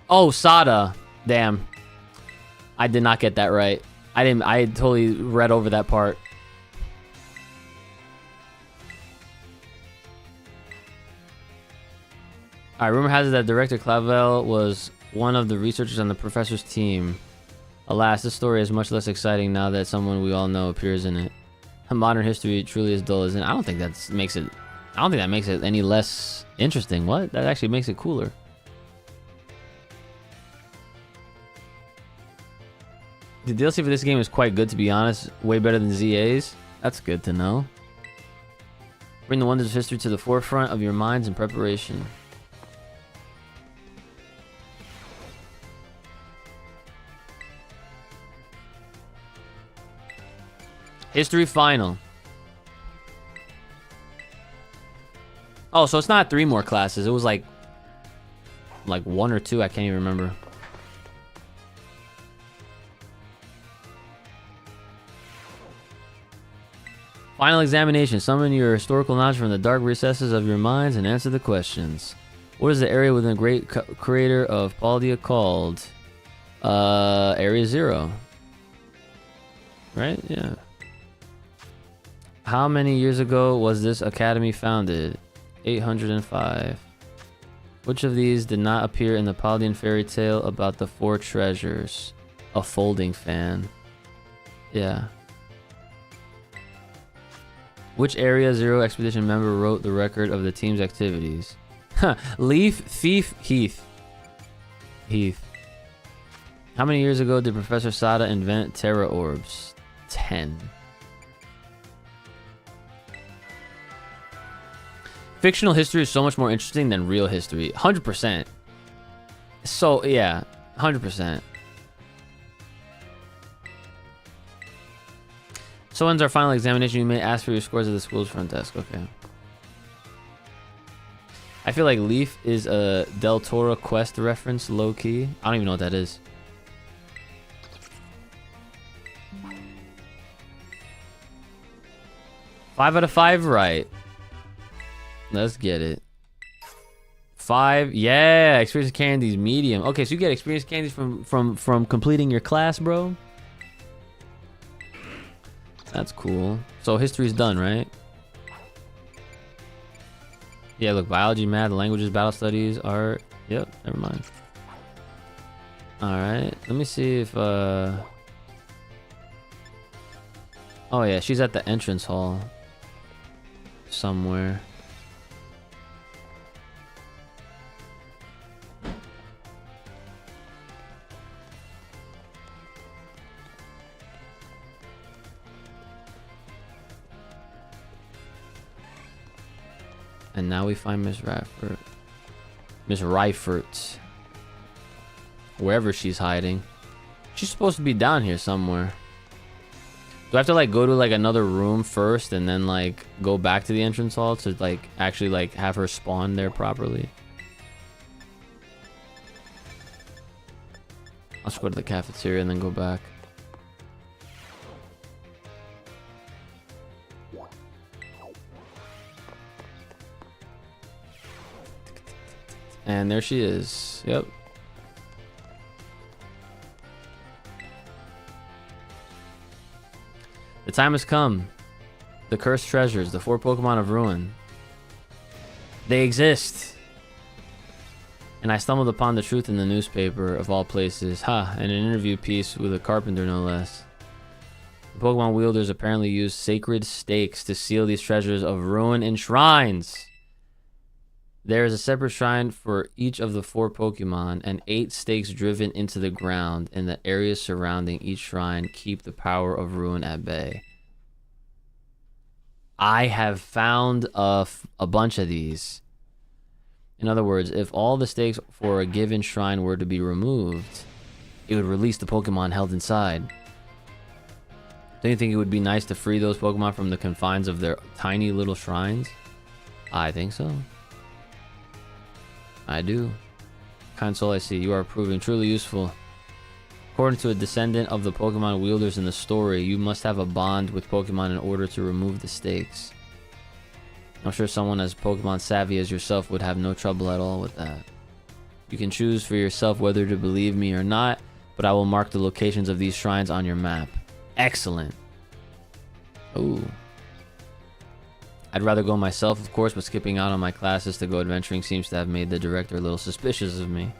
Oh, Sada. Damn. I did not get that right. I totally read over that part. Alright, rumor has it that director Clavel was one of the researchers on the professor's team. Alas, this story is much less exciting now that someone we all know appears in it. Modern history truly is dull, isn't it? I don't think that makes it any less interesting. What? That actually makes it cooler. The DLC for this game is quite good, to be honest. Way better than ZA's. That's good to know. Bring the wonders of history to the forefront of your minds in preparation. History final. Oh, so it's not 3 more classes. It was like 1 or 2. I can't even remember. Final examination. Summon your historical knowledge from the dark recesses of your minds and answer the questions. What is the area within the great crater of Paldea called? Area Zero. Right? Yeah. How many years ago was this academy founded? 805. Which of these did not appear in the Paldean fairy tale about the 4 treasures? A folding fan. Yeah. Which Area Zero expedition member wrote the record of the team's activities? Leaf, Thief, Heath. Heath. How many years ago did Professor Sada invent Terra Orbs? 10. Fictional history is so much more interesting than real history. 100%. So, yeah. 100%. So ends our final examination. You may ask for your scores at the school's front desk. Okay. I feel like Leaf is a Del Toro quest reference, low-key. I don't even know what that is. Five out of 5 right. Let's get it. 5. Yeah, experience candies, medium. Okay, so you get experience candies from completing your class, bro. That's cool. So history's done, right? Yeah, look, biology, math, languages, battle studies, art. Yep, never mind. Alright, let me see if oh yeah, she's at the entrance hall somewhere. And now we find Miss Radford. Miss Ryfort. Wherever she's hiding. She's supposed to be down here somewhere. Do I have to like go to like another room first and then like go back to the entrance hall to like actually like have her spawn there properly? I'll just go to the cafeteria and then go back. And there she is. Yep. The time has come. The cursed treasures, the 4 Pokemon of Ruin. They exist. And I stumbled upon the truth in the newspaper of all places. Ha, and an interview piece with a carpenter no less. The Pokemon wielders apparently use sacred stakes to seal these treasures of ruin in shrines. There is a separate shrine for each of the 4 Pokemon, and 8 stakes driven into the ground in the areas surrounding each shrine keep the power of ruin at bay. I have found a bunch of these. In other words, if all the stakes for a given shrine were to be removed, it would release the Pokemon held inside. Don't you think it would be nice to free those Pokemon from the confines of their tiny little shrines? I think so. I do. Kind soul, I see. You are proving truly useful. According to a descendant of the Pokemon wielders in the story, you must have a bond with Pokemon in order to remove the stakes. I'm sure someone as Pokemon savvy as yourself would have no trouble at all with that. You can choose for yourself whether to believe me or not, but I will mark the locations of these shrines on your map. Excellent. Ooh. I'd rather go myself, of course, but skipping out on my classes to go adventuring seems to have made the director a little suspicious of me.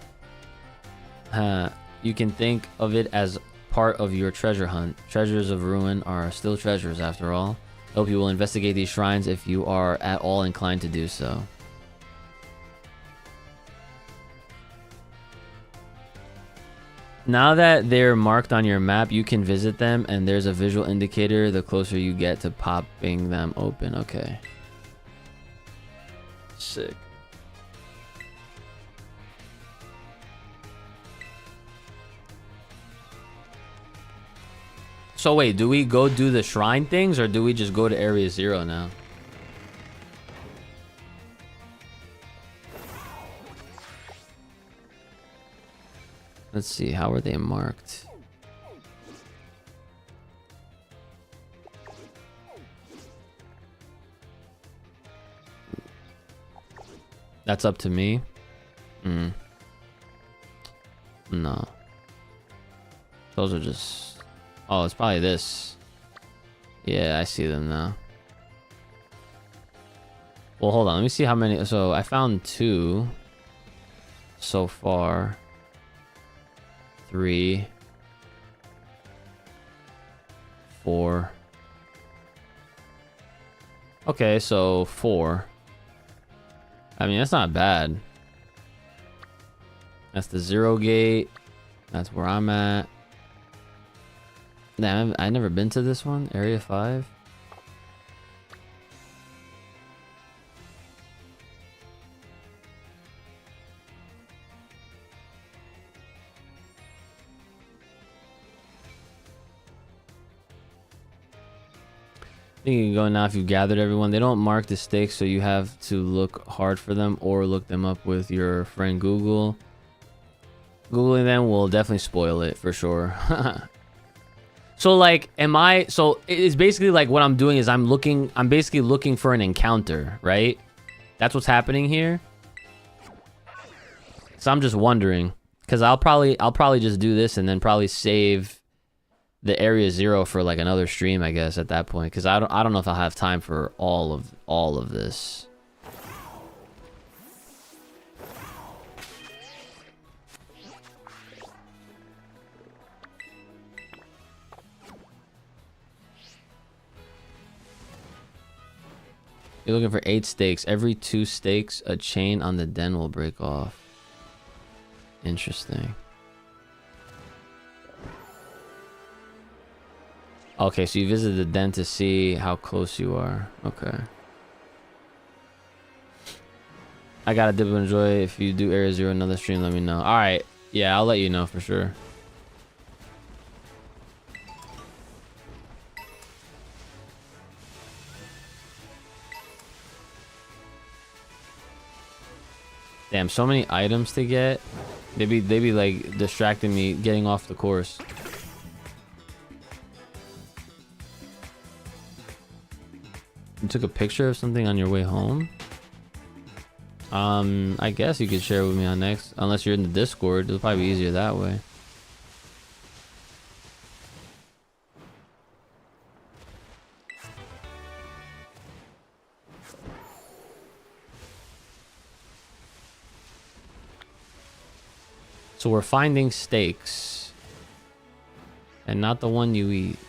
You can think of it as part of your treasure hunt. Treasures of ruin are still treasures, after all. I hope you will investigate these shrines if you are at all inclined to do so. Now that they're marked on your map, you can visit them, and there's a visual indicator the closer you get to popping them open. Okay. Sick. So wait, do we go do the shrine things, or do we just go to Area 0 now? Let's see, how are they marked? That's up to me? No. Those are just... Oh, it's probably this. Yeah, I see them now. Well, hold on. Let me see how many... So, I found 2 so far. 3, 4. Okay, so 4. I mean, that's not bad. That's the 0 gate. That's where I'm at. Damn, I've never been to this one. Area 5. I think you can go now if you've gathered everyone. They don't mark the stakes, so you have to look hard for them or look them up with your friend Google. Googling them will definitely spoil it for sure. So like, so it's basically like what I'm doing is I'm basically looking for an encounter, right? That's what's happening here. So I'm just wondering, because I'll probably just do this and then probably save the Area 0 for like another stream, I guess, at that point, because I don't know if I'll have time for all of this. You're looking for 8 stakes. Every 2 stakes, a chain on the den will break off. Interesting. Okay, so you visit the den to see how close you are. Okay. I gotta dip and enjoy. If you do Area Zero another stream, let me know. All right. Yeah, I'll let you know for sure. Damn, so many items to get. They be like distracting me getting off the course. You took a picture of something on your way home? I guess you could share it with me on next. Unless you're in the Discord, it'll probably be easier that way. So we're finding steaks. And not the one you eat.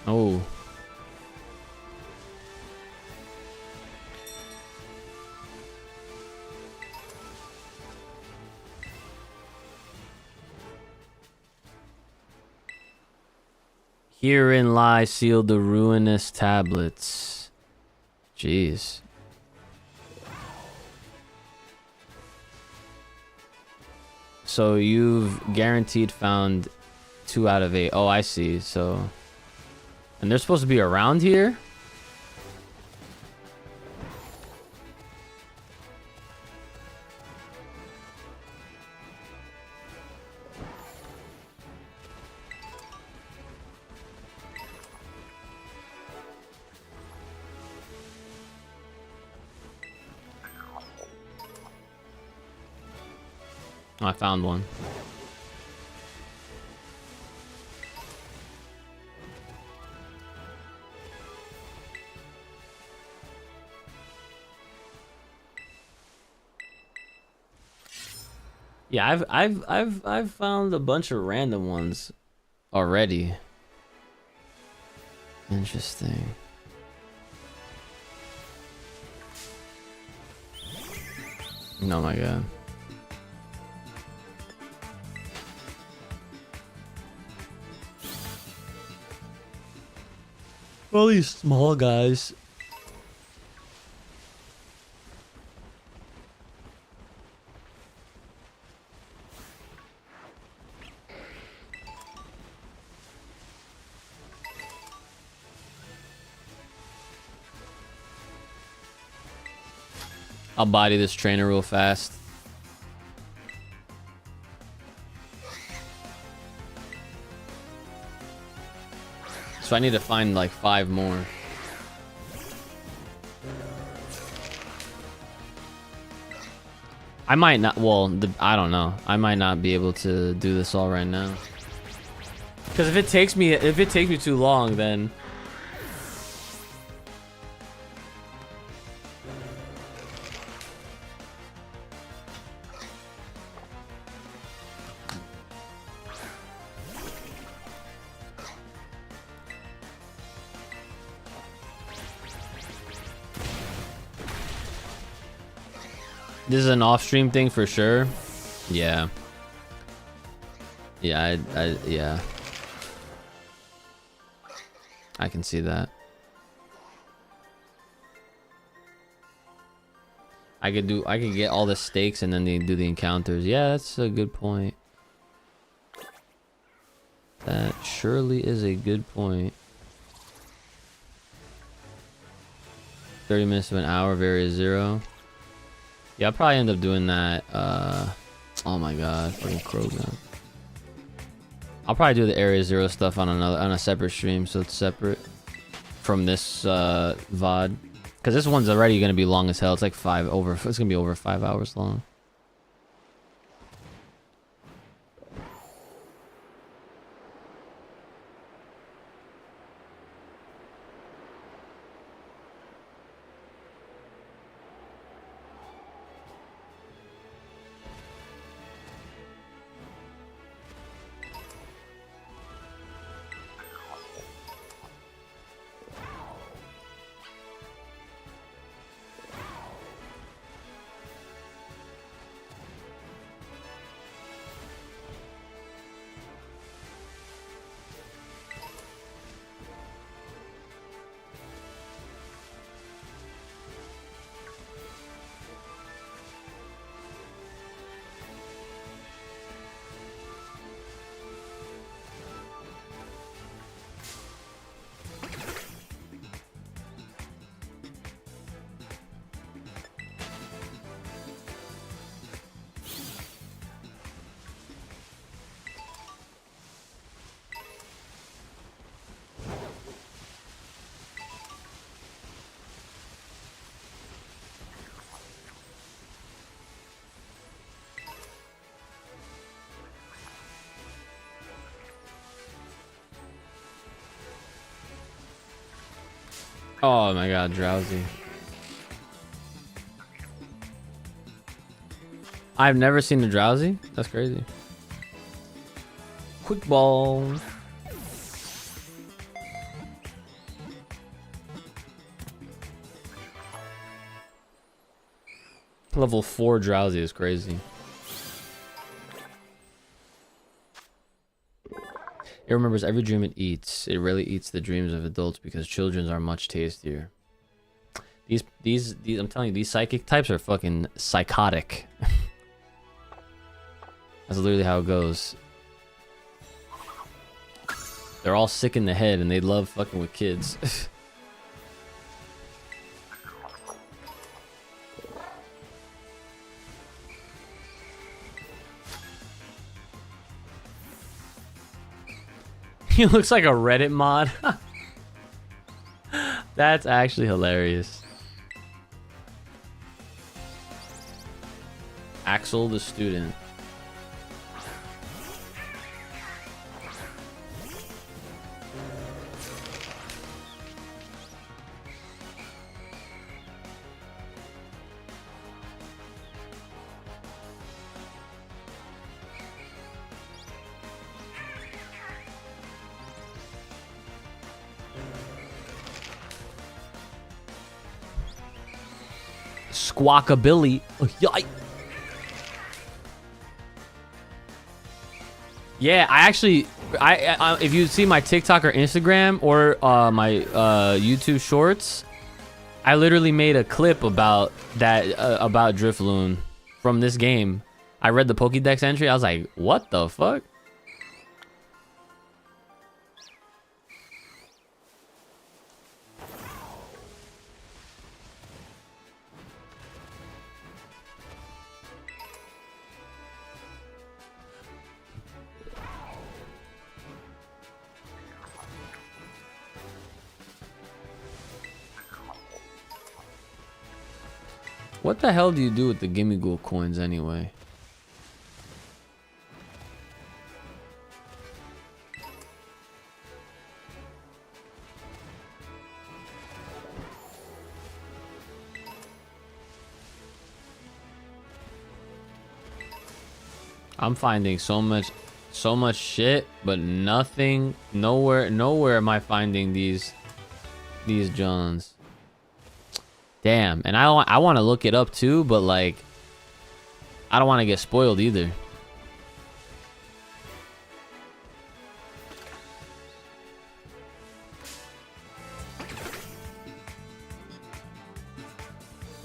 Oh. Herein lie sealed the ruinous tablets. Jeez. So you've guaranteed found 2 out of 8. Oh, I see. So, and they're supposed to be around here? Oh, I found one. Yeah, I've found a bunch of random ones already. Interesting. Oh my god. All these small guys. I'll body this trainer real fast. So I need to find like 5 more. I might not, well, I don't know. I might not be able to do this all right now. Because if it takes me too long, then this is an off-stream thing for sure. Yeah. Yeah, yeah. I can see that. I could get all the stakes and then they do the encounters. Yeah, that's a good point. That surely is a good point. 30 minutes to an hour, Area Zero. Yeah, I'll probably end up doing that. Oh my god, fucking Krogan. I'll probably do the Area Zero stuff on a separate stream, so it's separate from this VOD. Because this one's already gonna be long as hell. It's like it's gonna be over 5 hours long. Oh my god, drowsy. I've never seen a drowsy. That's crazy. Quick ball. Level 4 drowsy is crazy. It remembers every dream it eats. It rarely eats the dreams of adults because children's are much tastier. These I'm telling you, these psychic types are fucking psychotic. That's literally how it goes. They're all sick in the head and they love fucking with kids. He looks like a Reddit mod. That's actually hilarious. Axel the student. Squawkabilly. Oh, yeah, I actually, if you see my TikTok or Instagram or my YouTube shorts, I literally made a clip about that, about Drifloon from this game. I read the Pokédex entry. I was like, what the fuck? What the hell do you do with the Gimme Ghoul coins anyway? I'm finding so much shit, but nothing, nowhere am I finding these Johns. Damn, and I want to look it up too, but like, I don't want to get spoiled either.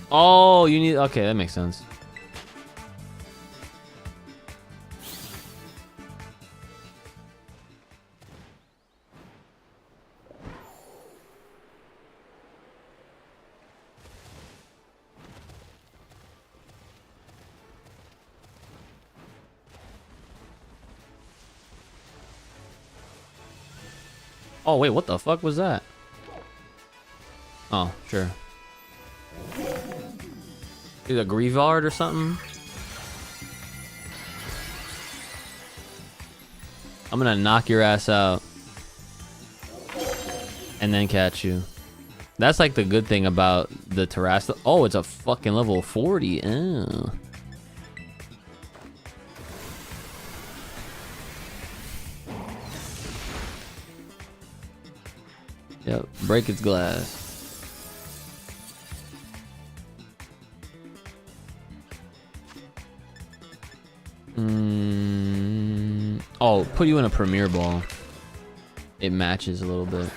Oh, you need, okay, that makes sense. Oh, wait, what the fuck was that? Oh, sure. Is a Grievard or something? I'm gonna knock your ass out. And then catch you. That's like the good thing about the Terrasta. Oh, it's a fucking level 40. Oh. Yep, break its glass. Oh, put you in a Premier Ball. It matches a little bit.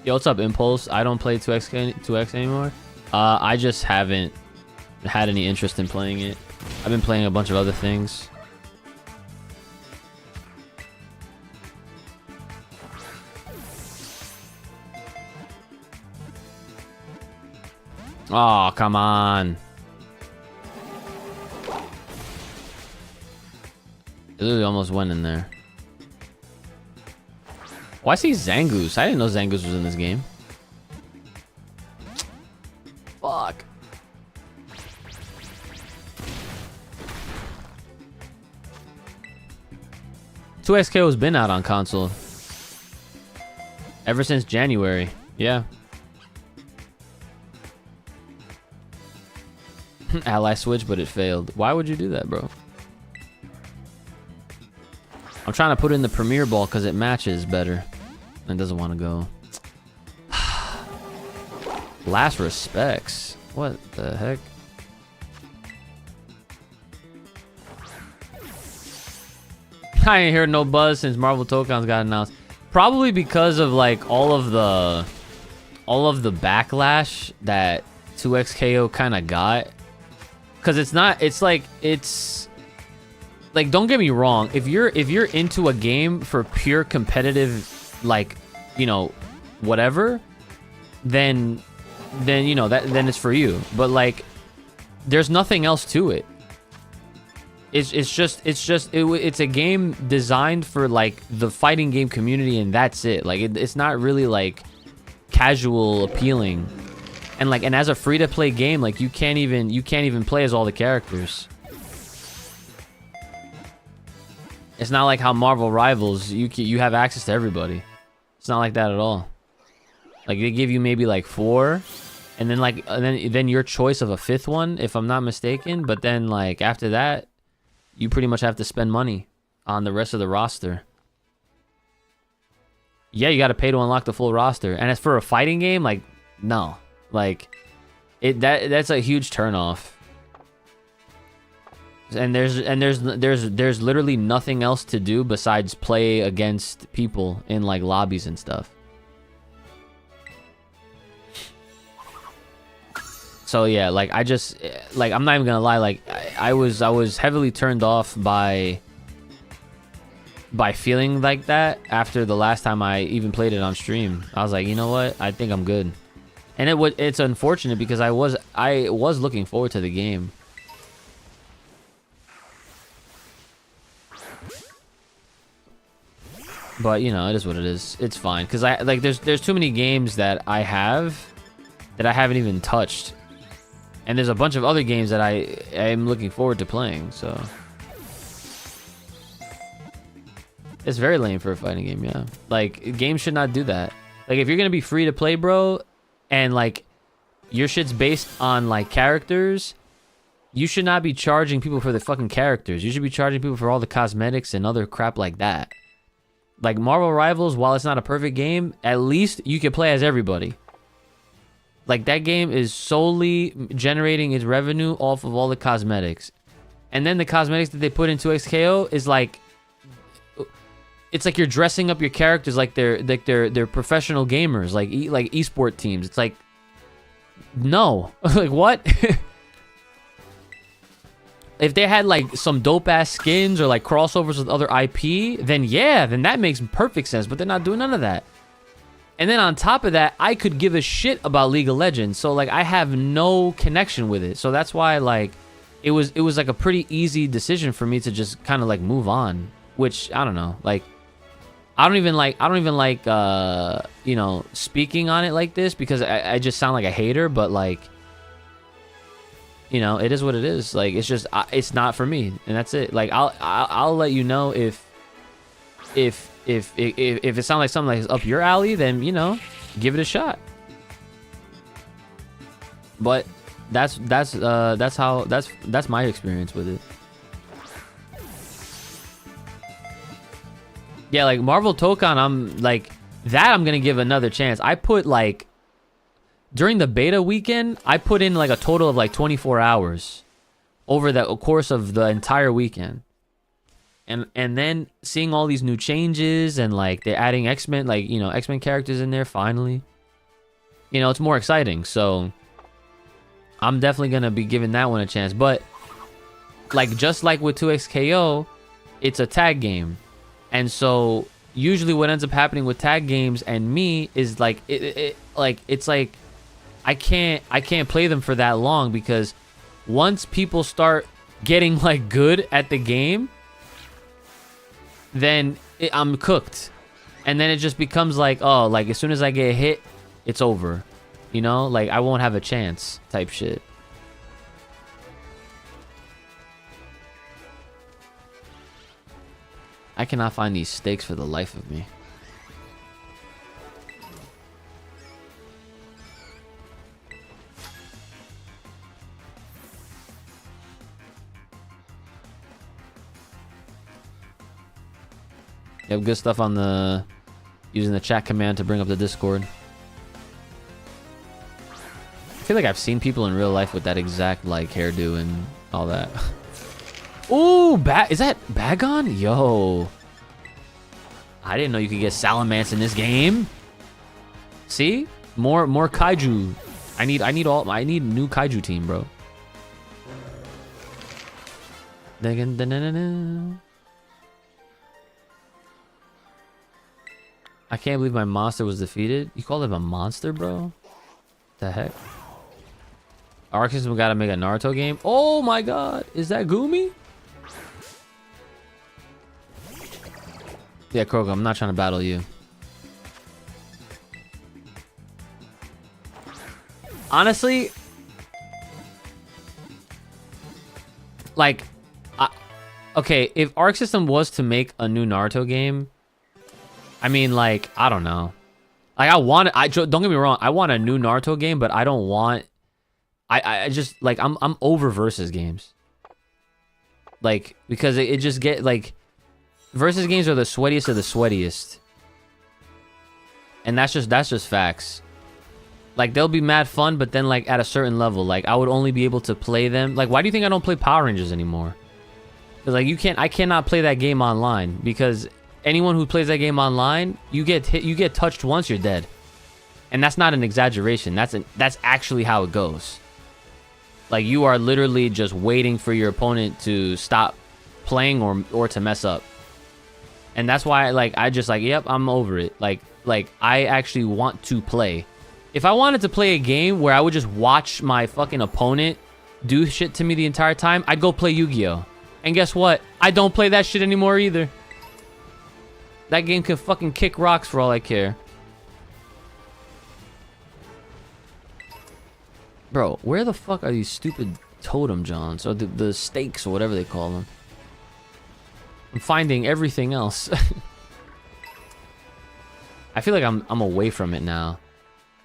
Yo, what's up, Impulse? I don't play 2X anymore. I just haven't had any interest in playing it. I've been playing a bunch of other things. Oh, come on. It literally almost went in there. Oh, I see Zangoose. I didn't know Zangoose was in this game. Fuck. XKO's been out on console. Ever since January. Yeah. Ally switch, but it failed. Why would you do that, bro? I'm trying to put in the Premier Ball because it matches better. And doesn't want to go. Last respects. What the heck? I ain't heard no buzz since Marvel Tokens got announced. Probably because of like all of the backlash that 2XKO kind of got. Cause it's like don't get me wrong, if you're into a game for pure competitive, like, you know, whatever, then you know then it's for you. But like there's nothing else to it. It's a game designed for like the fighting game community, and that's it. Like it's not really like casual appealing. And as a free to play game, like you can't even play as all the characters. It's not like how Marvel Rivals, you have access to everybody. It's not like that at all. Like they give you maybe like 4, and then your choice of a 5th one, if I'm not mistaken. But then like after that, you pretty much have to spend money on the rest of the roster. Yeah, you got to pay to unlock the full roster, and as for a fighting game, like no, like that's a huge turnoff. And there's literally nothing else to do besides play against people in like lobbies and stuff. So yeah, like I just like I'm not even gonna lie, like I was heavily turned off by feeling like that after the last time I even played it on stream. I was like, you know what? I think I'm good. And it's unfortunate because I was looking forward to the game. But you know, it is what it is. It's fine because I like there's too many games that I haven't even touched. And there's a bunch of other games that I am looking forward to playing, so it's very lame for a fighting game, yeah. Like games should not do that. Like if you're gonna be free to play, bro, and like your shit's based on like characters, you should not be charging people for the fucking characters. You should be charging people for all the cosmetics and other crap like that. Like Marvel Rivals, while it's not a perfect game, at least you can play as everybody. Like that game is solely generating its revenue off of all the cosmetics. And then the cosmetics that they put into XKO is like, it's like you're dressing up your characters like they're professional gamers, like esport teams. It's like, no. Like what? If they had like some dope ass skins or like crossovers with other IP, then yeah, then that makes perfect sense. But they're not doing none of that. And then on top of that, I could give a shit about League of Legends. So like I have no connection with it. So that's why like it was like a pretty easy decision for me to just kind of like move on. Which I don't know. Like I don't even like you know, speaking on it like this because I just sound like a hater, but like, you know, it is what it is. Like it's just it's not for me, and that's it. Like I'll let you know if it sounds like something that's up your alley, then you know, give it a shot. But that's my experience with it. Yeah, like Marvel Token, I'm gonna give another chance. I put like during the beta weekend, I put in like a total of like 24 hours over the course of the entire weekend. And then seeing all these new changes and like they're adding X-Men, like, you know, X-Men characters in there finally. You know, it's more exciting. So I'm definitely going to be giving that one a chance. But like just like with 2XKO, it's a tag game. And so usually what ends up happening with tag games and me is like it's like I can't play them for that long because once people start getting like good at the game, then I'm cooked. And then it just becomes like, oh, like as soon as I get hit, it's over. You know, like I won't have a chance type shit. I cannot find these stakes for the life of me. You have good stuff on the using the chat command to bring up the Discord. I feel like I've seen people in real life with that exact like hairdo and all that. Ooh, is that Bagon? Yo, I didn't know you could get Salamence in this game. See, more kaiju. I need new kaiju team, bro. I can't believe my monster was defeated. You called him a monster, bro? The heck? Arc System gotta make a Naruto game. Oh my god, is that Gumi? Yeah, Krogo, I'm not trying to battle you. Honestly, like, okay, if Arc System was to make a new Naruto game, I mean, like, I don't know. Like, don't get me wrong, I want a new Naruto game, but I don't want, I just, like, I'm over versus games. Like, because it just get, like, versus games are the sweatiest of the sweatiest. And that's just facts. Like, they'll be mad fun, but then, like, at a certain level, like, I would only be able to play them. Like, why do you think I don't play Power Rangers anymore? Because, like, I cannot play that game online, because anyone who plays that game online, you get hit, you get touched once, you're dead. And that's not an exaggeration. That's actually how it goes. Like, you are literally just waiting for your opponent to stop playing or to mess up. And that's why, like, I just, like, yep, I'm over it. Like, I actually want to play. If I wanted to play a game where I would just watch my fucking opponent do shit to me the entire time, I'd go play Yu-Gi-Oh! And guess what? I don't play that shit anymore either. That game can fucking kick rocks for all I care. Bro, where the fuck are these stupid totem johns? Or the stakes, or whatever they call them. I'm finding everything else. I feel like I'm away from it now.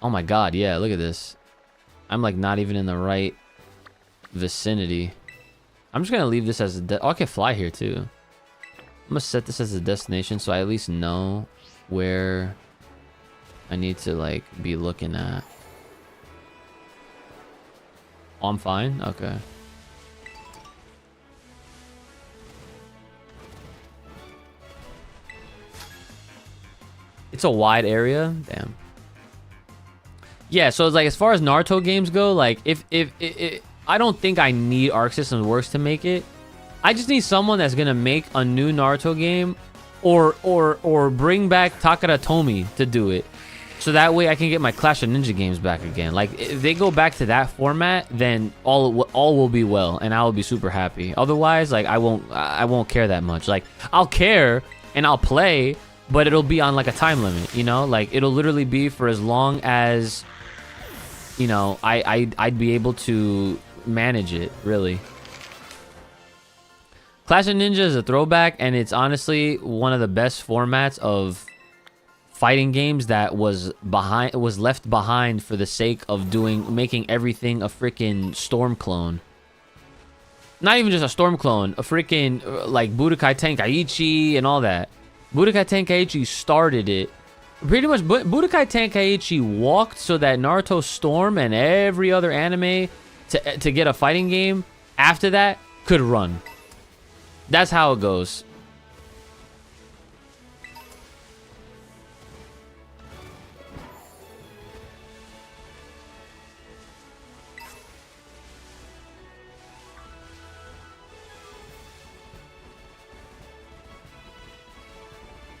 Oh my god, yeah, look at this. I'm like not even in the right vicinity. I'm just gonna leave this as a oh, I can fly here too. I'm gonna set this as a destination so I at least know where I need to like be looking at. Oh, I'm fine? Okay. It's a wide area. Damn. Yeah, so it's like as far as Naruto games go, like if I don't think I need Arc System Works to make it. I just need someone that's gonna make a new Naruto game, or bring back Takara Tomy to do it, so that way I can get my Clash of Ninja games back again. Like if they go back to that format, then all will be well, and I will be super happy. Otherwise, like I won't care that much. Like I'll care and I'll play, but it'll be on like a time limit, you know? Like it'll literally be for as long as, you know, I'd be able to manage it, really. Clash of Ninja is a throwback, and it's honestly one of the best formats of fighting games that was left behind for the sake of making everything a freaking Storm clone. Not even just a Storm clone, a freaking like Budokai Tenkaichi and all that. Budokai Tenkaichi started it. Pretty much Budokai Tenkaichi walked so that Naruto Storm and every other anime to get a fighting game after that could run. That's how it goes.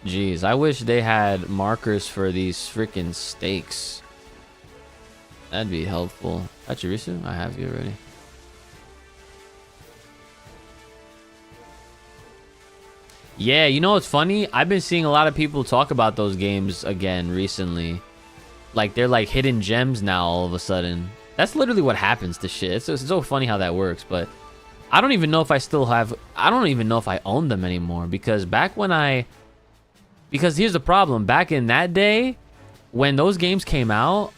Jeez, I wish they had markers for these freaking stakes. That'd be helpful. Hachirisu? I have you already. Yeah, you know what's funny? I've been seeing a lot of people talk about those games again recently. Like, they're like hidden gems now all of a sudden. That's literally what happens to shit. It's so funny how that works, but I don't even know if I still have... I don't even know if I own them anymore, because back when because here's the problem. Back in that day, when those games came out,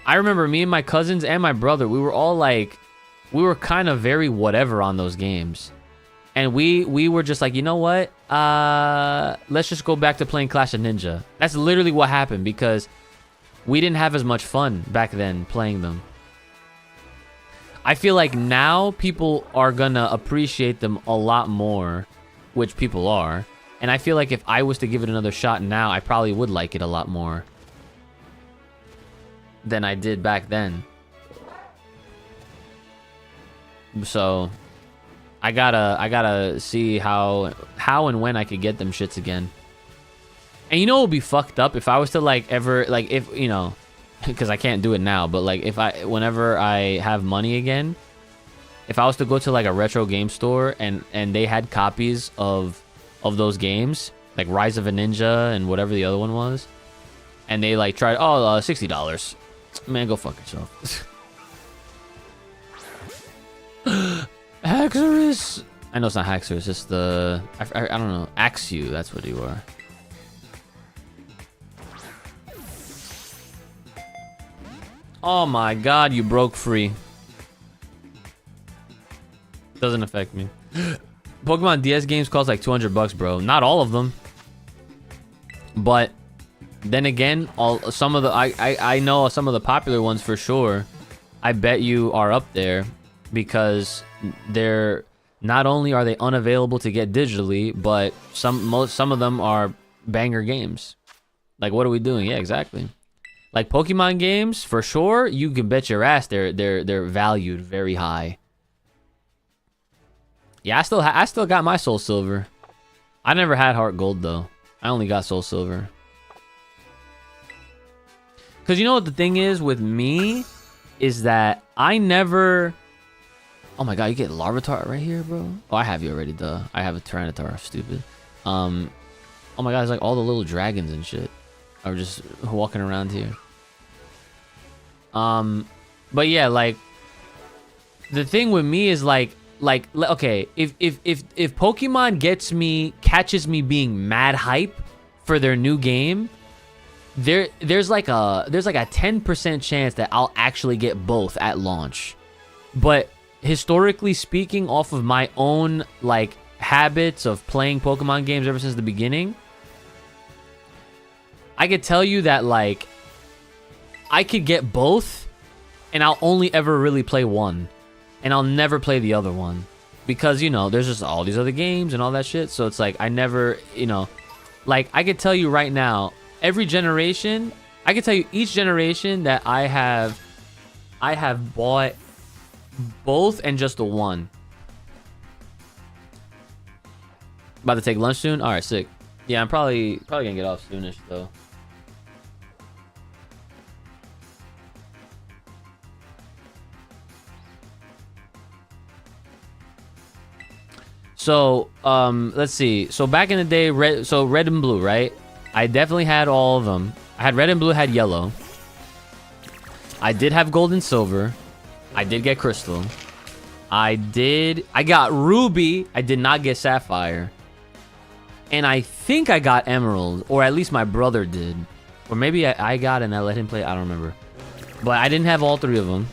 I remember me and my cousins and my brother, we were all like... We were kind of very whatever on those games. And we were just like, you know what? let's just go back to playing Clash of Ninja. That's literally what happened because we didn't have as much fun back then playing them. I feel like now people are gonna appreciate them a lot more, which people are. And I feel like if I was to give it another shot now, I probably would like it a lot more than I did back then. So I gotta see how and when I could get them shits again. And you know what would be fucked up if I was to like ever like if you know, because I can't do it now, but like if whenever I have money again, if I was to go to like a retro game store and they had copies of those games, like Rise of a Ninja and whatever the other one was, and they like tried $60, man, go fuck yourself. Haxorus. I know it's not Haxorus, it's the I don't know, Axew, that's what you are. Oh my god, you broke free. Doesn't affect me. Pokemon DS games cost like $200, bro. Not all of them. But then again, some of the I know some of the popular ones for sure. I bet you are up there because they're not only are they unavailable to get digitally, but some of them are banger games. Like what are we doing? Yeah, exactly. Like Pokemon games, for sure, you can bet your ass they're valued very high. Yeah, I still got my Soul Silver. I never had Heart Gold though. I only got Soul Silver. Cause you know what the thing is with me is that I never. Oh my god, you get Larvitar right here, bro. Oh, I have you already, duh. I have a Tyranitar, stupid. Oh my god, it's like all the little dragons and shit are just walking around here. But yeah, like the thing with me is like okay, if Pokemon catches me being mad hype for their new game, there's like a 10% chance that I'll actually get both at launch. But historically speaking, off of my own like habits of playing Pokemon games ever since the beginning, I could tell you that like I could get both and I'll only ever really play one. And I'll never play the other one because, you know, there's just all these other games and all that shit. So it's like I never, you know, like I could tell you right now, every generation, I could tell you each generation that I have bought both and just the one. About to take lunch soon? All right, sick. Yeah, I'm probably gonna get off soonish though. So, let's see. So back in the day, red and blue, right? I definitely had all of them. I had red and blue, had yellow. I did have gold and silver. I did get crystal. I got ruby. I did not get sapphire. And I think I got emerald, or at least my brother did. Or maybe I got and I let him play. I don't remember. But I didn't have all three of them.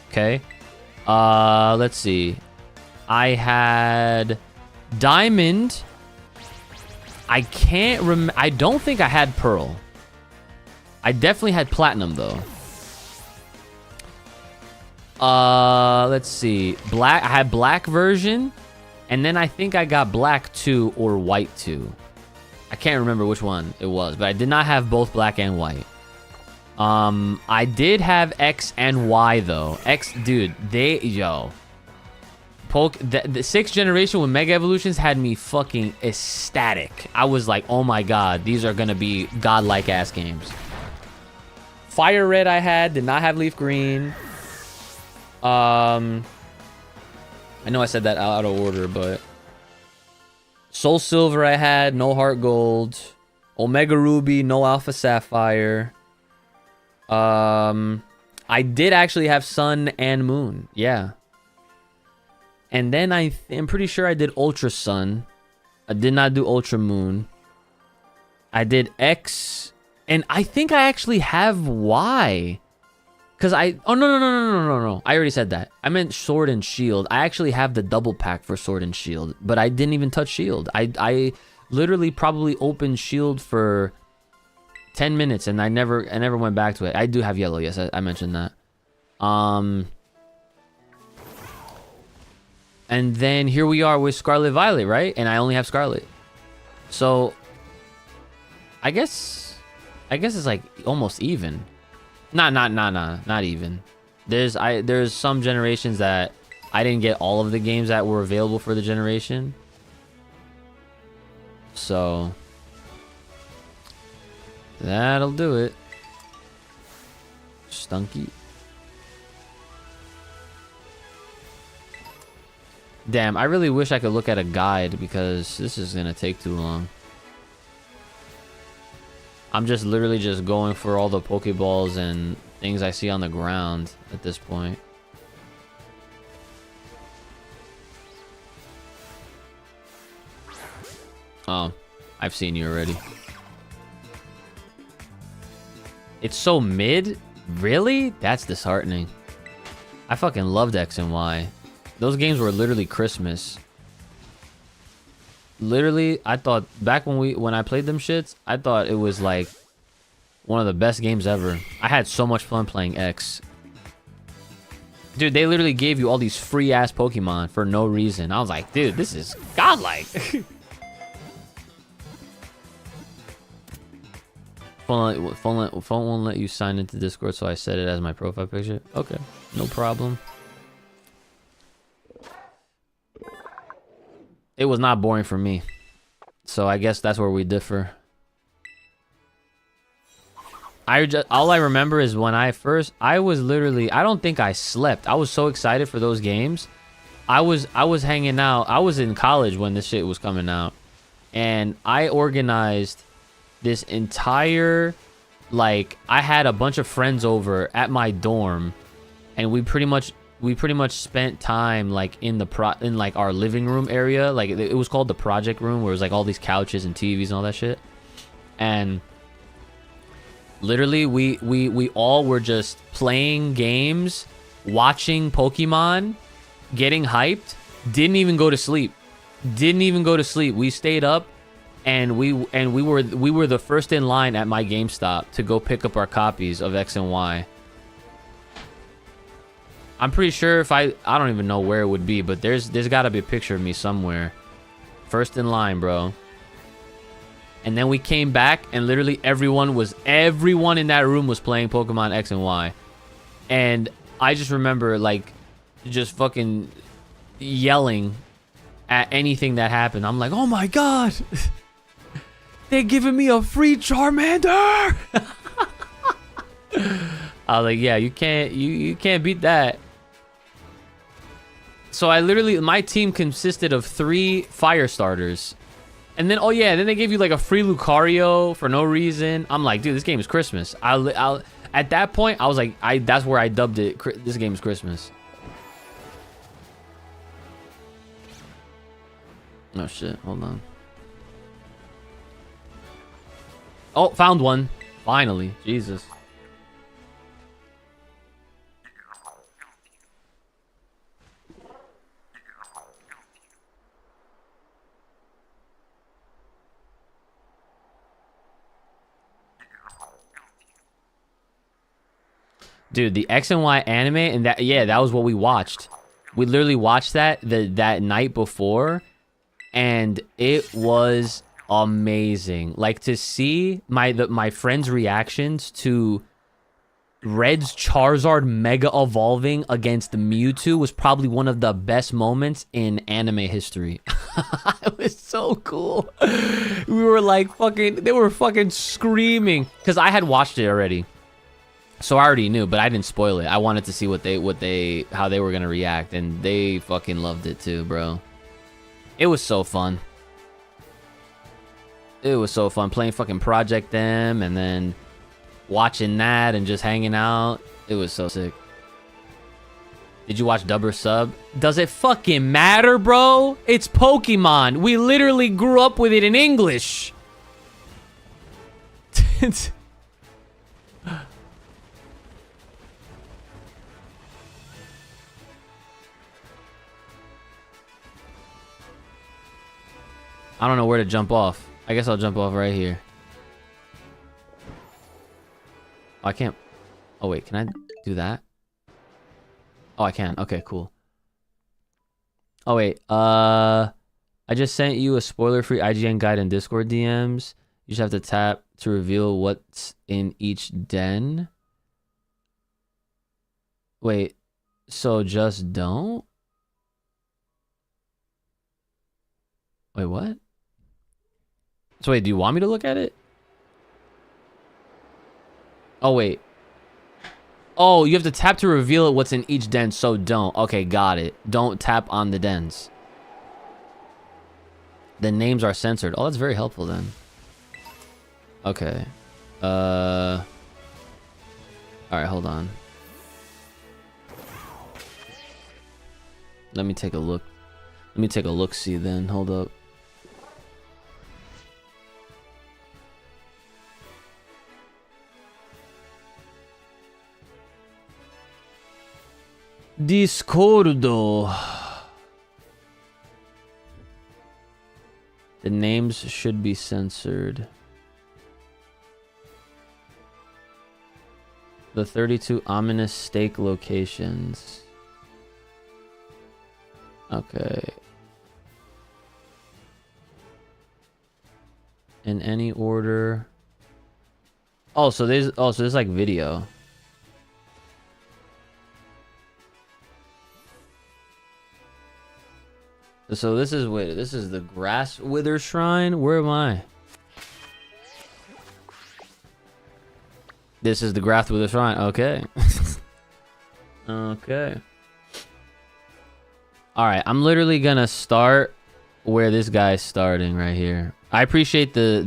Okay. Let's see. I had diamond. I can't remember. I don't think I had pearl. I definitely had platinum though. Let's see. Black. I had black version, and then I think I got black 2 or white 2. I can't remember which one it was, but I did not have both black and white. I did have X and Y though. X, dude, the 6th generation with Mega Evolutions had me fucking ecstatic. I was like, oh my god, these are gonna be godlike ass games. Fire Red I had, did not have Leaf Green. I know I said that out of order, but Soul Silver I had, no Heart Gold. Omega Ruby, no Alpha Sapphire. I did actually have Sun and Moon, yeah. And then I'm pretty sure I did Ultra Sun. I did not do Ultra Moon. I did X, and I think I actually have Y. Cause oh no. I already said that. I meant Sword and Shield. I actually have the double pack for Sword and Shield, but I didn't even touch Shield. literally probably opened Shield for 10 minutes and I never went back to it. I do have yellow, yes, I mentioned that. And then here we are with Scarlet Violet, right? And I only have Scarlet. So I guess it's like almost even. Not even. There's some generations that I didn't get all of the games that were available for the generation. So that'll do it. Stunky. Damn, I really wish I could look at a guide because this is gonna take too long. I'm just literally just going for all the Pokeballs and things I see on the ground at this point. Oh, I've seen you already. It's so mid? Really? That's disheartening. I fucking loved X and Y. Those games were literally Christmas. Literally, I thought back when I played them shits, I thought it was like one of the best games ever. I had so much fun playing X. Dude, they literally gave you all these free ass Pokemon for no reason. I was like, dude, this is godlike. Phone won't let you sign into Discord, so I set it as my profile picture. Okay, no problem. It was not boring for me. So I guess that's where we differ. All I remember is when I was literally, I don't think I slept. I was so excited for those games. I was hanging out. I was in college when this shit was coming out. And I organized this entire, like, I had a bunch of friends over at my dorm and we pretty much spent time like in like our living room area. Like it was called the project room, where it was like all these couches and TVs and all that shit. And literally we all were just playing games, watching Pokemon, getting hyped, didn't even go to sleep. We stayed up and we were the first in line at my GameStop to go pick up our copies of X and Y. I'm pretty sure if I don't even know where it would be, but there's got to be a picture of me somewhere. First in line, bro. And then we came back and literally everyone in that room was playing Pokemon X and Y. And I just remember like just fucking yelling at anything that happened. I'm like, "Oh my god. They're giving me a free Charmander." I was like, "Yeah, you can't beat that." So my team consisted of 3 fire starters. And then, oh yeah, then they gave you like a free Lucario for no reason. I'm like, dude, this game is Christmas. At that point, I was like, that's where I dubbed it. This game is Christmas. Oh shit, hold on. Oh, found one. Finally, Jesus. Dude, the X and Y anime, and that was what we watched. We literally watched that night before, and it was amazing. Like, to see my friends' reactions to Red's Charizard Mega Evolving against the Mewtwo was probably one of the best moments in anime history. It was so cool. We were like they were fucking screaming, because I had watched it already. So I already knew, but I didn't spoil it. I wanted to see how they were gonna react, and they fucking loved it too, bro. It was so fun. It was so fun playing fucking Project M and then watching that and just hanging out. It was so sick. Did you watch dub or sub? Does it fucking matter, bro? It's Pokemon. We literally grew up with it in English. I don't know where to jump off. I guess I'll jump off right here. Oh, I can't. Oh, wait. Can I do that? Oh, I can. Okay, cool. Oh, wait. I just sent you a spoiler-free IGN guide in Discord DMs. You just have to tap to reveal what's in each den. Wait. So just don't? Wait, what? So wait, do you want me to look at it? Oh, wait. Oh, you have to tap to reveal what's in each den, so don't. Okay, got it. Don't tap on the dens. The names are censored. Oh, that's very helpful then. Okay. Alright, hold on. Let me take a look. Let me take a look-see then. Hold up. Discordo. The names should be censored. The 32 ominous stake locations. Okay. In any order. Oh, so there's like video. So this is, wait, this is the Grass Wither Shrine? Where am I? This is the Grass Wither Shrine. Okay. Okay. Alright, I'm literally gonna start where this guy's starting right here. I appreciate I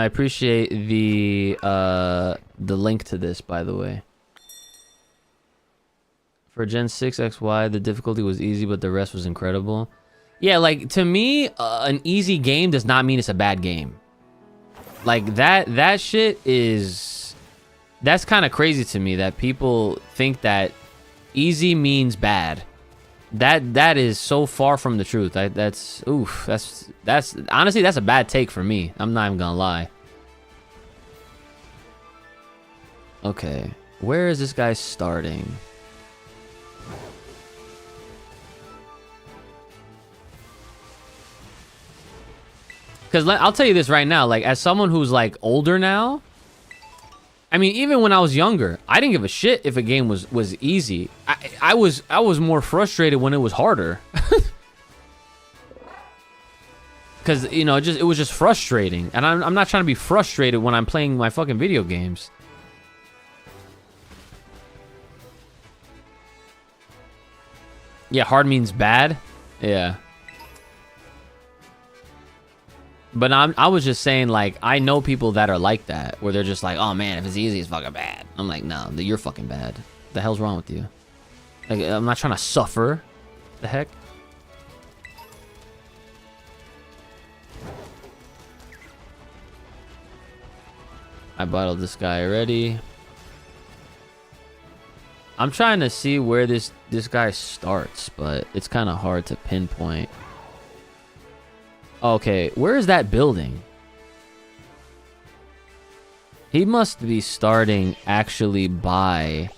appreciate the link to this, by the way. For Gen 6 XY, the difficulty was easy, but the rest was incredible. Yeah, like, to me, an easy game does not mean it's a bad game. Like, that shit is... That's kind of crazy to me, that people think that easy means bad. That is so far from the truth. That's honestly, that's a bad take for me. I'm not even gonna lie. Okay, where is this guy starting? Because I'll tell you this right now, like, as someone who's, like, older now, I mean, even when I was younger, I didn't give a shit if a game was easy. I was more frustrated when it was harder. Because, you know, it was just frustrating. And I'm not trying to be frustrated when I'm playing my fucking video games. Yeah, hard means bad. Yeah. But I was just saying, like, I know people that are like that, where they're just like, oh man, if it's easy, it's fucking bad. I'm like, no, you're fucking bad. The hell's wrong with you? Like, I'm not trying to suffer. The heck? I bottled this guy already. I'm trying to see where this guy starts, but it's kind of hard to pinpoint. Okay, where is that building? He must be starting actually by...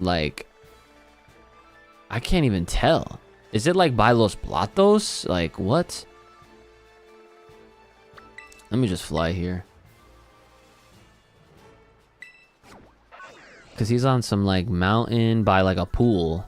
like... I can't even tell. Is it like by Los Platos? Like, what? Let me just fly here. Because he's on some, like, mountain by, like, a pool.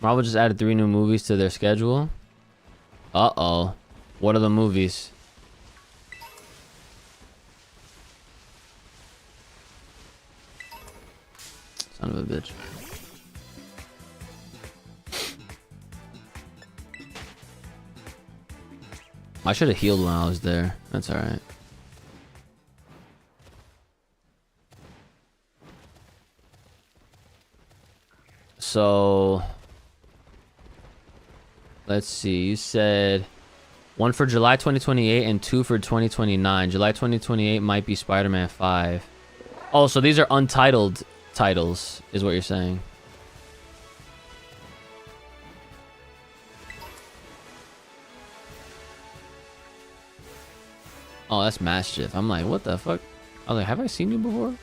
Marvel just added 3 new movies to their schedule. Uh-oh. What are the movies? Son of a bitch. I should have healed when I was there. That's alright. So... Let's see. You said one for July 2028 and two for 2029. July 2028 might be Spider-Man 5. Oh, so these are untitled titles, is what you're saying. Oh, that's Mischief. I'm like, what the fuck? I was like, have I seen you before?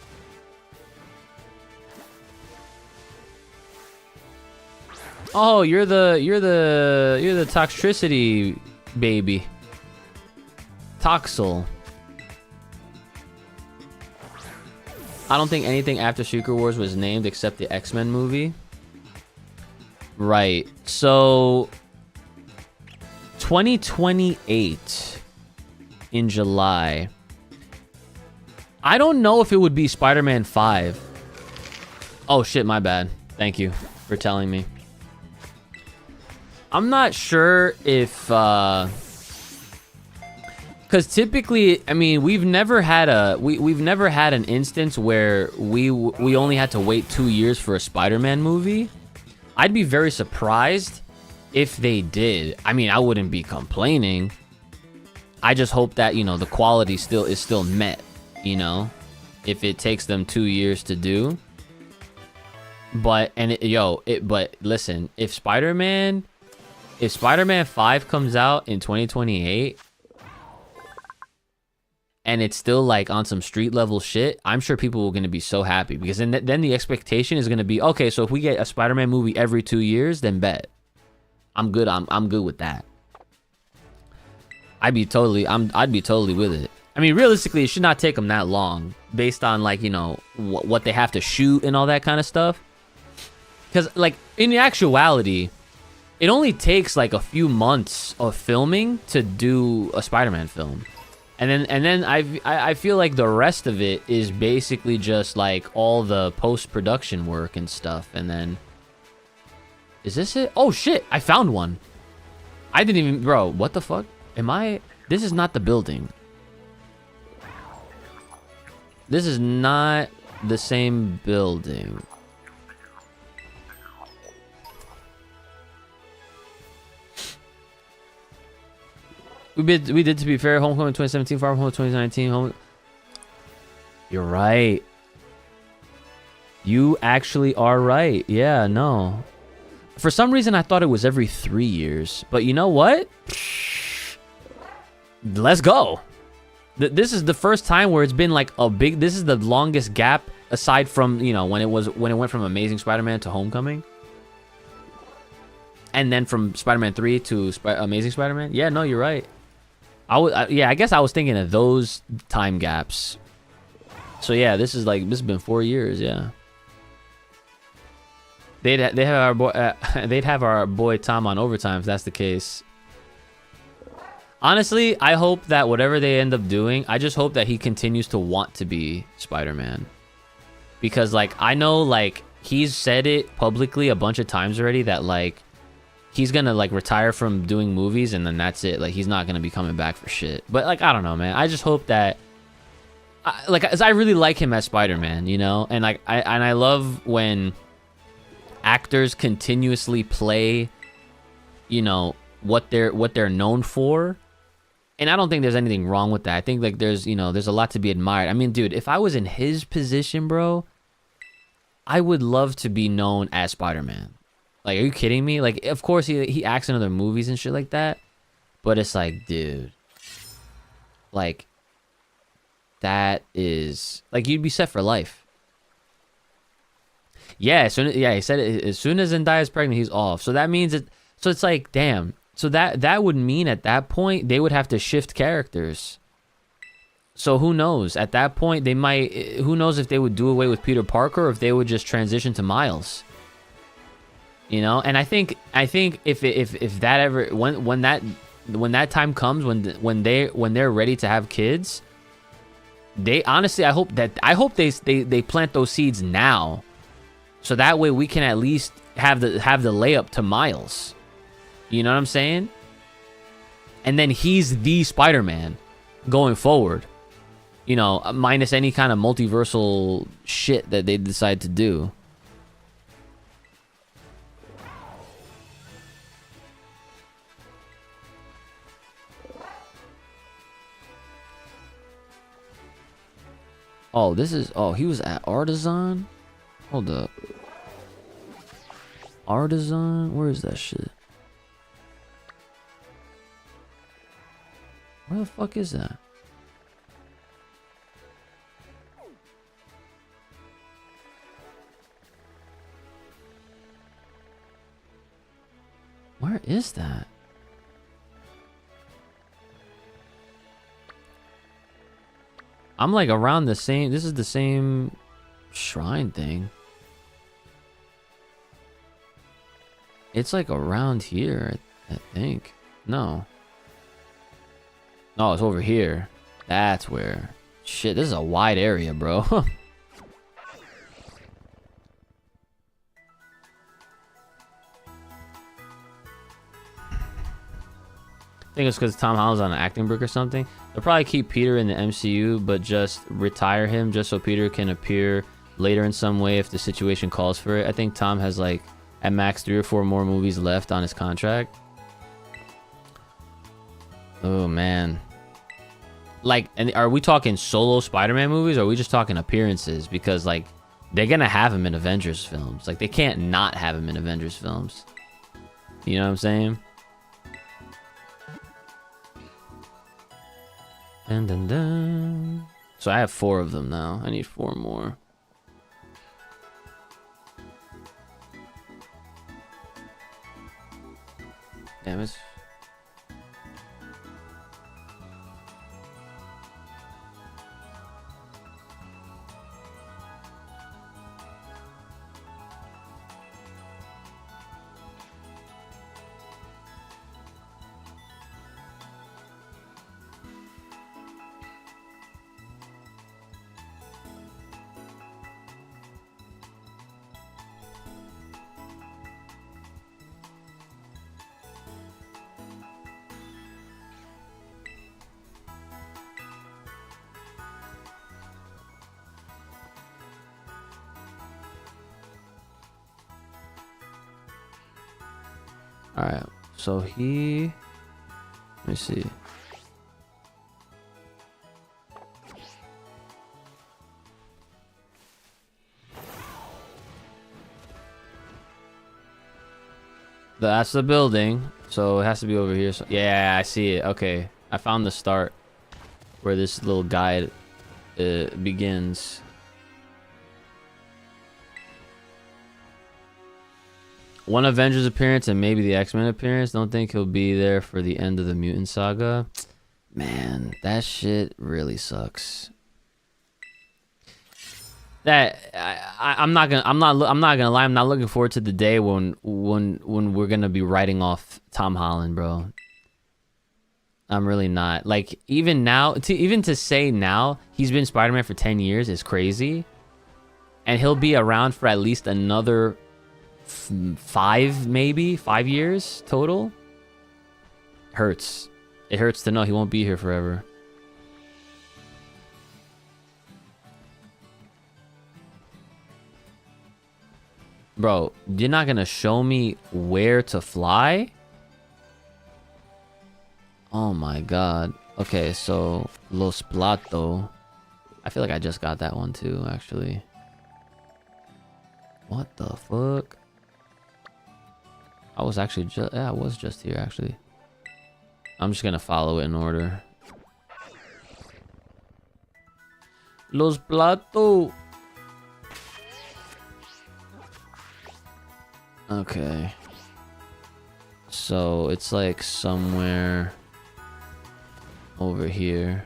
Oh, you're the Toxtricity baby. Toxel. I don't think anything after Secret Wars was named except the X-Men movie. Right. So 2028 in July. I don't know if it would be Spider-Man 5. Oh shit, my bad. Thank you for telling me. I'm not sure if because typically, I mean, we've never had an instance where we only had to wait 2 years for a Spider-Man movie. I'd be very surprised if they did. I mean, I wouldn't be complaining. I just hope that, you know, the quality is still met, you know, if it takes them 2 years to do. But but listen, if Spider-Man 5 comes out in 2028 and it's still like on some street level shit, I'm sure people are going to be so happy, because then the expectation is going to be, okay, so if we get a Spider-Man movie every 2 years, then bet. I'm good. I'm good with that. I'd be totally with it. I mean, realistically, it should not take them that long based on, like, you know, what they have to shoot and all that kind of stuff. Because, like, in actuality, it only takes like a few months of filming to do a Spider-Man film. And then I feel like the rest of it is basically just like all the post-production work and stuff. And then, is this it? Oh shit, I found one. I didn't even, bro, what the fuck? This is not the building. This is not the same building. We did, to be fair, Homecoming 2017, Far From Home 2019. You're right. You actually are right. Yeah, no. For some reason, I thought it was every 3 years. But you know what? Let's go. This is the first time where it's been like a big... This is the longest gap aside from, you know, when it went from Amazing Spider-Man to Homecoming. And then from Spider-Man 3 to Amazing Spider-Man. Yeah, no, you're right. I guess I was thinking of those time gaps. So yeah, this has been 4 years. Yeah, they'd have our boy Tom on overtime if that's the case. Honestly, I hope that whatever they end up doing, I just hope that he continues to want to be Spider-Man, because like I know like he's said it publicly a bunch of times already that like he's gonna like retire from doing movies and then that's it. Like he's not gonna be coming back for shit. But like I don't know, man. I just hope that I really like him as Spider-Man, you know? And like I love when actors continuously play, you know, what they're known for. And I don't think there's anything wrong with that. I think like there's a lot to be admired. I mean, dude, if I was in his position, bro, I would love to be known as Spider-Man. Like, are you kidding me? Like, of course, he acts in other movies and shit like that. But it's like, dude. Like, that is... Like, you'd be set for life. Yeah, he said it, as soon as Zendaya's pregnant, he's off. So that means... So it's like, damn. So that would mean at that point, they would have to shift characters. So who knows? At that point, they might... Who knows if they would do away with Peter Parker or if they would just transition to Miles. You know, and I think if that ever when that time comes, when they're ready to have kids, they honestly I hope they plant those seeds now, so that way we can at least have the layup to Miles. You know what I'm saying? And then he's the Spider-Man going forward. You know, minus any kind of multiversal shit that they decide to do. Oh, this is... Oh, he was at Artisan? Hold up. Artisan? Where is that shit? Where the fuck is that? Where is that? I'm like around the same... This is the same shrine thing. It's like around here, I think. No. No, it's over here. That's where. Shit, this is a wide area, bro. I think it's because Tom Holland's on an acting break or something. They'll probably keep Peter in the MCU, but just retire him just so Peter can appear later in some way if the situation calls for it. I think Tom has like at max 3 or 4 more movies left on his contract. Oh man. Like, and are we talking solo Spider-Man movies, or are we just talking appearances? Because like they're gonna have him in Avengers films. Like they can't not have him in Avengers films. You know what I'm saying? Dun, dun, dun. So I have 4 of them now. I need 4 more. Damn it. Alright, so he... Let me see. That's the building, so it has to be over here. So, yeah, I see it. Okay, I found the start where this little guide begins. One Avengers appearance and maybe the X-Men appearance. Don't think he'll be there for the end of the Mutant Saga. Man, that shit really sucks. That I'm not gonna lie. I'm not looking forward to the day when we're gonna be writing off Tom Holland, bro. I'm really not. Like even now, even to say now he's been Spider-Man for 10 years is crazy, and he'll be around for at least another 5 years total. Hurts. It hurts to know he won't be here forever. Bro, you're not gonna show me where to fly? Oh my god. Okay, so Los Plato. I feel like I just got that one too, actually. What the fuck? I was actually just... Yeah, I was just here, actually. I'm just gonna follow it in order. Los Plato. Okay. So, it's like somewhere over here.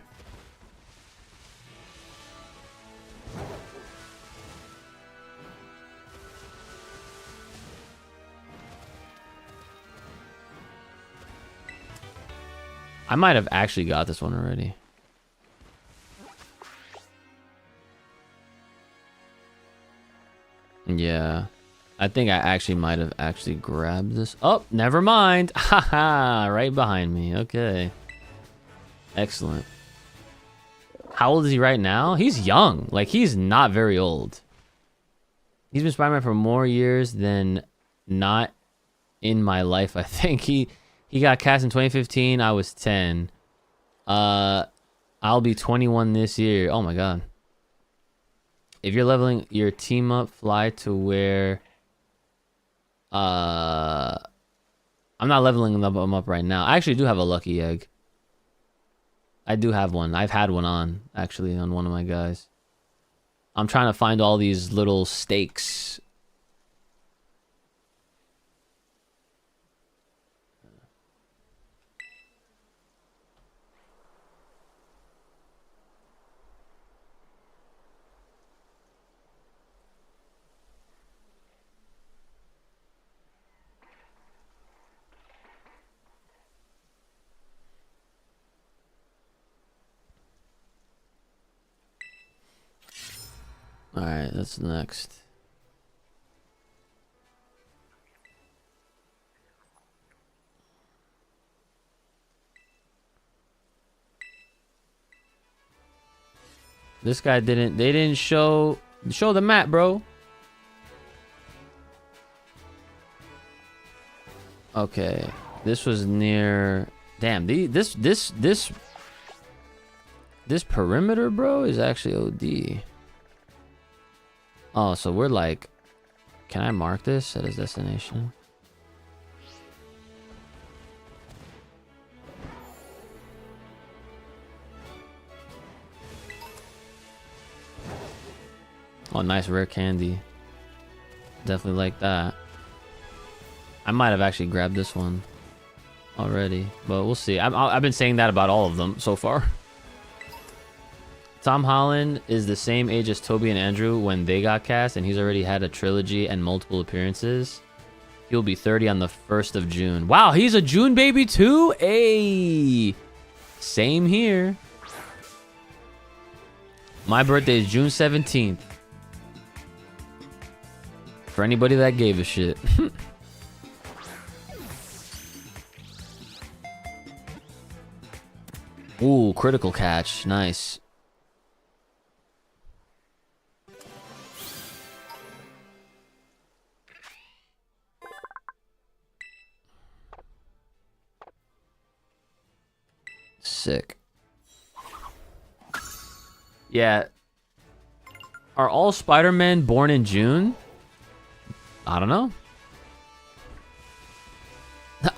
I might have actually got this one already. Yeah. I think I actually might have actually grabbed this. Oh, never mind. Haha, right behind me. Okay. Excellent. How old is he right now? He's young. Like, he's not very old. He's been Spider-Man for more years than not in my life, I think. He got cast in 2015. I was 10. I'll be 21 this year. Oh my god. if you're leveling your team up, fly to where... I'm not leveling them up right now. I actually do have a lucky egg. I do have one. I've had one on, actually, on one of my guys. I'm trying to find all these little stakes. Alright, that's next. This guy didn't, they didn't show the map, bro. Okay, this was near, damn, this perimeter, bro, is actually OD. Oh, so we're like, can I mark this at his destination? Oh, nice rare candy. Definitely like that. I might have actually grabbed this one already, but we'll see. I've been saying that about all of them so far. Tom Holland is the same age as Toby and Andrew when they got cast, and he's already had a trilogy and multiple appearances. He'll be 30 on the 1st of June. Wow, he's a June baby too? Hey, same here. My birthday is June 17th. For anybody that gave a shit. Ooh, critical catch. Nice. Sick. Yeah. Are all Spider-Men born in June? I don't know.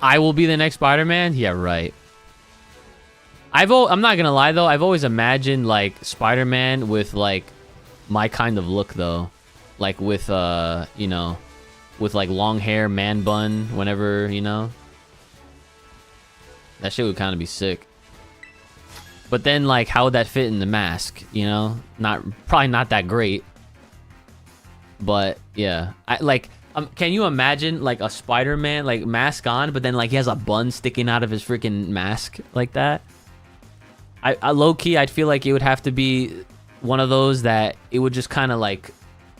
I will be the next Spider-Man? Yeah, right. I'm not gonna lie though, I've always imagined like Spider-Man with like my kind of look though. Like with you know, with like long hair, man bun, whenever, you know. That shit would kind of be sick. But then like how would that fit in the mask, you know? Probably not that great. But yeah, can you imagine like a Spider-Man like mask on, but then like he has a bun sticking out of his freaking mask like that? I low-key, I'd feel like it would have to be one of those that it would just kind of like,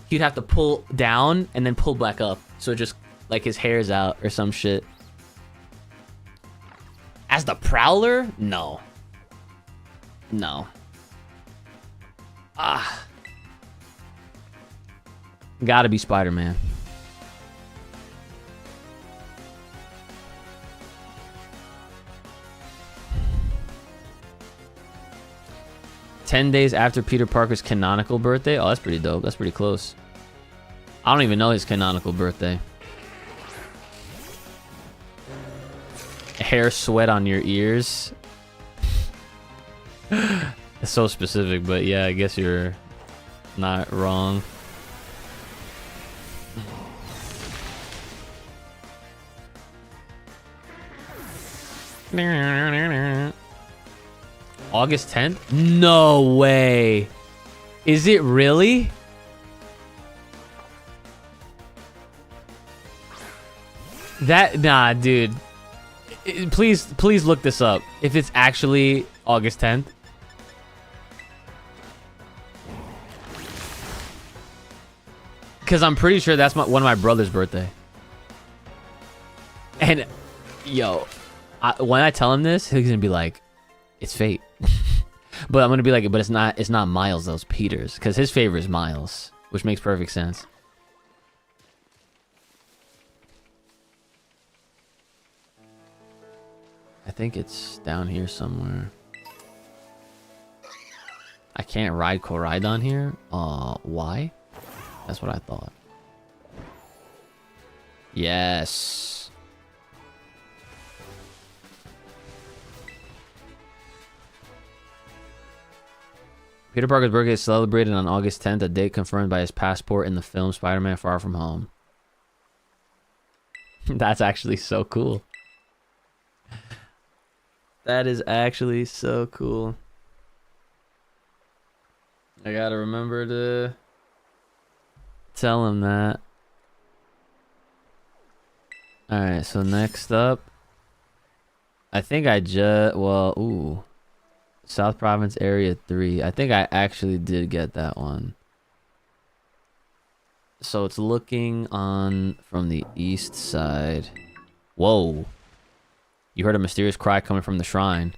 he'd have to pull down and then pull back up. So just like his hair's out or some shit. As the Prowler? No. No. Ah. Gotta be Spider-Man. "10 days after Peter Parker's canonical birthday." Oh, that's pretty dope. That's pretty close. I don't even know his canonical birthday. Hair sweat on your ears. It's so specific, but yeah, I guess you're not wrong. August 10th? No way. Is it really? Nah, dude. Please look this up. If it's actually August 10th. Because I'm pretty sure that's one of my brother's birthday. And, yo, when I tell him this, he's gonna be like, "It's fate." But I'm gonna be like, but it's not Miles, those Peters, because his favorite is Miles, which makes perfect sense. I think it's down here somewhere. I can't ride Koraidon here? Why? That's what I thought. Yes. Peter Parker's birthday is celebrated on August 10th, a date confirmed by his passport in the film Spider-Man Far From Home. That's actually so cool. That is actually so cool. I gotta remember to tell him that. Alright, so next up, I think I just, well, ooh. South Province Area 3. I think I actually did get that one. So it's looking on from the east side. Whoa. You heard a mysterious cry coming from the shrine.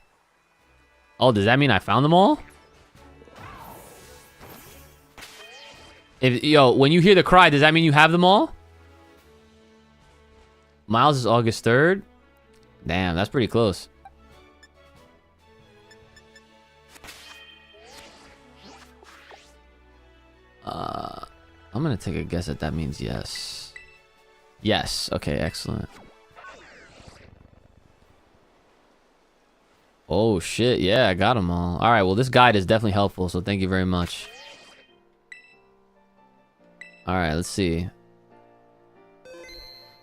Oh, does that mean I found them all? Yo, when you hear the cry, does that mean you have them all? Miles is August 3rd. Damn, that's pretty close. I'm gonna take a guess that means yes. Yes. Okay, excellent. Oh shit, yeah, I got them all. All right, well, this guide is definitely helpful, so thank you very much. All right, let's see.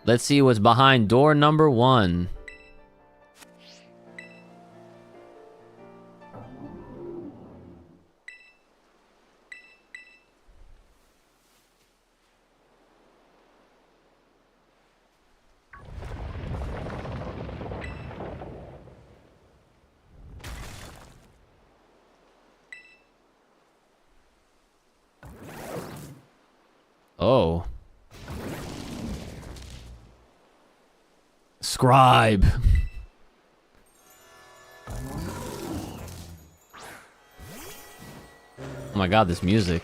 Let's see what's behind door number 1. Oh. Scribe. Oh my god, this music.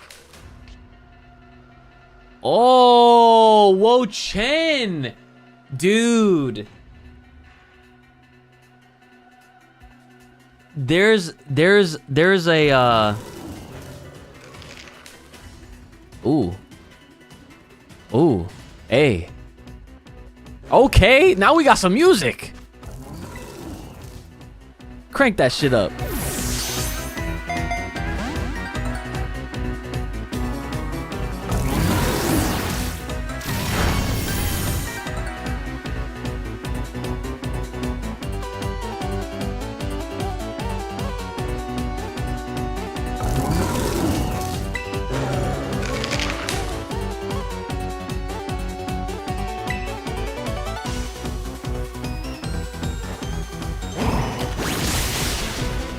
Oh, Wo Chen. Dude. There's a Ooh. Ooh. Hey. Okay, now we got some music. Crank that shit up.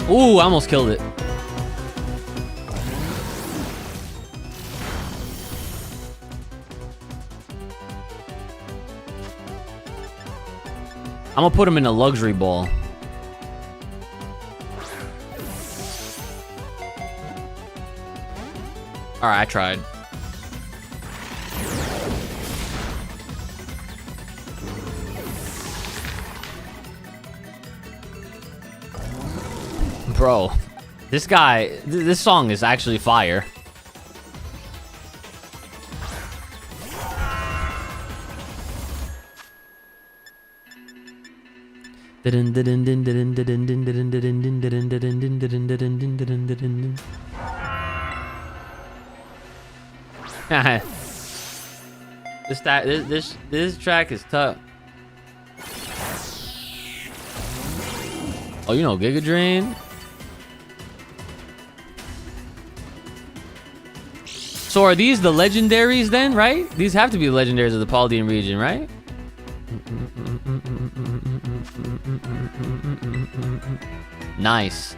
Ooh, I almost killed it. I'm gonna put him in a luxury ball. Alright, I tried. Bro, this guy, this song is actually fire. This track is tough. Oh, you know Giga Drain? So are these the legendaries then, right? These have to be the legendaries of the Paldean region, right? Nice.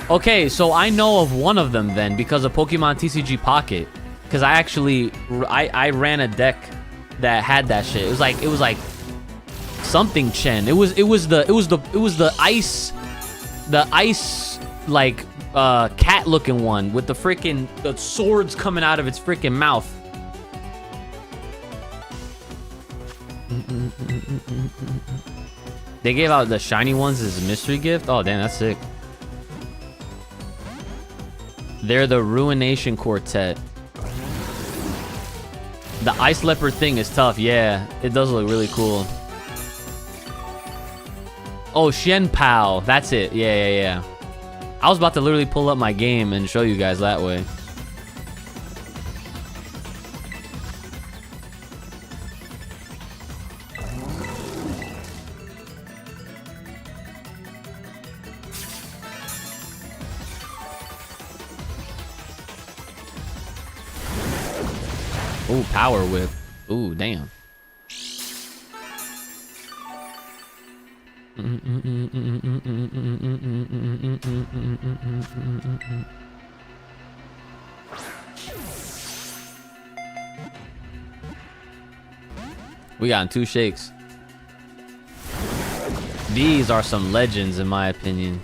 Okay, so I know of one of them then because of Pokemon TCG Pocket. Because I ran a deck that had that shit. It was like something Chen. It was the ice like cat looking one with the swords coming out of its freaking mouth. They gave out the shiny ones as a mystery gift. Oh damn, that's sick. They're the Ruination Quartet. The Ice Leopard thing is tough. Yeah, it does look really cool. Oh, Shen Pao. That's it. Yeah. I was about to literally pull up my game and show you guys that way. Ooh, Power Whip. Ooh, damn. We got 2 shakes. These are some legends in my opinion.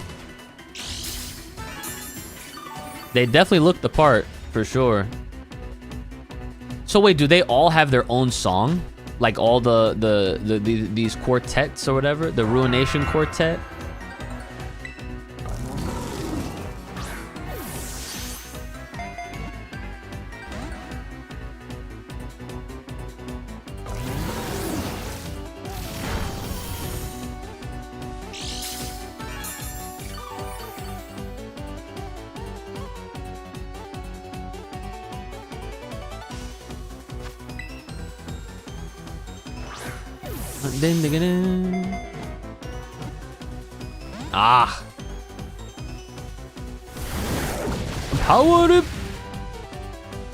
They definitely look the part for sure. So wait, do they all have their own song? Like all these quartets or whatever? The Ruination Quartet? Ah. Powered up.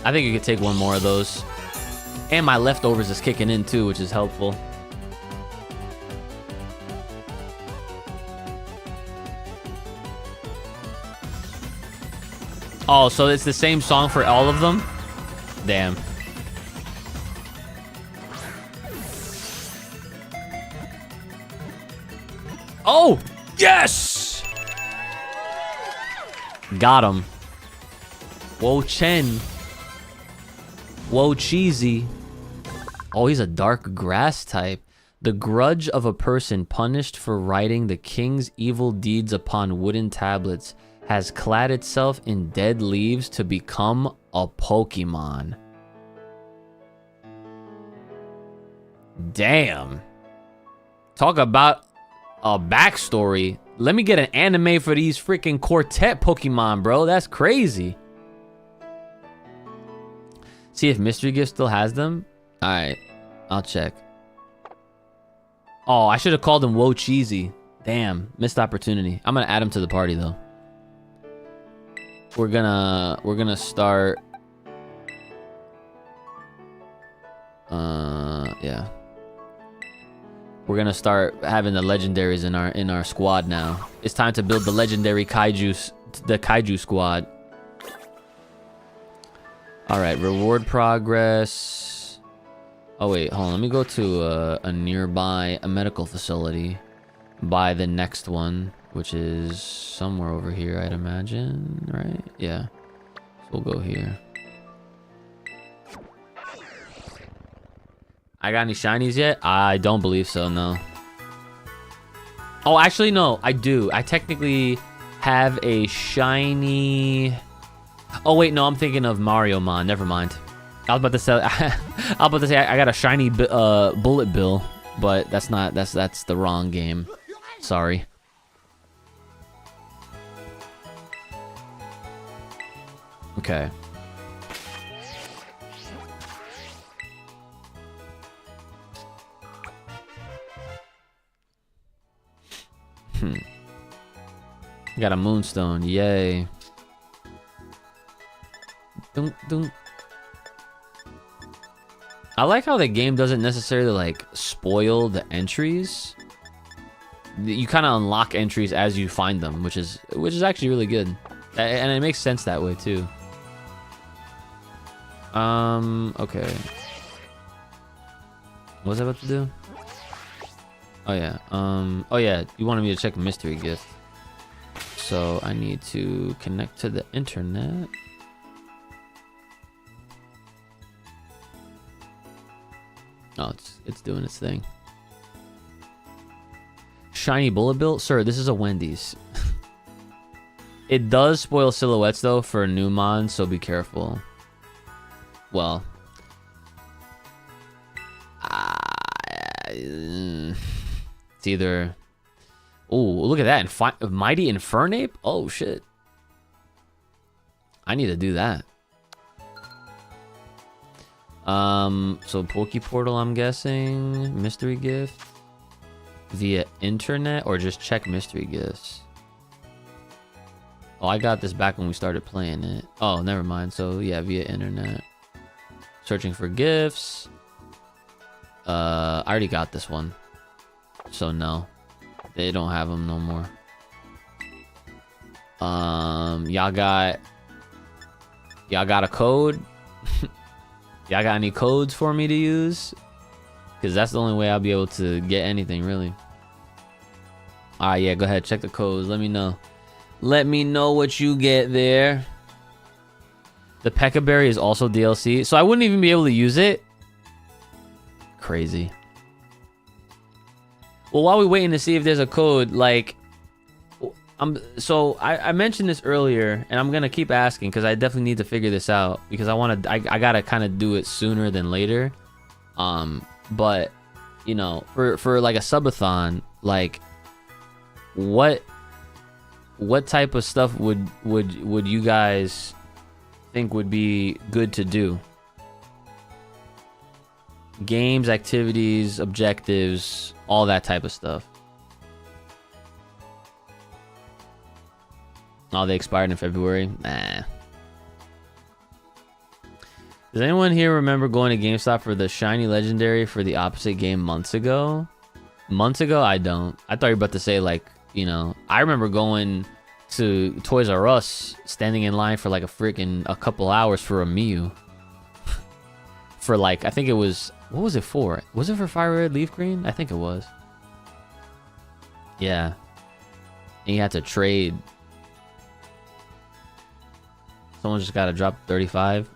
I think you could take one more of those. And my leftovers is kicking in too, which is helpful. Oh, so it's the same song for all of them? Damn. Oh, yes! Got him. Whoa, Chen. Whoa, Cheesy. Oh, he's a dark grass type. The grudge of a person punished for writing the king's evil deeds upon wooden tablets has clad itself in dead leaves to become a Pokemon. Damn. Talk about a backstory. Let me get an anime for these freaking quartet Pokemon, bro. That's crazy. See if Mystery Gift still has them. All right, I'll check. Oh, I should have called him Whoa Cheesy. Damn, missed opportunity. I'm gonna add him to the party though. We're gonna start. Yeah. We're gonna start having the legendaries in our squad now. It's time to build the legendary kaiju squad. All right, reward progress. Oh wait, hold on. Let me go to a nearby medical facility. Buy the next one, which is somewhere over here, I'd imagine, right? Yeah. So we'll go here. I got any shinies yet? I don't believe so, no. Oh, actually, no, I do. I technically have a shiny... Oh, wait, no, I'm thinking of Mario Mon. Never mind. I was about to say, I got a shiny Bullet Bill, but that's not, that's the wrong game. Sorry. Okay. Got a Moonstone, yay. Dun, dun. I like how the game doesn't necessarily like spoil the entries. You kind of unlock entries as you find them, which is actually really good, and it makes sense that way too. Okay. What was I about to do? Oh yeah. Oh yeah. You wanted me to check Mystery Gift, so I need to connect to the internet. Oh, it's doing its thing. Shiny Bullet Bill? Sir, this is a Wendy's. It does spoil silhouettes though for new mons, so be careful. Well, it's either. Oh, look at that! Mighty Infernape. Oh shit! I need to do that. So Pokeportal, I'm guessing mystery gift via internet or just check mystery gifts. Oh, I got this back when we started playing it. Oh, never mind. So yeah, via internet. Searching for gifts. I already got this one. So no. They don't have them no more. Y'all got a code? Y'all got any codes for me to use? Because that's the only way I'll be able to get anything, really. Alright, yeah, go ahead. Check the codes. Let me know. Let me know what you get there. The Pekka Berry is also DLC. So I wouldn't even be able to use it? Crazy. Well, while we're waiting to see if there's a code, like... I mentioned this earlier, and I'm gonna keep asking because I definitely need to figure this out because I gotta kind of do it sooner than later. But you know, for like a subathon, like what type of stuff would you guys think would be good to do? Games, activities, objectives, all that type of stuff. Oh, they expired in February? Nah. Does anyone here remember going to GameStop for the shiny legendary for the opposite game months ago? Months ago? I don't. I thought you were about to say, like, you know, I remember going to Toys R Us, standing in line for like a couple hours for a Mew. For like, I think it was, what was it for? Was it for Fire Red Leaf Green? I think it was. Yeah. And you had to trade. Someone just gotta drop 35.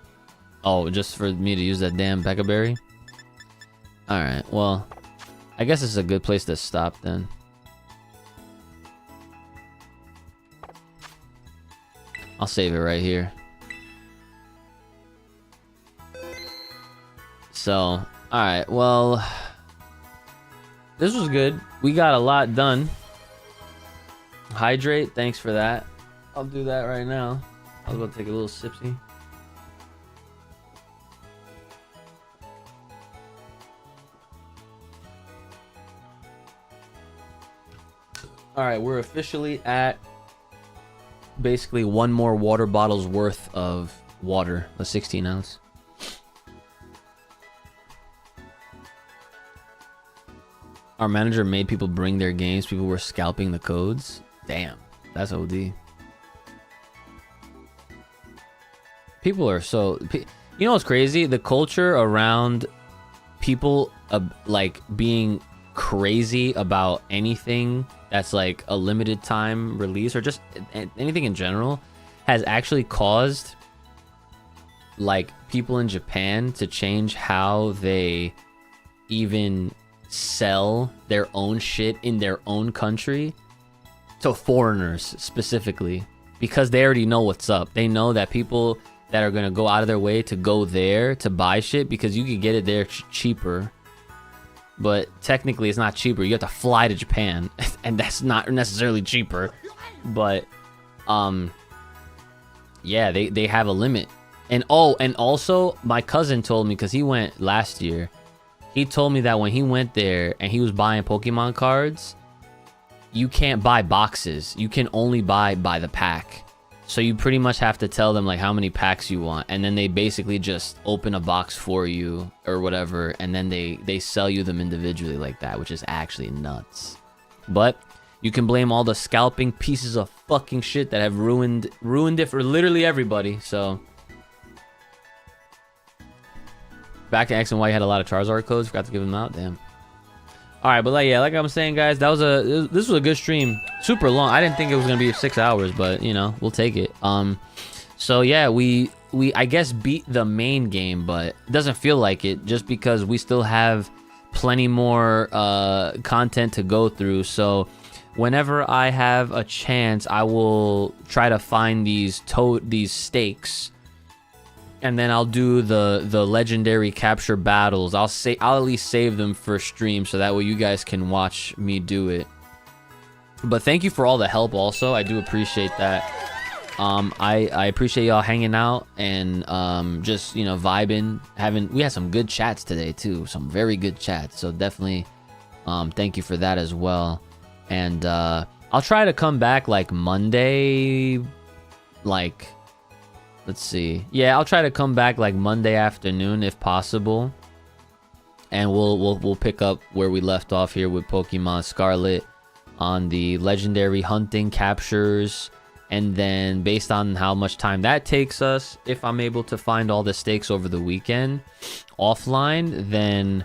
Oh, just for me to use that damn Pekka Berry? Alright, well, I guess this is a good place to stop then. I'll save it right here. So, alright, well, this was good. We got a lot done. Hydrate, thanks for that. I'll do that right now. I was about to take a little sipsy. Alright, we're officially at basically one more water bottle's worth of water, a 16 ounce. Our manager made people bring their games. People were scalping the codes. Damn, that's OD. People are so... You know what's crazy? The culture around people like being crazy about anything that's like a limited time release or just anything in general has actually caused like people in Japan to change how they even sell their own shit in their own country to foreigners specifically, because they already know what's up. They know that people that are gonna go out of their way to go there to buy shit because you could get it there cheaper, but technically it's not cheaper. You have to fly to Japan and that's not necessarily cheaper, but yeah, they have a limit. And oh, and also my cousin told me, because he went last year, he told me that when he went there and he was buying Pokemon cards, you can't buy boxes. You can only buy by the pack. So you pretty much have to tell them like how many packs you want, and then they basically just open a box for you or whatever, and then they sell you them individually like that, which is actually nuts. But you can blame all the scalping pieces of fucking shit that have ruined it for literally everybody. So back to X and Y, had a lot of Charizard codes. Forgot to give them out. Damn. All right, but like, yeah, like I'm saying, guys, this was a good stream. Super long. I didn't think it was gonna be 6 hours, but you know, we'll take it. So yeah, we I guess beat the main game, but it doesn't feel like it just because we still have plenty more content to go through. So whenever I have a chance, I will try to find these stakes, and then I'll do the legendary capture battles. I'll at least save them for stream, so that way you guys can watch me do it. But thank you for all the help also. I do appreciate that. I appreciate y'all hanging out and just, you know, vibing. We had some good chats today too, some very good chats. So definitely thank you for that as well. And I'll try to come back like Monday, like, let's see. Yeah, I'll try to come back like Monday afternoon if possible. And we'll pick up where we left off here with Pokemon Scarlet on the legendary hunting captures. And then based on how much time that takes us, if I'm able to find all the stakes over the weekend offline, then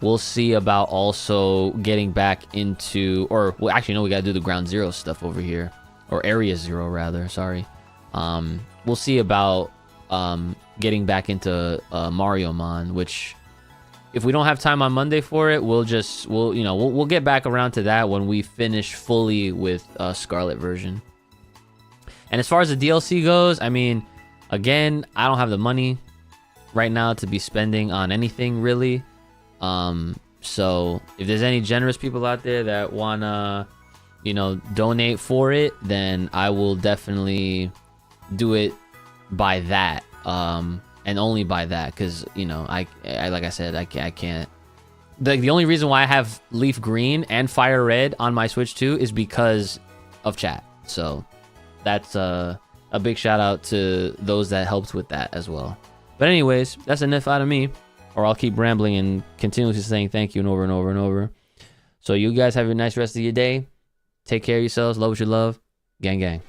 we'll see about also getting back into, or well, actually no, we gotta do the Ground Zero stuff over here, or Area Zero rather. Sorry. We'll see about getting back into Mariomon, which if we don't have time on Monday for it, we'll get back around to that when we finish fully with Scarlet version. And as far as the DLC goes, I mean, again, I don't have the money right now to be spending on anything really. So if there's any generous people out there that wanna, you know, donate for it, then I will definitely do it by that. And only by that, because, you know, I like I said, I can't. The only reason why I have Leaf Green and Fire Red on my Switch 2 is because of chat. So that's a big shout out to those that helped with that as well. But anyways, that's enough out of me, or I'll keep rambling and continuously saying thank you and over and over and over. So you guys have a nice rest of your day. Take care of yourselves. Love what you love. Gang, gang.